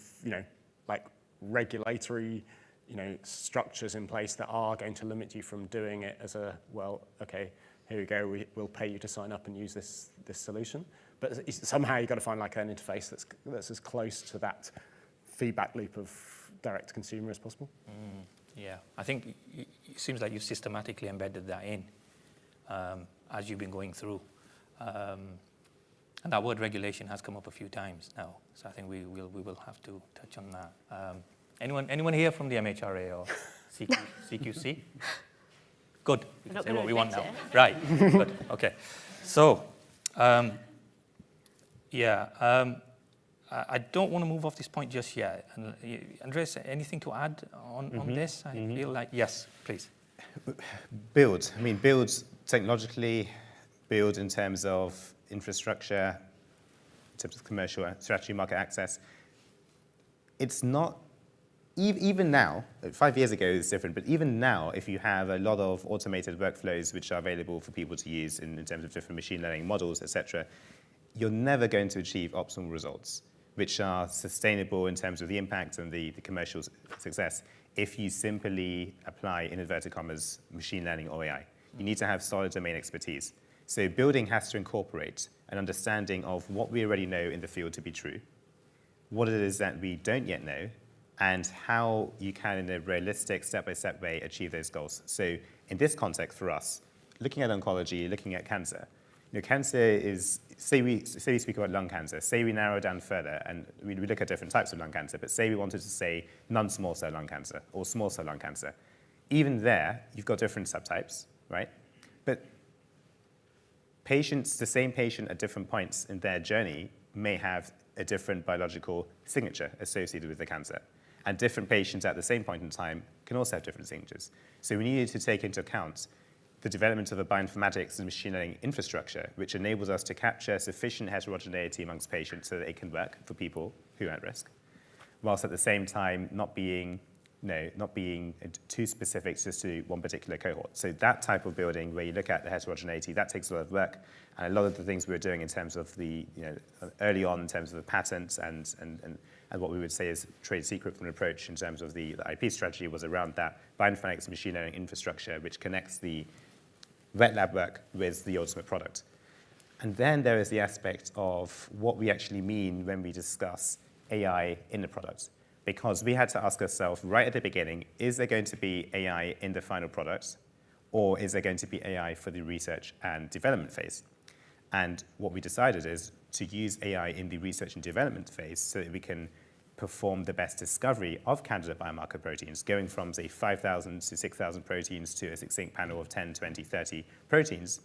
like regulatory, structures in place that are going to limit you from doing it as a, well, okay, here you go, we'll pay you to sign up and use this solution. But somehow you've got to find like an interface that's as close to that feedback loop of direct to consumer as possible. Yeah, I think it seems like you've systematically embedded that in as you've been going through. And that word regulation has come up a few times now, so I think we will have to touch on that. Anyone here from the MHRA or CQC? Good, we can say what we want now. Right, good, okay. So, I don't want to move off this point just yet. And Andreas, anything to add on this? I feel like, yes, please. Build. I mean, build technologically, build in terms of infrastructure, in terms of commercial strategy, market access. It's not, even now, 5 years ago it's different, but even now, if you have a lot of automated workflows which are available for people to use in terms of different machine learning models, etc., you're never going to achieve optimal results, which are sustainable in terms of the impact and the commercial success, if you simply apply, in inverted commas, machine learning or AI. You need to have solid domain expertise. So building has to incorporate an understanding of what we already know in the field to be true, what it is that we don't yet know, and how you can, in a realistic, step-by-step way, achieve those goals. So in this context for us, looking at oncology, looking at cancer, cancer is, say we speak about lung cancer, say we narrow down further, and we look at different types of lung cancer, but say we wanted to say non-small cell lung cancer or small cell lung cancer. Even there, you've got different subtypes, right? But patients, the same patient at different points in their journey may have a different biological signature associated with the cancer. And different patients at the same point in time can also have different signatures. So we needed to take into account the development of a bioinformatics and machine learning infrastructure, which enables us to capture sufficient heterogeneity amongst patients so that it can work for people who are at risk, whilst at the same time not being too specific just to one particular cohort. So that type of building where you look at the heterogeneity, that takes a lot of work. And a lot of the things we were doing in terms of the, early on in terms of the patents and what we would say is trade secret from an approach in terms of the IP strategy was around that bioinformatics machine learning infrastructure, which connects the wet lab work with the ultimate product. And then there is the aspect of what we actually mean when we discuss AI in the product. Because we had to ask ourselves right at the beginning, is there going to be AI in the final product, or is there going to be AI for the research and development phase? And what we decided is to use AI in the research and development phase so that we can perform the best discovery of candidate biomarker proteins, going from, say, 5,000 to 6,000 proteins to a succinct panel of 10, 20, 30 proteins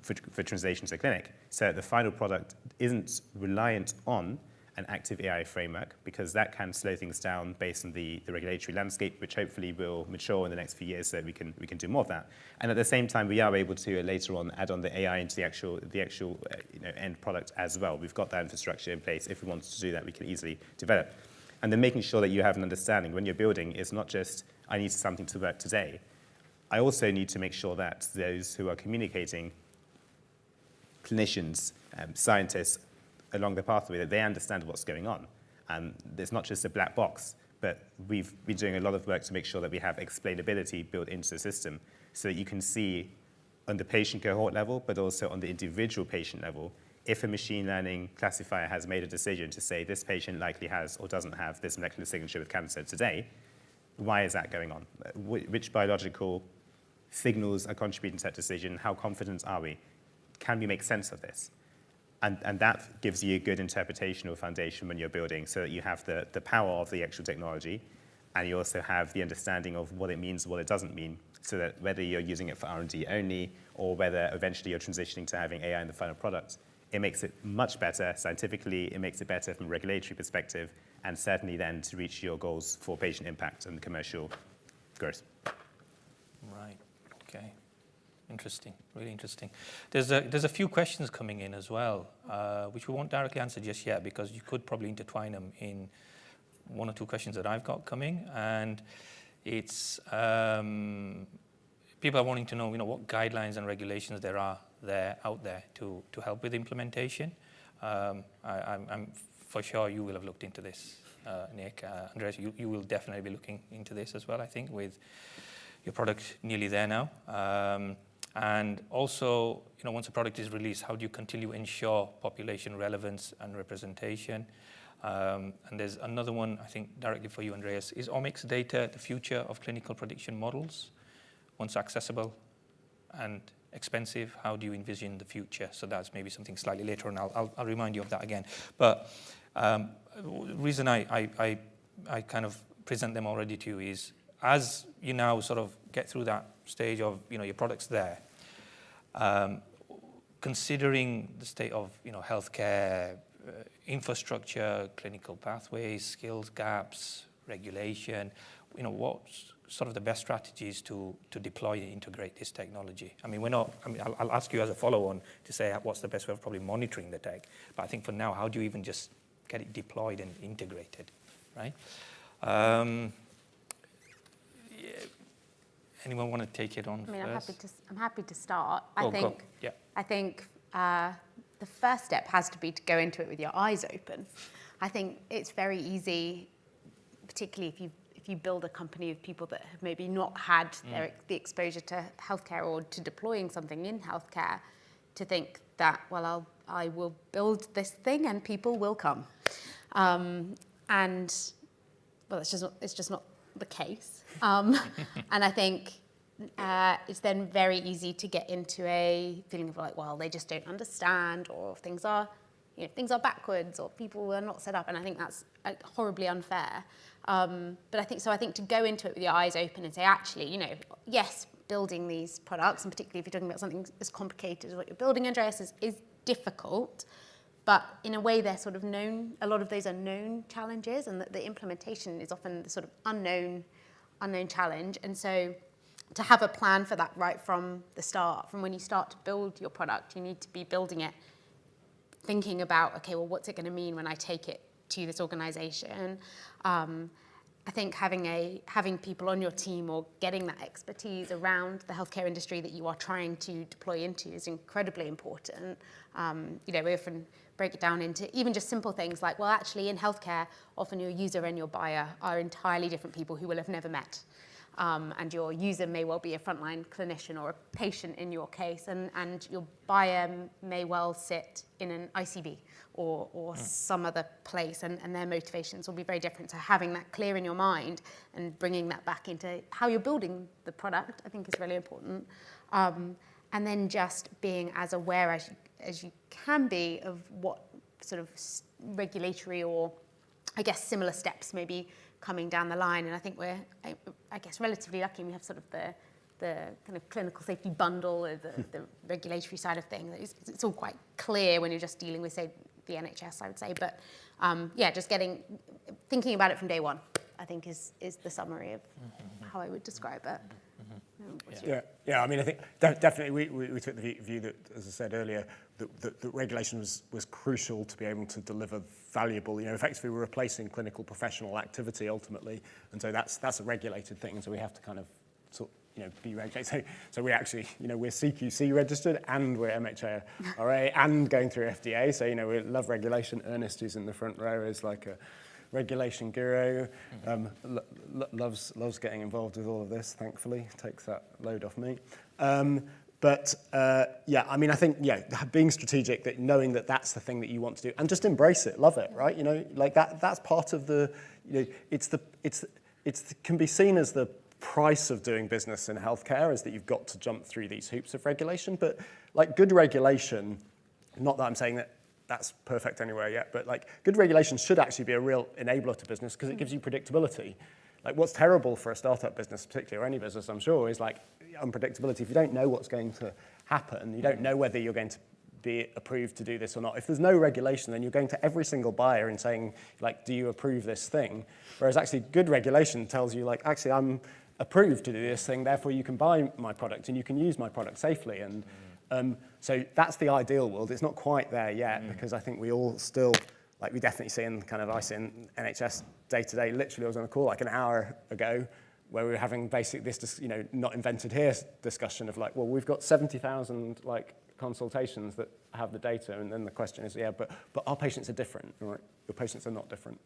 for translation to the clinic. So the final product isn't reliant on an active AI framework, because that can slow things down based on the regulatory landscape, which hopefully will mature in the next few years so that we can do more of that. And at the same time, we are able to later on add on the AI into the actual end product as well. We've got that infrastructure in place. If we wanted to do that, we can easily develop. And then making sure that you have an understanding when you're building is not just, I need something to work today. I also need to make sure that those who are communicating, clinicians, scientists, along the pathway, that they understand what's going on. It's not just a black box, but we've been doing a lot of work to make sure that we have explainability built into the system so that you can see on the patient cohort level, but also on the individual patient level, if a machine learning classifier has made a decision to say this patient likely has or doesn't have this molecular signature with cancer today, why is that going on? Which biological signals are contributing to that decision? How confident are we? Can we make sense of this? And that gives you a good interpretational foundation when you're building, so that you have the power of the actual technology, and you also have the understanding of what it means, what it doesn't mean, so that whether you're using it for R&D only, or whether eventually you're transitioning to having AI in the final product, it makes it much better scientifically, it makes it better from a regulatory perspective, and certainly then to reach your goals for patient impact and commercial growth. Right, okay. Interesting, really interesting. There's a few questions coming in as well, which we won't directly answer just yet, because you could probably intertwine them in one or two questions that I've got coming. And it's people are wanting to know, what guidelines and regulations there are out there to help with implementation. I'm for sure you will have looked into this, Nick. Andreas, you will definitely be looking into this as well, I think, with your product nearly there now. And also, once a product is released, how do you continue to ensure population relevance and representation? And there's another one, I think, directly for you, Andreas. Is omics data the future of clinical prediction models? Once accessible and expensive, how do you envision the future? So that's maybe something slightly later, and I'll remind you of that again. But the reason I kind of present them already to you is, as you now sort of get through that stage of, your product's there, considering the state of, healthcare, infrastructure, clinical pathways, skills gaps, regulation, what's sort of the best strategies to deploy and integrate this technology? I'll ask you as a follow-on to say what's the best way of probably monitoring the tech, but I think for now, how do you even just get it deployed and integrated, right? Anyone want to take it on first? I'm happy to start. I think the first step has to be to go into it with your eyes open. I think it's very easy, particularly if you build a company of people that have maybe not had the exposure to healthcare or to deploying something in healthcare, to think that, well, I will build this thing and people will come. And well, it's just not the case. And I think it's then very easy to get into a feeling of like, well, they just don't understand, or things are backwards, or people are not set up. And I think that's horribly unfair. But I think to go into it with your eyes open and say, actually, yes, building these products, and particularly if you're talking about something as complicated as what you're building, Andreas, is difficult. But in a way, they're sort of known. A lot of those are known challenges, and the implementation is often the sort of unknown challenge. And so, to have a plan for that right from the start, from when you start to build your product, you need to be building it, thinking about, okay, well, what's it going to mean when I take it to this organization? I think having people on your team or getting that expertise around the healthcare industry that you are trying to deploy into is incredibly important. We often break it down into even just simple things like, well, actually in healthcare, often your user and your buyer are entirely different people who will have never met. And your user may well be a frontline clinician or a patient in your case, and your buyer may well sit in an ICB or some other place, and their motivations will be very different. So having that clear in your mind and bringing that back into how you're building the product, I think is really important. And then just being as aware as you can be of what sort of regulatory or, I guess, similar steps may be coming down the line. And I think we're, I guess, relatively lucky. We have sort of the kind of clinical safety bundle, or the regulatory side of things. It's all quite clear when you're just dealing with, say, the NHS, I would say. But just thinking about it from day one, I think is the summary of how I would describe it. I mean, I think definitely we took the view that, as I said earlier, that regulation was crucial to be able to deliver valuable, effectively we're replacing clinical professional activity ultimately, and so that's a regulated thing, so we have to kind of be regulated. So we actually, we're CQC registered and we're MHRA and going through FDA, so we love regulation. Ernest, who's in the front row, is like a regulation guru, loves getting involved with all of this, thankfully, takes that load off me. I mean, I think, being strategic, that knowing that that's the thing that you want to do, and just embrace it, love it, right? Like that's part of the, it can be seen as the price of doing business in healthcare, is that you've got to jump through these hoops of regulation. But like good regulation, not that I'm saying that that's perfect anywhere yet, but like good regulation should actually be a real enabler to business, because it gives you predictability. Like what's terrible for a startup business, particularly, or any business, I'm sure, is like unpredictability. If you don't know what's going to happen, you don't know whether you're going to be approved to do this or not. If there's no regulation, then you're going to every single buyer and saying, like, do you approve this thing? Whereas actually good regulation tells you, like, actually I'm approved to do this thing, therefore you can buy my product and you can use my product safely. And so that's the ideal world. It's not quite there yet, because I think we all still, like we definitely see in kind of, I see in NHS day to day, literally I was on a call like an hour ago where we were having this, not invented here discussion of like, well, we've got 70,000 like consultations that have the data, and then the question is, yeah, but our patients are different, right? Your patients are not different.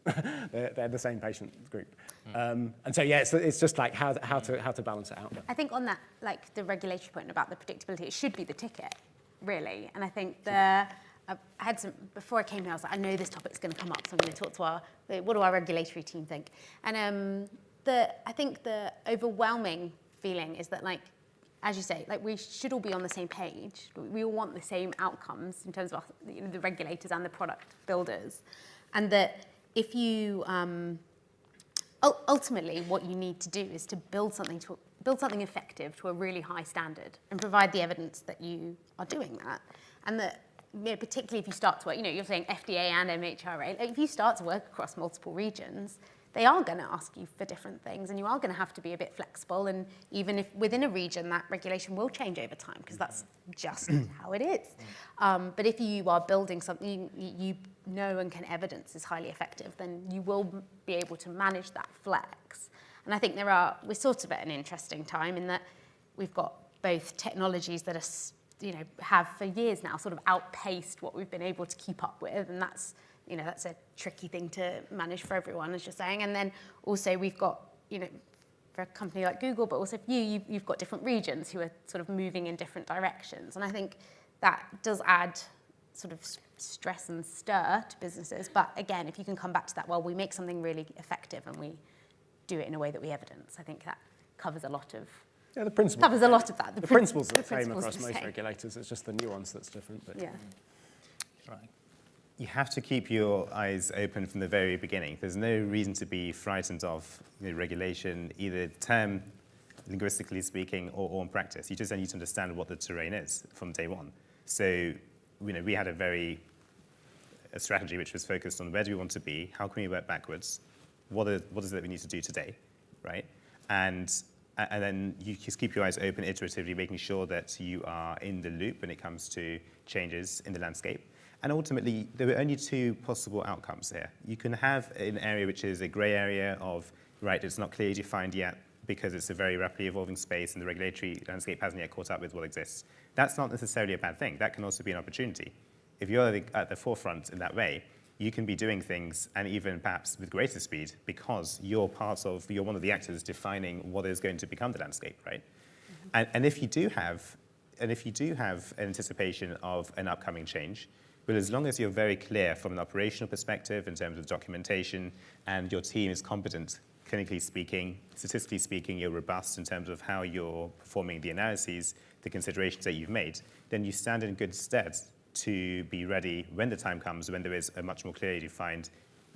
they're the same patient group. And so, yeah, it's just like how to balance it out. I think on that, like the regulatory point about the predictability, it should be the ticket, really. And I think I had some, before I came here, I was like, I know this topic's going to come up, so I'm going to talk to what do our regulatory team think? And I think the overwhelming feeling is that, like, as you say, like we should all be on the same page. We all want the same outcomes in terms of the regulators and the product builders. And that if you, ultimately what you need to do is to build something effective to a really high standard and provide the evidence that you are doing that. And that, particularly if you start to work, you're saying FDA and MHRA, like if you start to work across multiple regions, they are going to ask you for different things, and you are going to have to be a bit flexible. And even if within a region, that regulation will change over time, because that's just how it is. But if you are building something you know and can evidence is highly effective, then you will be able to manage that flex. And I think we're sort of at an interesting time in that we've got both technologies that are, have for years now sort of outpaced what we've been able to keep up with, and that's a tricky thing to manage for everyone, as you're saying. And then also we've got, for a company like Google, but also for you've got different regions who are sort of moving in different directions. And I think that does add sort of stress and stir to businesses. But again, if you can come back to that, well, we make something really effective and we do it in a way that we evidence, I think that covers a lot of the principle. Covers a lot of that. The principles are the same across most regulators. It's just the nuance that's different. But yeah. Right. You have to keep your eyes open from the very beginning. There's no reason to be frightened of regulation, either term, linguistically speaking, or in practice. You just need to understand what the terrain is from day one. So, we had a strategy which was focused on where do we want to be, how can we work backwards, what is it that we need to do today, right? And then you just keep your eyes open iteratively, making sure that you are in the loop when it comes to changes in the landscape. And ultimately, there were only two possible outcomes here. You can have an area which is a grey area of, right, it's not clearly defined yet because it's a very rapidly evolving space and the regulatory landscape hasn't yet caught up with what exists. That's not necessarily a bad thing. That can also be an opportunity. If you're at the forefront in that way, you can be doing things, and even perhaps with greater speed, because you're one of the actors defining what is going to become the landscape, right? Mm-hmm. And if you do have an anticipation of an upcoming change, but as long as you're very clear from an operational perspective in terms of documentation, and your team is competent, clinically speaking, statistically speaking, you're robust in terms of how you're performing the analyses, the considerations that you've made, then you stand in good stead to be ready when the time comes, when there is a much more clearly defined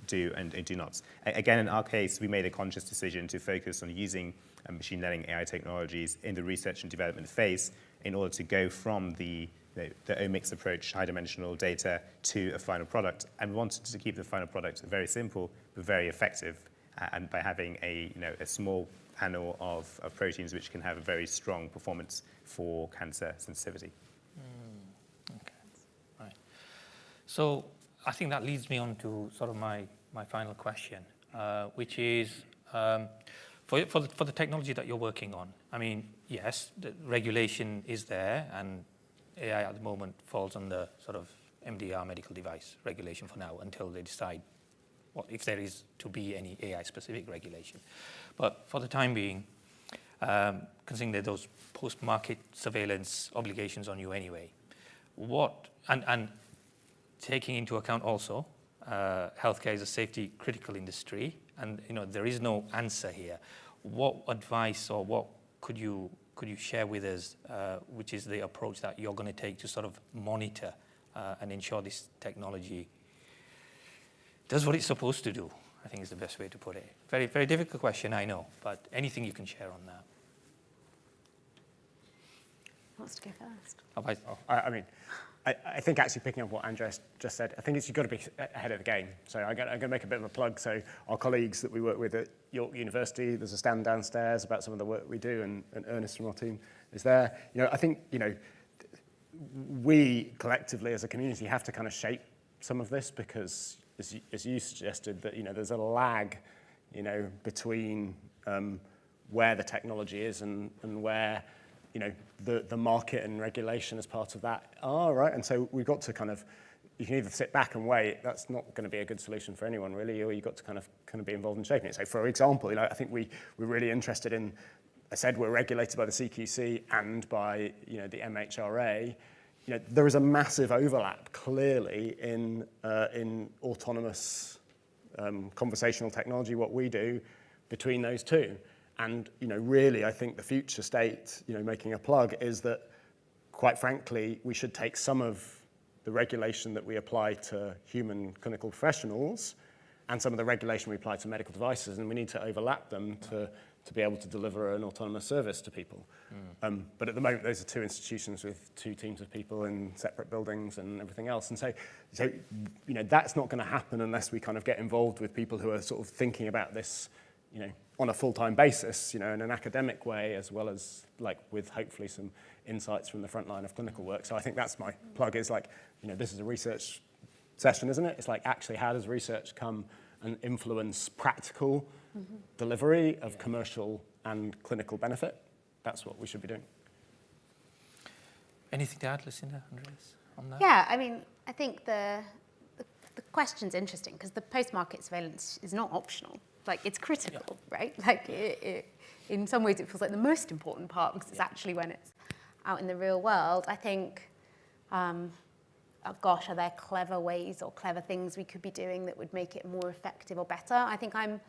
do and do not. Again, in our case, we made a conscious decision to focus on using machine learning AI technologies in the research and development phase in order to go from the omics approach, high-dimensional data, to a final product. And we wanted to keep the final product very simple, but very effective, and by having a small panel of proteins which can have a very strong performance for cancer sensitivity. Okay, right. So I think that leads me on to sort of my final question, which is, for the technology that you're working on, I mean, yes, the regulation is there, and AI at the moment falls under sort of MDR, medical device regulation for now, until they decide if there is to be any AI-specific regulation. But for the time being, considering that those post-market surveillance obligations on you anyway, and taking into account also healthcare is a safety-critical industry, and there is no answer here. What advice or what could you share with us, which is the approach that you're going to take to sort of monitor and ensure this technology does what it's supposed to do, I think is the best way to put it. Very, very difficult question, I know, but anything you can share on that. Who wants to go first? I think actually picking up what Andreas just said, I think you've got to be ahead of the game. So I'm going to make a bit of a plug. So our colleagues that we work with at York University, there's a stand downstairs about some of the work we do, and Ernest from our team is there. I think, we collectively as a community have to kind of shape some of this, because as you suggested, that there's a lag, between where the technology is and where, the market and regulation as part of that are, right? And so we've got to kind of, you can either sit back and wait, that's not going to be a good solution for anyone really, or you've got to kind of be involved in shaping it. So for example, I think we're really interested in, I said we're regulated by the CQC and by, the MHRA. There is a massive overlap clearly in autonomous conversational technology, what we do, between those two. And, really, I think the future state, making a plug, is that, quite frankly, we should take some of the regulation that we apply to human clinical professionals and some of the regulation we apply to medical devices, and we need to overlap them to be able to deliver an autonomous service to people. But at the moment, those are two institutions with two teams of people in separate buildings and everything else. And so that's not going to happen unless we kind of get involved with people who are sort of thinking about this, on a full-time basis, in an academic way, as well as with hopefully some insights from the front line of clinical work. So I think that's my plug, is this is a research session, isn't it? It's actually, how does research come and influence practical delivery of commercial and clinical benefit? That's what we should be doing. Anything to add, Lucinda, Andreas, on that? Yeah, I mean, I think the question's interesting because the post-market surveillance is not optional. It's critical, right? In some ways, it feels like the most important part because it's actually when it's out in the real world. I think, are there clever ways or clever things we could be doing that would make it more effective or better? I think I'm,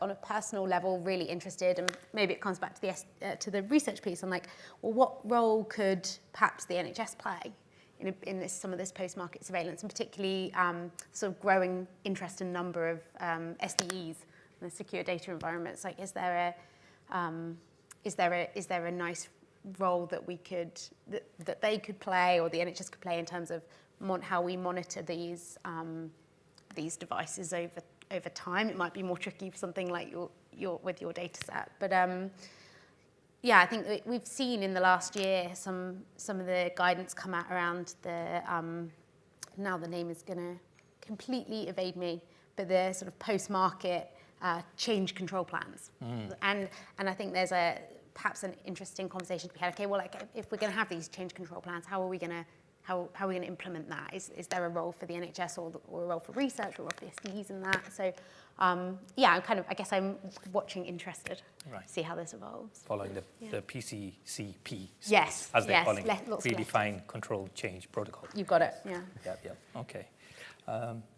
on a personal level, really interested, and maybe it comes back to the research piece. I'm what role could perhaps the NHS play in some of this post-market surveillance, and particularly sort of growing interest and number of SDEs, the secure data environments? Is there a nice role that that they could play, or the NHS could play, in terms of how we monitor these devices over time? It might be more tricky for something like with your data set, but I think that we've seen in the last year some of the guidance come out around the now the name is going to completely evade me, but the sort of post-market change control plans. And I think there's perhaps an interesting conversation to be had. Okay, well, if we're going to have these change control plans, how are we going to implement that? Is there a role for the NHS or a role for research or a role for the SDEs in that? So, I guess I'm watching interested to see how this evolves. Following the PCCP, yes, as they're calling it, lots predefined controlled change protocol. You've got it, yeah. Yep. Okay.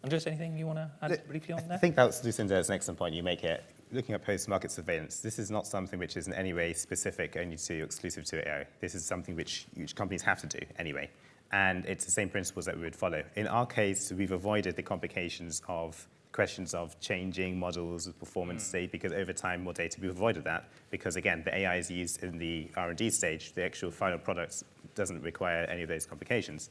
Andreas, anything you want to add briefly on that? I think that's, Lucinda, that's an excellent point you make it. Looking at post-market surveillance, this is not something which is in any way specific only to, exclusive to AI. This is something which companies have to do anyway. And it's the same principles that we would follow. In our case, we've avoided the complications of questions of changing models of performance state, because over time, more data, we've avoided that. Because again, the AI is used in the R&D stage. The actual final product doesn't require any of those complications.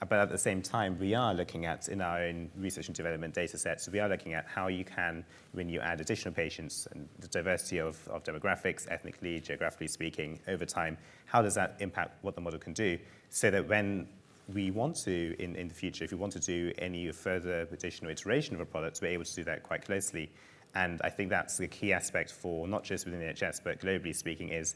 But at the same time, we are looking at, in our own research and development data sets, we are looking at how you can, when you add additional patients and the diversity of demographics, ethnically, geographically speaking, over time, how does that impact what the model can do, so that when we want to, in the future, if we want to do any further additional iteration of a product, we're able to do that quite closely. And I think that's the key aspect for not just within the NHS, but globally speaking, is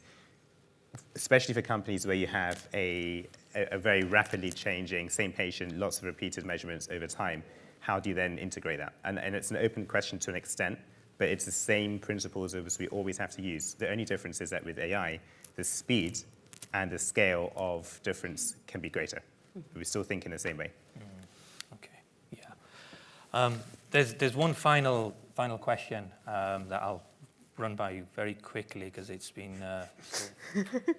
especially for companies where you have a very rapidly changing same patient, lots of repeated measurements over time, how do you then integrate that? And it's an open question to an extent, but it's the same principles as we always have to use. The only difference is that with AI, the speed and the scale of difference can be greater. But we still think in the same way. Okay, yeah. There's one final question that I'll run by you very quickly, because it's been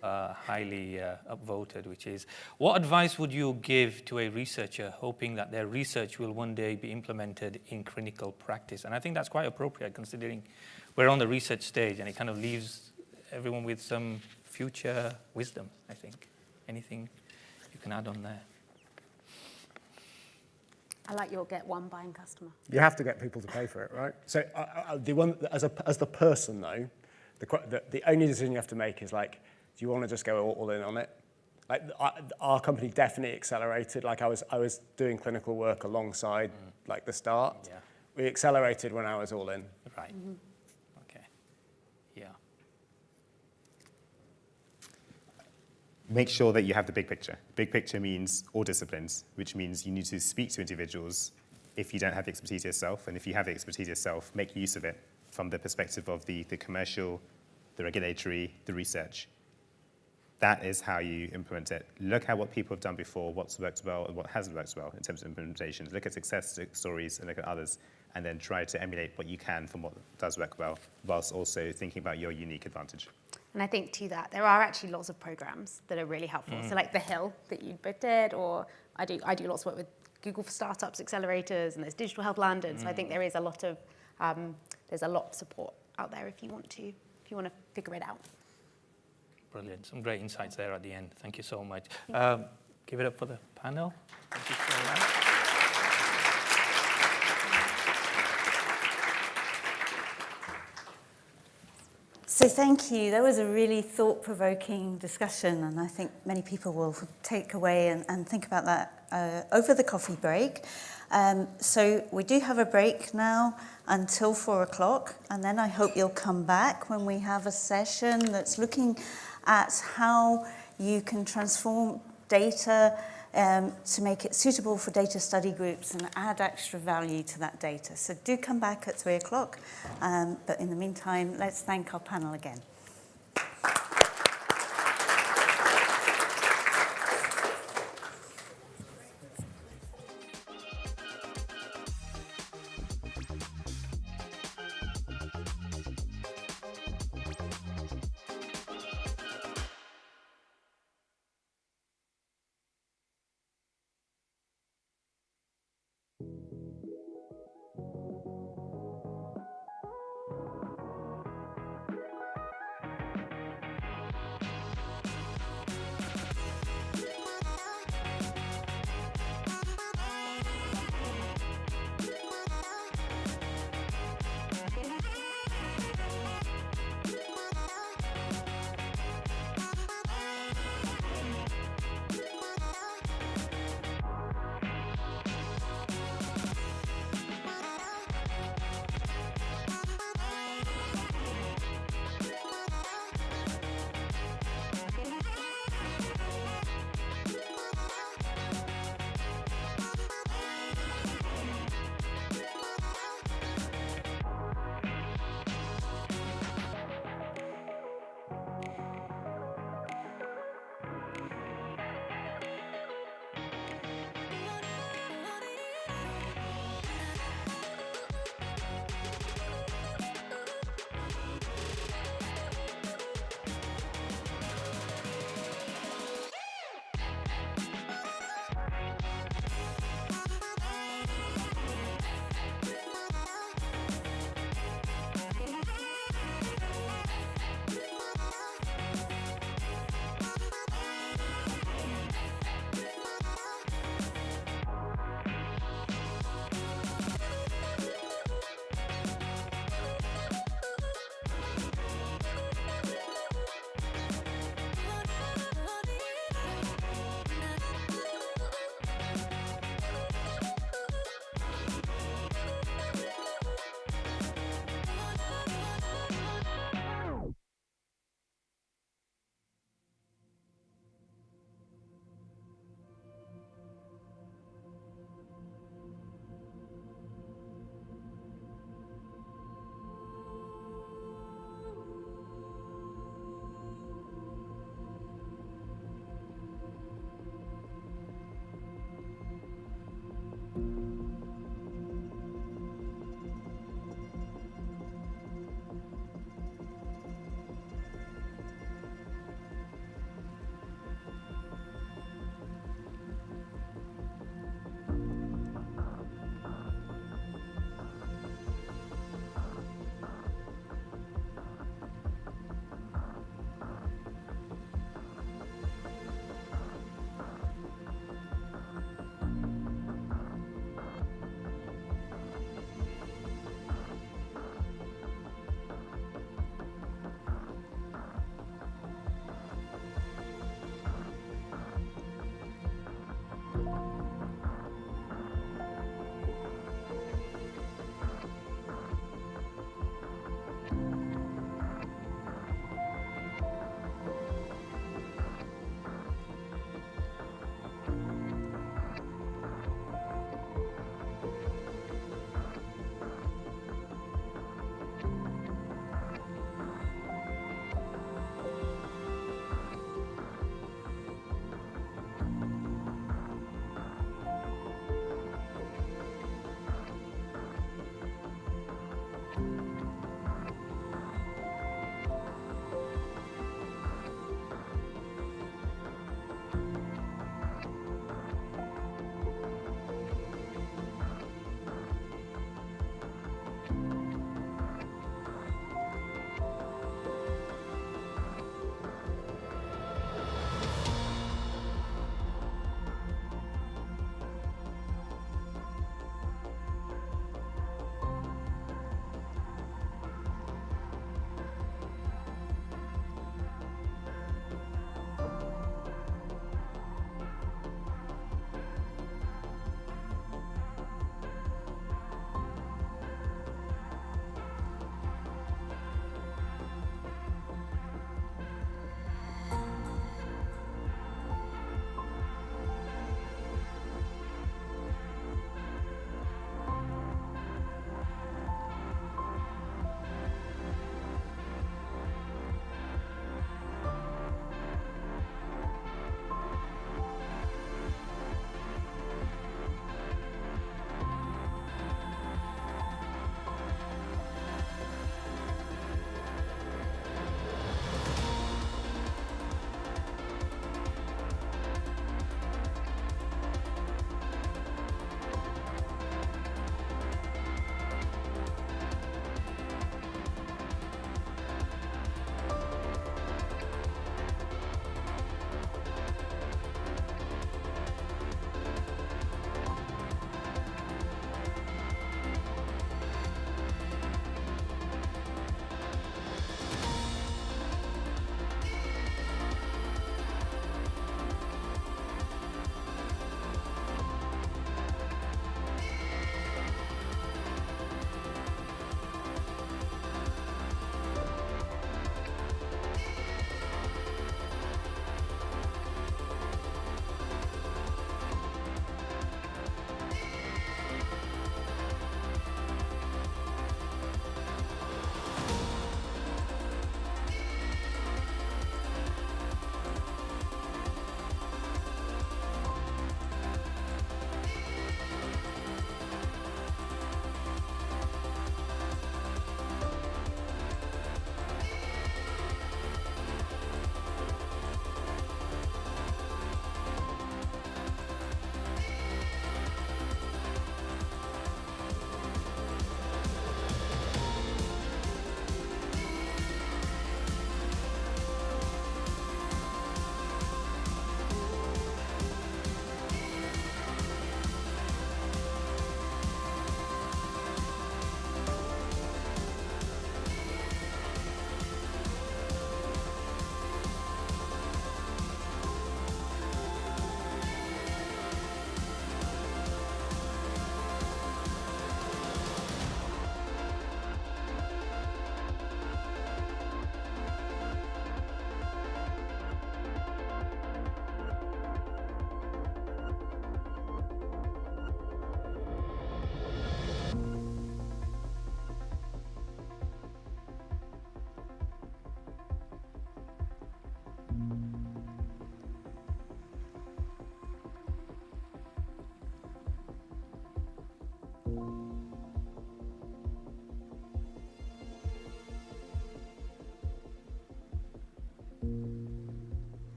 highly upvoted, which is, what advice would you give to a researcher hoping that their research will one day be implemented in clinical practice? And I think that's quite appropriate, considering we're on the research stage, and it kind of leaves everyone with some future wisdom, I think. Anything you can add on there? I like your get one buying customer. You have to get people to pay for it, right? So the one, as the person though, the only decision you have to make is do you want to just go all in on it? Our company definitely accelerated. I was doing clinical work alongside the start. Yeah. We accelerated when I was all in. Right. Okay. Yeah. make sure that you have the big picture. Big picture means all disciplines, which means you need to speak to individuals if you don't have the expertise yourself, and if you have the expertise yourself, make use of it from the perspective of the commercial, the regulatory, the research. That is how you implement it. Look at what people have done before, what's worked well and what hasn't worked well in terms of implementation. Look at success stories and look at others, and then try to emulate what you can from what does work well, whilst also thinking about your unique advantage. And I think to that, there are actually lots of programs that are really helpful. So like The Hill that you did, or I do lots of work with Google for Startups accelerators, and there's Digital Health London. So I think there is a lot of support out there if you want to figure it out. Brilliant. Some great insights there at the end. Thank you so much. Give it up for the panel. Thank you so much. So thank you. That was a really thought-provoking discussion, and I think many people will take away and think about that over the coffee break. So we do have a break now until 4 o'clock, and then I hope you'll come back when we have a session that's looking at how you can transform data to make it suitable for data study groups and add extra value to that data. So do come back at 3 o'clock, but in the meantime, let's thank our panel again.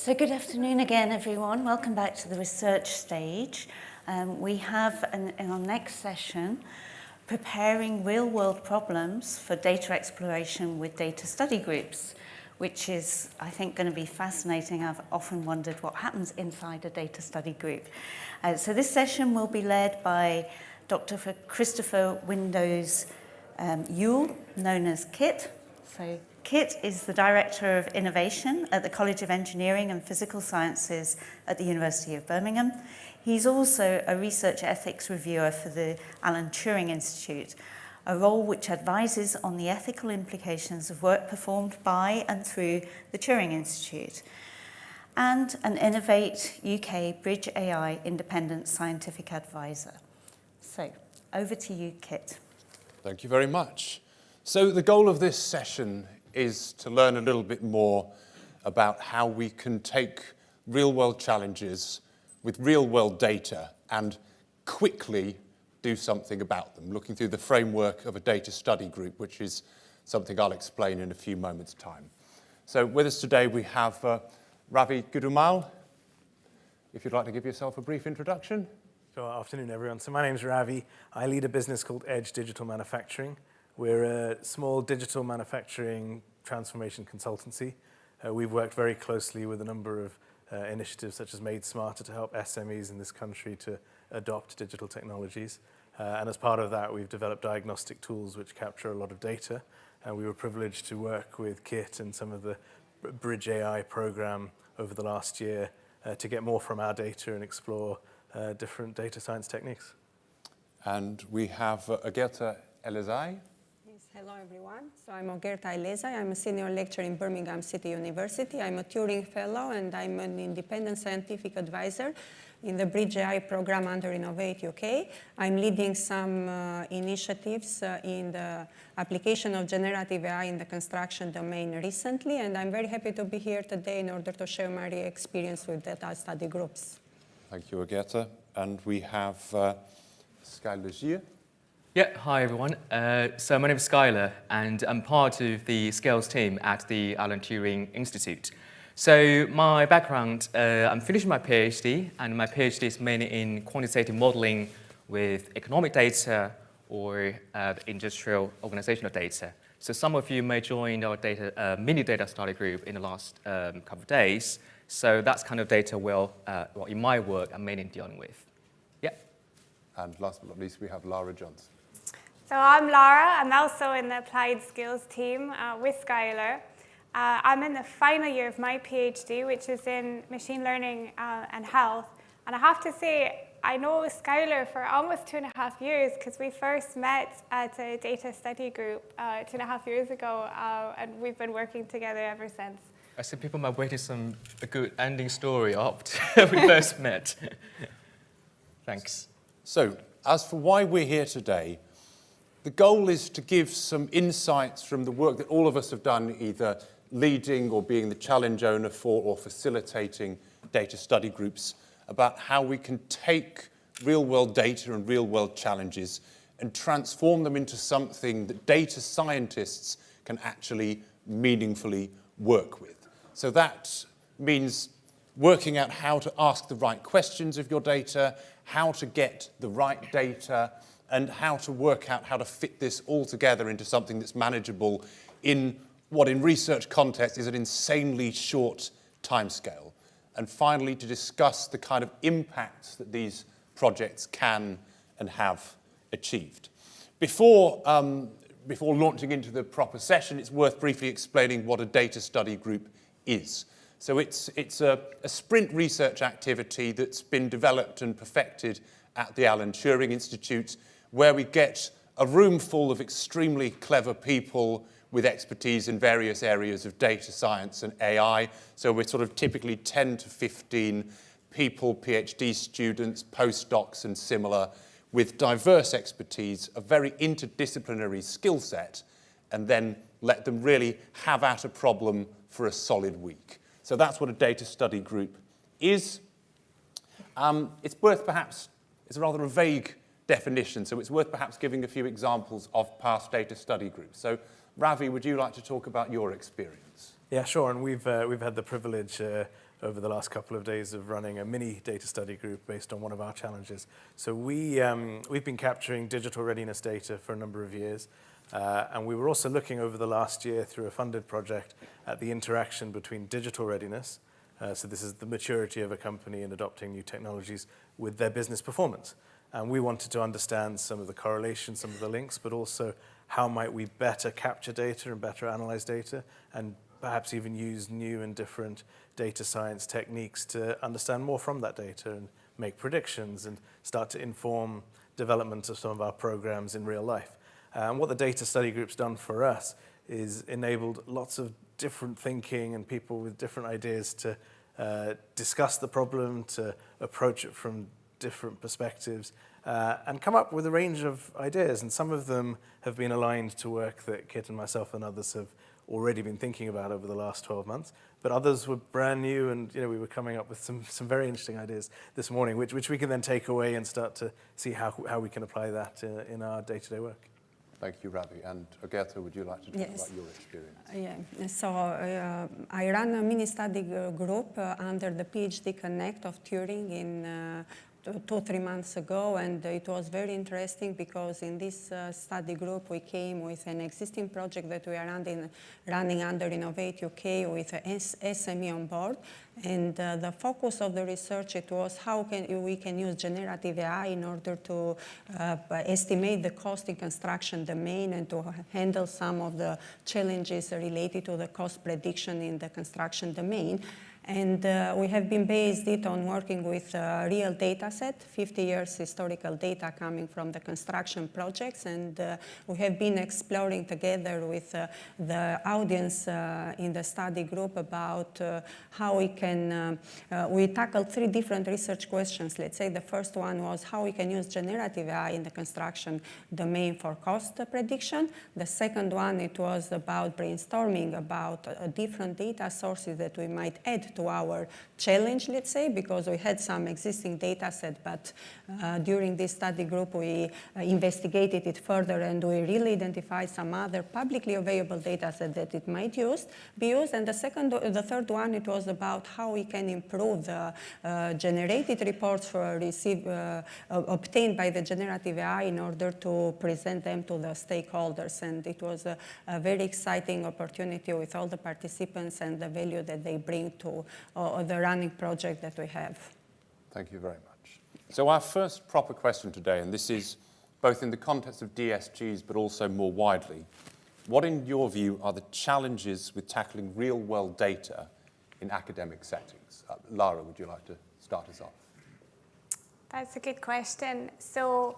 So good afternoon again, everyone. Welcome back to the research stage. We have, in our next session, preparing real-world problems for data exploration with data study groups, which is, I think, going to be fascinating. I've often wondered what happens inside a data study group. So this session will be led by Dr. Christopher Windows Yule, known as Kit. So Kit is the Director of Innovation at the College of Engineering and Physical Sciences at the University of Birmingham. He's also a research ethics reviewer for the Alan Turing Institute, a role which advises on the ethical implications of work performed by and through the Turing Institute, and an Innovate UK Bridge AI independent scientific advisor. So, over to you, Kit. Thank you very much. So the goal of this session is to learn a little bit more about how we can take real-world challenges with real-world data and quickly do something about them, looking through the framework of a data study group, which is something I'll explain in a few moments' time. So with us today we have Ravi Gudumal. If you'd like to give yourself a brief introduction. Good afternoon, everyone. So my name's Ravi. I lead a business called Edge Digital Manufacturing. We're a small digital manufacturing transformation consultancy. We've worked very closely with a number of initiatives such as Made Smarter to help SMEs in this country to adopt digital technologies. And as part of that, we've developed diagnostic tools which capture a lot of data. And we were privileged to work with Kit and some of the Bridge AI program over the last year to get more from our data and explore different data science techniques. And we have Agatha Elezai. Hello, everyone. So I'm Agatha Elezai. I'm a senior lecturer in Birmingham City University. I'm a Turing Fellow, and I'm an independent scientific advisor in the Bridge AI program under Innovate UK. I'm leading some initiatives in the application of generative AI in the construction domain recently, and I'm very happy to be here today in order to share my experience with data study groups. Thank you, Agatha. And we have Skylar Gier. Yeah, hi everyone. So my name is Skylar, and I'm part of the Scales team at the Alan Turing Institute. So my background, I'm finishing my PhD, and my PhD is mainly in quantitative modeling with economic data or industrial organizational data. So some of you may join our mini data study group in the last couple of days. So that's kind of data in my work I'm mainly dealing with. Yeah. And last but not least, we have Lara Johnson. So I'm Lara. I'm also in the Applied Skills team with Skylar. I'm in the final year of my PhD, which is in machine learning and health. And I have to say, I know Skylar for almost 2.5 years because we first met at a data study group 2.5 years ago, and we've been working together ever since. I see people might wait a good ending story after we first met. Thanks. So, as for why we're here today, the goal is to give some insights from the work that all of us have done, either leading or being the challenge owner for or facilitating data study groups, about how we can take real-world data and real-world challenges and transform them into something that data scientists can actually meaningfully work with. So that means working out how to ask the right questions of your data, how to get the right data, and how to work out how to fit this all together into something that's manageable in what in research context is an insanely short timescale. And finally, to discuss the kind of impacts that these projects can and have achieved. Before launching into the proper session, it's worth briefly explaining what a data study group is. So it's a sprint research activity that's been developed and perfected at the Alan Turing Institute, where we get a room full of extremely clever people with expertise in various areas of data science and AI. So we're sort of typically 10 to 15 people, PhD students, postdocs and similar, with diverse expertise, a very interdisciplinary skill set, and then let them really have at a problem for a solid week. So that's what a data study group is. It's a rather vague definition, so it's worth perhaps giving a few examples of past data study groups. So Ravi, would you like to talk about your experience? Yeah, sure. And we've had the privilege over the last couple of days of running a mini data study group based on one of our challenges. So we've been capturing digital readiness data for a number of years. And we were also looking over the last year through a funded project at the interaction between digital readiness, so this is the maturity of a company in adopting new technologies, with their business performance. And we wanted to understand some of the correlations, some of the links, but also how might we better capture data and better analyze data, and perhaps even use new and different data science techniques to understand more from that data and make predictions and start to inform development of some of our programs in real life. And what the data study group's done for us is enabled lots of different thinking and people with different ideas to discuss the problem, to approach it from different perspectives, and come up with a range of ideas. And some of them have been aligned to work that Kit and myself and others have already been thinking about over the last 12 months. But others were brand new, and we were coming up with some very interesting ideas this morning, which we can then take away and start to see how we can apply that in our day-to-day work. Thank you, Ravi. And Agatha, would you like to talk about your experience? Yeah, so I run a mini study group under the PhD Connect of Turing in 2-3 months ago, and it was very interesting because in this study group we came with an existing project that we are running under Innovate UK with an SME on board, and the focus of the research, it was how we can use generative AI in order to estimate the cost in construction domain and to handle some of the challenges related to the cost prediction in the construction domain. And we have been based it on working with a real data set, 50 years historical data coming from the construction projects, and we have been exploring together with the audience in the study group about how we can, we tackled 3 different research questions. Let's say the first one was how we can use generative AI in the construction domain for cost prediction. The second one, it was about brainstorming about different data sources that we might add to our challenge, let's say, because we had some existing data set, but during this study group we investigated it further and we really identified some other publicly available data set that it might be used. And the third one, it was about how we can improve the generated reports obtained by the generative AI in order to present them to the stakeholders. And it was a very exciting opportunity with all the participants and the value that they bring to the running project that we have. Thank you very much. So our first proper question today, and this is both in the context of DSGs but also more widely, what in your view are the challenges with tackling real-world data in academic settings? Lara, would you like to start us off? That's a good question. So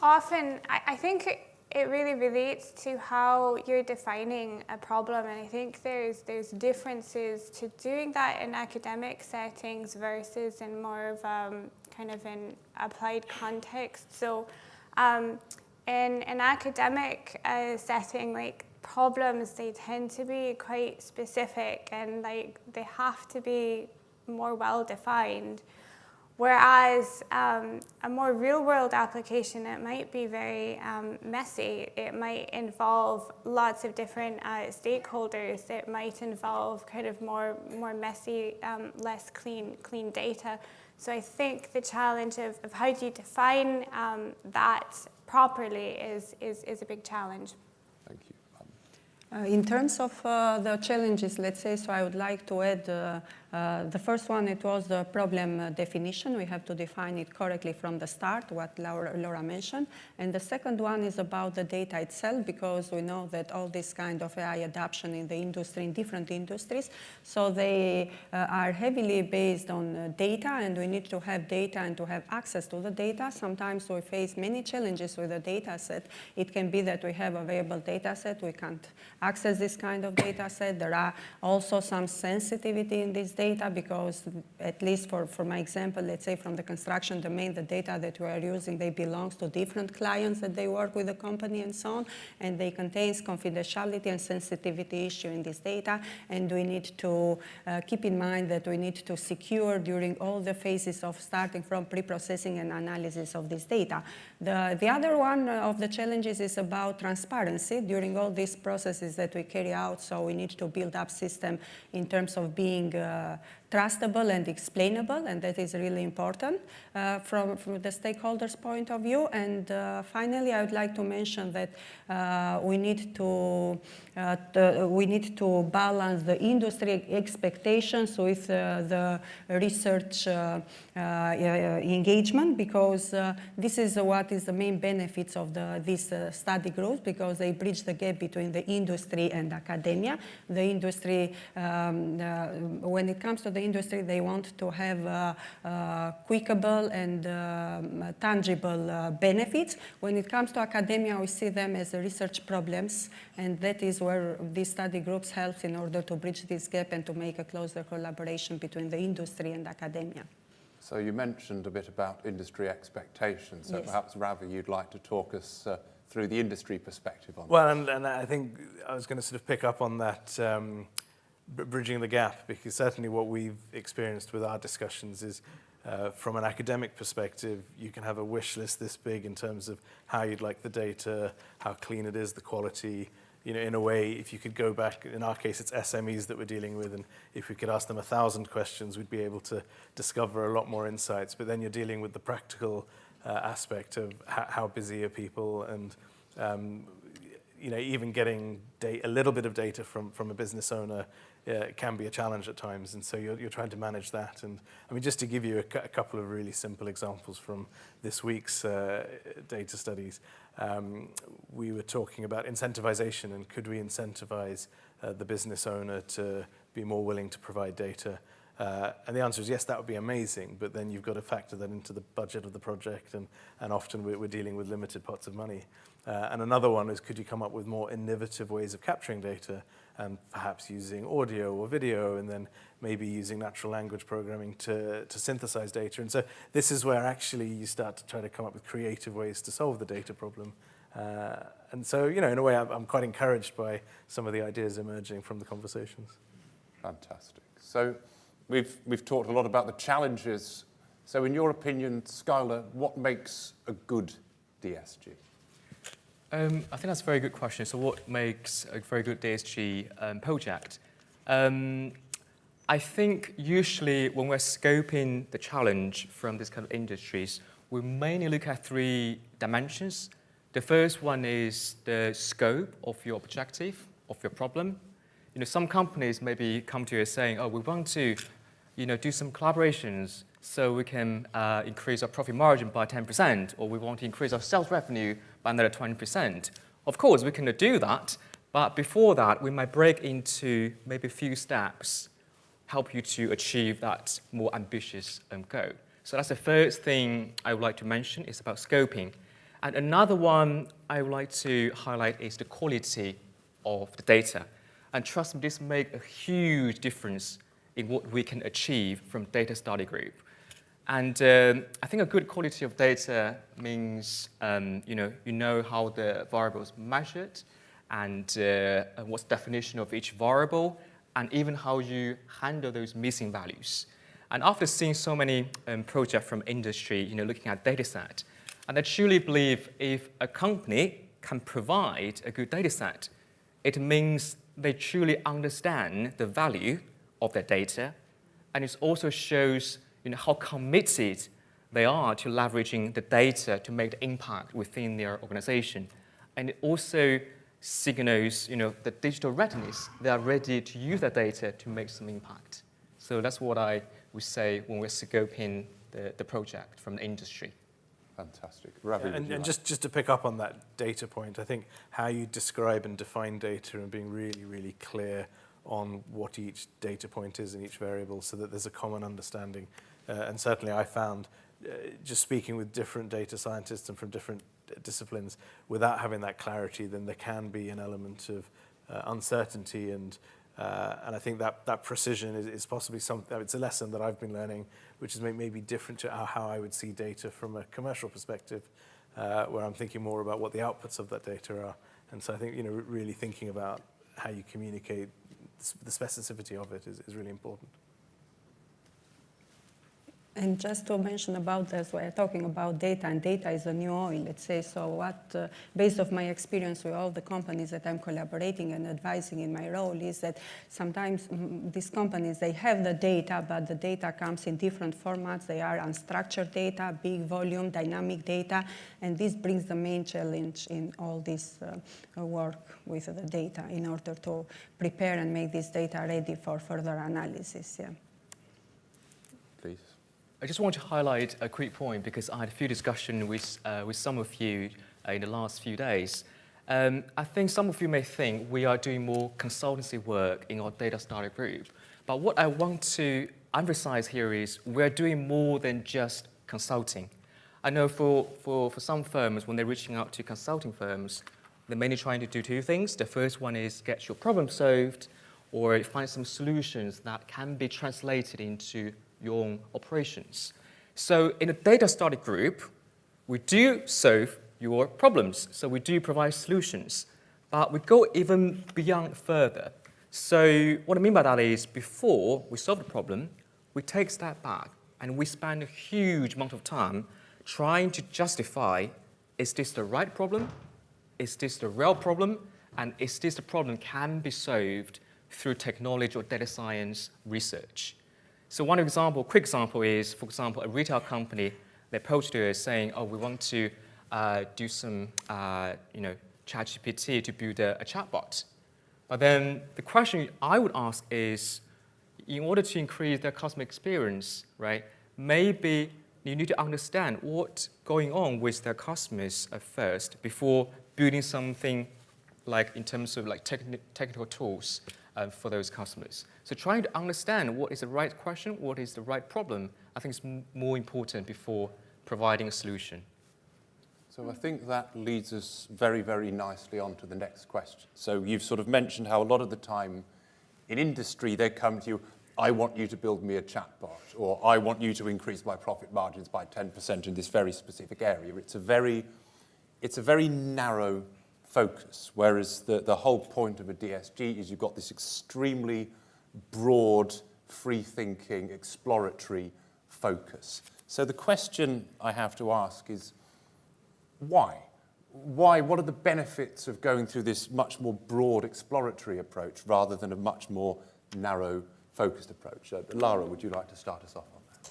often, I think it really relates to how you're defining a problem, and I think there's differences to doing that in academic settings versus in more of kind of an applied context. So in an academic setting, like problems, they tend to be quite specific and like they have to be more well defined. Whereas a more real-world application, it might be very messy. It might involve lots of different stakeholders. It might involve kind of more messy, less clean data. So I think the challenge of how do you define that properly is a big challenge. Thank you. In terms of the challenges, let's say, so I would like to add the first one, it was the problem definition. We have to define it correctly from the start, what Laura mentioned. And the second one is about the data itself, because we know that all this kind of AI adoption in the industry, in different industries, so they are heavily based on data, and we need to have data and to have access to the data. Sometimes we face many challenges with the data set. It can be that we have available data set, we can't access this kind of data set. There are also some sensitivity in this data because, at least for my example, let's say from the construction domain, the data that we are using, they belong to different clients that they work with the company and so on, and they contain confidentiality and sensitivity issue in this data, and we need to keep in mind that we need to secure during all the phases of starting from pre-processing and analysis of this data. The other one of the challenges is about transparency during all these processes that we carry out, so we need to build up system in terms of being trustable and explainable, and that is really important from the stakeholders' point of view. And finally, I would like to mention that we need to balance the industry expectations with the research engagement, because this is what is the main benefits of these study groups, because they bridge the gap between the industry and academia. The industry, when it comes to the industry, they want to have quickable and tangible benefits. When it comes to academia, we see them as research problems, and that is where these study groups help in order to bridge this gap and to make a closer collaboration between the industry and academia. So you mentioned a bit about industry expectations, so yes. Perhaps Ravi, you'd like to talk us through the industry perspective on that. Well, and I think I was going to sort of pick up on that bridging the gap, because certainly what we've experienced with our discussions is from an academic perspective, you can have a wish list this big in terms of how you'd like the data, how clean it is, the quality. You know, in a way, if you could go back, in our case, it's SMEs that we're dealing with, and if we could ask them 1,000 questions, we'd be able to discover a lot more insights. But then you're dealing with the practical aspect of how busy are people, and you know, even getting a little bit of data from a business owner can be a challenge at times, and so you're trying to manage that. And I mean, just to give you a couple of really simple examples from this week's data studies, we were talking about incentivization, and could we incentivize the business owner to be more willing to provide data? And the answer is yes, that would be amazing, but then you've got to factor that into the budget of the project, and often we're dealing with limited pots of money. And another one is, could you come up with more innovative ways of capturing data, and perhaps using audio or video, and then maybe using natural language programming to synthesize data. And so this is where actually you start to try to come up with creative ways to solve the data problem. And so, you know, in a way, I'm quite encouraged by some of the ideas emerging from the conversations. Fantastic. So we've talked a lot about the challenges. So in your opinion, Skylar, what makes a good DSG? I think that's a very good question. So what makes a very good DSG project? I think usually when we're scoping the challenge from this kind of industries, we mainly look at 3 dimensions. The first one is the scope of your objective, of your problem. You know, some companies maybe come to you saying, oh, we want to, you know, do some collaborations so we can increase our profit margin by 10%, or we want to increase our sales revenue by another 20%. Of course, we can do that, but before that, we might break into maybe a few steps, help you to achieve that more ambitious goal. So that's the first thing I would like to mention, is about scoping. And another one I would like to highlight is the quality of the data. And trust me, this makes a huge difference in what we can achieve from data study group. And I think a good quality of data means you know how the variables measured, and what's the definition of each variable, and even how you handle those missing values. And after seeing so many projects from industry, you know, looking at data set, and I truly believe if a company can provide a good data set, it means they truly understand the value of their data, and it also shows, you know, how committed they are to leveraging the data to make the impact within their organization. And it also signals, you know, the digital readiness. They are ready to use that data to make some impact. So that's what I would say when we're scoping the project from the industry. Fantastic. Ravi, And just to pick up on that data point, I think how you describe and define data and being really, really clear on what each data point is in each variable, so that there's a common understanding. And certainly I found, just speaking with different data scientists and from different disciplines, without having that clarity, then there can be an element of uncertainty, and I think that precision is possibly something. It's a lesson that I've been learning, which is maybe different to how I would see data from a commercial perspective, where I'm thinking more about what the outputs of that data are. And so I think, you know, really thinking about how you communicate the specificity of it is really important. And just to mention about this, we're talking about data, and data is the new oil, let's say. So what, based on my experience with all the companies that I'm collaborating and advising in my role, is that sometimes these companies, they have the data, but the data comes in different formats. They are unstructured data, big volume, dynamic data, and this brings the main challenge in all this work with the data in order to prepare and make this data ready for further analysis. Yeah. Please. I just want to highlight a quick point because I had a few discussions with some of you in the last few days. I think some of you may think we are doing more consultancy work in our data study group. But what I want to emphasize here is we're doing more than just consulting. I know for some firms, when they're reaching out to consulting firms, they're mainly trying to do two things. The first one is get your problem solved or find some solutions that can be translated into your own operations. So in a data study group, we do solve your problems. So we do provide solutions, but we go even beyond further. So what I mean by that is before we solve the problem, we take a step back and we spend a huge amount of time trying to justify, is this the right problem? Is this the real problem? And is this the problem can be solved through technology or data science research? So one example, quick example is, for example, a retail company, they approached us saying, oh, we want to do some, ChatGPT to build a chatbot. But then the question I would ask is, in order to increase their customer experience, right, maybe you need to understand what's going on with their customers at first before building something like in terms of like technical tools for those customers. So trying to understand what is the right question, what is the right problem, I think is more important before providing a solution. So I think that leads us very, very nicely on to the next question. So you've sort of mentioned how a lot of the time in industry they come to you, I want you to build me a chatbot, or I want you to increase my profit margins by 10% in this very specific area. It's a very narrow focus, whereas the whole point of a DSG is you've got this extremely broad, free-thinking, exploratory focus. So the question I have to ask is, why? Why? What are the benefits of going through this much more broad, exploratory approach rather than a much more narrow, focused approach? Lara, would you like to start us off on that?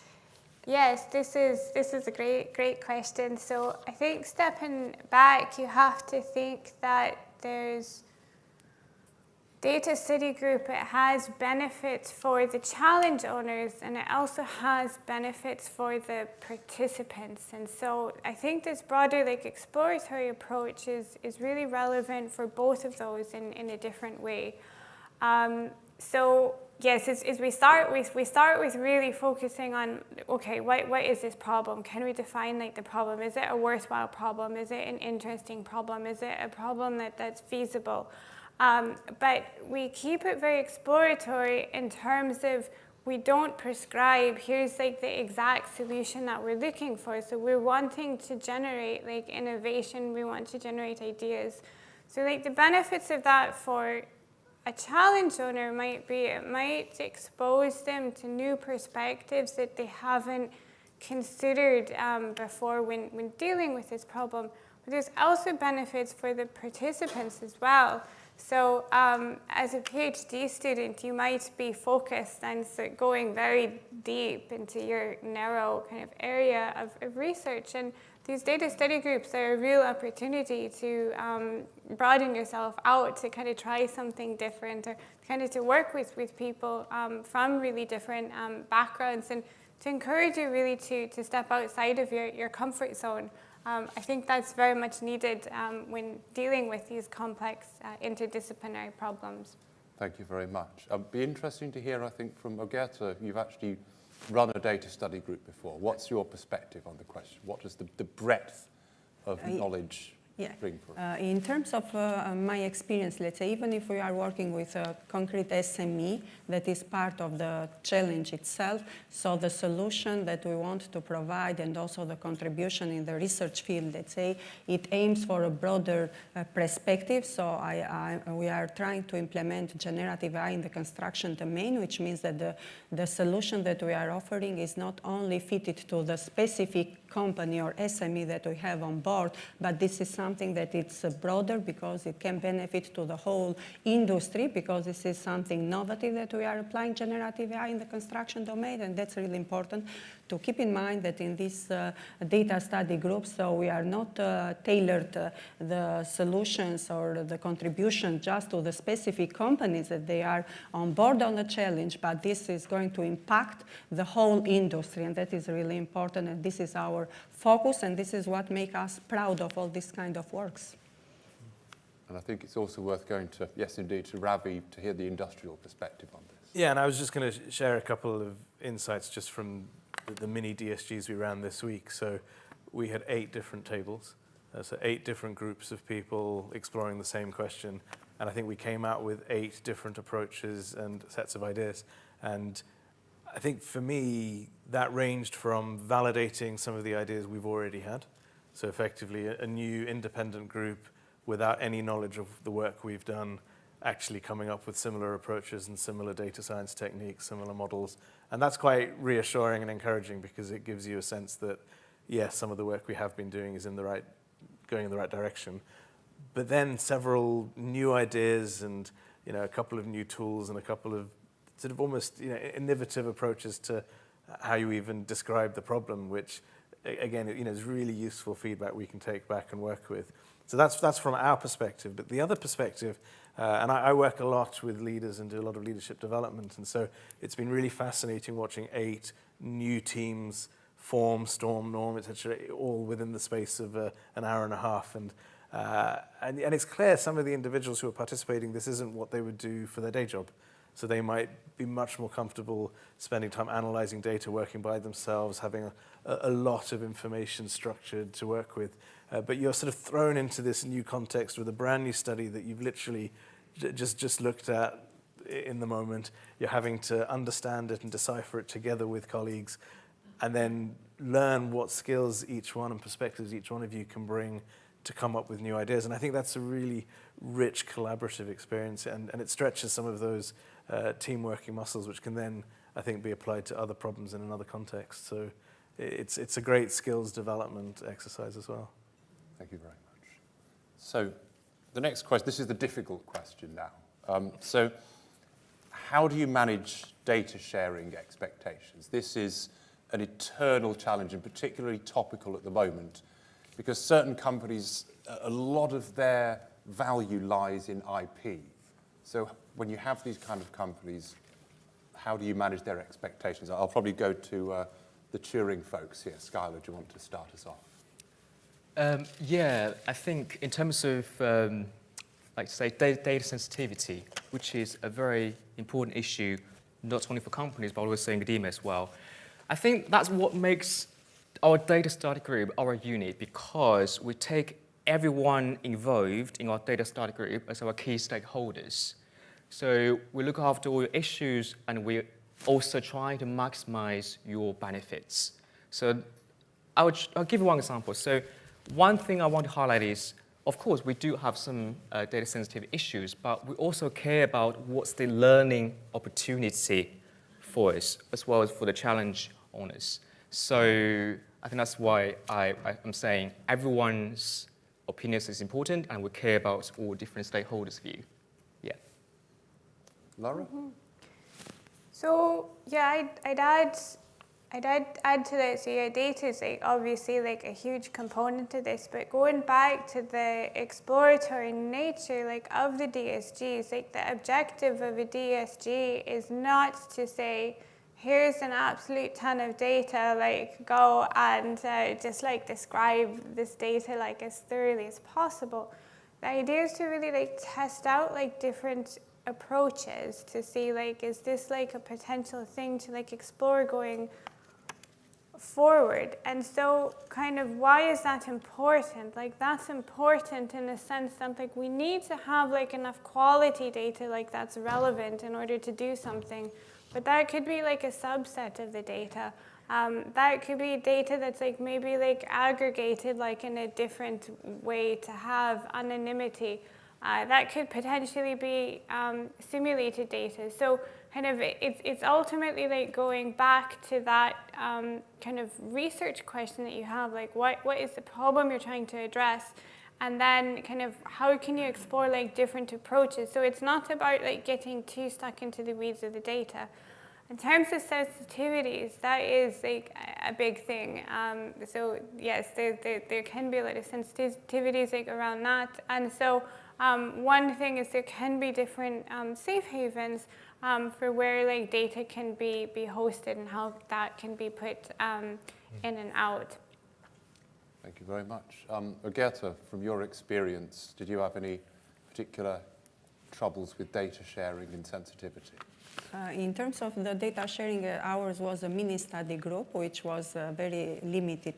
Yes, this is a great question. So I think stepping back, you have to think that there's data study group. It has benefits for the challenge owners, and it also has benefits for the participants. And so I think this broader, like, exploratory approach is really relevant for both of those in a different way. So yes, as we start with really focusing on, okay, what is this problem? Can we define like the problem? Is it a worthwhile problem? Is it an interesting problem? Is it a problem that's feasible? But we keep it very exploratory in terms of we don't prescribe, here's like the exact solution that we're looking for. So we're wanting to generate like innovation, we want to generate ideas. So like the benefits of that for a challenge owner might be, it might expose them to new perspectives that they haven't considered before when dealing with this problem. But there's also benefits for the participants as well. So as a PhD student, you might be focused and going very deep into your narrow kind of area of research. And these data study groups are a real opportunity to broaden yourself out, to kind of try something different, or kind of to work with people from really different backgrounds, and to encourage you really to step outside of your comfort zone. I think that's very much needed when dealing with these complex interdisciplinary problems. Thank you very much. It'd be interesting to hear, I think, from Ogerta. You've actually run a data study group before. What's your perspective on the question? What is the breadth of knowledge Yeah. bring for In terms of my experience, let's say, even if we are working with a concrete SME, that is part of the challenge itself. So the solution that we want to provide and also the contribution in the research field, let's say, it aims for a broader perspective. So we are trying to implement generative AI in the construction domain, which means that the solution that we are offering is not only fitted to the specific company or SME that we have on board, but this is something that it's broader because it can benefit to the whole industry, because this is something innovative that we are applying generative AI in the construction domain, and that's really important to keep in mind that in this data study group, so we are not tailored the solutions or the contribution just to the specific companies that they are on board on the challenge, but this is going to impact the whole industry, and that is really important, and this is our focus, and this is what makes us proud of all this kind of works. And I think it's also worth going to, yes, indeed, to Ravi to hear the industrial perspective on this. Yeah, and I was just going to share a couple of insights just from the mini DSGs we ran this week. So we had 8 different tables, so 8 different groups of people exploring the same question. And I think we came out with 8 different approaches and sets of ideas. And I think for me, that ranged from validating some of the ideas we've already had. So effectively, a new independent group without any knowledge of the work we've done, actually coming up with similar approaches and similar data science techniques, similar models. And that's quite reassuring and encouraging because it gives you a sense that, yes, some of the work we have been doing is going in the right direction. But then several new ideas and a couple of new tools and a couple of sort of almost innovative approaches to how you even describe the problem, which again, is really useful feedback we can take back and work with. So that's from our perspective. But the other perspective, and I work a lot with leaders and do a lot of leadership development, and so it's been really fascinating watching 8 new teams form, storm, norm, etc., all within the space of an hour and a half. And it's clear some of the individuals who are participating, this isn't what they would do for their day job. So they might be much more comfortable spending time analyzing data, working by themselves, having a lot of information structured to work with. But you're sort of thrown into this new context with a brand new study that you've literally just looked at in the moment. You're having to understand it and decipher it together with colleagues, and then learn what skills each one and perspectives each one of you can bring to come up with new ideas. And I think that's a really rich collaborative experience, and it stretches some of those team working muscles, which can then, I think, be applied to other problems in another context. So it's a great skills development exercise as well. Thank you very much. So the next question, this is the difficult question now. So how do you manage data sharing expectations? This is an eternal challenge and particularly topical at the moment because certain companies, a lot of their value lies in IP. So when you have these kind of companies, how do you manage their expectations? I'll probably go to the Turing folks here. Skylar, do you want to start us off? Yeah, I think in terms of, like say, data sensitivity, which is a very important issue, not only for companies, but also in academia as well. I think that's what makes our data study group our unit, because we take everyone involved in our data study group as our key stakeholders. So we look after all your issues, and we also try to maximize your benefits. So I'll give you one example. So one thing I want to highlight is, of course, we do have some data sensitive issues, but we also care about what's the learning opportunity for us, as well as for the challenge owners. So I think that's why I'm saying everyone's opinion is important, and we care about all different stakeholders' view. Yeah. Laura? Mm-hmm. So yeah, I'd add to that. So yeah, data is obviously a huge component to this. But going back to the exploratory nature of the DSGs, the objective of a DSG is not to say, here's an absolute ton of data, go and just describe this data as thoroughly as possible. The idea is to really test out different approaches to see is this a potential thing to explore going forward. And so kind of why is that important? Like that's important in the sense that like we need to have like enough quality data like that's relevant in order to do something. But that could be like a subset of the data. That could be data that's like maybe like aggregated like in a different way to have anonymity. That could potentially be simulated data. So kind of it's ultimately like going back to that kind of research question that you have, like what is the problem you're trying to address? And then kind of how can you explore like different approaches? So it's not about like getting too stuck into the weeds of the data. In terms of sensitivities, that is like a big thing. So yes, there can be a lot of sensitivities like around that. And so one thing is there can be different safe havens for where like data can be hosted and how that can be put in and out. Thank you very much. Agatha, from your experience, did you have any particular troubles with data sharing and sensitivity? In terms of the data sharing, ours was a mini study group, which was a very limited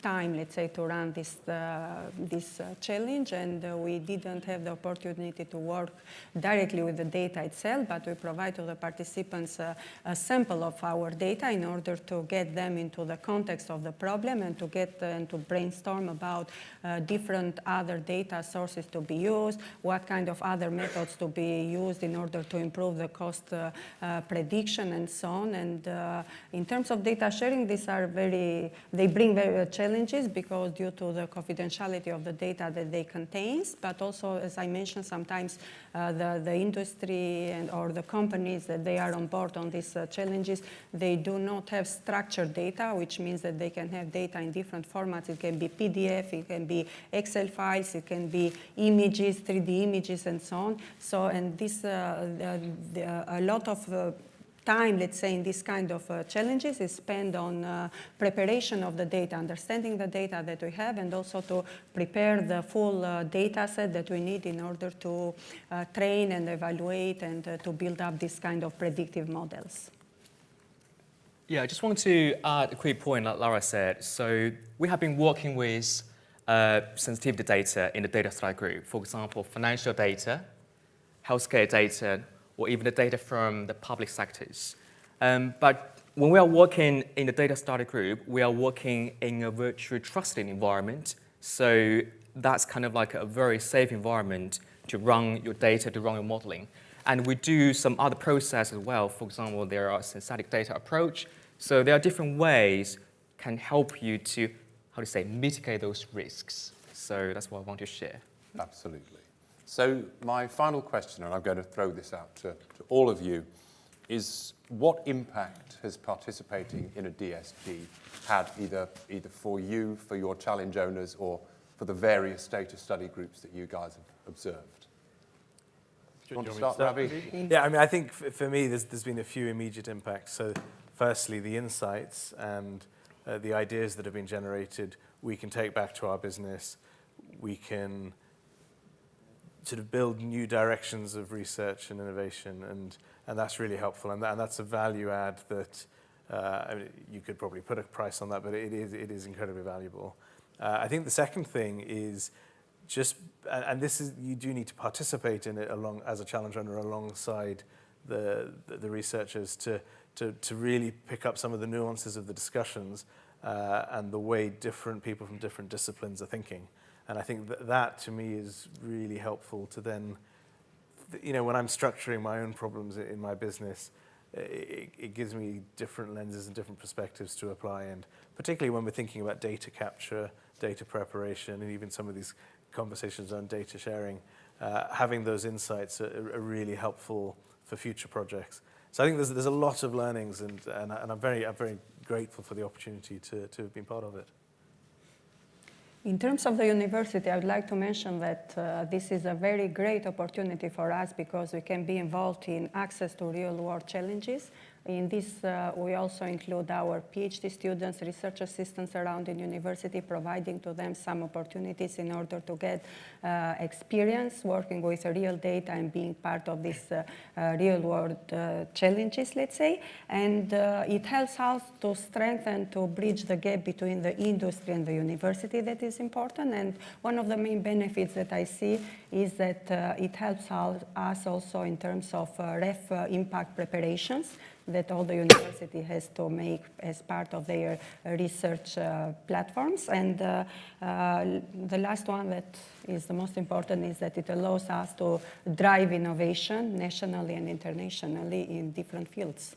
time, let's say, to run this challenge, and we didn't have the opportunity to work directly with the data itself, but we provide to the participants a sample of our data in order to get them into the context of the problem and to get and to brainstorm about different other data sources to be used, what kind of other methods to be used in order to improve the cost prediction and so on. And in terms of data sharing, they bring very challenges because due to the confidentiality of the data that they contains, but also, as I mentioned, sometimes the industry or the companies that they are on board on these challenges, they do not have structured data, which means that they can have data in different formats. It can be PDF, it can be Excel files, it can be images, 3D images, and so on. So, and this, a lot of time, let's say, in this kind of challenges is spent on preparation of the data, understanding the data that we have, and also to prepare the full data set that we need in order to train and evaluate and to build up this kind of predictive models. Yeah, I just want to add a quick point like Lara said. So we have been working with sensitivity data in the data study group. For example, financial data, healthcare data, or even the data from the public sectors. But when we are working in the data study group, we are working in a virtual trusted environment. So that's kind of like a very safe environment to run your data, to run your modeling. And we do some other process as well. For example, there are synthetic data approach. So there are different ways can help you to, mitigate those risks. So that's what I want to share. Absolutely. So my final question, and I'm going to throw this out to all of you, is what impact has participating in a DSG had either for you, for your challenge owners, or for the various data study groups that you guys have observed? Do you want to start, Ravi? Yeah, I mean, I think for me, there's been a few immediate impacts. So firstly, the insights and the ideas that have been generated, we can take back to our business. We can sort of build new directions of research and innovation, and that's really helpful, and that's a value add that I mean, you could probably put a price on that, but it is incredibly valuable. I think the second thing is just, and this is, you do need to participate in it as a challenge owner alongside the researchers to really pick up some of the nuances of the discussions and the way different people from different disciplines are thinking. And I think that to me is really helpful to then, when I'm structuring my own problems in my business, it gives me different lenses and different perspectives to apply. And particularly when we're thinking about data capture, data preparation, and even some of these conversations on data sharing, having those insights are really helpful for future projects. So I think there's a lot of learnings, and I'm very grateful for the opportunity to have been part of it. In terms of the university, I would like to mention that this is a very great opportunity for us because we can be involved in access to real-world challenges. In this, we also include our PhD students, research assistants around the university, providing to them some opportunities in order to get experience working with real data and being part of these real-world challenges, let's say. And it helps us to strengthen, to bridge the gap between the industry and the university that is important. And one of the main benefits that I see is that it helps us also in terms of ref impact preparations that all the university has to make as part of their research platforms. And the last one that is the most important is that it allows us to drive innovation nationally and internationally in different fields.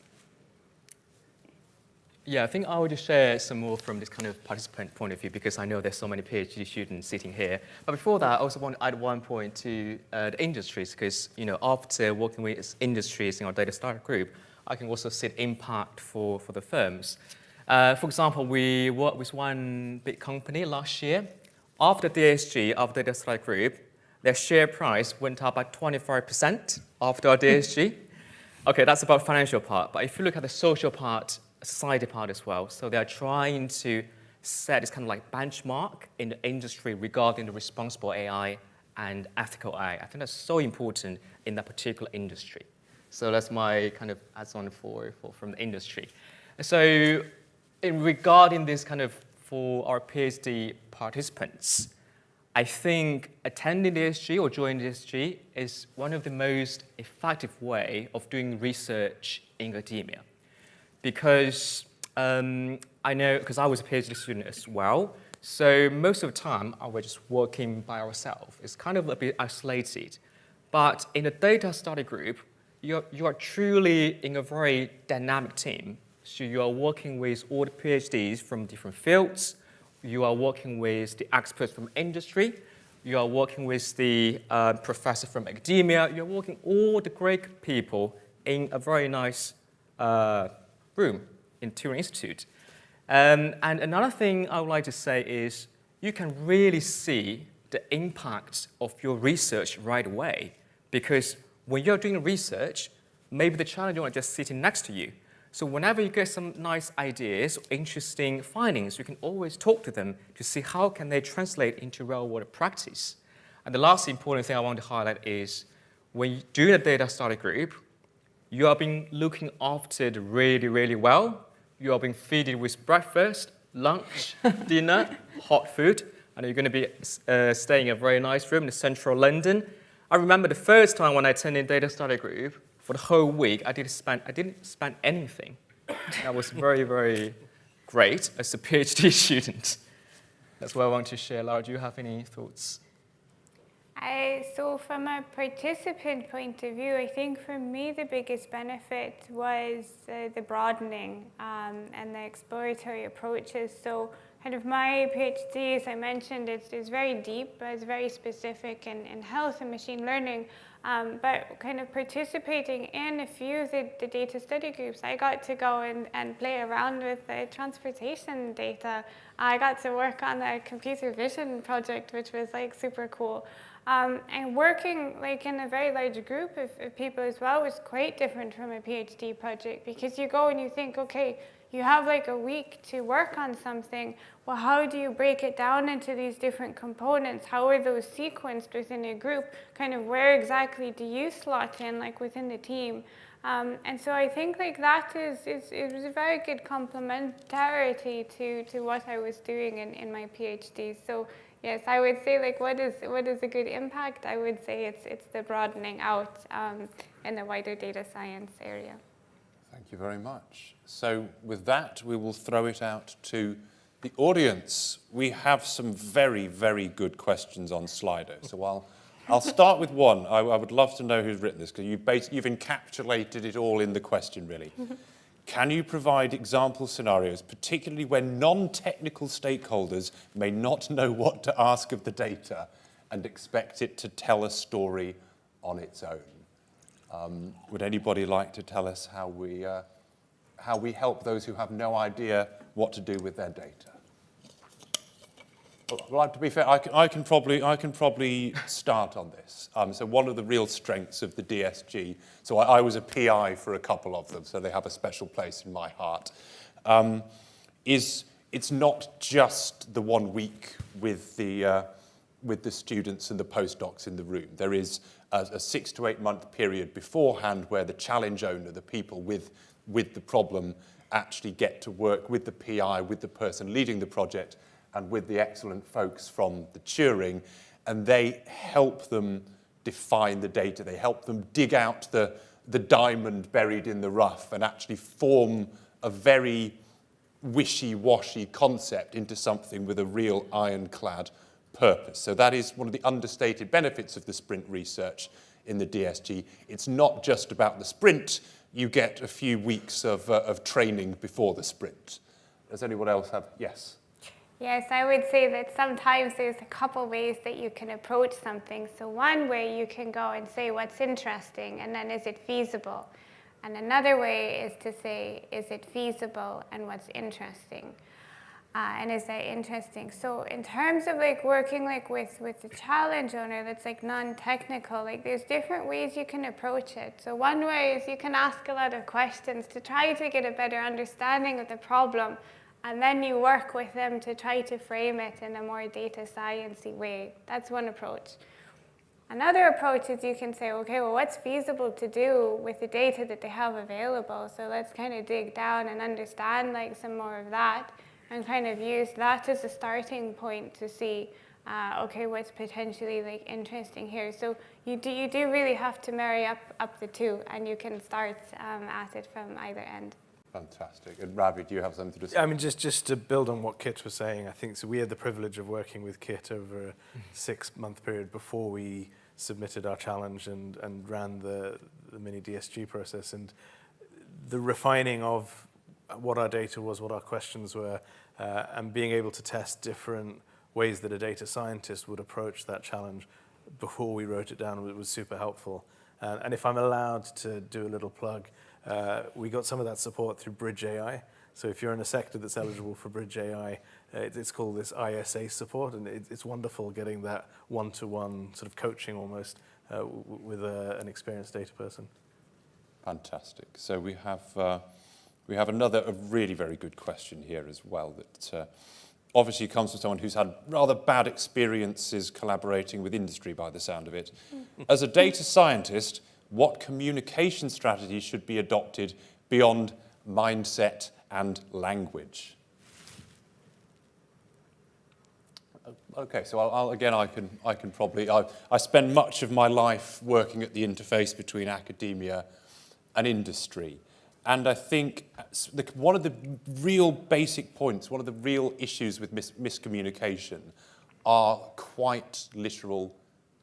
Yeah, I think I would just share some more from this kind of participant point of view because I know there's so many PhD students sitting here. But before that, I also want to add one point to the industries because, you know, after working with industries in our data startup group, I can also see the impact for the firms. For example, we worked with one big company last year. After DSG, of the data startup group, their share price went up by 25% after our DSG. Okay, that's about the financial part. But if you look at the social part, society part as well, so they're trying to set this kind of like benchmark in the industry regarding the responsible AI and ethical AI. I think that's so important in that particular industry. So that's my kind of adds-on from the industry. So regarding this kind of for our PhD participants, I think attending DSG or joining DSG is one of the most effective way of doing research in academia. Because I know, because I was a PhD student as well, so most of the time I was just working by ourselves. It's kind of a bit isolated. But in a data study group, you are truly in a very dynamic team. So you are working with all the PhDs from different fields. You are working with the experts from industry. You are working with the professor from academia. You're working all the great people in a very nice room in Turing Institute. And another thing I would like to say is you can really see the impact of your research right away. Because when you're doing research, maybe the challenger is just sitting next to you. So whenever you get some nice ideas, interesting findings, you can always talk to them to see how can they translate into real-world practice. And the last important thing I want to highlight is when you do a data study group, you are being looking after really, really well. You are being fed with breakfast, lunch, dinner, hot food, and you're going to be staying in a very nice room in central London. I remember the first time when I attended data study group, for the whole week, I didn't spend anything. That was very, very great as a PhD student. That's what I want to share. Lara, do you have any thoughts? So from a participant point of view, I think for me the biggest benefit was the broadening and the exploratory approaches. So kind of my PhD, as I mentioned, it's very deep, but it's very specific in health and machine learning. But kind of participating in a few of the data study groups, I got to go and play around with the transportation data. I got to work on a computer vision project, which was like super cool. And working like in a very large group of people as well was quite different from a PhD project, because you go and you think, okay, you have like a week to work on something. Well, how do you break it down into these different components? How are those sequenced within a group? Kind of where exactly do you slot in, like within the team? And so I think like that it was a very good complementarity to what I was doing in my PhD. So yes, I would say like what is a good impact? I would say it's the broadening out in the wider data science area. Thank you very much. So with that, we will throw it out to the audience. We have some very, very good questions on Slido. So I'll start with one. I would love to know who's written this, because you've encapsulated it all in the question, really. Can you provide example scenarios, particularly when non-technical stakeholders may not know what to ask of the data and expect it to tell a story on its own? Would anybody like to tell us how we help those who have no idea what to do with their data? Well, to be fair, I can probably start on this. So one of the real strengths of the DSG, so I was a PI for a couple of them, so they have a special place in my heart, is it's not just the 1 week with the students and the postdocs in the room. There is a 6 to 8 month period beforehand where the challenge owner, the people with the problem, actually get to work with the PI, with the person leading the project, and with the excellent folks from the Turing, and they help them define the data. They help them dig out the diamond buried in the rough and actually form a very wishy-washy concept into something with a real ironclad purpose. So that is one of the understated benefits of the sprint research in the DSG. It's not just about the sprint. You get a few weeks of training before the sprint. Does anyone else have? Yes. Yes, I would say that sometimes there's a couple ways that you can approach something. So one way you can go and say what's interesting, and then is it feasible? And another way is to say, is it feasible and what's interesting? And is that interesting? So in terms of like working like with the challenge owner that's like non-technical, like there's different ways you can approach it. So one way is you can ask a lot of questions to try to get a better understanding of the problem, and then you work with them to try to frame it in a more data science-y way. That's one approach. Another approach is you can say, okay, well, what's feasible to do with the data that they have available? So let's kind of dig down and understand like some more of that, and kind of use that as a starting point to see, okay, what's potentially like interesting here. So you do really have to marry up the two, and you can start at it from either end. Fantastic. And Ravi, do you have something to say? I mean, just to build on what Kit was saying, I think so we had the privilege of working with Kit over a 6-month period before we submitted our challenge and ran the mini DSG process. And the refining of what our data was, what our questions were, and being able to test different ways that a data scientist would approach that challenge before we wrote it down was super helpful. And if I'm allowed to do a little plug, we got some of that support through Bridge AI. So if you're in a sector that's eligible for Bridge AI, it's called this ISA support, and it's wonderful getting that one-to-one sort of coaching almost with an experienced data person. Fantastic. So we have another really very good question here as well that obviously comes from someone who's had rather bad experiences collaborating with industry by the sound of it. As a data scientist, what communication strategies should be adopted beyond mindset and language? Okay, so I can probably, I spend much of my life working at the interface between academia and industry. And I think one of the real basic points, one of the real issues with miscommunication are quite literal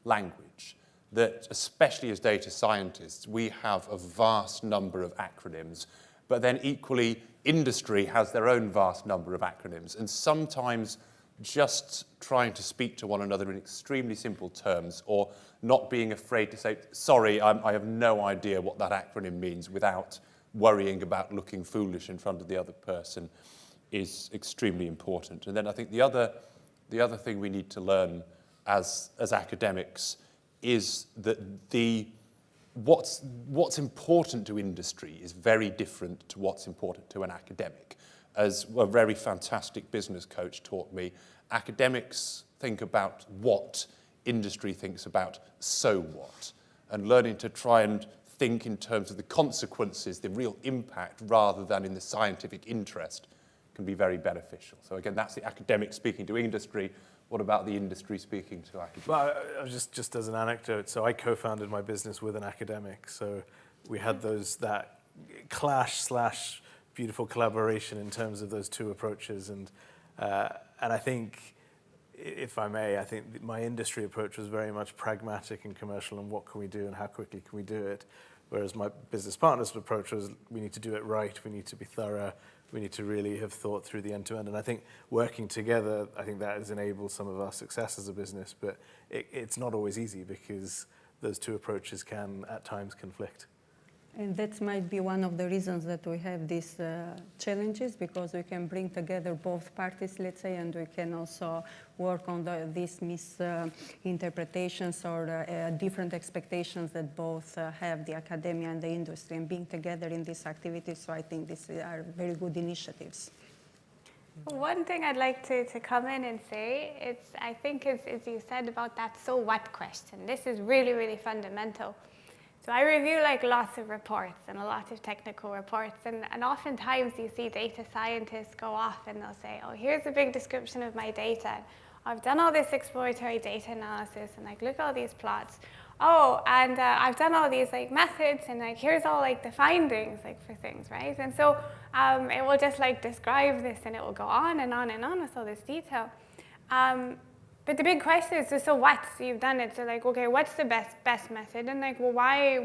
language. That especially as data scientists, we have a vast number of acronyms, but then equally industry has their own vast number of acronyms. And sometimes just trying to speak to one another in extremely simple terms, or not being afraid to say, sorry, I have no idea what that acronym means, without worrying about looking foolish in front of the other person, is extremely important. And then I think the other thing we need to learn as academics is that what's important to industry is very different to what's important to an academic. As a very fantastic business coach taught me, academics think about what, industry thinks about so what. And learning to try and think in terms of the consequences, the real impact, rather than in the scientific interest, can be very beneficial. So again, that's the academic speaking to industry. What about the industry speaking to academics? Well, just as an anecdote, so I co-founded my business with an academic. So we had that clash / beautiful collaboration in terms of those two approaches. And I think, if I may, I think my industry approach was very much pragmatic and commercial, and what can we do and how quickly can we do it? Whereas my business partner's approach was, we need to do it right, we need to be thorough, we need to really have thought through the end-to-end. And I think working together, I think that has enabled some of our success as a business, but it's not always easy because those two approaches can at times conflict. And that might be one of the reasons that we have these challenges, because we can bring together both parties, let's say, and we can also work on these misinterpretations or different expectations that both have the academia and the industry, and being together in these activities. So I think these are very good initiatives. One thing I'd like to come in and say, I think as you said about that so what question, this is really, really fundamental. So I review like lots of reports and a lot of technical reports, and oftentimes you see data scientists go off and they'll say, oh, here's a big description of my data. I've done all this exploratory data analysis, and like, look at all these plots. Oh, and I've done all these like methods, and like, here's all like the findings like for things, right? And so it will just like describe this, and it will go on and on and on with all this detail. But the big question is, so what? So you've done it. So like, okay, what's the best method? And like, well, why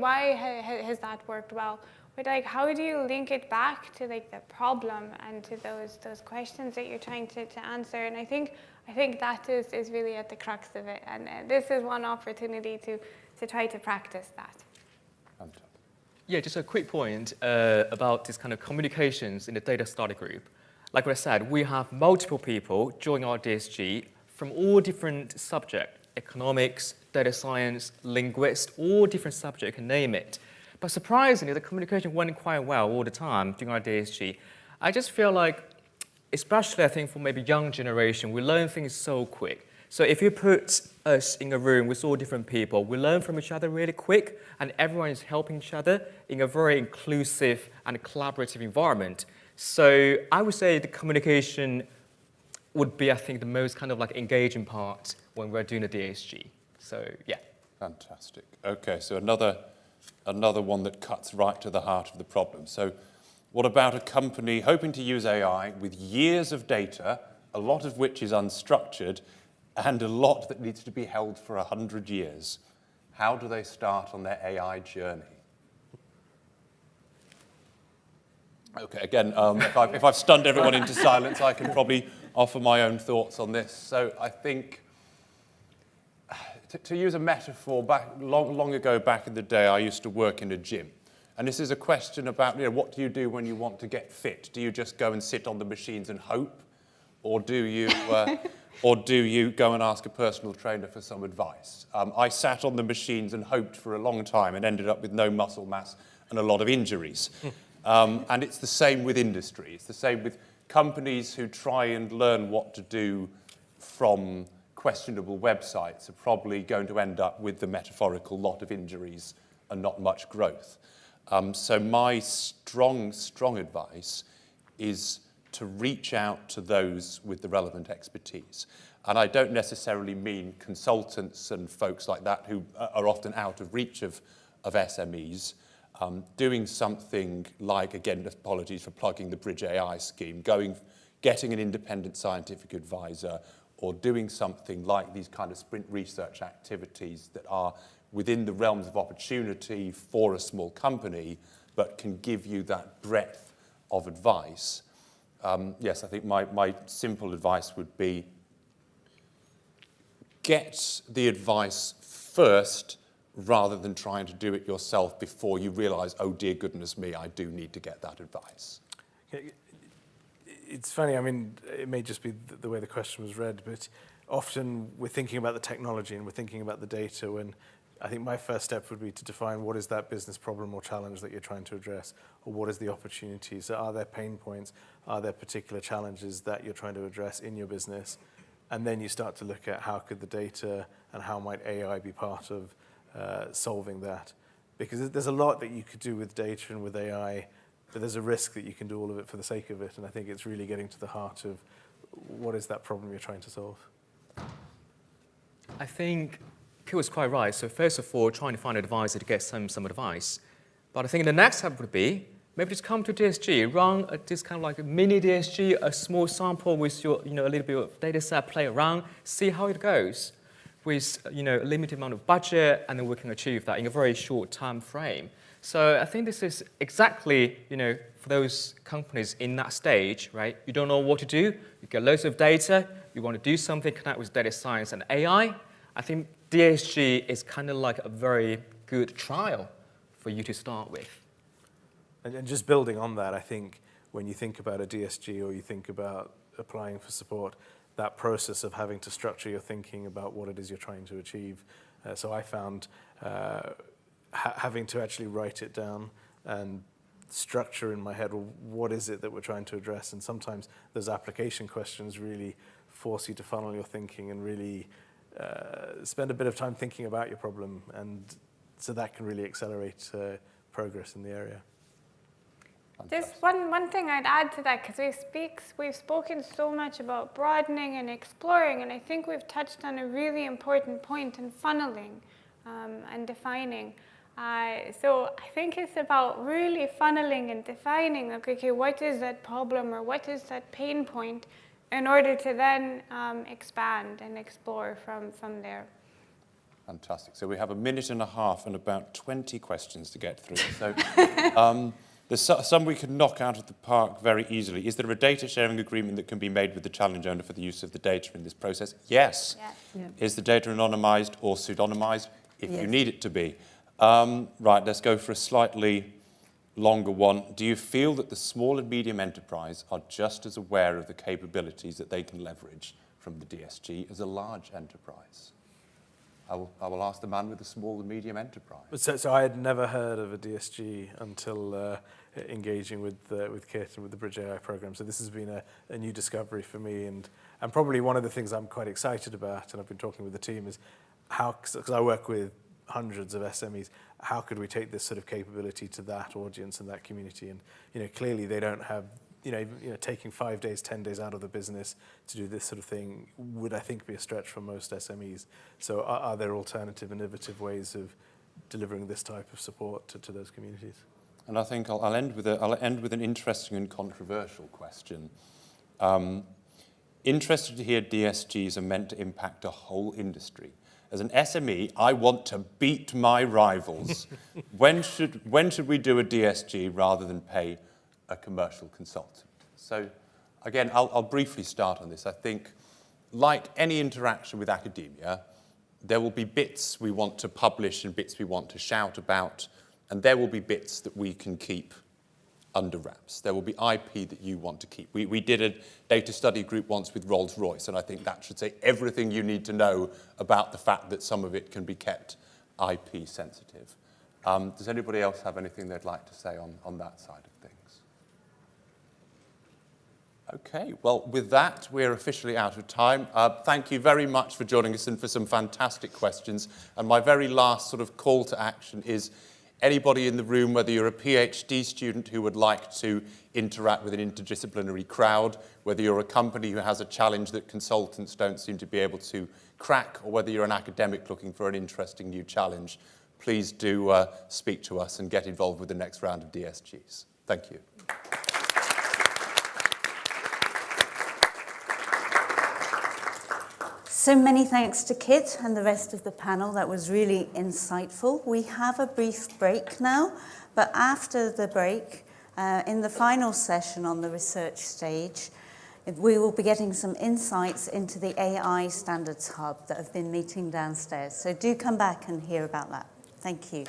has that worked well? But like, how do you link it back to like the problem and to those questions that you're trying to answer? And I think that is really at the crux of it. And this is one opportunity to try to practice that. Yeah, just a quick point about this kind of communications in the data study group. Like I said, we have multiple people joining our DSG from all different subjects, economics, data science, linguists, all different subjects, you can name it. But surprisingly, the communication went quite well all the time during our DSG. I just feel like, especially I think for maybe young generation, we learn things so quick. So if you put us in a room with all different people, we learn from each other really quick, and everyone is helping each other in a very inclusive and collaborative environment. So I would say the communication would be, I think, the most kind of like engaging part when we're doing a DSG. So, yeah. Fantastic. Okay, so another one that cuts right to the heart of the problem. So what about a company hoping to use AI with years of data, a lot of which is unstructured, and a lot that needs to be held for 100 years? How do they start on their AI journey? Okay, again, if I've stunned everyone into silence, I can probably offer my own thoughts on this. So I think, to use a metaphor, long ago back in the day, I used to work in a gym. And this is a question about, what do you do when you want to get fit? Do you just go and sit on the machines and hope? Or do you go and ask a personal trainer for some advice? I sat on the machines and hoped for a long time and ended up with no muscle mass and a lot of injuries. And it's the same with industry. It's the same with companies who try and learn what to do from questionable websites are probably going to end up with the metaphorical lot of injuries and not much growth. So my strong advice is to reach out to those with the relevant expertise. And I don't necessarily mean consultants and folks like that who are often out of reach of SMEs. Doing something like, again, apologies for plugging the Bridge AI scheme, getting an independent scientific advisor, or doing something like these kind of sprint research activities that are within the realms of opportunity for a small company, but can give you that breadth of advice. Yes, I think my simple advice would be get the advice first, rather than trying to do it yourself before you realize, oh dear goodness me, I do need to get that advice. It's funny, I mean, it may just be the way the question was read, but often we're thinking about the technology and we're thinking about the data, when I think my first step would be to define what is that business problem or challenge that you're trying to address, or what is the opportunity. So are there pain points? Are there particular challenges that you're trying to address in your business? And then you start to look at how could the data and how might AI be part of solving that. Because there's a lot that you could do with data and with AI, but there's a risk that you can do all of it for the sake of it. And I think it's really getting to the heart of what is that problem you're trying to solve. I think Peel is quite right. So first of all, trying to find an advisor to get some advice. But I think the next step would be maybe just come to DSG, run this kind of like a mini DSG, a small sample with your, a little bit of data set, play around, see how it goes with, a limited amount of budget, and then we can achieve that in a very short time frame. So I think this is exactly, for those companies in that stage, right? You don't know what to do, you get loads of data, you want to do something, connect with data science and AI. I think DSG is kind of like a very good trial for you to start with. And just building on that, I think when you think about a DSG or you think about applying for support, that process of having to structure your thinking about what it is you're trying to achieve. So I found having to actually write it down and structure in my head, well, what is it that we're trying to address? And sometimes those application questions really force you to funnel your thinking and really spend a bit of time thinking about your problem. And so that can really accelerate progress in the area. Just one thing I'd add to that, because we've spoken so much about broadening and exploring, and I think we've touched on a really important point in funneling and defining. So I think it's about really funneling and defining, like, okay, what is that problem or what is that pain point, in order to then expand and explore from there. Fantastic. So we have 1.5 minutes and about 20 questions to get through. So there's some we can knock out of the park very easily. Is there a data sharing agreement that can be made with the challenge owner for the use of the data in this process? Yes. Yeah. Is the data anonymized or pseudonymized? If Yes. you need it to be. Right, let's go for a slightly longer one. Do you feel that the small and medium enterprise are just as aware of the capabilities that they can leverage from the DSG as a large enterprise? I will ask the man with the small and medium enterprise. So I had never heard of a DSG until engaging with Kit and with the Bridge AI program. So this has been a new discovery for me, and probably one of the things I'm quite excited about, and I've been talking with the team, is how, because I work with hundreds of SMEs, how could we take this sort of capability to that audience and that community? And clearly they don't have, taking 5 days, 10 days out of the business to do this sort of thing would, I think, be a stretch for most SMEs. So are there alternative, innovative ways of delivering this type of support to those communities? And I think I'll end with an interesting and controversial question. Interested to hear DSGs are meant to impact a whole industry. As an SME, I want to beat my rivals. When should we do a DSG rather than pay a commercial consultant? So again, I'll briefly start on this. I think, like any interaction with academia, there will be bits we want to publish and bits we want to shout about, and there will be bits that we can keep under wraps. There will be IP that you want to keep. We did a data study group once with Rolls-Royce, and I think that should say everything you need to know about the fact that some of it can be kept IP sensitive. Does anybody else have anything they'd like to say on that side of things? Okay, well, with that, we're officially out of time. Thank you very much for joining us and for some fantastic questions. And my very last sort of call to action is anybody in the room, whether you're a PhD student who would like to interact with an interdisciplinary crowd, whether you're a company who has a challenge that consultants don't seem to be able to crack, or whether you're an academic looking for an interesting new challenge, please do speak to us and get involved with the next round of DSGs. Thank you. So many thanks to Kit and the rest of the panel. That was really insightful. We have a brief break now, but after the break, in the final session on the research stage, we will be getting some insights into the AI Standards Hub that have been meeting downstairs. So do come back and hear about that. Thank you.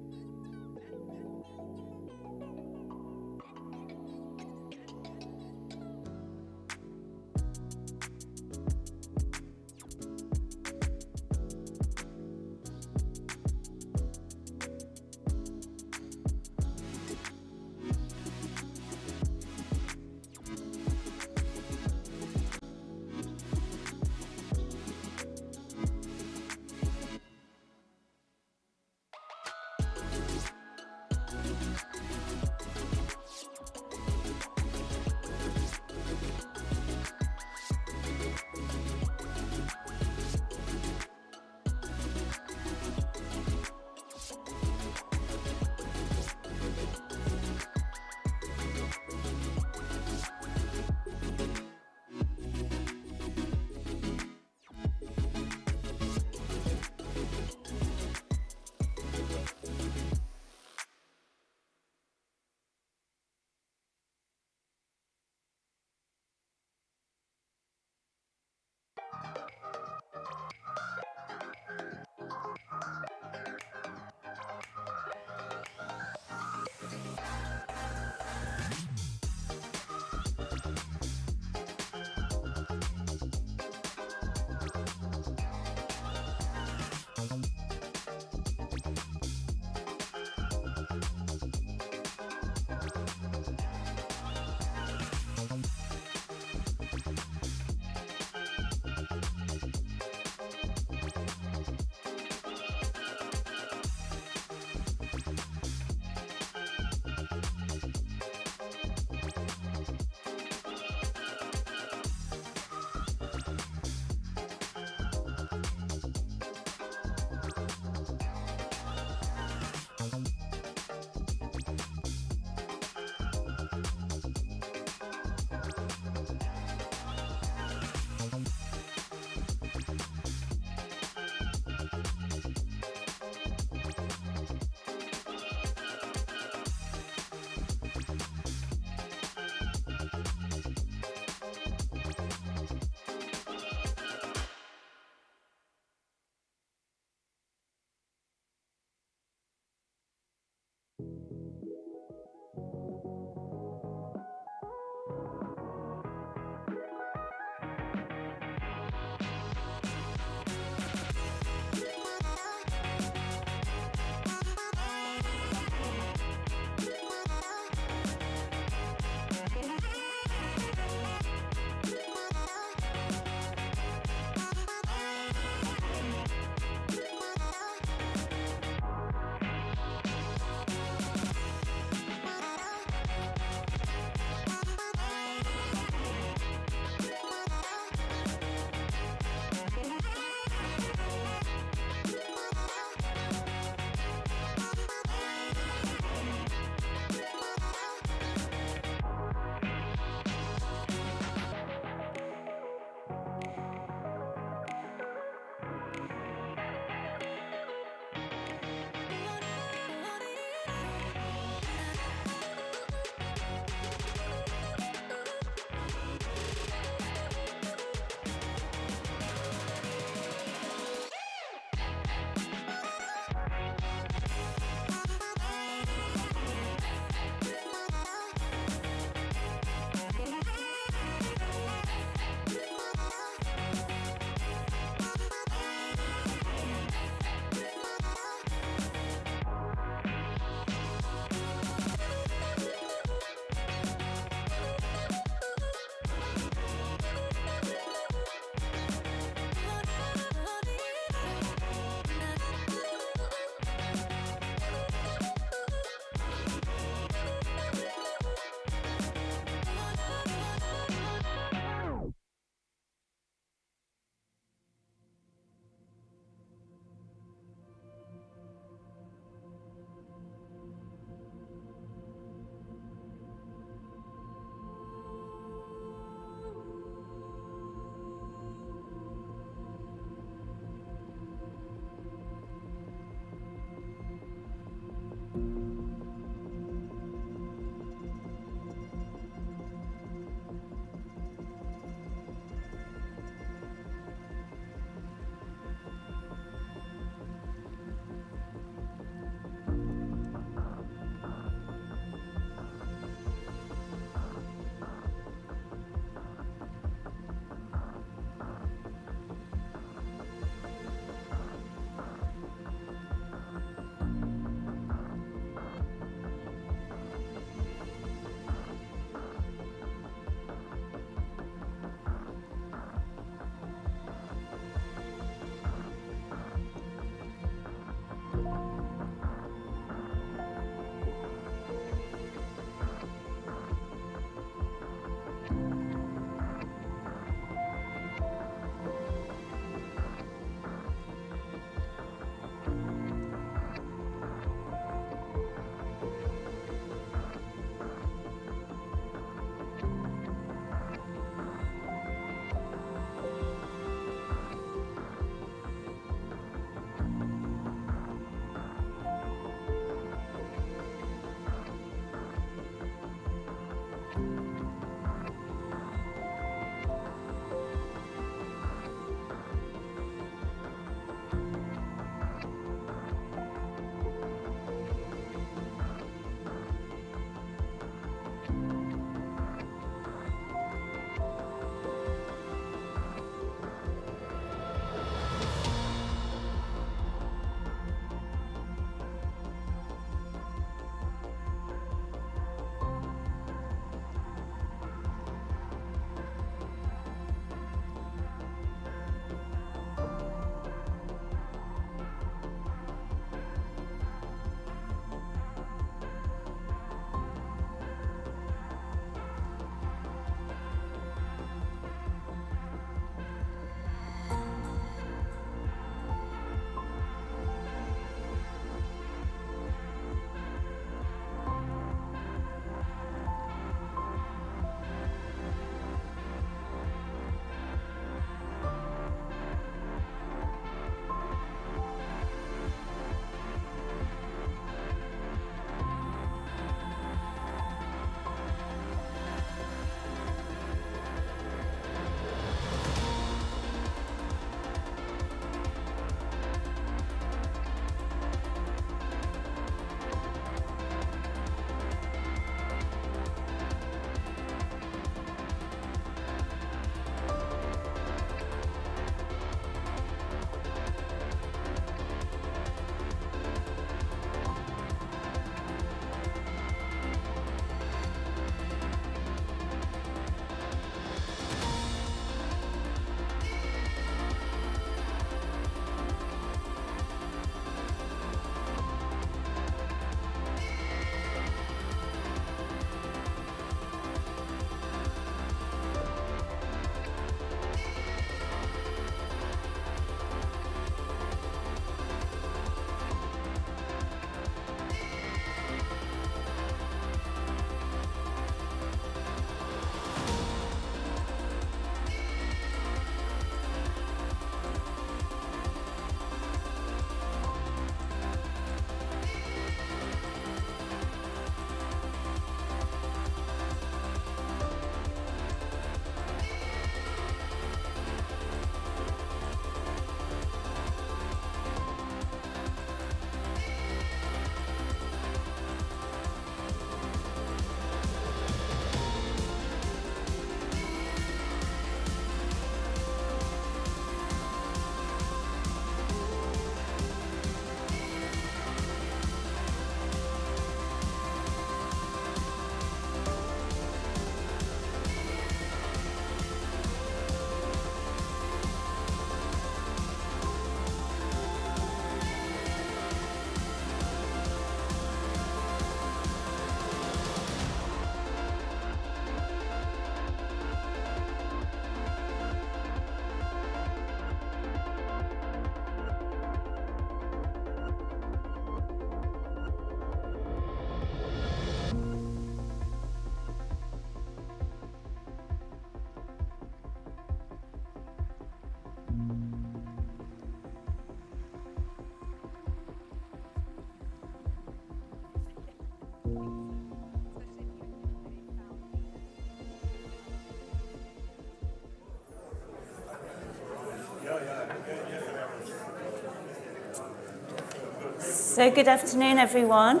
So good afternoon, everyone.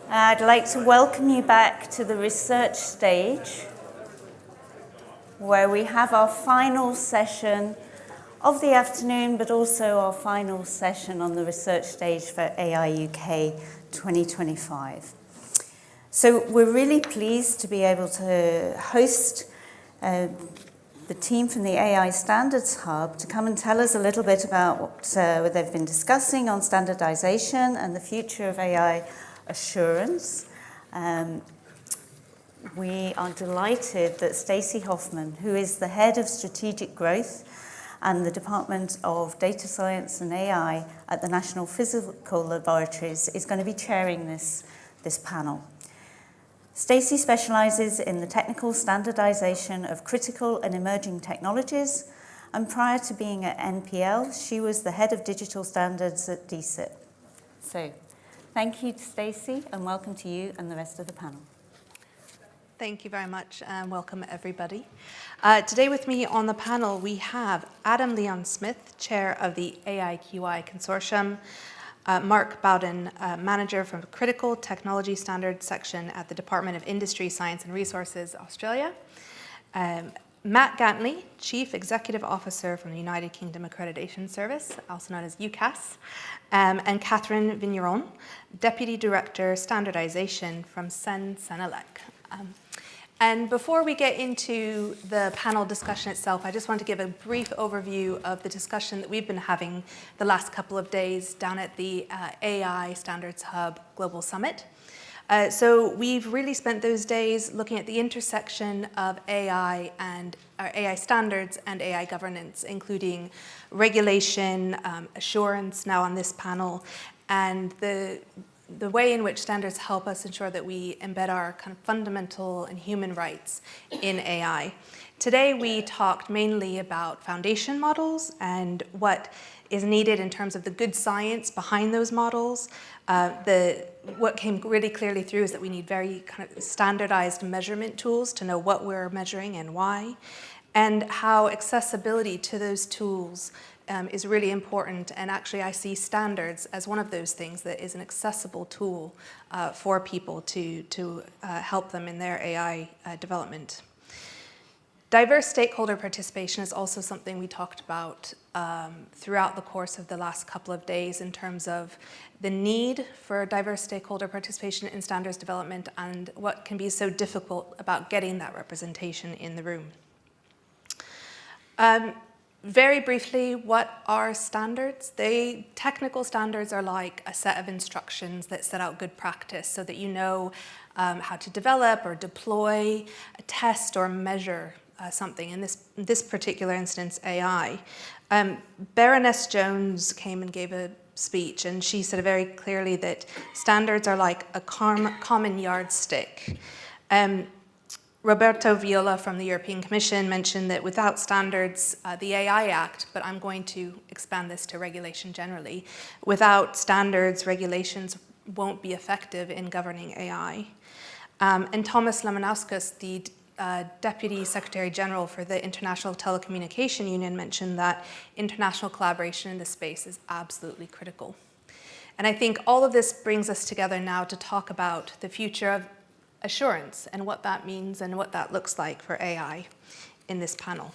I'd like to welcome you back to the research stage, where we have our final session of the afternoon, but also our final session on the research stage for AI UK 2025. So we're really pleased to be able to host the team from the AI Standards Hub to come and tell us a little bit about what they've been discussing on standardization and the future of AI assurance. We are delighted that Stacey Hoffman, who is the head of strategic growth and the Department of Data Science and AI at the National Physical Laboratories, is going to be chairing this panel. Stacey specializes in the technical standardization of critical and emerging technologies, and prior to being at NPL, she was the head of digital standards at DCIT. So, thank you to Stacey, and welcome to you and the rest of the panel. Thank you very much, and welcome everybody. Today with me on the panel, we have Adam Leon-Smith, chair of the AIQI Consortium, Mark Bowden, manager from the Critical Technology Standards section at the Department of Industry, Science and Resources, Australia, Matt Gantley, Chief Executive Officer from the United Kingdom Accreditation Service, also known as UCAS, and Catherine Vigneron, Deputy Director Standardization from Senelec. And before we get into the panel discussion itself, I just want to give a brief overview of the discussion that we've been having the last couple of days down at the AI Standards Hub Global Summit. So we've really spent those days looking at the intersection of AI and AI standards and AI governance, including regulation, assurance now on this panel, and the way in which standards help us ensure that we embed our kind of fundamental and human rights in AI. Today, we talked mainly about foundation models and what is needed in terms of the good science behind those models. What came really clearly through is that we need very kind of standardized measurement tools to know what we're measuring and why, and how accessibility to those tools is really important, and actually I see standards as one of those things that is an accessible tool for people to help them in their AI development. Diverse stakeholder participation is also something we talked about throughout the course of the last couple of days in terms of the need for diverse stakeholder participation in standards development and what can be so difficult about getting that representation in the room. Very briefly, what are standards? Technical standards are like a set of instructions that set out good practice so that you know how to develop or deploy, test or measure something. In this particular instance, AI. Baroness Jones came and gave a speech, and she said very clearly that standards are like a common yardstick. Roberto Viola from the European Commission mentioned that without standards, the AI Act, but I'm going to expand this to regulation generally, without standards, regulations won't be effective in governing AI. And Thomas Lemanauskas, the Deputy Secretary General for the International Telecommunication Union, mentioned that international collaboration in this space is absolutely critical. And I think all of this brings us together now to talk about the future of assurance and what that means and what that looks like for AI in this panel.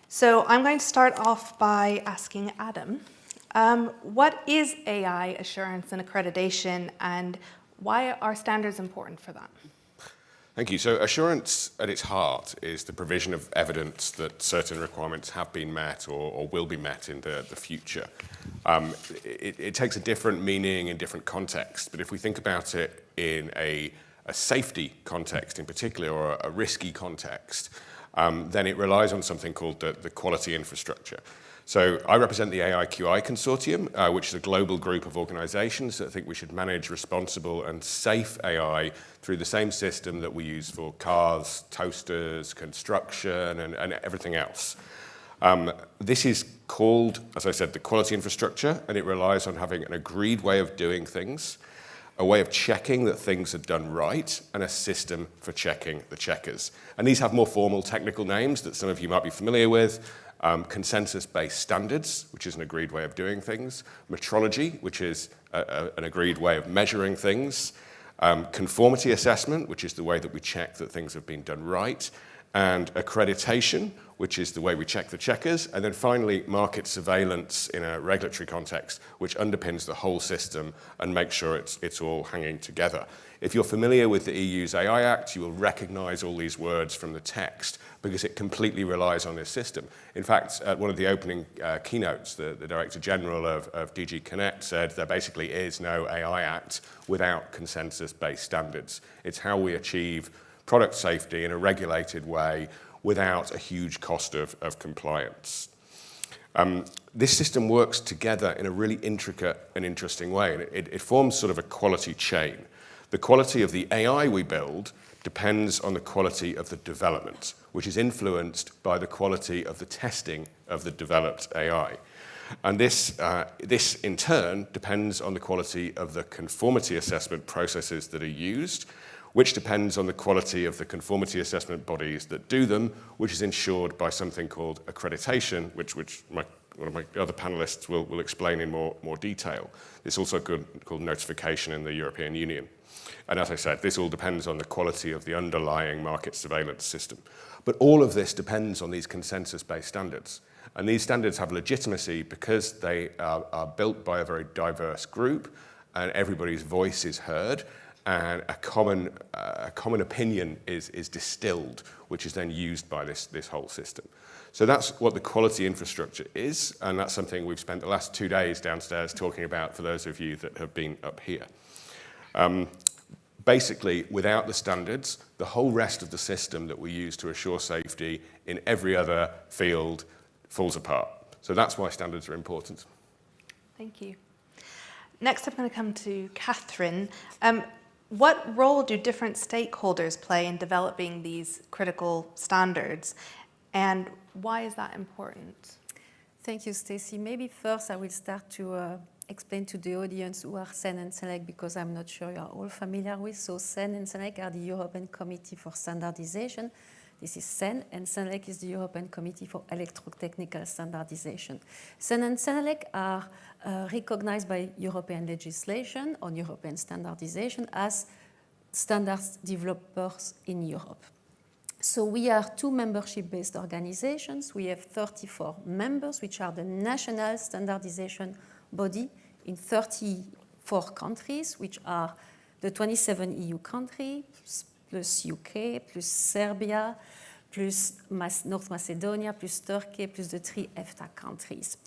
So I'm going to start off by asking Adam, what is AI assurance and accreditation, and why are standards important for that? Thank you. So assurance at its heart is the provision of evidence that certain requirements have been met or will be met in the future. It takes a different meaning in different contexts, but if we think about it in a safety context in particular, or a risky context, then it relies on something called the quality infrastructure. So I represent the AIQI Consortium, which is a global group of organizations that think we should manage responsible and safe AI through the same system that we use for cars, toasters, construction, and everything else. This is called, as I said, the quality infrastructure, and it relies on having an agreed way of doing things, a way of checking that things are done right, and a system for checking the checkers. And these have more formal technical names that some of you might be familiar with, consensus-based standards, which is an agreed way of doing things, metrology, which is an agreed way of measuring things, conformity assessment, which is the way that we check that things have been done right, and accreditation, which is the way we check the checkers, and then finally market surveillance in a regulatory context, which underpins the whole system and makes sure it's all hanging together. If you're familiar with the EU's AI Act, you will recognize all these words from the text because it completely relies on this system. In fact, at one of the opening keynotes, the Director General of DG Connect said there basically is no AI Act without consensus-based standards. It's how we achieve product safety in a regulated way without a huge cost of compliance. This system works together in a really intricate and interesting way, and it forms sort of a quality chain. The quality of the AI we build depends on the quality of the development, which is influenced by the quality of the testing of the developed AI. And this in turn depends on the quality of the conformity assessment processes that are used, which depends on the quality of the conformity assessment bodies that do them, which is ensured by something called accreditation, which one of my other panelists will explain in more detail. It's also called notification in the European Union. And as I said, this all depends on the quality of the underlying market surveillance system. But all of this depends on these consensus-based standards. And these standards have legitimacy because they are built by a very diverse group, and everybody's voice is heard, and a common opinion is distilled, which is then used by this whole system. So that's what the quality infrastructure is, and that's something we've spent the last 2 days downstairs talking about for those of you that have been up here. Basically, without the standards, the whole rest of the system that we use to assure safety in every other field falls apart. So that's why standards are important. Thank you. Next, I'm going to come to Catherine. What role do different stakeholders play in developing these critical standards, and why is that important? Thank you, Stacey. Maybe first I will start to explain to the audience who are CEN and CENELEC, because I'm not sure you are all familiar with. So CEN and CENELEC are the European Committee for Standardization. This is CEN, and CENELEC is the European Committee for Electrotechnical Standardization. CEN and CENELEC are recognized by European legislation on European standardization as standards developers in Europe. So we are two membership-based organizations. We have 34 members, which are the national standardization body in 34 countries, which are the 27 EU countries, plus UK, plus Serbia, plus North Macedonia, plus Turkey, plus the 3 EFTA countries.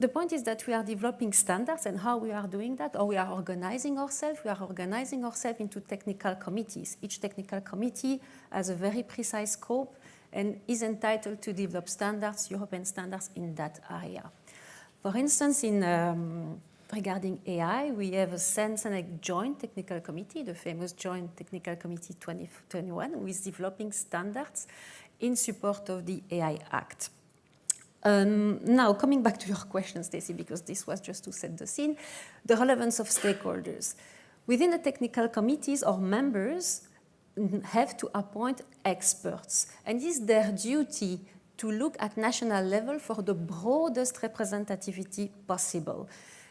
The point is that we are developing standards, and how we are doing that, or we are organizing ourselves. We are organizing ourselves into technical committees. Each technical committee has a very precise scope and is entitled to develop standards, European standards in that area. For instance, regarding AI, we have a CEN-CENELEC joint technical committee, the famous Joint Technical Committee 2021, who is developing standards in support of the AI Act. Now, coming back to your question, Stacey, because this was just to set the scene, the relevance of stakeholders. Within the technical committees, our members have to appoint experts, and it is their duty to look at national level for the broadest representativity possible.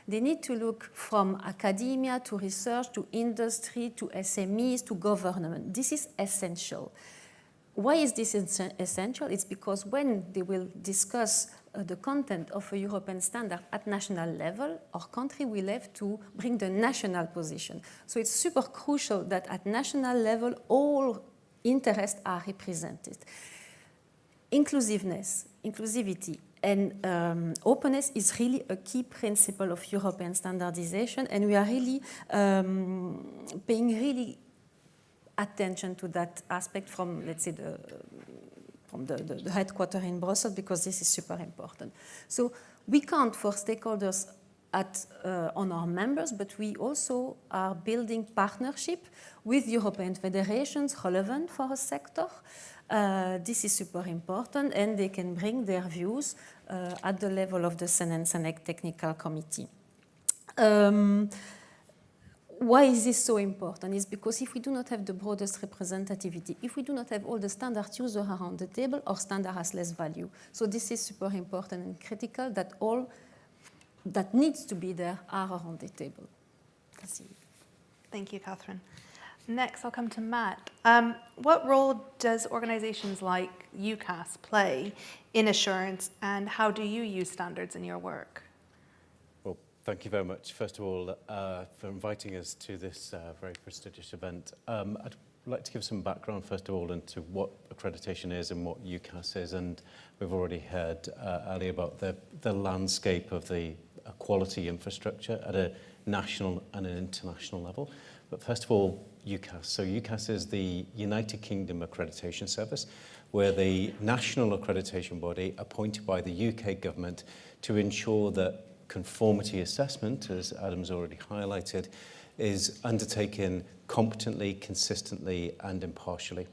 They need to look from academia to research to industry to SMEs to government. This is essential. Why is this essential? It's because when they will discuss the content of a European standard at national level, our country will have to bring the national position. So it's super crucial that at national level, all interests are represented. Inclusivity, and openness is really a key principle of European standardization, and we are really paying really attention to that aspect from, let's say, from the headquarters in Brussels, because this is super important. So we count for stakeholders on our members, but we also are building partnership with European federations relevant for a sector. This is super important, and they can bring their views at the level of the CEN and CENELEC Technical Committee. why is this so important? Is because if we do not have the broadest representativity, if we do not have all the standard users around the table, our standard has less value. So this is super important and critical that all that needs to be there are around the table. Thank you, Catherine. Next, I'll come to Matt. What role does organizations like UCAS play in assurance, and how do you use standards in your work? Well, thank you very much, first of all, for inviting us to this very prestigious event. I'd like to give some background, first of all, into what accreditation is and what UCAS is, and we've already heard earlier about the landscape of the quality infrastructure at a national and an international level. But first of all, UCAS. So UCAS is the United Kingdom Accreditation Service. We're the national accreditation body appointed by the UK government to ensure that conformity assessment, as Adam's already highlighted, is undertaken competently, consistently, and impartially.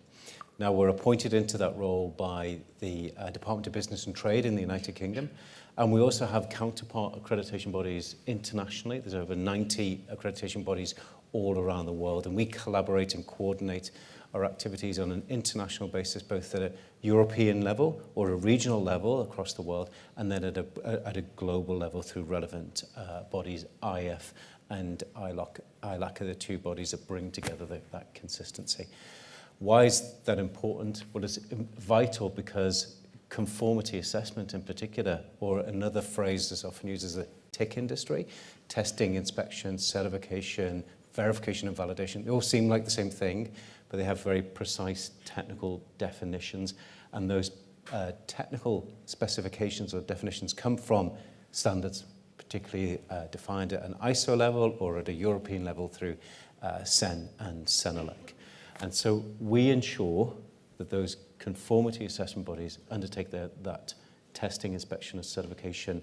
Now, we're appointed into that role by the Department of Business and Trade in the United Kingdom, and we also have counterpart accreditation bodies internationally. There's over 90 accreditation bodies all around the world, and we collaborate and coordinate our activities on an international basis, both at a European level or a regional level across the world, and then at a global level through relevant bodies. IF and ILAC are the two bodies that bring together that consistency. Why is that important? Well, it's vital because conformity assessment in particular, or another phrase that's often used as the TIC industry, testing, inspection, certification, verification and validation, they all seem like the same thing, but they have very precise technical definitions, and those technical specifications or definitions come from standards, particularly defined at an ISO level or at a European level through CEN and CENELEC. And so we ensure that those conformity assessment bodies undertake that testing, inspection and certification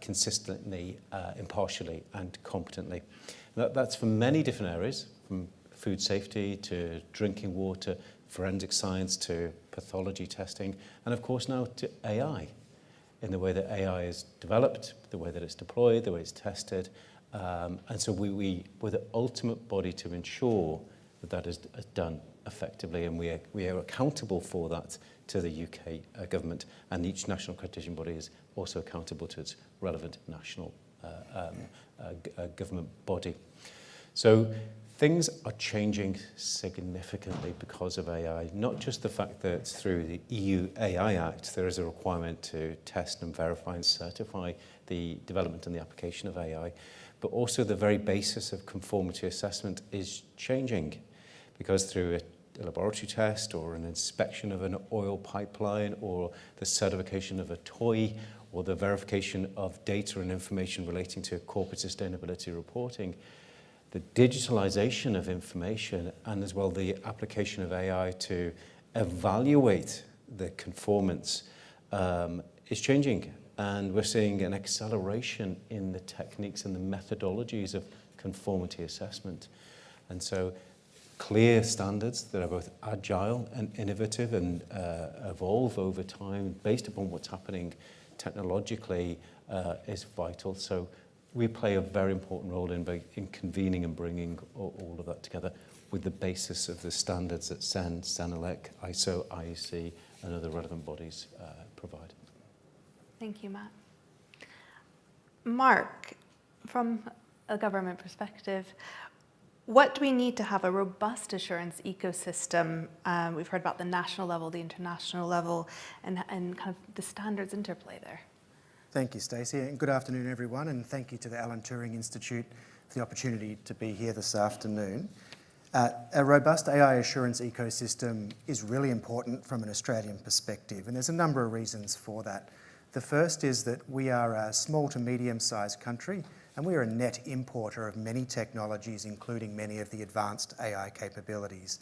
consistently, impartially and competently. That's for many different areas, from food safety to drinking water, forensic science to pathology testing, and of course now to AI, in the way that AI is developed, the way that it's deployed, the way it's tested. And so we're the ultimate body to ensure that is done effectively, and we are accountable for that to the UK government, and each national accreditation body is also accountable to its relevant national government body. So things are changing significantly because of AI, not just the fact that through the EU AI Act there is a requirement to test and verify and certify the development and the application of AI, but also the very basis of conformity assessment is changing, because through a laboratory test or an inspection of an oil pipeline or the certification of a toy or the verification of data and information relating to corporate sustainability reporting, the digitalization of information and as well the application of AI to evaluate the conformance is changing. And we're seeing an acceleration in the techniques and the methodologies of conformity assessment. And so clear standards that are both agile and innovative and evolve over time based upon what's happening technologically is vital. So we play a very important role in convening and bringing all of that together with the basis of the standards that CEN, CENELEC, ISO, IEC and other relevant bodies provide. Thank you, Matt. Mark, from a government perspective, what do we need to have a robust assurance ecosystem? We've heard about the national level, the international level, and kind of the standards interplay there. Thank you, Stacey, and good afternoon, everyone, and thank you to the Alan Turing Institute for the opportunity to be here this afternoon. A robust AI assurance ecosystem is really important from an Australian perspective, and there's a number of reasons for that. The first is that we are a small to medium-sized country, and we are a net importer of many technologies, including many of the advanced AI capabilities.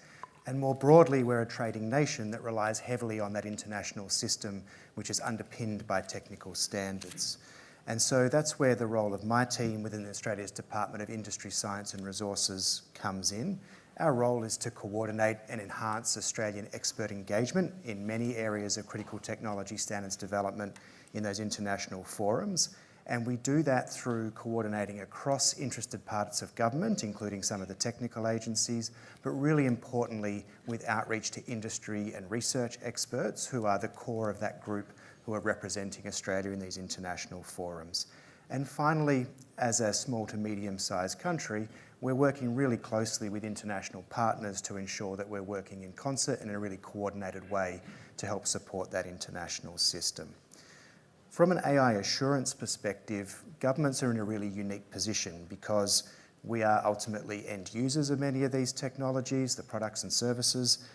And more broadly, we're a trading nation that relies heavily on that international system, which is underpinned by technical standards. And so that's where the role of my team within Australia's Department of Industry, Science and Resources comes in. Our role is to coordinate and enhance Australian expert engagement in many areas of critical technology standards development in those international forums, And we do that through coordinating across interested parts of government, including some of the technical agencies, but really importantly with outreach to industry and research experts who are the core of that group who are representing Australia in these international forums. And finally, as a small to medium-sized country, we're working really closely with international partners to ensure that we're working in concert in a really coordinated way to help support that international system. From an AI assurance perspective, governments are in a really unique position because we are ultimately end users of many of these technologies, the products and services,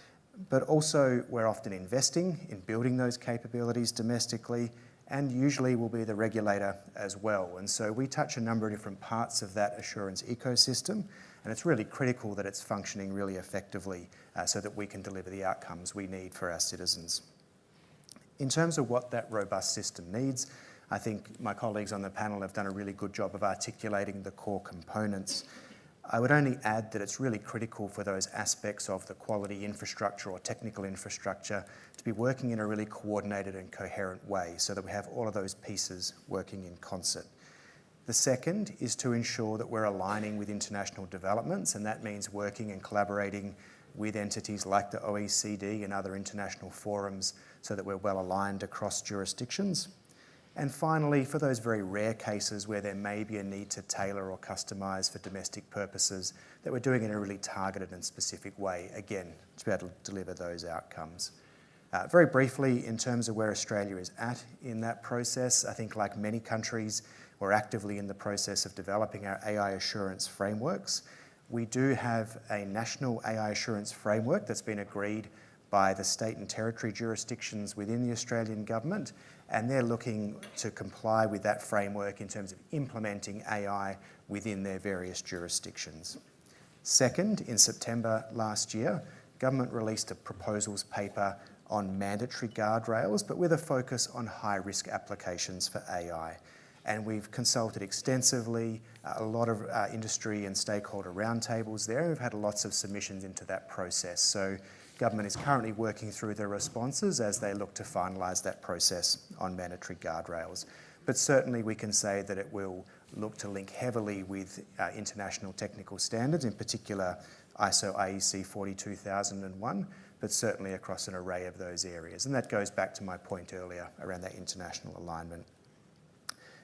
but also we're often investing in building those capabilities domestically, and usually will be the regulator as well. And so we touch a number of different parts of that assurance ecosystem, and it's really critical that it's functioning really effectively so that we can deliver the outcomes we need for our citizens. In terms of what that robust system needs, I think my colleagues on the panel have done a really good job of articulating the core components. I would only add that it's really critical for those aspects of the quality infrastructure or technical infrastructure to be working in a really coordinated and coherent way so that we have all of those pieces working in concert. The second is to ensure that we're aligning with international developments, and that means working and collaborating with entities like the OECD and other international forums so that we're well aligned across jurisdictions. And finally, for those very rare cases where there may be a need to tailor or customise for domestic purposes, that we're doing it in a really targeted and specific way, again, to be able to deliver those outcomes. Very briefly, in terms of where Australia is at in that process, I think like many countries, we're actively in the process of developing our AI assurance frameworks. We do have a national AI assurance framework that's been agreed by the state and territory jurisdictions within the Australian government, and they're looking to comply with that framework in terms of implementing AI within their various jurisdictions. Second, in September last year, government released a proposals paper on mandatory guardrails, but with a focus on high-risk applications for AI. And we've consulted extensively, a lot of industry and stakeholder roundtables there, and we've had lots of submissions into that process. So government is currently working through their responses as they look to finalise that process on mandatory guardrails. But certainly we can say that it will look to link heavily with international technical standards, in particular ISO IEC 42001, but certainly across an array of those areas. And that goes back to my point earlier around that international alignment.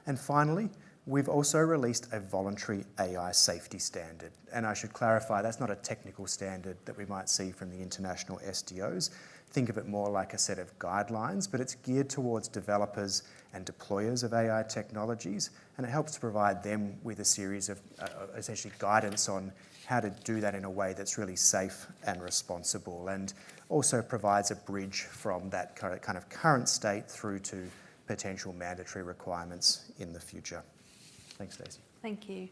And finally, we've also released a voluntary AI safety standard. And I should clarify, that's not a technical standard that we might see from the international SDOs. Think of it more like a set of guidelines, but it's geared towards developers and deployers of AI technologies, and it helps to provide them with a series of essentially guidance on how to do that in a way that's really safe and responsible, and also provides a bridge from that kind of current state through to potential mandatory requirements in the future. Thanks, Stacey. Thank you.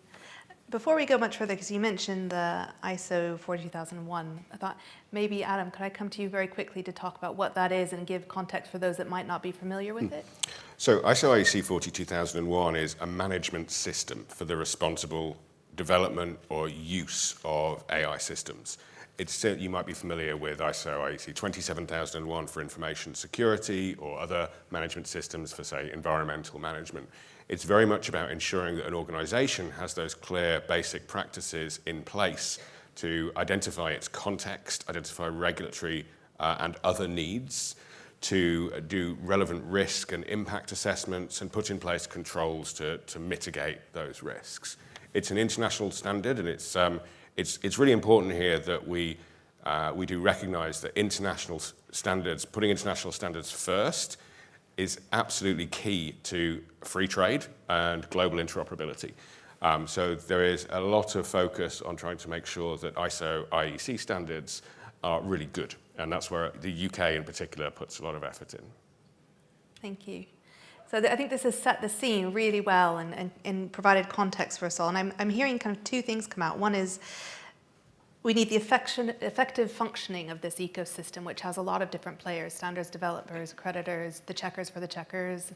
Before we go much further, because you mentioned the ISO 42001, I thought maybe, Adam, could I come to you very quickly to talk about what that is and give context for those that might not be familiar with it? So ISO IEC 42001 is a management system for the responsible development or use of AI systems. You might be familiar with ISO IEC 27001 for information security or other management systems for, say, environmental management. It's very much about ensuring that an organization has those clear basic practices in place to identify its context, identify regulatory and other needs, to do relevant risk and impact assessments and put in place controls to mitigate those risks. It's an international standard, and it's really important here that we do recognize that international standards, putting international standards first, is absolutely key to free trade and global interoperability. So there is a lot of focus on trying to make sure that ISO IEC standards are really good, and that's where the UK in particular puts a lot of effort in. Thank you. So I think this has set the scene really well and provided context for us all. And I'm hearing kind of two things come out. One is we need the effective functioning of this ecosystem, which has a lot of different players, standards developers, accreditors, the checkers for the checkers.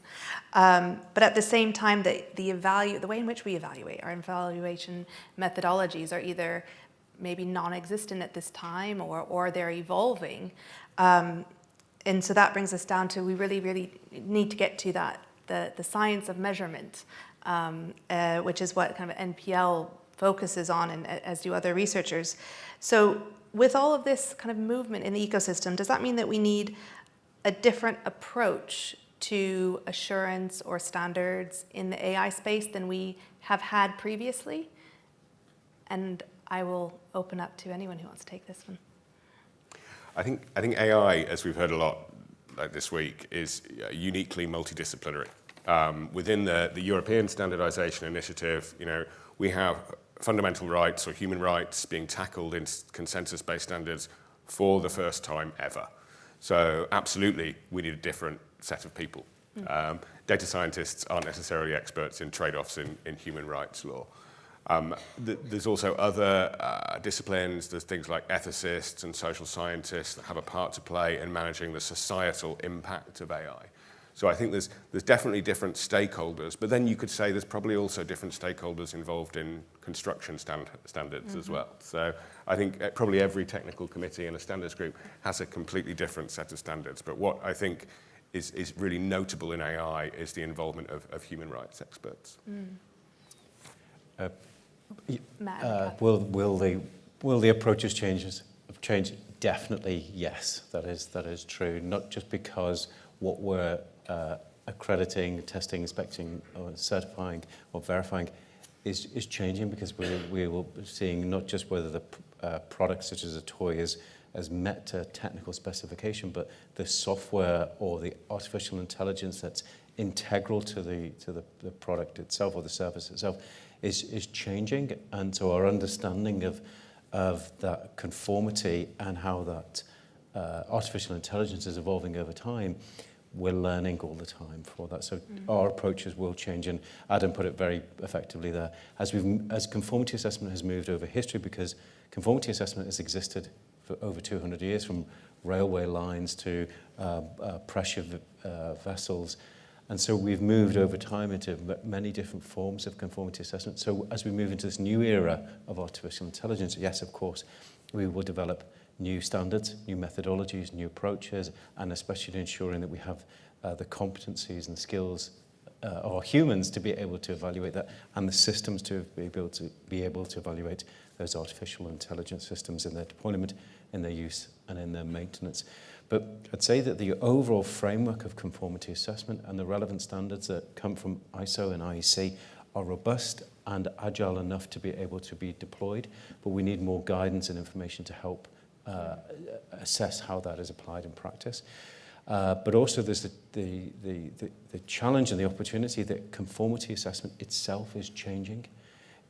But at the same time, the way in which we evaluate, our evaluation methodologies are either maybe non-existent at this time or they're evolving. And so that brings us down to we really, really need to get to that the science of measurement, which is what kind of NPL focuses on, and as do other researchers. So with all of this kind of movement in the ecosystem, does that mean that we need a different approach to assurance or standards in the AI space than we have had previously? And I will open up to anyone who wants to take this one. I think AI, as we've heard a lot like this week, is uniquely multidisciplinary. Within the European Standardization Initiative, we have fundamental rights or human rights being tackled in consensus-based standards for the first time ever. So absolutely, we need a different set of people. Data scientists aren't necessarily experts in trade-offs in human rights law. There's also other disciplines. There's things like ethicists and social scientists that have a part to play in managing the societal impact of AI. So I think there's definitely different stakeholders, but then you could say there's probably also different stakeholders involved in construction standards as well. So I think probably every technical committee and a standards group has a completely different set of standards. But what I think is really notable in AI is the involvement of human rights experts. Will the approaches change? Definitely, yes. That is true. Not just because what we're accrediting, testing, inspecting, or certifying, or verifying is changing, because we're seeing not just whether the product, such as a toy, has met a technical specification, but the software or the artificial intelligence that's integral to the product itself or the service itself is changing. And so our understanding of that conformity and how that artificial intelligence is evolving over time, we're learning all the time for that. So our approaches will change, and Adam put it very effectively there. As conformity assessment has moved over history, because conformity assessment has existed for over 200 years, from railway lines to pressure vessels. And so we've moved over time into many different forms of conformity assessment. So as we move into this new era of artificial intelligence, yes, of course, we will develop new standards, new methodologies, new approaches, and especially ensuring that we have the competencies and skills of our humans to be able to evaluate that, and the systems to be able to evaluate those artificial intelligence systems in their deployment, in their use, and in their maintenance. But I'd say that the overall framework of conformity assessment and the relevant standards that come from ISO and IEC are robust and agile enough to be able to be deployed, but we need more guidance and information to help assess how that is applied in practice. But also there's the challenge and the opportunity that conformity assessment itself is changing.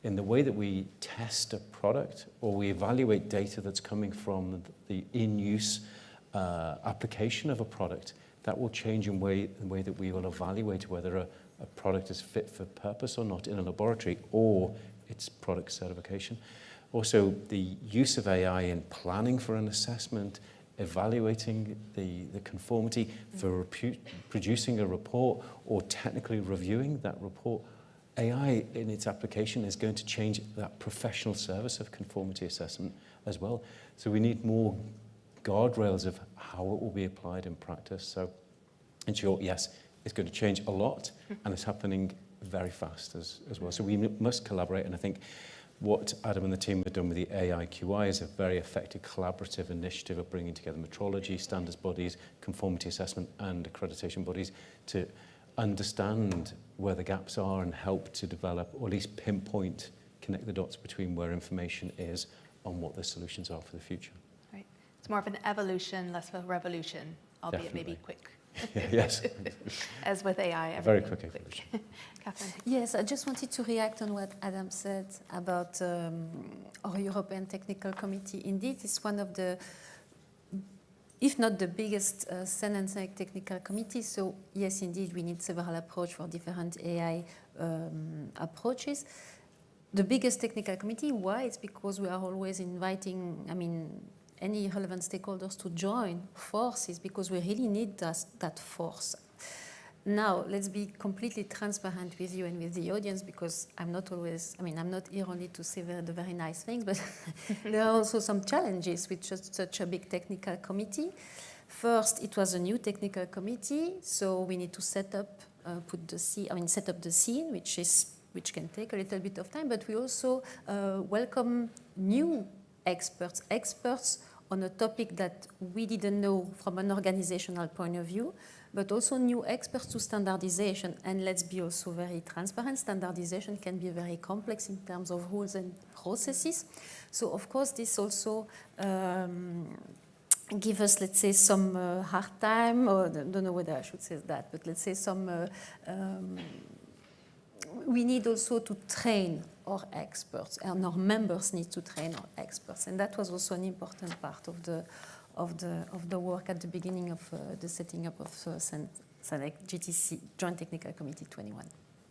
In the way that we test a product or we evaluate data that's coming from the in-use application of a product, that will change in the way that we will evaluate whether a product is fit for purpose or not in a laboratory, or its product certification. Also, the use of AI in planning for an assessment, evaluating the conformity for producing a report, or technically reviewing that report. AI in its application is going to change that professional service of conformity assessment as well. So we need more guardrails of how it will be applied in practice. So in short, yes, it's going to change a lot, and it's happening very fast as well. So we must collaborate, and I think what Adam and the team have done with the AIQI is a very effective collaborative initiative of bringing together metrology, standards bodies, conformity assessment, and accreditation bodies to understand where the gaps are and help to develop, or at least pinpoint, connect the dots between where information is and what the solutions are for the future. Right. It's more of an evolution, less of a revolution, albeit Definitely. maybe quick. Yes. As with AI. Very quick evolution. Catherine. Yes, I just wanted to react on what Adam said about our European Technical Committee. Indeed, it's one of the, if not the biggest Senate technical committee. So yes, indeed, we need several approaches for different AI approaches. The biggest technical committee, why? It's because we are always inviting, any relevant stakeholders to join forces, because we really need that force. Now, let's be completely transparent with you and with the audience, because I'm not always, I'm not here only to say the very nice things, but there are also some challenges with just such a big technical committee. First, it was a new technical committee, so we need to set up set up the scene, which can take a little bit of time, but we also welcome new experts on a topic that we didn't know from an organizational point of view, but also new experts to standardization. And let's be also very transparent, standardization can be very complex in terms of rules and processes. So of course this also give us, let's say, some hard time, or I don't know whether I should say that, but let's say some, we need also to train our experts, and our members need to train our experts. And that was also an important part of the work at the beginning of the setting up of SANEC GTC, Joint Technical Committee 21.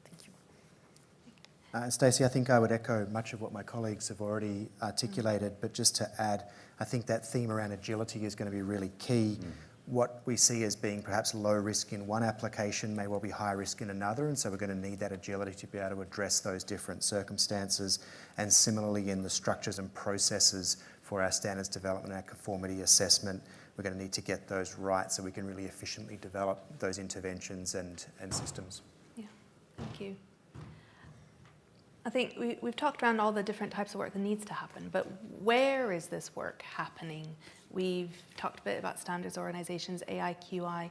Thank you. Stacey, I think I would echo much of what my colleagues have already articulated, but just to add, I think that theme around agility is going to be really key. What we see as being perhaps low risk in one application may well be high risk in another, and so we're going to need that agility to be able to address those different circumstances. And similarly, in the structures and processes for our standards development and our conformity assessment, we're going to need to get those right so we can really efficiently develop those interventions and systems. Yeah, thank you. I think we've talked around all the different types of work that needs to happen, but where is this work happening? We've talked a bit about standards organizations, AIQI.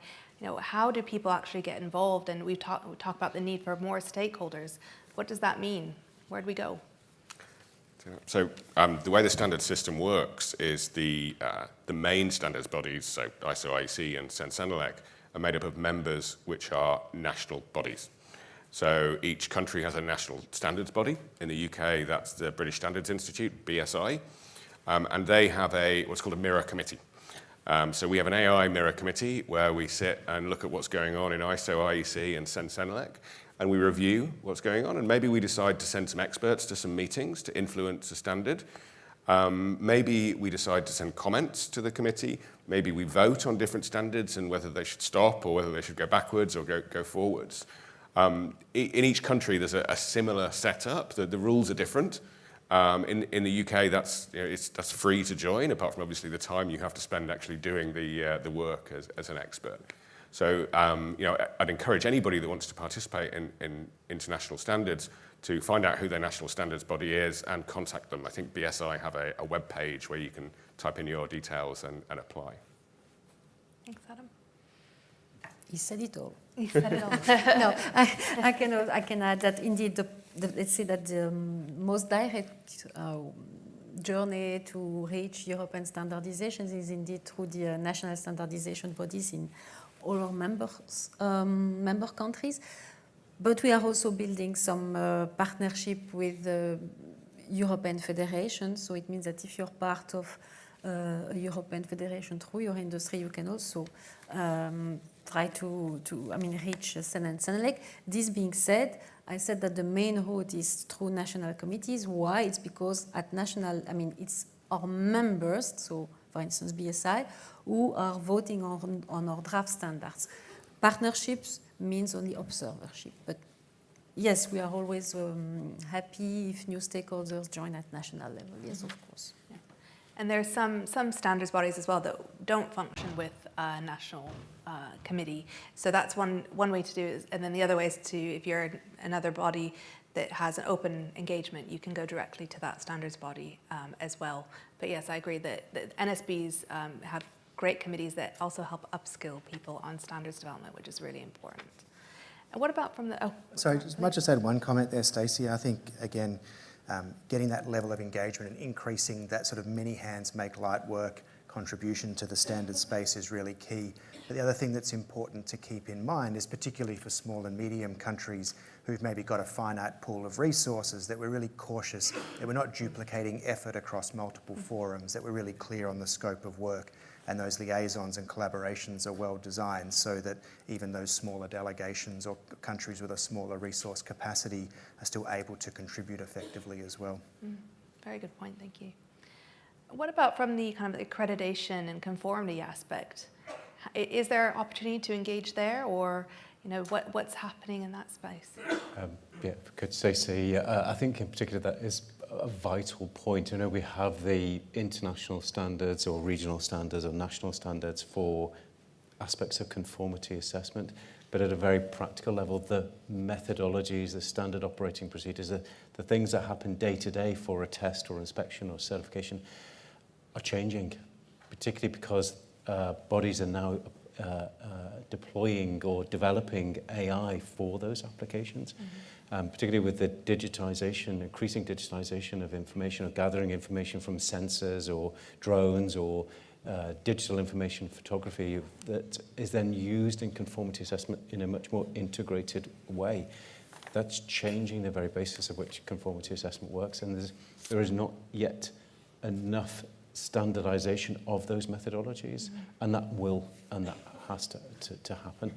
How do people actually get involved? And we talk about the need for more stakeholders. What does that mean? Where do we go? So the way the standard system works is the main standards bodies, so ISO, IEC, and CEN-CENELEC, are made up of members which are national bodies. So each country has a national standards body. In the UK, that's the British Standards Institute, BSI, and they have what's called a mirror committee. So we have an AI mirror committee where we sit and look at what's going on in ISO, IEC, and CEN-CENELEC, and we review what's going on, and maybe we decide to send some experts to some meetings to influence the standard. Maybe we decide to send comments to the committee. Maybe we vote on different standards and whether they should stop or whether they should go backwards or go forwards. In each country, there's a similar setup. The rules are different. In the UK, that's free to join, apart from obviously the time you have to spend actually doing the work as an expert. So I'd encourage anybody that wants to participate in international standards to find out who their national standards body is and contact them. I think BSI have a web page where you can type in your details and apply. Thanks, Adam. He said it all. He said it all. No, I can add that indeed, let's say that the most direct journey to reach European standardization is indeed through the national standardization bodies in all our member countries. But we are also building some partnership with European federations. So it means that if you're part of a European federation through your industry, you can also try to reach CEN and CENELEC. This being said, I said that the main route is through national committees. Why? It's because at national, it's our members, so for instance BSI, who are voting on our draft standards. Partnerships means only observership, but yes, we are always happy if new stakeholders join at national level, yes, of course. Yeah. And there's some standards bodies as well that don't function with a national committee. So that's one way to do it. And then the other way is to, if you're another body that has an open engagement, you can go directly to that standards body as well. But yes, I agree that NSBs have great committees that also help upskill people on standards development, which is really important. And what about from the... Sorry, I might just add one comment there, Stacey. I think, again, getting that level of engagement and increasing that sort of many hands make light work contribution to the standard space is really key. But the other thing that's important to keep in mind is, particularly for small and medium countries who've maybe got a finite pool of resources, that we're really cautious, that we're not duplicating effort across multiple forums, that we're really clear on the scope of work, and those liaisons and collaborations are well designed so that even those smaller delegations or countries with a smaller resource capacity are still able to contribute effectively as well. Very good point, thank you. What about from the kind of accreditation and conformity aspect? Is there opportunity to engage there, or what's happening in that space? Yeah, could Stacey, I think in particular that is a vital point. We have the international standards or regional standards or national standards for aspects of conformity assessment, but at a very practical level, the methodologies, the standard operating procedures, the things that happen day to day for a test or inspection or certification are changing, particularly because bodies are now deploying or developing AI for those applications, particularly with the digitization, increasing digitization of information, or gathering information from sensors or drones or digital information photography that is then used in conformity assessment in a much more integrated way. That's changing the very basis of which conformity assessment works, and there is not yet enough standardization of those methodologies, and that has to happen.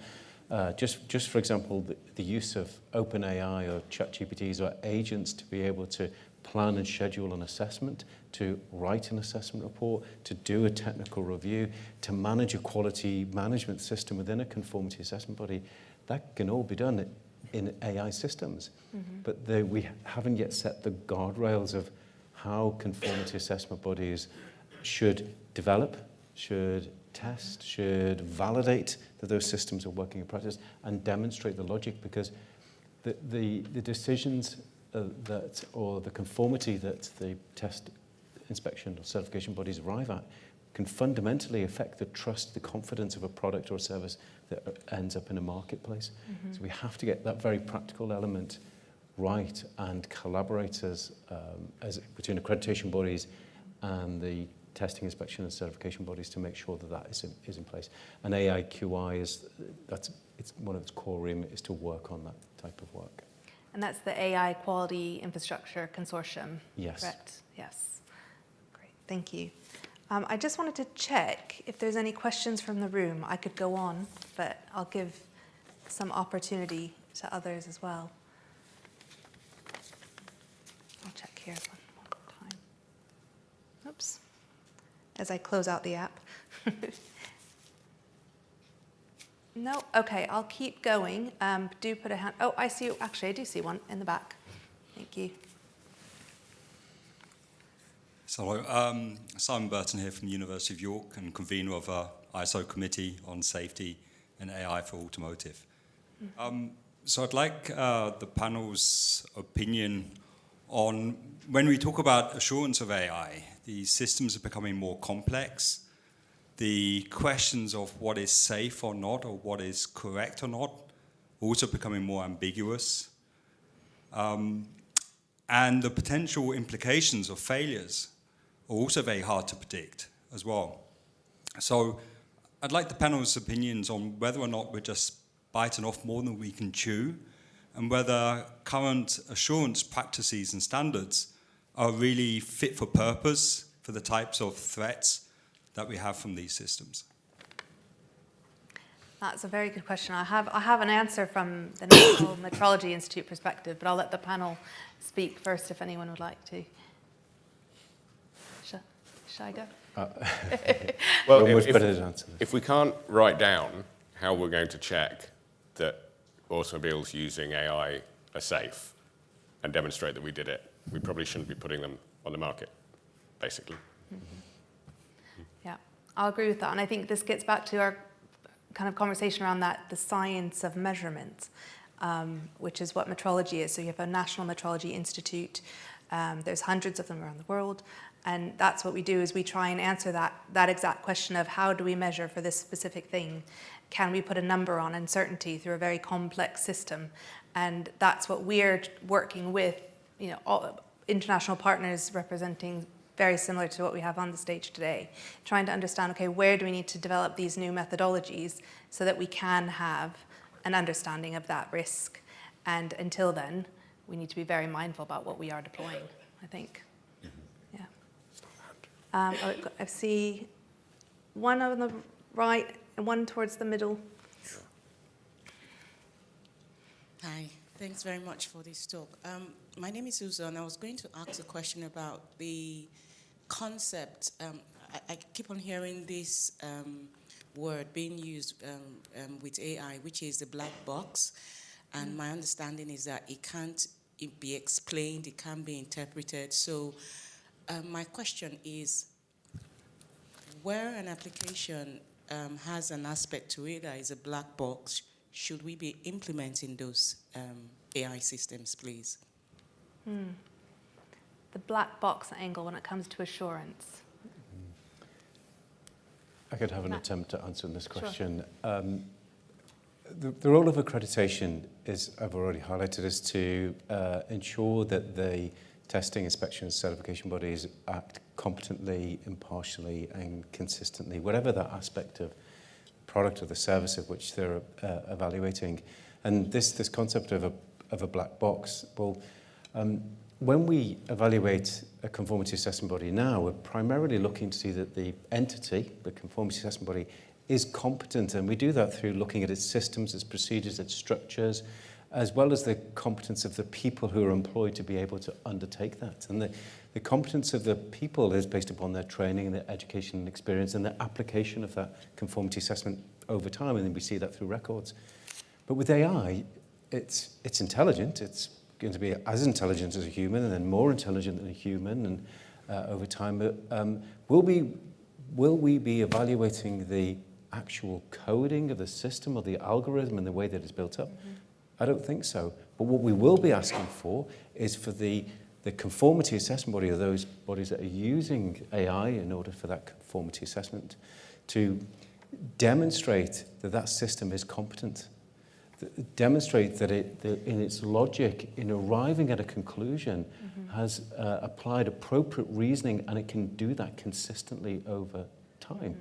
Just for example, the use of OpenAI or ChatGPTs or agents to be able to plan and schedule an assessment, to write an assessment report, to do a technical review, to manage a quality management system within a conformity assessment body, that can all be done in AI systems. But we haven't yet set the guardrails of how conformity assessment bodies should develop, should test, should validate that those systems are working in practice, and demonstrate the logic, because the decisions or the conformity that the test, inspection or certification bodies arrive at can fundamentally affect the trust, the confidence of a product or service that ends up in a marketplace. So we have to get that very practical element right, and collaborators between accreditation bodies and the testing, inspection and certification bodies to make sure that is in place. And AIQI it's one of its core remit is to work on that type of work. And that's the AI Quality Infrastructure Consortium, yes. Correct? Yes. Great, thank you. I just wanted to check if there's any questions from the room. I could go on, but I'll give some opportunity to others as well. I'll check here one more time. Oops. As I close out the app. No, okay, I'll keep going. Do put a hand. Oh, I see. Actually, I do see one in the back. Thank you. So, Simon Burton here from the University of York and convener of our ISO Committee on Safety and AI for Automotive. So I'd like the panel's opinion on when we talk about assurance of AI, the systems are becoming more complex. The questions of what is safe or not, or what is correct or not, also becoming more ambiguous. And the potential implications of failures are also very hard to predict as well. So I'd like the panel's opinions on whether or not we're just biting off more than we can chew, and whether current assurance practices and standards are really fit for purpose for the types of threats that we have from these systems. That's a very good question. I have an answer from the National Metrology Institute perspective, but I'll let the panel speak first if anyone would like to. Shall I go? Well, if we can't write down how we're going to check that automobiles using AI are safe and demonstrate that we did it, we probably shouldn't be putting them on the market, basically. Yeah, I'll agree with that. And I think this gets back to our kind of conversation around that, the science of measurement, which is what metrology is. So you have a National Metrology Institute. There's hundreds of them around the world. And that's what we do, is we try and answer that exact question of how do we measure for this specific thing? Can we put a number on uncertainty through a very complex system? And that's what we're working with, all international partners representing very similar to what we have on the stage today, trying to understand, okay, where do we need to develop these new methodologies so that we can have an understanding of that risk? And until then, we need to be very mindful about what we are deploying, I think. Yeah. I see one on the right and one towards the middle. Hi, thanks very much for this talk. My name is Susan. I was going to ask a question about the concept. I keep on hearing this word being used with AI, which is the black box. And my understanding is that it can't be explained, it can't be interpreted. So my question is, where an application has an aspect to it that is a black box, should we be implementing those AI systems, please? The black box angle when it comes to assurance. I could have an attempt at answering this question. Sure. The role of accreditation is, I've already highlighted, is to ensure that the testing, inspection and certification bodies act competently, impartially and consistently, whatever that aspect of product or the service of which they're evaluating. And this concept of a black box, well, when we evaluate a conformity assessment body now, we're primarily looking to see that the entity, the conformity assessment body, is competent, and we do that through looking at its systems, its procedures, its structures, as well as the competence of the people who are employed to be able to undertake that. And the competence of the people is based upon their training and their education and experience and their application of that conformity assessment over time, and then we see that through records. But with AI, it's intelligent, it's going to be as intelligent as a human and then more intelligent than a human and over time. But will we be evaluating the actual coding of the system or the algorithm and the way that it's built up? I don't think so. But what we will be asking for is for the conformity assessment body, or those bodies that are using AI in order for that conformity assessment, to demonstrate that that system is competent, demonstrate that in its logic, in arriving at a conclusion, has applied appropriate reasoning, and it can do that consistently over time.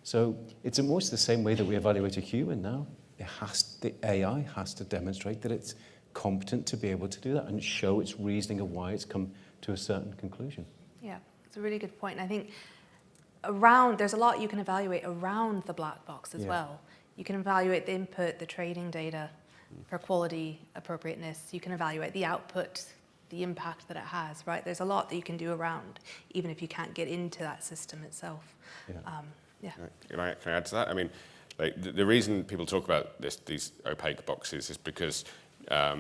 So it's almost the same way that we evaluate a human now. The AI has to demonstrate that it's competent to be able to do that and show its reasoning of why it's come to a certain conclusion. Yeah, it's a really good point. And I think there's a lot you can evaluate around the black box as well. You can evaluate the input, the training data for quality, appropriateness. You can evaluate the output, the impact that it has, right? There's a lot that you can do around, even if you can't get into that system itself. Can I add to that? I mean, the reason people talk about these opaque boxes is because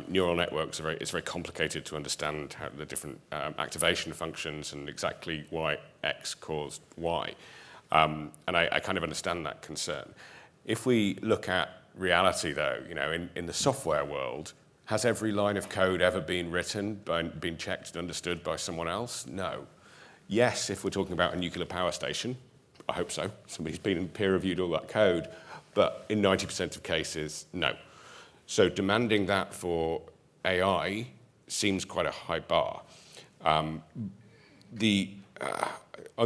neural networks it's very complicated to understand how the different activation functions and exactly why X caused Y. And I kind of understand that concern. If we look at reality, though, in the software world, has every line of code ever been written, been checked and understood by someone else? No. Yes, if we're talking about a nuclear power station, I hope so. Somebody's been and peer-reviewed all that code. But in 90% of cases, no. So demanding that for AI seems quite a high bar. On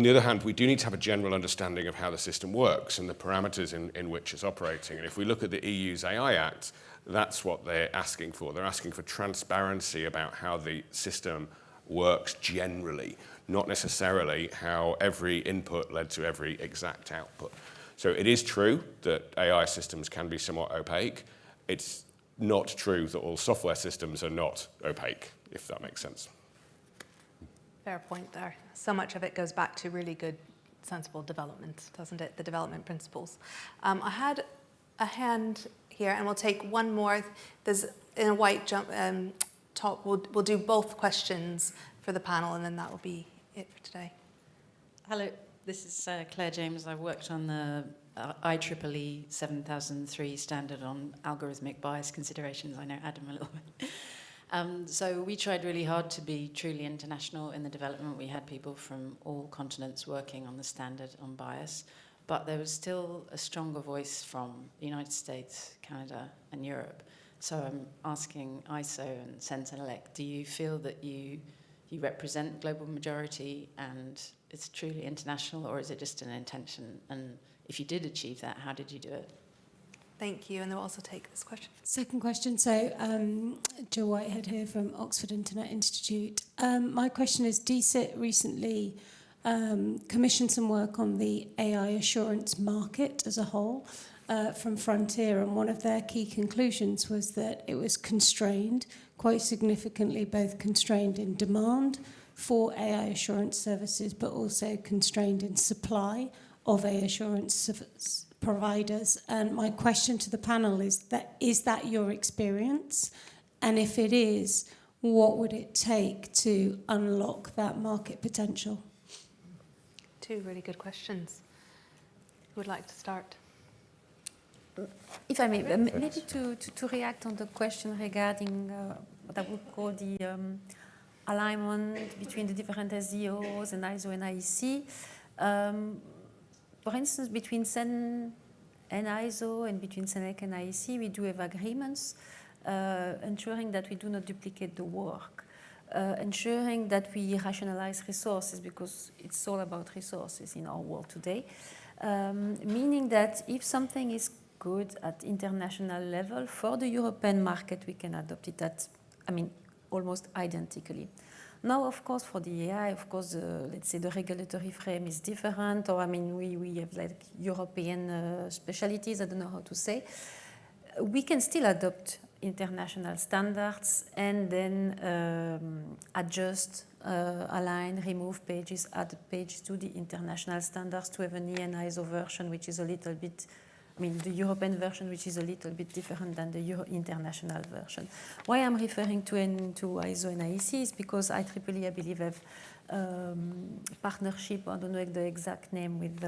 the other hand, we do need to have a general understanding of how the system works and the parameters in which it's operating. And if we look at the EU's AI Act, that's what they're asking for. They're asking for transparency about how the system works generally, not necessarily how every input led to every exact output. So it is true that AI systems can be somewhat opaque. It's not true that all software systems are not opaque, if that makes sense. Fair point there. So much of it goes back to really good, sensible development, doesn't it? The development principles. I had a hand here, and we'll take one more. There's in a white top. We'll do both questions for the panel, and then that will be it for today. Hello, this is Claire James. I worked on the IEEE 7003 standard on algorithmic bias considerations. I know Adam a little bit. So we tried really hard to be truly international in the development. We had people from all continents working on the standard on bias, but there was still a stronger voice from the United States, Canada, and Europe. So I'm asking ISO and Sentinel-elect, do you feel that you represent global majority and it's truly international, or is it just an intention? And if you did achieve that, how did you do it? Thank you, and we'll also take this question. Second question. So, Jo Whitehead here from Oxford Internet Institute. My question is, DCIT recently commissioned some work on the AI assurance market as a whole from Frontier, and one of their key conclusions was that it was constrained quite significantly, both constrained in demand for AI assurance services, but also constrained in supply of AI assurance providers. And my question to the panel is that your experience? And if it is, what would it take to unlock that market potential? Two really good questions. Who would like to start? If I may, maybe to react on the question regarding what I would call the alignment between the different SDOs and ISO and IEC. For instance, between CEN and ISO and between CENEC and IEC, we do have agreements ensuring that we do not duplicate the work, ensuring that we rationalize resources, because it's all about resources in our world today, meaning that if something is good at international level, for the European market, we can adopt it at, almost identically. Now, of course, for the AI, of course, let's say the regulatory frame is different, or we have like European specialties, I don't know how to say. We can still adopt international standards and then adjust, align, remove pages, add pages to the international standards to have an EN ISO version, which is a little bit, the European version, which is a little bit different than the international version. Why I'm referring to ISO and IEC is because IEEE, I believe, have partnership, I don't know the exact name, with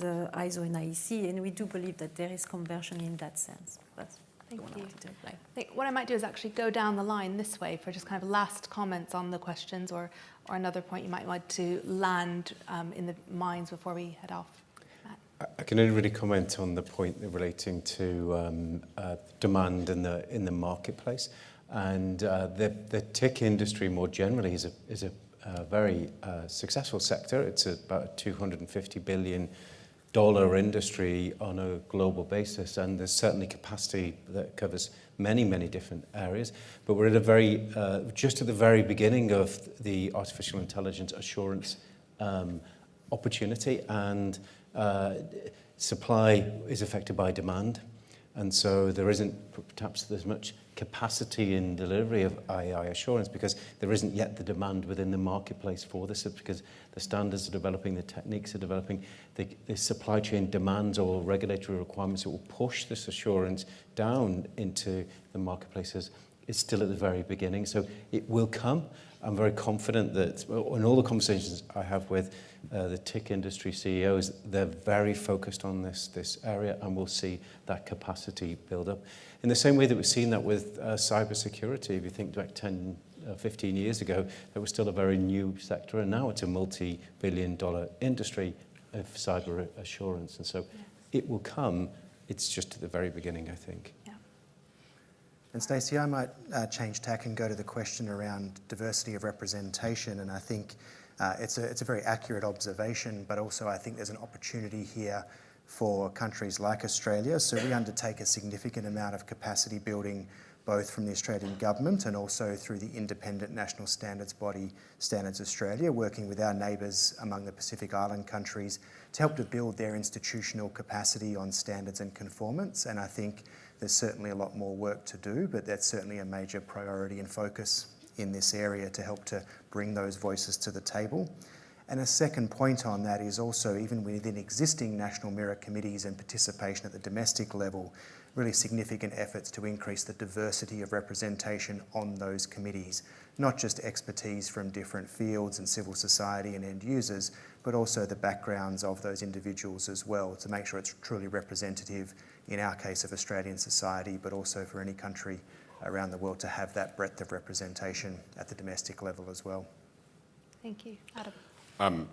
ISO and IEC, and we do believe that there is conversion in that sense. Thank you. I think what I might do is actually go down the line this way for just kind of last comments on the questions, or another point you might want to land in the minds before we head off. I can only really comment on the point relating to demand in the marketplace, and the TIC industry more generally is a very successful sector. It's about a $250 billion industry on a global basis, and there's certainly capacity that covers many different areas. But we're at just at the very beginning of the artificial intelligence assurance opportunity, and supply is affected by demand, and so there isn't perhaps as much capacity in delivery of AI assurance because there isn't yet the demand within the marketplace for this, because the standards are developing, the techniques are developing, the supply chain demands or regulatory requirements that will push this assurance down into the marketplaces is still at the very beginning. So it will come. I'm very confident that in all the conversations I have with the TIC industry CEOs, they're very focused on this area, and we'll see that capacity build up. In the same way that we've seen that with cybersecurity, if you think back 10, 15 years ago, that was still a very new sector, and now it's a multi-billion-dollar industry of cyber assurance. And so it will come. It's just at the very beginning, I think. And Stacey, I might change tack and go to the question around diversity of representation, and I think it's a very accurate observation, but also I think there's an opportunity here for countries like Australia. So we undertake a significant amount of capacity building, both from the Australian government and also through the independent national standards body, Standards Australia, working with our neighbours among the Pacific Island countries to help to build their institutional capacity on standards and conformance. And I think there's certainly a lot more work to do, but that's certainly a major priority and focus in this area to help to bring those voices to the table. And a second point on that is also, even within existing national merit committees and participation at the domestic level, really significant efforts to increase the diversity of representation on those committees, not just expertise from different fields and civil society and end users, but also the backgrounds of those individuals as well, to make sure it's truly representative, in our case of Australian society, but also for any country around the world to have that breadth of representation at the domestic level as well. Thank you. Adam.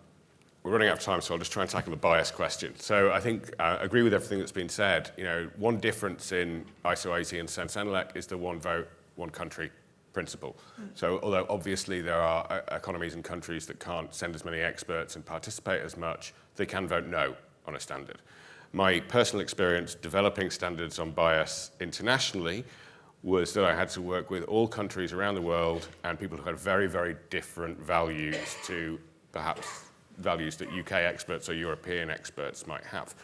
We're running out of time, so I'll just try and tackle the bias question. So I think I agree with everything that's been said. One difference in ISO, IEC and CEN/CENELEC is the one vote, one country principle. So although obviously there are economies and countries that can't send as many experts and participate as much, they can vote no on a standard. My personal experience developing standards on bias internationally was that I had to work with all countries around the world and people who had very, very different values to perhaps values that UK experts or European experts might have.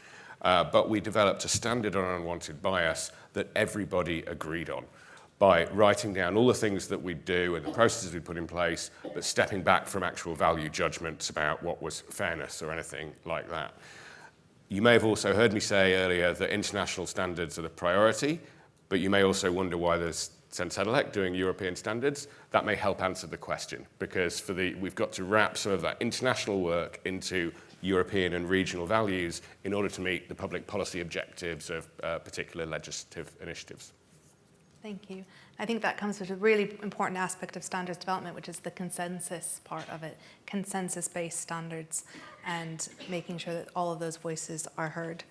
But we developed a standard on unwanted bias that everybody agreed on by writing down all the things that we do and the processes we put in place, but stepping back from actual value judgments about what was fairness or anything like that. You may have also heard me say earlier that international standards are the priority, but you may also wonder why there's CEN/CENELEC doing European standards. That may help answer the question, because we've got to wrap some of that international work into European and regional values in order to meet the public policy objectives of particular legislative initiatives. Thank you. I think that comes with a really important aspect of standards development, which is the consensus part of it, consensus-based standards, and making sure that all of those voices are heard.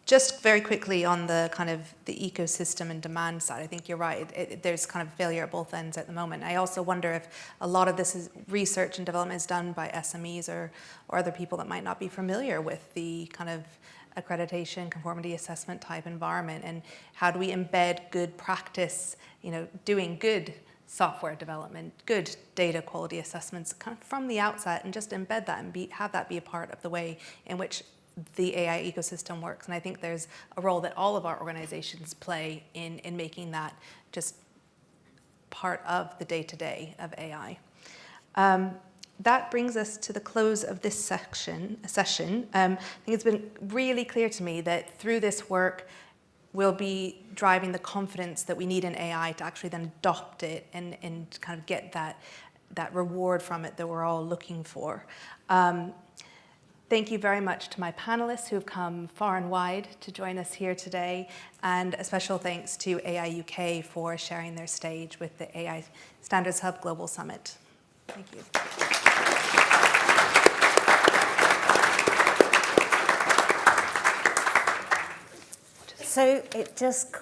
Just very quickly on the kind of the ecosystem and demand side, I think you're right. There's kind of failure at both ends at the moment. I also wonder if a lot of this is research and development is done by SMEs or other people that might not be familiar with the kind of accreditation, conformity assessment type environment, and how do we embed good practice, doing good software development, good data quality assessments from the outset, and just embed that and have that be a part of the way in which the AI ecosystem works. And I think there's a role that all of our organizations play in making that just part of the day-to-day of AI. That brings us to the close of this session. I think it's been really clear to me that through this work, we'll be driving the confidence that we need in AI to actually then adopt it and kind of get that reward from it that we're all looking for. Thank you very much to my panelists who have come far and wide to join us here today, and a special thanks to AI UK for sharing their stage with the AI Standards Hub Global Summit. Thank you. So it just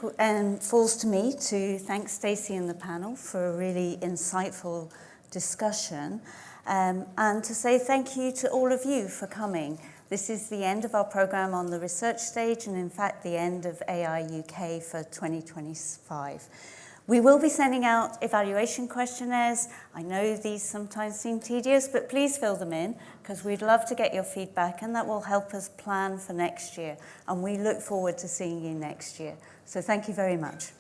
falls to me to thank Stacey and the panel for a really insightful discussion. And to say thank you to all of you for coming. This is the end of our program on the research stage, and in fact the end of AI UK for 2025. We will be sending out evaluation questionnaires. I know these sometimes seem tedious, but please fill them in, because we'd love to get your feedback, and that will help us plan for next year. And we look forward to seeing you next year. So thank you very much.